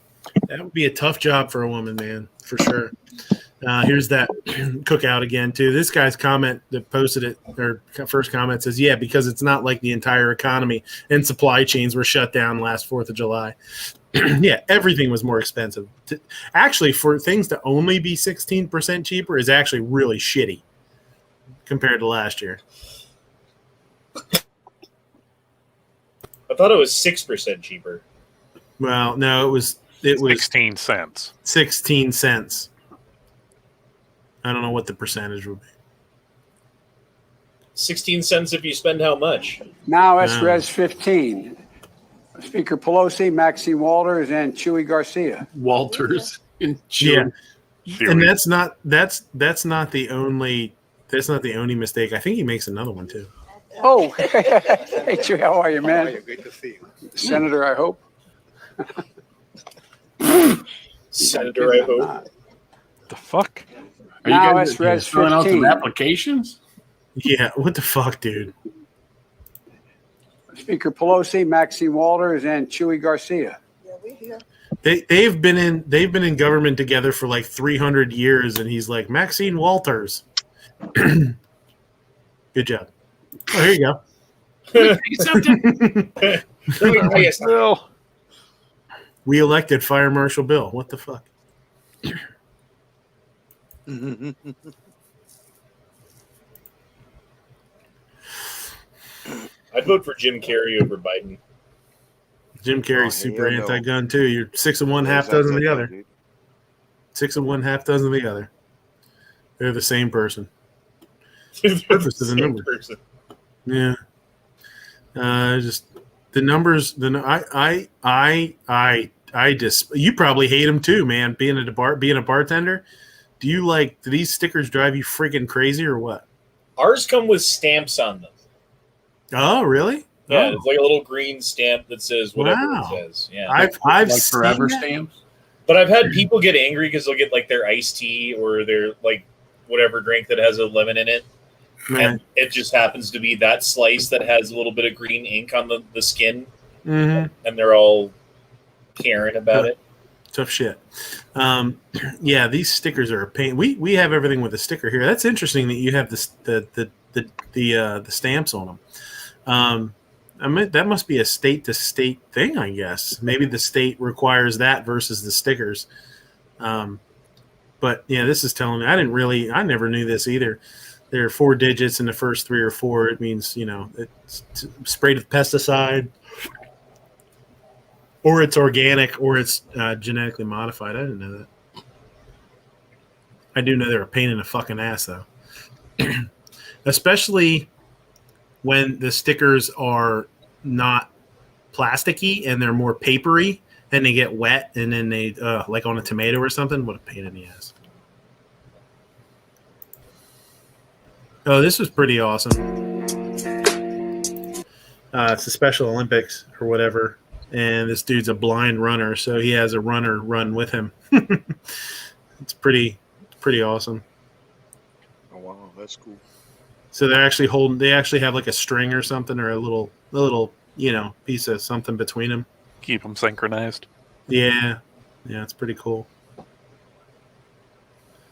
would be a tough job for a woman, man, for sure. Here's that cookout again, too. This guy's comment that posted it, or first comment says, yeah, because it's not like the entire economy and supply chains were shut down last 4th of July. Yeah, everything was more expensive. Actually, for things to only be 16% cheaper is actually really shitty compared to last year. I thought it was 6% cheaper. Well, no, it was 16 cents. 16 cents. I don't know what the percentage would be. 16 cents if you spend how much? Now it's Res 15. Speaker Pelosi, Maxine Walters, and Chewy Garcia. Walters and Chewy. Yeah. And that's not the only mistake. I think he makes another one too. Oh, hey Chewy, how are you, man? How are you? Great to see you. Senator, I hope. Senator, I hope. The fuck? Are you guys filling out some applications? Yeah, what the fuck, dude? Speaker Pelosi, Maxine Walters, and Chewy Garcia. They've been in government together for like 300 years, and he's like, Maxine Walters. Good job. Oh, here you go. We elected Fire Marshal Bill. What the fuck? I'd vote for Jim Carrey over Biden. Jim Carrey's super anti-gun too. You're 6 of one, half dozen of the other. 6 of one, half dozen of the other. They're the same person. Purpose of the number. Person. Yeah. Just the numbers. I just, you probably hate them too, man. Being a bartender. Do these stickers drive you freaking crazy or what? Ours come with stamps on them. Oh, really? Yeah, it's like a little green stamp that says whatever it says. Yeah, I've like forever seen stamps. But I've had people get angry because they'll get like their iced tea or their like whatever drink that has a lemon in it, and it just happens to be that slice that has a little bit of green ink on the skin, and they're all caring about it. Tough shit. Yeah, these stickers are a pain. We have everything with a sticker here. That's interesting that you have the stamps on them. I mean, that must be a state-to-state thing, I guess. Maybe the state requires that versus the stickers. But yeah, this is telling me I never knew this either. There are 4 digits in the first 3 or 4. It means it's sprayed with pesticide, or it's organic, or it's genetically modified. I didn't know that. I do know they're a pain in the fucking ass, though. Especially when the stickers are not plasticky and they're more papery and they get wet and then they, like on a tomato or something, what a pain in the ass. Oh, this was pretty awesome. It's the Special Olympics or whatever, and this dude's a blind runner, so he has a runner run with him. It's pretty awesome. Oh wow, that's cool. So they're actually holding. They actually have like a string or something, or a little piece of something between them. Keep them synchronized. Yeah, it's pretty cool.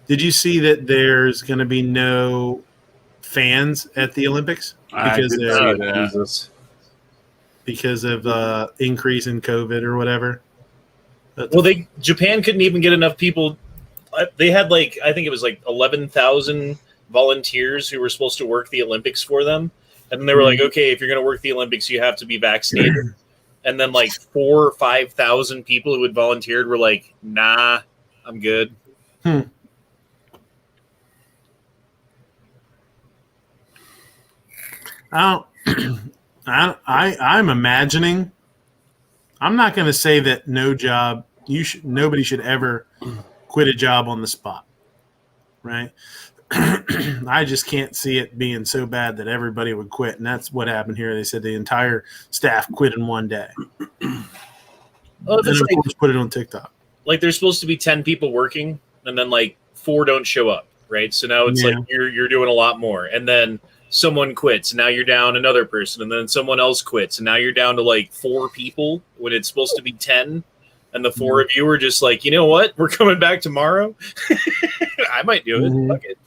Did you see that there's going to be no fans at the Olympics because of increase in COVID or whatever? Well, Japan couldn't even get enough people. They had I think it was 11,000 volunteers who were supposed to work the Olympics for them, and then they were like, okay, if you're going to work the Olympics, you have to be vaccinated. And then 4,000 or 5,000 people who had volunteered were like, nah, I'm good. I'm imagining. I'm not going to say that nobody should ever quit a job on the spot, right? I just can't see it being so bad that everybody would quit, and that's what happened here. They said the entire staff quit in one day. Oh, and of course, put it on TikTok. There's supposed to be 10 people working, and then 4 don't show up, right? So now it's you're doing a lot more, and then someone quits, and now you're down another person, and then someone else quits, and now you're down to 4 people when it's supposed to be 10, and the 4 of you are just you know what? We're coming back tomorrow. I might do it. Fuck it.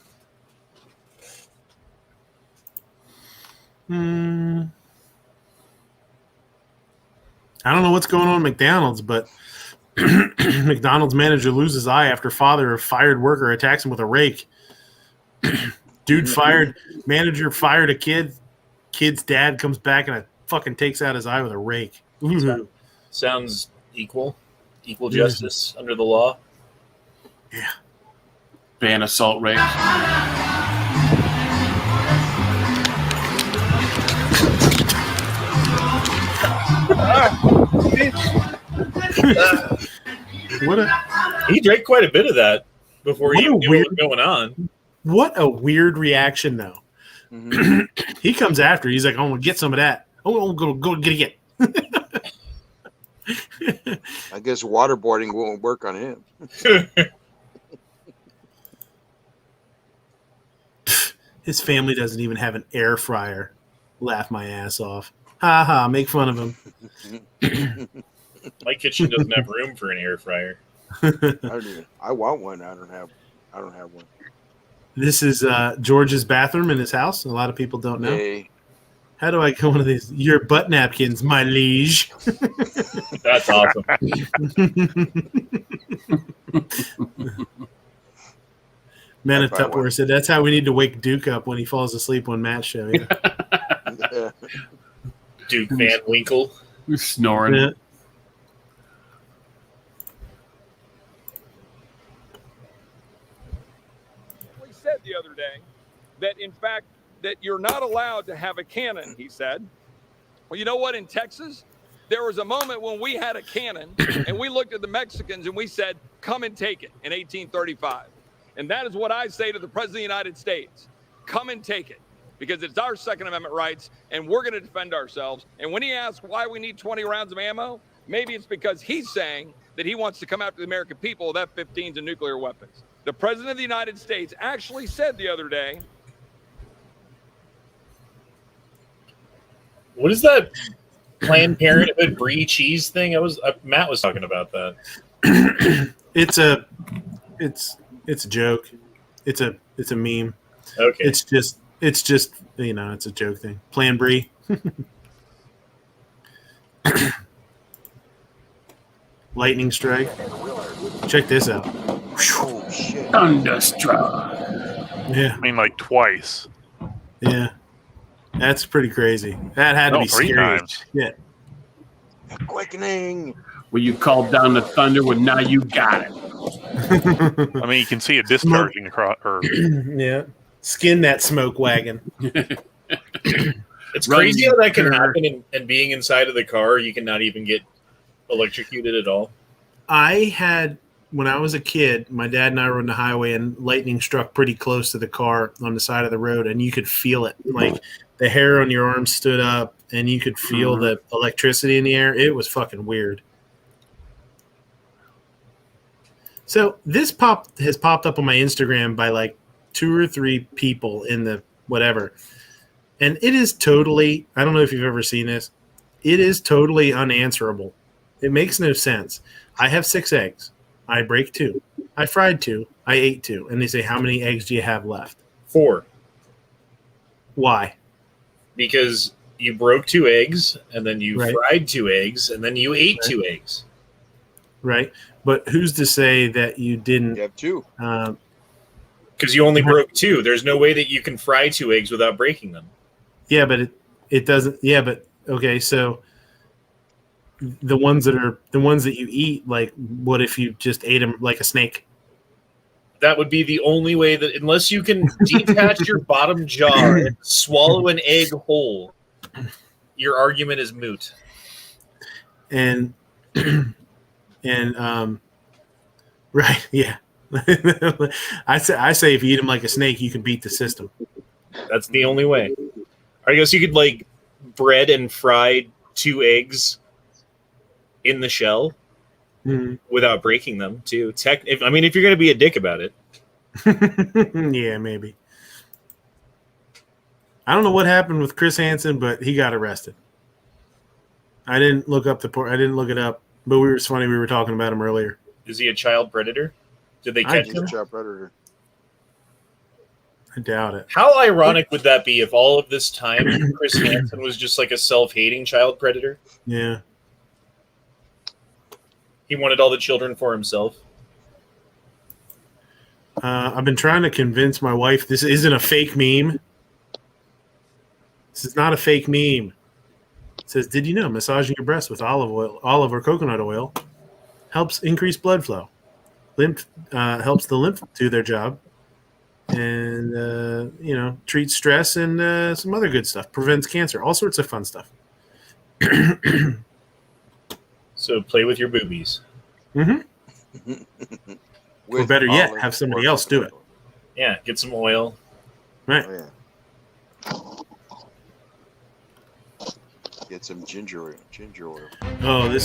I don't know what's going on at McDonald's, but McDonald's manager loses eye after father of fired worker attacks him with a rake. Manager fired a kid. Kid's dad comes back and fucking takes out his eye with a rake. Sounds equal justice under the law. Yeah. Ban assault rate. He drank quite a bit of that before he knew what was going on. What a weird reaction, though. He comes after. He's like, "I'm gonna get some of that. I'm gonna go get it." I guess waterboarding won't work on him. His family doesn't even have an air fryer. Laugh my ass off. Ha ha, make fun of him. My kitchen doesn't have room for an air fryer. I want one. I don't have one. This is George's bathroom in his house. A lot of people don't know. Hey. How do I get one of these? Your butt napkins, my liege. That's awesome. Manitupper said that's how we need to wake Duke up when he falls asleep on Matt's show. Yeah. Duke Van Winkle. Snoring. Yeah. He said the other day that, in fact, that you're not allowed to have a cannon, he said. Well, you know what? In Texas, there was a moment when we had a cannon, and we looked at the Mexicans and we said, come and take it in 1835. And that is what I say to the President of the United States. Come and take it, because it's our Second Amendment rights, and we're going to defend ourselves. And when he asks why we need 20 rounds of ammo, maybe it's because he's saying that he wants to come after the American people with F-15s and nuclear weapons. The President of the United States actually said the other day. What is that Planned Parenthood brie cheese thing? Matt was talking about that. It's a joke. It's a meme. Okay. It's just it's a joke thing. Plan brie. Lightning strike. Check this out. Oh shit. Thunderstruck. Yeah. I mean, twice. Yeah. That's pretty crazy. That had to be 3 scary. times. Yeah. Quickening. Well, you called down the thunder. Well, now you got it. I mean, you can see it discharging across. Yeah. Skin that smoke wagon. It's crazy how that can happen, and being inside of the car, you cannot even get electrocuted at all. When I was a kid, my dad and I were on the highway, and lightning struck pretty close to the car on the side of the road, and you could feel it. the hair on your arm stood up, and you could feel the electricity in the air. It was fucking weird. So this has popped up on my Instagram by like 2 or 3 people in the whatever. And it is totally, I don't know if you've ever seen this. It is totally unanswerable. It makes no sense. I have 6 eggs. I break 2. I fried 2. I ate 2. And they say, how many eggs do you have left? 4. Why? Because you broke 2 eggs, and then you fried 2 eggs, and then you ate 2 eggs. Right. But who's to say that you didn't? You have 2. Because you only broke 2. There's no way that you can fry 2 eggs without breaking them. Yeah, but it doesn't. Yeah, but okay. So the ones that you eat, like, what if you just ate them like a snake? That would be the only way that, unless you can detach your bottom jaw and swallow an egg whole, your argument is moot. And right, yeah. I say if you eat them like a snake, you can beat the system. That's the only way. I guess you could like bread and fry 2 eggs in the shell without breaking them too. If you're going to be a dick about it. Yeah, maybe. I don't know what happened with Chris Hansen, but he got arrested. I didn't look up I didn't look it up, but it's funny we were talking about him earlier. Is he a child predator? Did they catch him? A child predator. I doubt it. How ironic would that be if all of this time Chris Hansen was just like a self-hating child predator? Yeah. He wanted all the children for himself. I've been trying to convince my wife this isn't a fake meme. This is not a fake meme. It says, did you know massaging your breast with olive or coconut oil helps increase blood flow? Helps the lymph do their job. And, treats stress and some other good stuff. Prevents cancer. All sorts of fun stuff. So play with your boobies. Mm-hmm. Or better yet, have somebody else do it. Yeah, get some oil. Right. Oh, yeah. Get some ginger oil. Oh,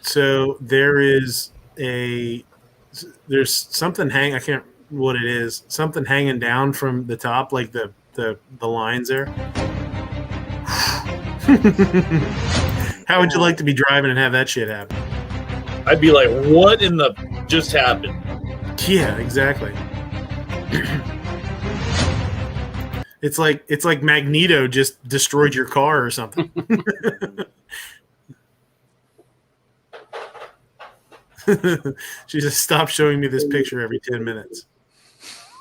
So there's something I can't what it is. Something hanging down from the top, like the lines there. How would you like to be driving and have that shit happen? I'd be like, what in the just happened? Yeah, exactly. It's like Magneto just destroyed your car or something. She just stopped showing me this picture every 10 minutes.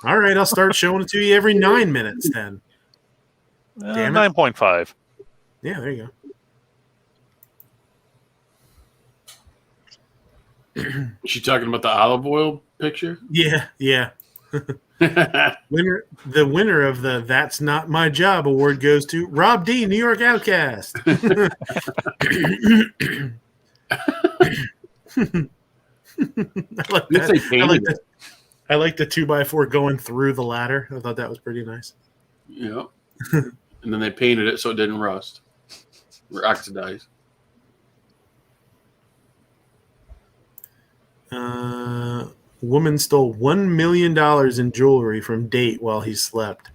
All right, I'll start showing it to you every 9 minutes then. 9.5. Yeah, there you go. She talking about the olive oil picture? Yeah. The winner of the "That's Not My Job" award goes to Rob D, New York Outcast. I like that. I like the 2x4 going through the ladder. I thought that was pretty nice. Yeah. And then they painted it so it didn't rust or oxidize. Woman stole $1 million in jewelry from date while he slept.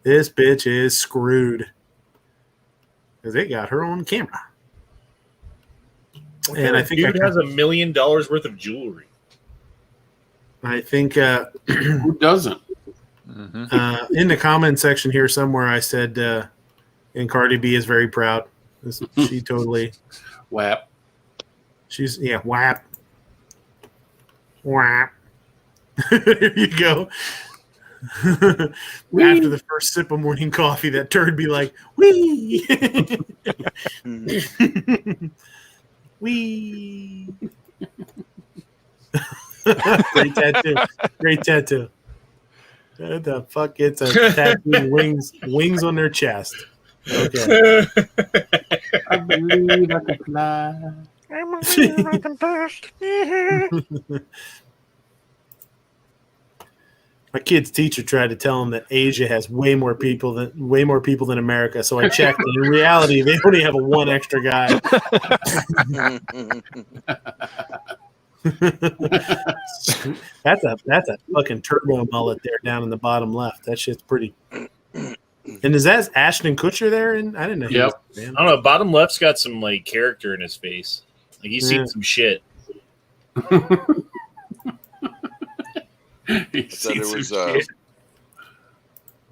This bitch is screwed. Because they got her on camera. And I think dude has $1 million worth of jewelry. I think who doesn't? In the comment section here somewhere I said and Cardi B is very proud. She totally WAP. She's WAP. WAP. There you go. After the first sip of morning coffee, that turd be like, wee. Wee. Great tattoo. Great tattoo. What the fuck? It's a tattoo wings on their chest. Okay. I believe I can fly. I believe I can My kid's teacher tried to tell him that Asia has way more people than America. So I checked, and in reality, they only have one extra guy. That's a fucking turbo mullet there down in the bottom left. That shit's pretty. And is that Ashton Kutcher there? And I didn't know. Yep. I don't know. Bottom left's got some like character in his face. Like he's seen some shit. I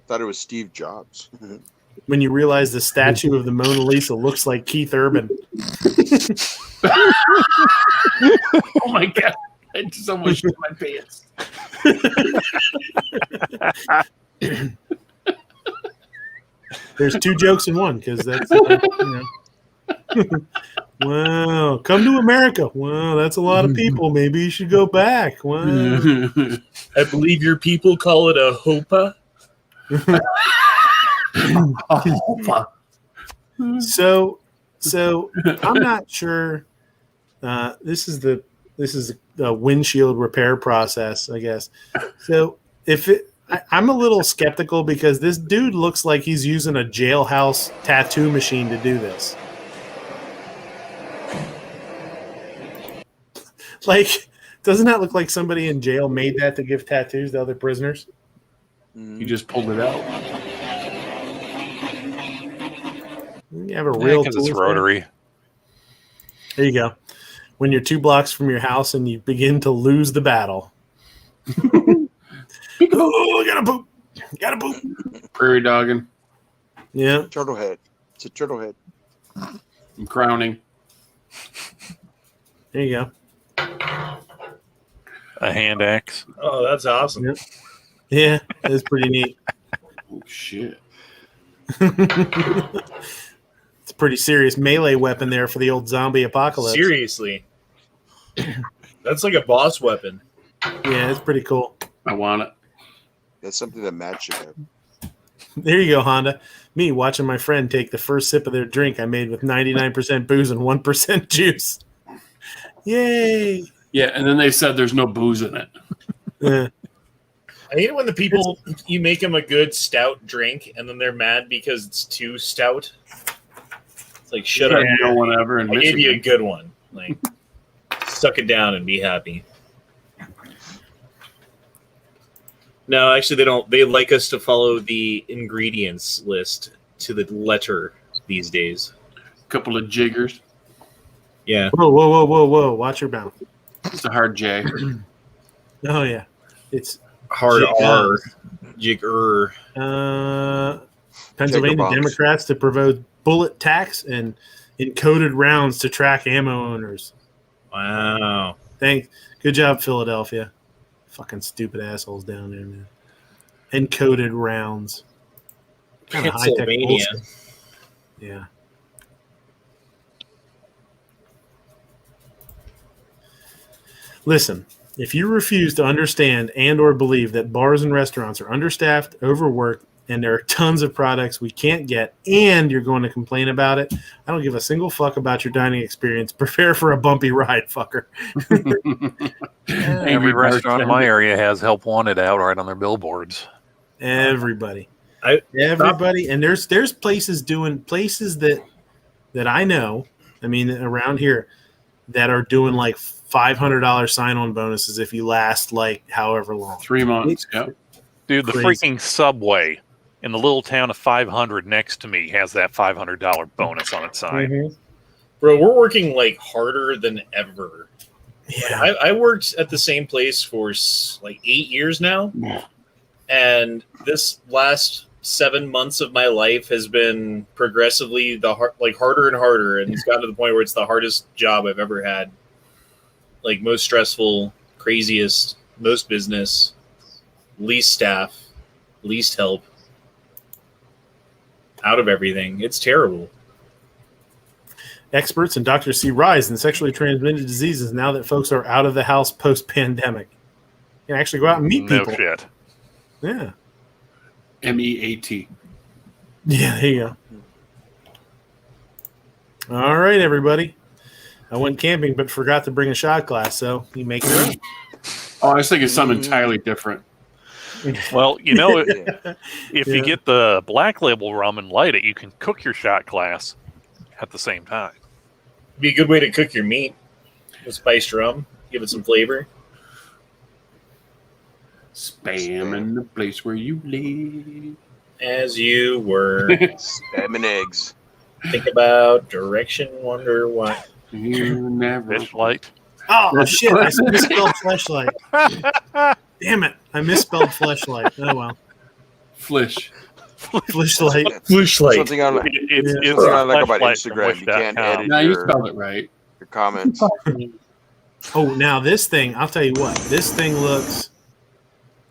thought it was Steve Jobs. When you realize the statue of the Mona Lisa looks like Keith Urban. Oh my god! I just almost shit my pants. There's two jokes in one because that's. Wow, come to America. Wow, that's a lot of people. Maybe you should go back. Wow. I believe your people call it a hopa. So I'm not sure. This is the windshield repair process, I guess. So I'm a little skeptical because this dude looks like he's using a jailhouse tattoo machine to do this. Like, doesn't that look like somebody in jail made that to give tattoos to other prisoners? You just pulled it out. You have a real because it's rotary. There you go. When you're 2 blocks from your house and you begin to lose the battle. Oh, gotta poop. Gotta poop. Prairie dogging. Yeah. Turtle head. It's a turtle head. I'm crowning. There you go. A hand axe. Oh, that's awesome. Yep. Yeah, that's pretty neat. Oh, shit. It's a pretty serious melee weapon there for the old zombie apocalypse. Seriously. That's like a boss weapon. Yeah, it's pretty cool. I want it. That's something that Matt should have. There you go, Honda. Me watching my friend take the first sip of their drink I made with 99% booze and 1% juice. Yay! Yeah, and then they said there's no booze in it. Yeah. I hate it when the people, you make them a good stout drink, and then they're mad because it's too stout. It's like, shut up. No one ever in I gave you a Michigan. good one. Like, suck it down and be happy. No, actually, they don't. They like us to follow the ingredients list to the letter these days. A couple of jiggers. Yeah. Whoa. Watch your mouth. It's a hard J. Oh, yeah. It's hard R. Jigger. Pennsylvania bombs. Democrats to promote bullet tax and encoded rounds to track ammo owners. Wow. Thanks. Good job, Philadelphia. Fucking stupid assholes down there, man. Encoded rounds. Kind of high-tech Pennsylvania. bullshit. Yeah. Listen, if you refuse to understand and or believe that bars and restaurants are understaffed, overworked, and there are tons of products we can't get, and you're going to complain about it, I don't give a single fuck about your dining experience. Prepare for a bumpy ride, fucker. Every restaurant in my area has help wanted out right on their billboards. Everybody. Everybody. And there's places that I know, I mean, around here, that are doing like $500 sign-on bonuses if you last like however long. 3 months. Yep. Dude, the Crazy. freaking Subway in the little town of 500 next to me has that $500 bonus on its side. Mm-hmm. Bro, we're working like harder than ever. Yeah. I worked at the same place for like 8 years now. And this last 7 months of my life has been progressively harder and harder. And it's gotten to the point where it's the hardest job I've ever had. Like most stressful, craziest, most business, least staff, least help, out of everything. It's terrible. Experts and doctors see rise in sexually transmitted diseases now that folks are out of the house post-pandemic. You can actually go out and meet people. No shit. Yeah. MEAT. Yeah, there you go. All right, everybody. I went camping but forgot to bring a shot glass, so you make your own. Oh, I was thinking something entirely different. Well, if you get the black label rum and light it, you can cook your shot glass at the same time. Be a good way to cook your meat with spiced rum. Give it some flavor. Spam in the place where you live. As you were. Spam and eggs. Think about direction, wonder what. You never. Fish light. Oh, shit. I misspelled fleshlight. Damn it. I misspelled fleshlight. Oh, well. Flish. Fleshlight. Fleshlight. Something I like, It's something I like about fleshlight Instagram. You can't edit No, you your spelled it right. comments. Oh, now this thing, I'll tell you what. This thing looks,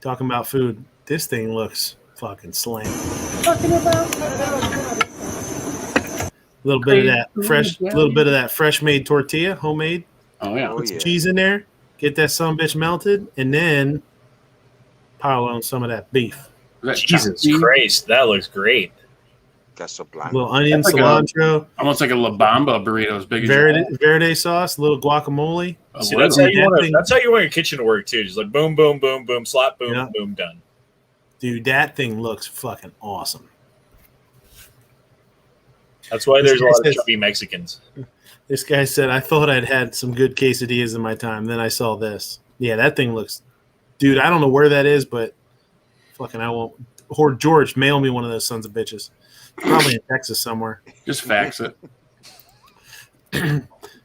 talking about food, this thing looks fucking slam. Talking about. A little bit of that fresh made tortilla, homemade. Oh yeah. Put some cheese in there. Get that sumbitch melted, and then pile on some of that beef. Jesus Christ, that looks great. Little onion, cilantro. Almost like a La Bamba burrito, as big as Verde sauce, little guacamole. See, that's how you want your kitchen to work too. Just like boom, boom, boom, boom, slap, boom, Yeah. boom, done. Dude, that thing looks fucking awesome. That's why there's a lot of This guy chubby Mexicans. This guy said, I thought I'd had some good quesadillas in my time. Then I saw this. Yeah, that thing looks... Dude, I don't know where that is, but fucking I won't... Or George, mail me one of those sons of bitches. Probably in Texas somewhere. Just fax it.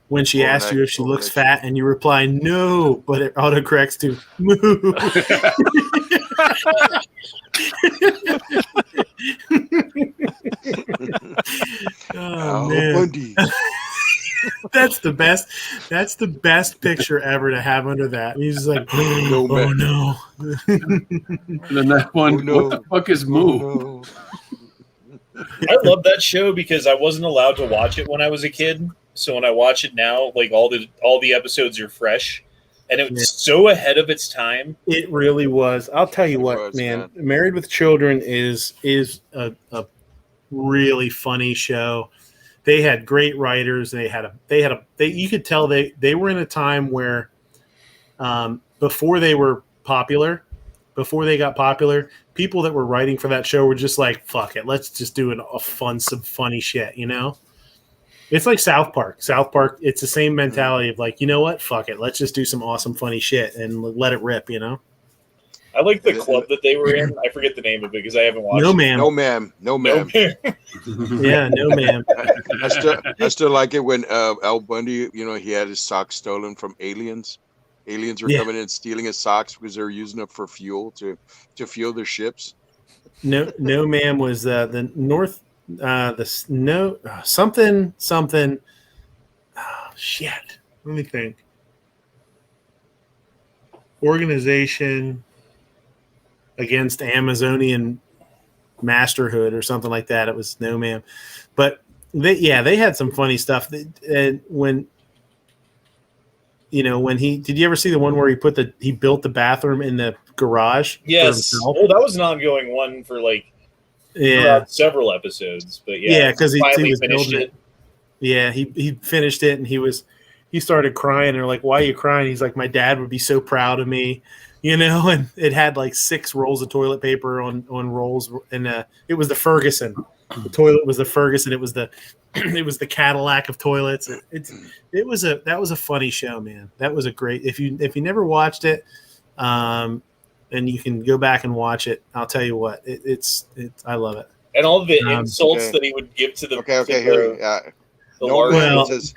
When she asks you if she looks fat and you reply, no, but it autocorrects to moo. Oh, man. That's the best. That's the best picture ever to have under that. He's just like, oh no. And then that one, what the fuck is moo? I love that show because I wasn't allowed to watch it when I was a kid. So when I watch it now, like all the episodes are fresh, and it was so ahead of its time. It really was. I'll tell you what, man. Married with Children is a really funny show. They had great writers. They you could tell they were in a time where before they got popular, people that were writing for that show were just like, fuck it, let's just do some funny shit, you know? It's like South Park. South Park, it's the same mentality of like, you know what? Fuck it. Let's just do some awesome, funny shit and let it rip, you know? I like the club that they were in. I forget the name of it because I haven't watched No, it. ma'am. No, ma'am. No, ma'am. Yeah, no, ma'am. I still like it when Al Bundy, he had his socks stolen from aliens. Aliens were coming in and stealing his socks because they were using them for fuel to fuel their ships. No, ma'am was the North, something. Oh, shit. Let me think. Organization against Amazonian masterhood or something like that. It was no, ma'am. But they had some funny stuff. And when did you ever see the one where he built the bathroom in the garage? Yes. Oh, that was an ongoing one for throughout several episodes. But because he was finished building it. Yeah, he finished it and he started crying. And they're like, "Why are you crying?" He's like, "My dad would be so proud of me." And it had like 6 rolls of toilet paper on rolls, and it was the Ferguson. The toilet was the Ferguson. It was the Cadillac of toilets. That was a funny show, man. That was a great. If you never watched it, and you can go back and watch it, I'll tell you what, it's I love it. And all the insults that he would give to the it says,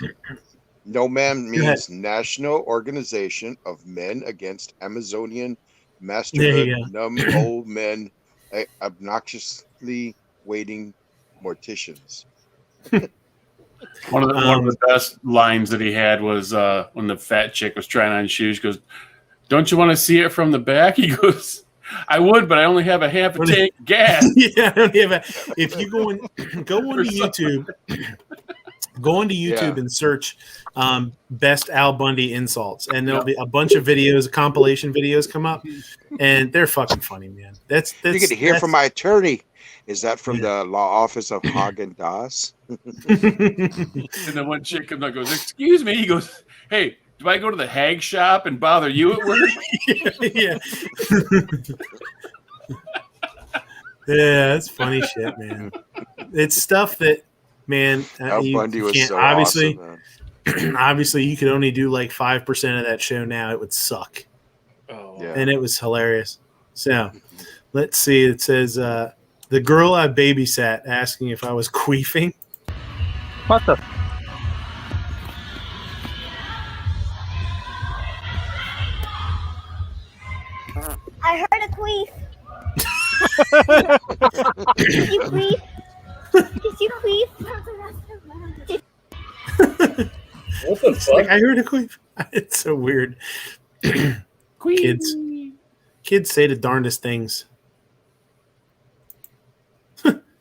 no, ma'am means National Organization of Men Against Amazonian Masterhood, numb old men, obnoxiously waiting morticians. One of the best lines that he had was when the fat chick was trying on shoes. She goes, "Don't you want to see it from the back?" He goes, "I would, but I only have a half a tank of gas." Yeah, I don't have if you go onto YouTube. Go onto YouTube and search best Al Bundy insults, and there'll be a bunch of videos, compilation videos come up, and they're fucking funny, man. That's you get to hear from my attorney. Is that from the law office of Hagen Dazs? And then one chick comes up and goes, "Excuse me." He goes, "Hey, do I go to the hag shop and bother you at work?" Yeah. Yeah, that's funny shit, man. It's stuff that, man, Al Bundy was can't, so obviously, awesome, man. obviously, you could only do like 5% of that show now. It would suck. Oh, Yeah. And it was hilarious. So let's see. It says the girl I babysat asking if I was queefing. What the? I heard a queef. Did you queef? Did you queef? What the It's fuck? like, I heard a queef. It's so weird. Kids say the darndest things.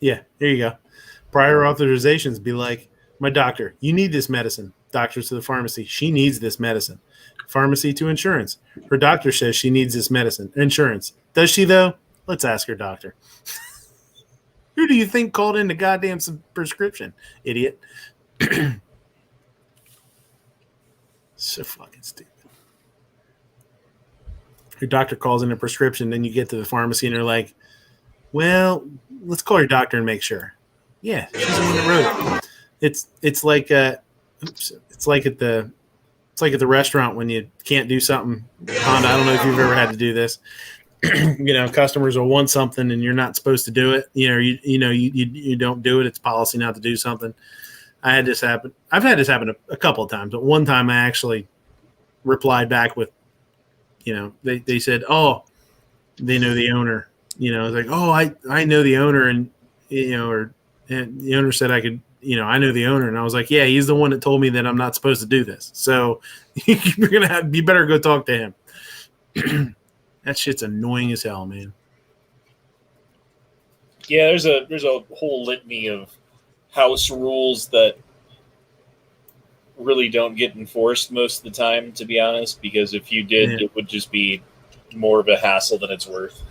Yeah, there you go. Prior authorizations be like, my doctor, you need this medicine. Doctors to the pharmacy, she needs this medicine. Pharmacy to insurance. Her doctor says she needs this medicine. Insurance. Does she, though? Let's ask her doctor. Who do you think called in the goddamn prescription? Idiot. So fucking stupid. Your doctor calls in a prescription, then you get to the pharmacy and they're like, well, let's call your doctor and make sure. Yeah, she's the one that wrote it. It's like it's like at the restaurant when you can't do something. Honda, I don't know if you've ever had to do this. Customers will want something and you're not supposed to do it. You don't do it. It's policy not to do something. I had this happen. I've had this happen a couple of times, but one time I actually replied back with, they said, oh, they know the owner. It's like, oh, I know the owner, and and the owner said I could, I know the owner, and I was like, yeah, he's the one that told me that I'm not supposed to do this. So you better go talk to him. That shit's annoying as hell, man. Yeah, there's a whole litany of house rules that really don't get enforced most of the time, to be honest, because if you did, it would just be more of a hassle than it's worth.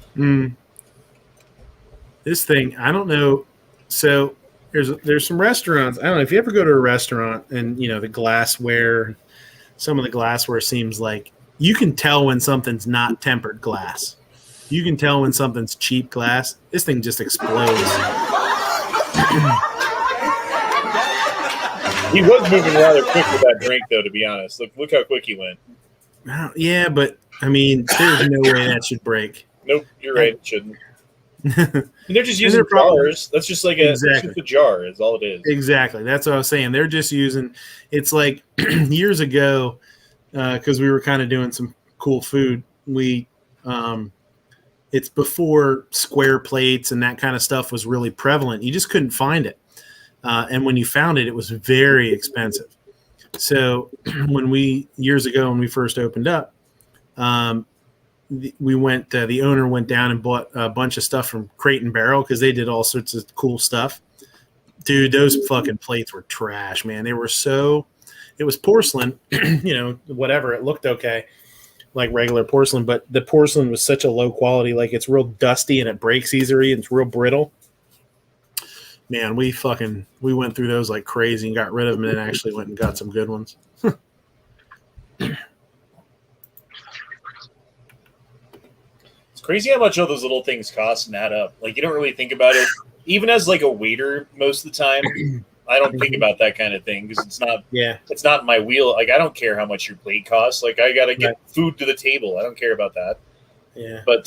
This thing, I don't know. So there's some restaurants. I don't know if you ever go to a restaurant and the glassware, some of the glassware seems like you can tell when something's not tempered glass. You can tell when something's cheap glass. This thing just explodes. He was moving rather quick with that drink, though, to be honest. Look how quick he went. Yeah, but I mean, there's no way that should break. Nope, you're right. It shouldn't. They're just using jars. That's just like that's just a jar is all it is. Exactly. That's what I was saying. They're just using. It's like years ago, because we were kind of doing some cool food. It's before square plates and that kind of stuff was really prevalent. You just couldn't find it, and when you found it, it was very expensive. So years ago when we first opened up, the owner went down and bought a bunch of stuff from Crate and Barrel because they did all sorts of cool stuff. Dude, those fucking plates were trash, man. It was porcelain, whatever. It looked okay, like regular porcelain, but the porcelain was such a low quality, like it's real dusty and it breaks easily and it's real brittle. Man, we went through those like crazy and got rid of them and then actually went and got some good ones. Crazy how much all those little things cost and add up. Like you don't really think about it, even as like a waiter. Most of the time, I don't think about that kind of thing because it's not. Yeah, it's not my wheel. Like I don't care how much your plate costs. Like I gotta get food to the table. I don't care about that. Yeah, but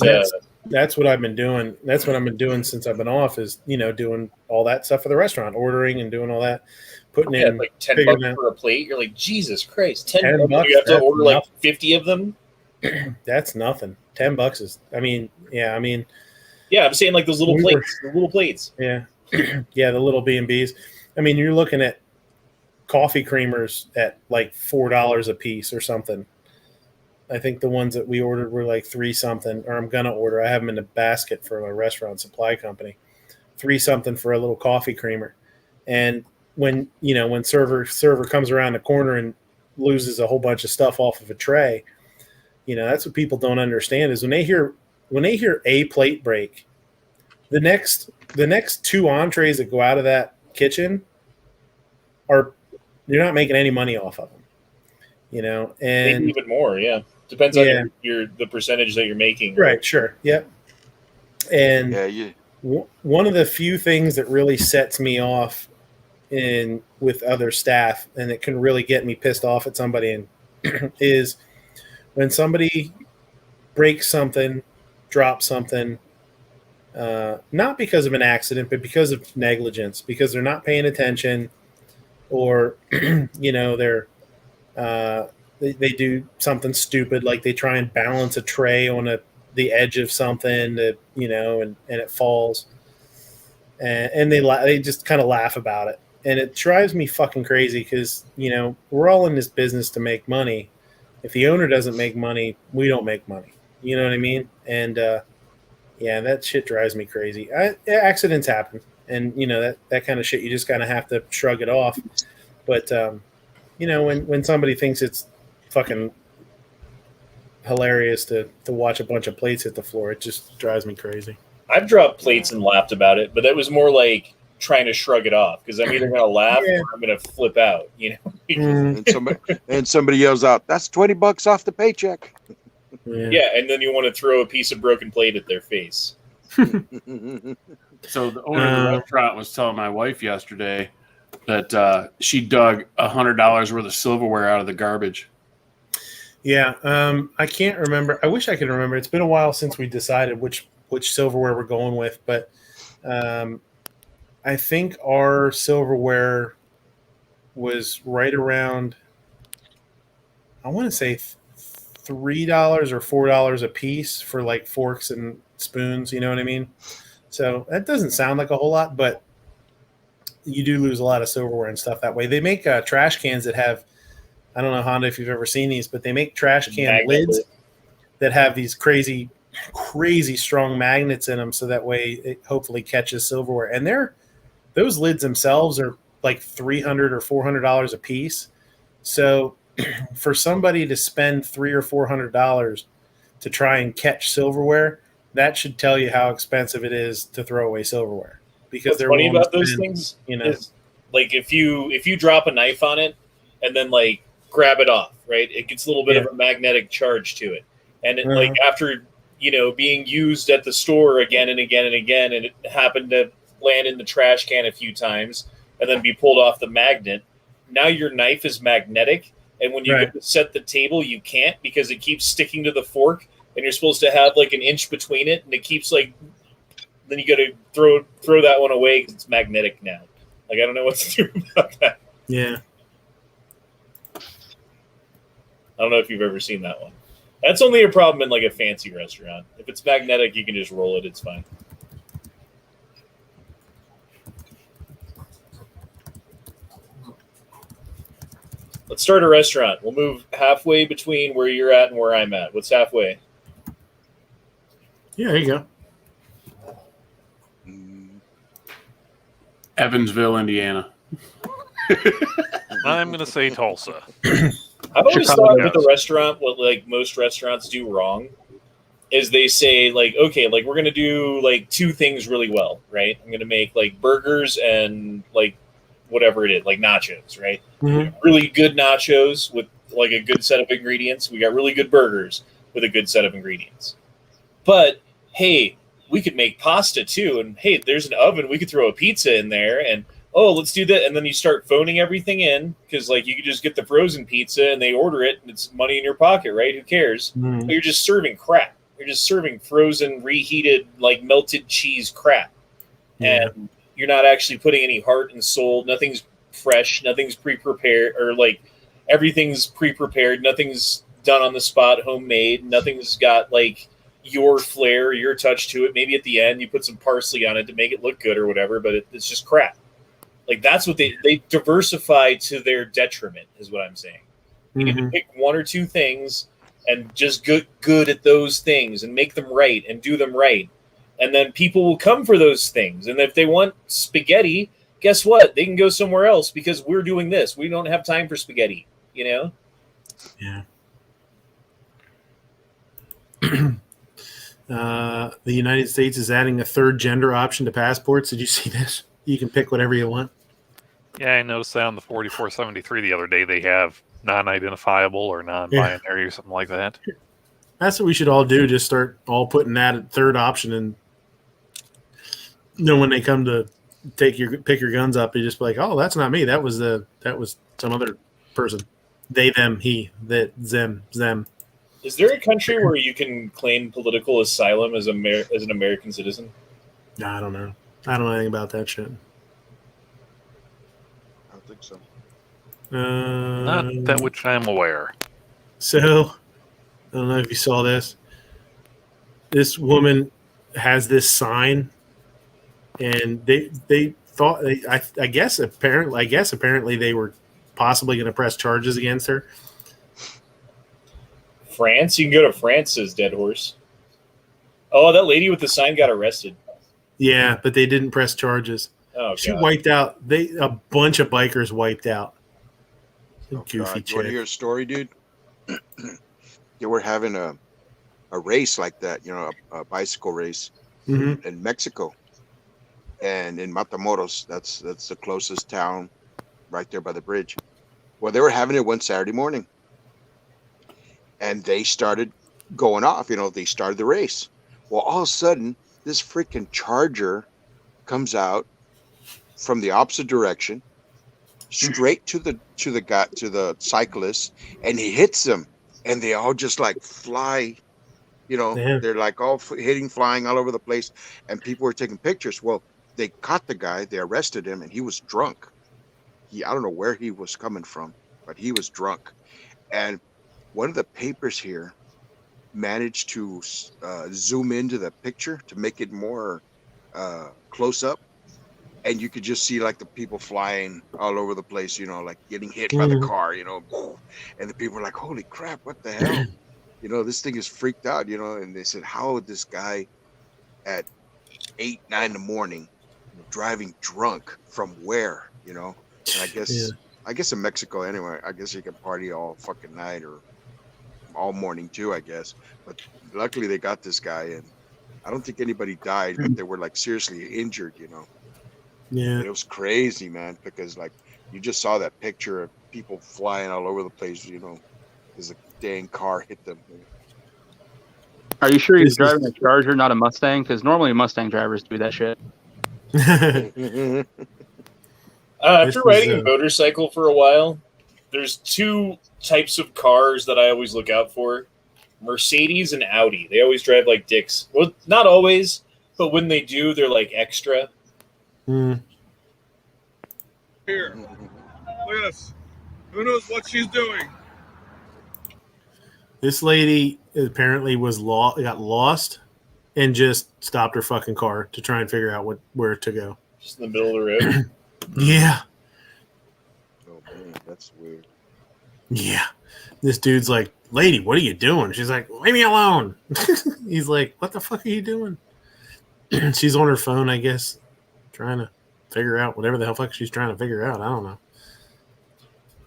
that's what I've been doing. That's what I've been doing since I've been off. Is doing all that stuff for the restaurant, ordering and doing all that, putting in like $10 for a plate. You're like Jesus Christ, $10 bucks. You have to order like 50 of them. That's nothing. $10 is. Yeah, I'm saying like those little plates. Yeah, yeah, the little B&Bs. I mean, you're looking at coffee creamers at like $4 a piece or something. I think the ones that we ordered were like $3 something, or I'm gonna order. I have them in a basket for a restaurant supply company. $3 something for a little coffee creamer, and when server comes around the corner and loses a whole bunch of stuff off of a tray. That's what people don't understand is when they hear a plate break, the next 2 entrees that go out of that kitchen you're not making any money off of them, and maybe even more. Yeah. Depends on the percentage that you're making. Right. Sure. Yep. And one of the few things that really sets me off with other staff, and it can really get me pissed off at somebody, and is when somebody breaks something, drops something, not because of an accident, but because of negligence, because they're not paying attention, or they're they do something stupid, like they try and balance a tray on the edge of something, and it falls, and they just kind of laugh about it, and it drives me fucking crazy because we're all in this business to make money. If the owner doesn't make money, we don't make money. You know what I mean? And yeah, that shit drives me crazy. Accidents happen, and that kind of shit, you just kind of have to shrug it off. But when somebody thinks it's fucking hilarious to watch a bunch of plates hit the floor, it just drives me crazy. I've dropped plates and laughed about it, but that was more like trying to shrug it off because I'm either going to laugh or I'm going to flip out. And somebody yells out, "That's $20 off the paycheck." Yeah, and then you want to throw a piece of broken plate at their face. So the owner of the restaurant was telling my wife yesterday that she dug $100 worth of silverware out of the garbage. Yeah, I can't remember. I wish I could remember. It's been a while since we decided which silverware we're going with, but I think our silverware was right around, I want to say $3 or $4 a piece for like forks and spoons. You know what I mean? So that doesn't sound like a whole lot, but you do lose a lot of silverware and stuff that way. They make trash cans that have, I don't know, Honda, if you've ever seen these, but they make trash can lids that have these crazy strong magnets in them, so that way it hopefully catches silverware. And those lids themselves are like $300 or $400 a piece. So for somebody to spend $300 or $400 to try and catch silverware, that should tell you how expensive it is to throw away silverware. Because what's funny about those things, is like if you drop a knife on it and then like grab it off, right? It gets a little bit of a magnetic charge to it, and it, like after being used at the store again and again and again, and it happened to land in the trash can a few times and then be pulled off the magnet. Now your knife is magnetic, and when you go to set the table, you can't because it keeps sticking to the fork, and you're supposed to have like an inch between it, and it keeps like. Then you got to throw that one away because it's magnetic now. Like I don't know what to do about that. Yeah. I don't know if you've ever seen that one. That's only a problem in like a fancy restaurant. If it's magnetic, you can just roll it. It's fine. Let's start a restaurant. We'll move halfway between where you're at and where I'm at. What's halfway? Yeah, there you go. Evansville, Indiana. I'm going to say Tulsa. I've always thought with the restaurant, what like most restaurants do wrong is they say like, okay, like we're going to do like two things really well, right? I'm going to make like burgers and like whatever it is, like nachos, right? Mm-hmm. Really good nachos with like a good set of ingredients. We got really good burgers with a good set of ingredients. But hey, we could make pasta too, and hey, there's an oven. We could throw a pizza in there, and oh, let's do that. And then you start phoning everything in because like you could just get the frozen pizza and they order it, and it's money in your pocket, right? Who cares? Mm-hmm. But you're just serving crap. You're just serving frozen, reheated, like melted cheese crap, and you're not actually putting any heart and soul. Nothing's fresh. Nothing's pre-prepared, or like everything's pre-prepared. Nothing's done on the spot, homemade. Nothing's got like your flair, your touch to it. Maybe at the end you put some parsley on it to make it look good or whatever, but it's just crap. Like that's what they diversify to their detriment is what I'm saying. You need to pick one or two things and just get good at those things and make them right and do them right. And then people will come for those things. And if they want spaghetti, guess what? They can go somewhere else because we're doing this. We don't have time for spaghetti, Yeah. The United States is adding a third gender option to passports. Did you see this? You can pick whatever you want. Yeah, I noticed that on the 4473 the other day. They have non-identifiable or non-binary or something like that. That's what we should all do. Just start all putting that third option in. when they come to pick your guns up, you just be like, oh, that's not me. That was some other person. They, them, he, that, them. Is there a country where you can claim political asylum as an American citizen? No, I don't know. I don't know anything about that shit. I don't think so. Not that which I am aware. So, I don't know if you saw this. This woman has this sign, and they thought I guess apparently they were possibly going to press charges against her. France? You can go to France, says Dead Horse. Oh, that lady with the sign got arrested. Yeah, but they didn't press charges. Oh, she God. wiped out. A bunch of bikers wiped out. Goofy You want to chick. hear a story, dude? They were having a race like that, a bicycle race in Mexico, and in Matamoros. That's the closest town, right there by the bridge. Well, they were having it one Saturday morning, and they started going off. They started the race. Well, all of a sudden, this freaking Charger comes out from the opposite direction, straight to the cyclist, and he hits them, and they all just like fly. They're like all flying all over the place, and people were taking pictures. Well, they caught the guy, they arrested him, and he was drunk. I don't know where he was coming from, but he was drunk. And one of the papers here managed to zoom into the picture to make it more close up, and you could just see like the people flying all over the place, like getting hit by the car, and the people were like, holy crap, what the hell? This thing is freaked out, and they said, how would this guy at 8, 9 in the morning driving drunk from where, and I guess in Mexico anyway, I guess you can party all fucking night or all morning too, I guess. But luckily they got this guy, and I don't think anybody died, but they were like seriously injured, Yeah. And it was crazy, man, because like you just saw that picture of people flying all over the place, because a dang car hit them. Are you sure he's driving a Charger, not a Mustang? Because normally Mustang drivers do that shit. After riding a motorcycle for a while, there's two types of cars that I always look out for: Mercedes and Audi. They always drive like dicks. Well, not always, but when they do, they're like extra. Here, look at this. Who knows what she's doing? This lady apparently got lost and just stopped her fucking car to try and figure out where to go. Just in the middle of the road. Yeah. Oh man, that's weird. Yeah. This dude's like, lady, what are you doing? She's like, leave me alone. He's like, what the fuck are you doing? She's on her phone, I guess, trying to figure out whatever the hell fuck she's trying to figure out. I don't know.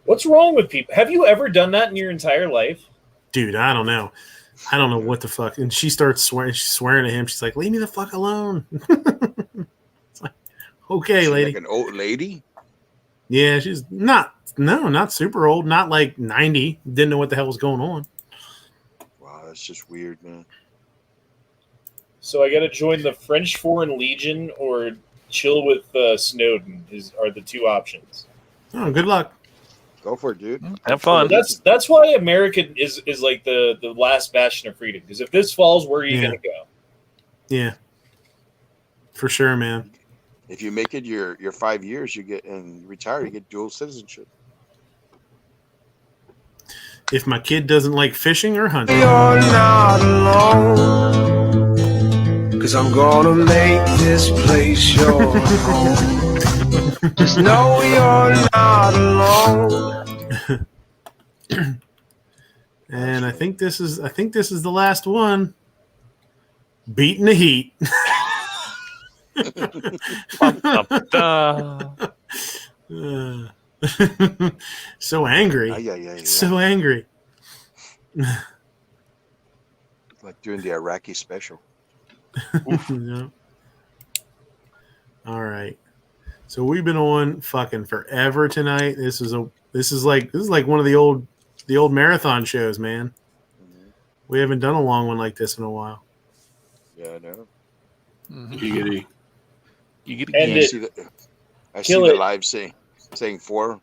What's wrong with people? Have you ever done that in your entire life? Dude, I don't know. I don't know what the fuck. And she starts swearing. She's swearing at him. She's like, leave me the fuck alone. It's like, okay, lady. Like an old lady? Yeah, she's not super old. Not like 90. Didn't know what the hell was going on. Wow, that's just weird, man. So I got to join the French Foreign Legion or chill with Snowden are the two options. Oh, good luck. Go for it, dude. Have fun. That's why America is like the last bastion of freedom. Because if this falls, where are you going to go? Yeah, for sure, man. If you make it your 5 years, you get and you retire, you get dual citizenship. If my kid doesn't like fishing or hunting, You're not alone, 'cause I'm gonna make this place your home. Just know you're not alone. And I think this is the last one. Beating the heat. So angry. So angry. Like doing the Iraqi special. Yeah. All right. So we've been on fucking forever tonight. This is like one of the old marathon shows, man. Mm-hmm. We haven't done a long one like this in a while. Yeah, I know. Giggity. You get End it. I see the live saying 4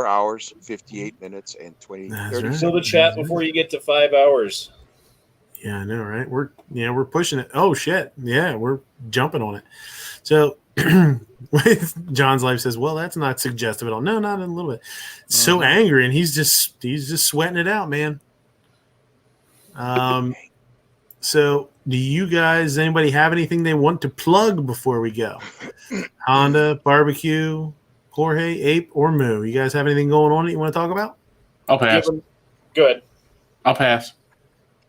hours, 58 minutes, and 30 Kill seconds. the chat before you get to 5 hours. Yeah, I know, right? We're pushing it. Oh shit. Yeah, we're jumping on it. So John's life says, well, that's not suggestive at all. No, not in a little bit. So angry, and he's just sweating it out, man. So do you guys, anybody have anything they want to plug before we go? Honda, barbecue, Jorge, Ape, or Moo? You guys have anything going on that you want to talk about? I'll pass. Good. I'll pass.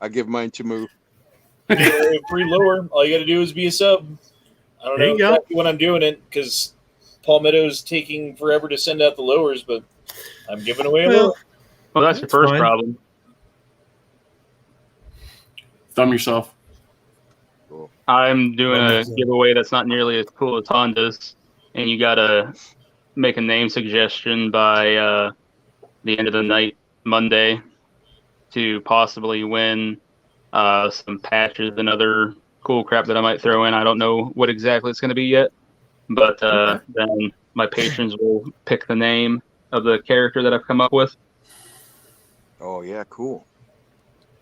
I give mine to Moo. Free lower. All you got to do is be a sub. I don't know exactly when I'm doing it because Paul Meadows taking forever to send out the lowers, but I'm giving away a lower. Well, that's your first problem. Thumb yourself. Cool. I'm doing a giveaway that's not nearly as cool as Honda's, and you gotta make a name suggestion by the end of the night Monday to possibly win some patches and other cool crap that I might throw in. I don't know what exactly it's going to be yet, but then my patrons will pick the name of the character that I've come up with. Oh yeah, cool.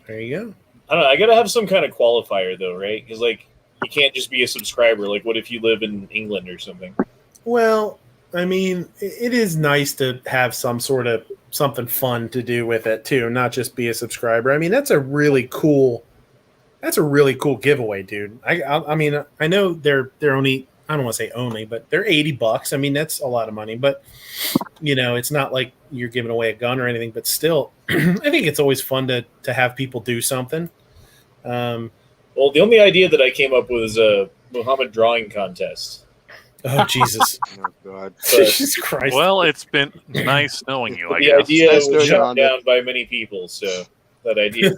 There you go. I don't know. I got to have some kind of qualifier though, right? Because like you can't just be a subscriber. Like, what if you live in England or something? Well, I mean, it is nice to have some sort of something fun to do with it too, not just be a subscriber. I mean, that's a really cool giveaway, dude. I mean, I know they're only, I don't want to say only, but they're $80. I mean, that's a lot of money, but you know, it's not like you're giving away a gun or anything, but still, I think it's always fun to have people do something. Well, the only idea that I came up with is a Muhammad drawing contest. Oh, Jesus. Oh, God. Jesus Christ. Well, it's been nice knowing you, I The guess. idea Nice was knowing you, shot Honda. down by many people, so that idea.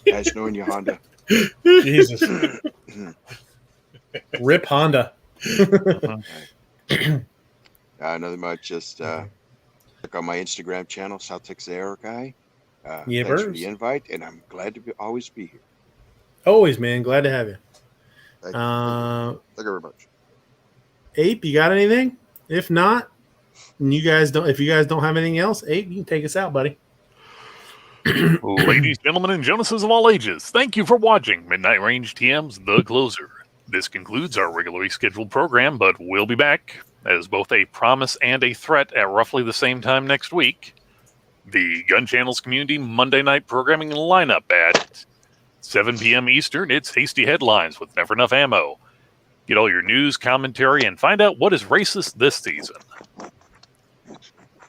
Nice knowing you, Honda. Jesus. Rip Honda. Nothing much. Just check out my Instagram channel, South Texas Air Guy. Yeah, thanks for Bruce. the invite, and I'm glad to always be here. Always, man. Glad to have you. Thank you very much. Ape, you got anything? If not, and if you guys don't have anything else, Ape, you can take us out, buddy. Ladies, gentlemen, and Jonases of all ages, thank you for watching Midnight Range TM's The Closer. This concludes our regularly scheduled program, but we'll be back as both a promise and a threat at roughly the same time next week. The Gun Channel's community Monday night programming lineup at 7 p.m. Eastern. It's hasty headlines with never enough ammo. Get all your news, commentary, and find out what is racist this season.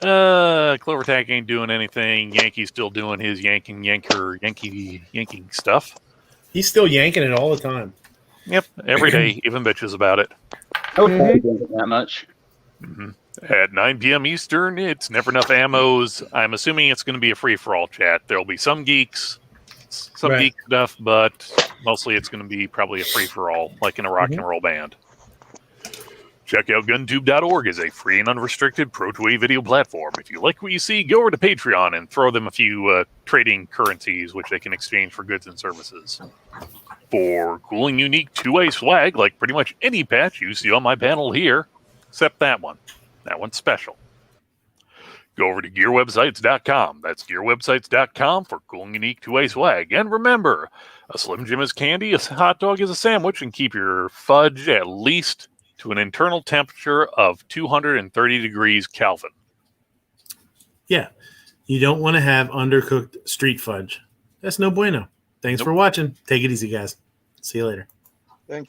Clovertac ain't doing anything. Yankee's still doing his yanking stuff. He's still yanking it all the time. Yep, every day, even bitches about it. That much. Mm-hmm. At 9 p.m. Eastern, it's Never Enough Ammos. I'm assuming it's going to be a free-for-all chat. There'll be some geeks, some geek stuff, but mostly it's going to be probably a free-for-all, like in a rock and roll band. Check out guntube.org as a free and unrestricted pro-2A video platform. If you like what you see, go over to Patreon and throw them a few trading currencies, which they can exchange for goods and services. For cool and unique 2A swag, like pretty much any patch you see on my panel here, except that one. That one's special. Go over to gearwebsites.com. That's gearwebsites.com for cool and unique 2A swag. And remember, a Slim Jim is candy, a hot dog is a sandwich, and keep your fudge at least to an internal temperature of 230 degrees Kelvin. Yeah. You don't want to have undercooked street fudge. That's no bueno. Thanks for watching. Take it easy, guys. See you later.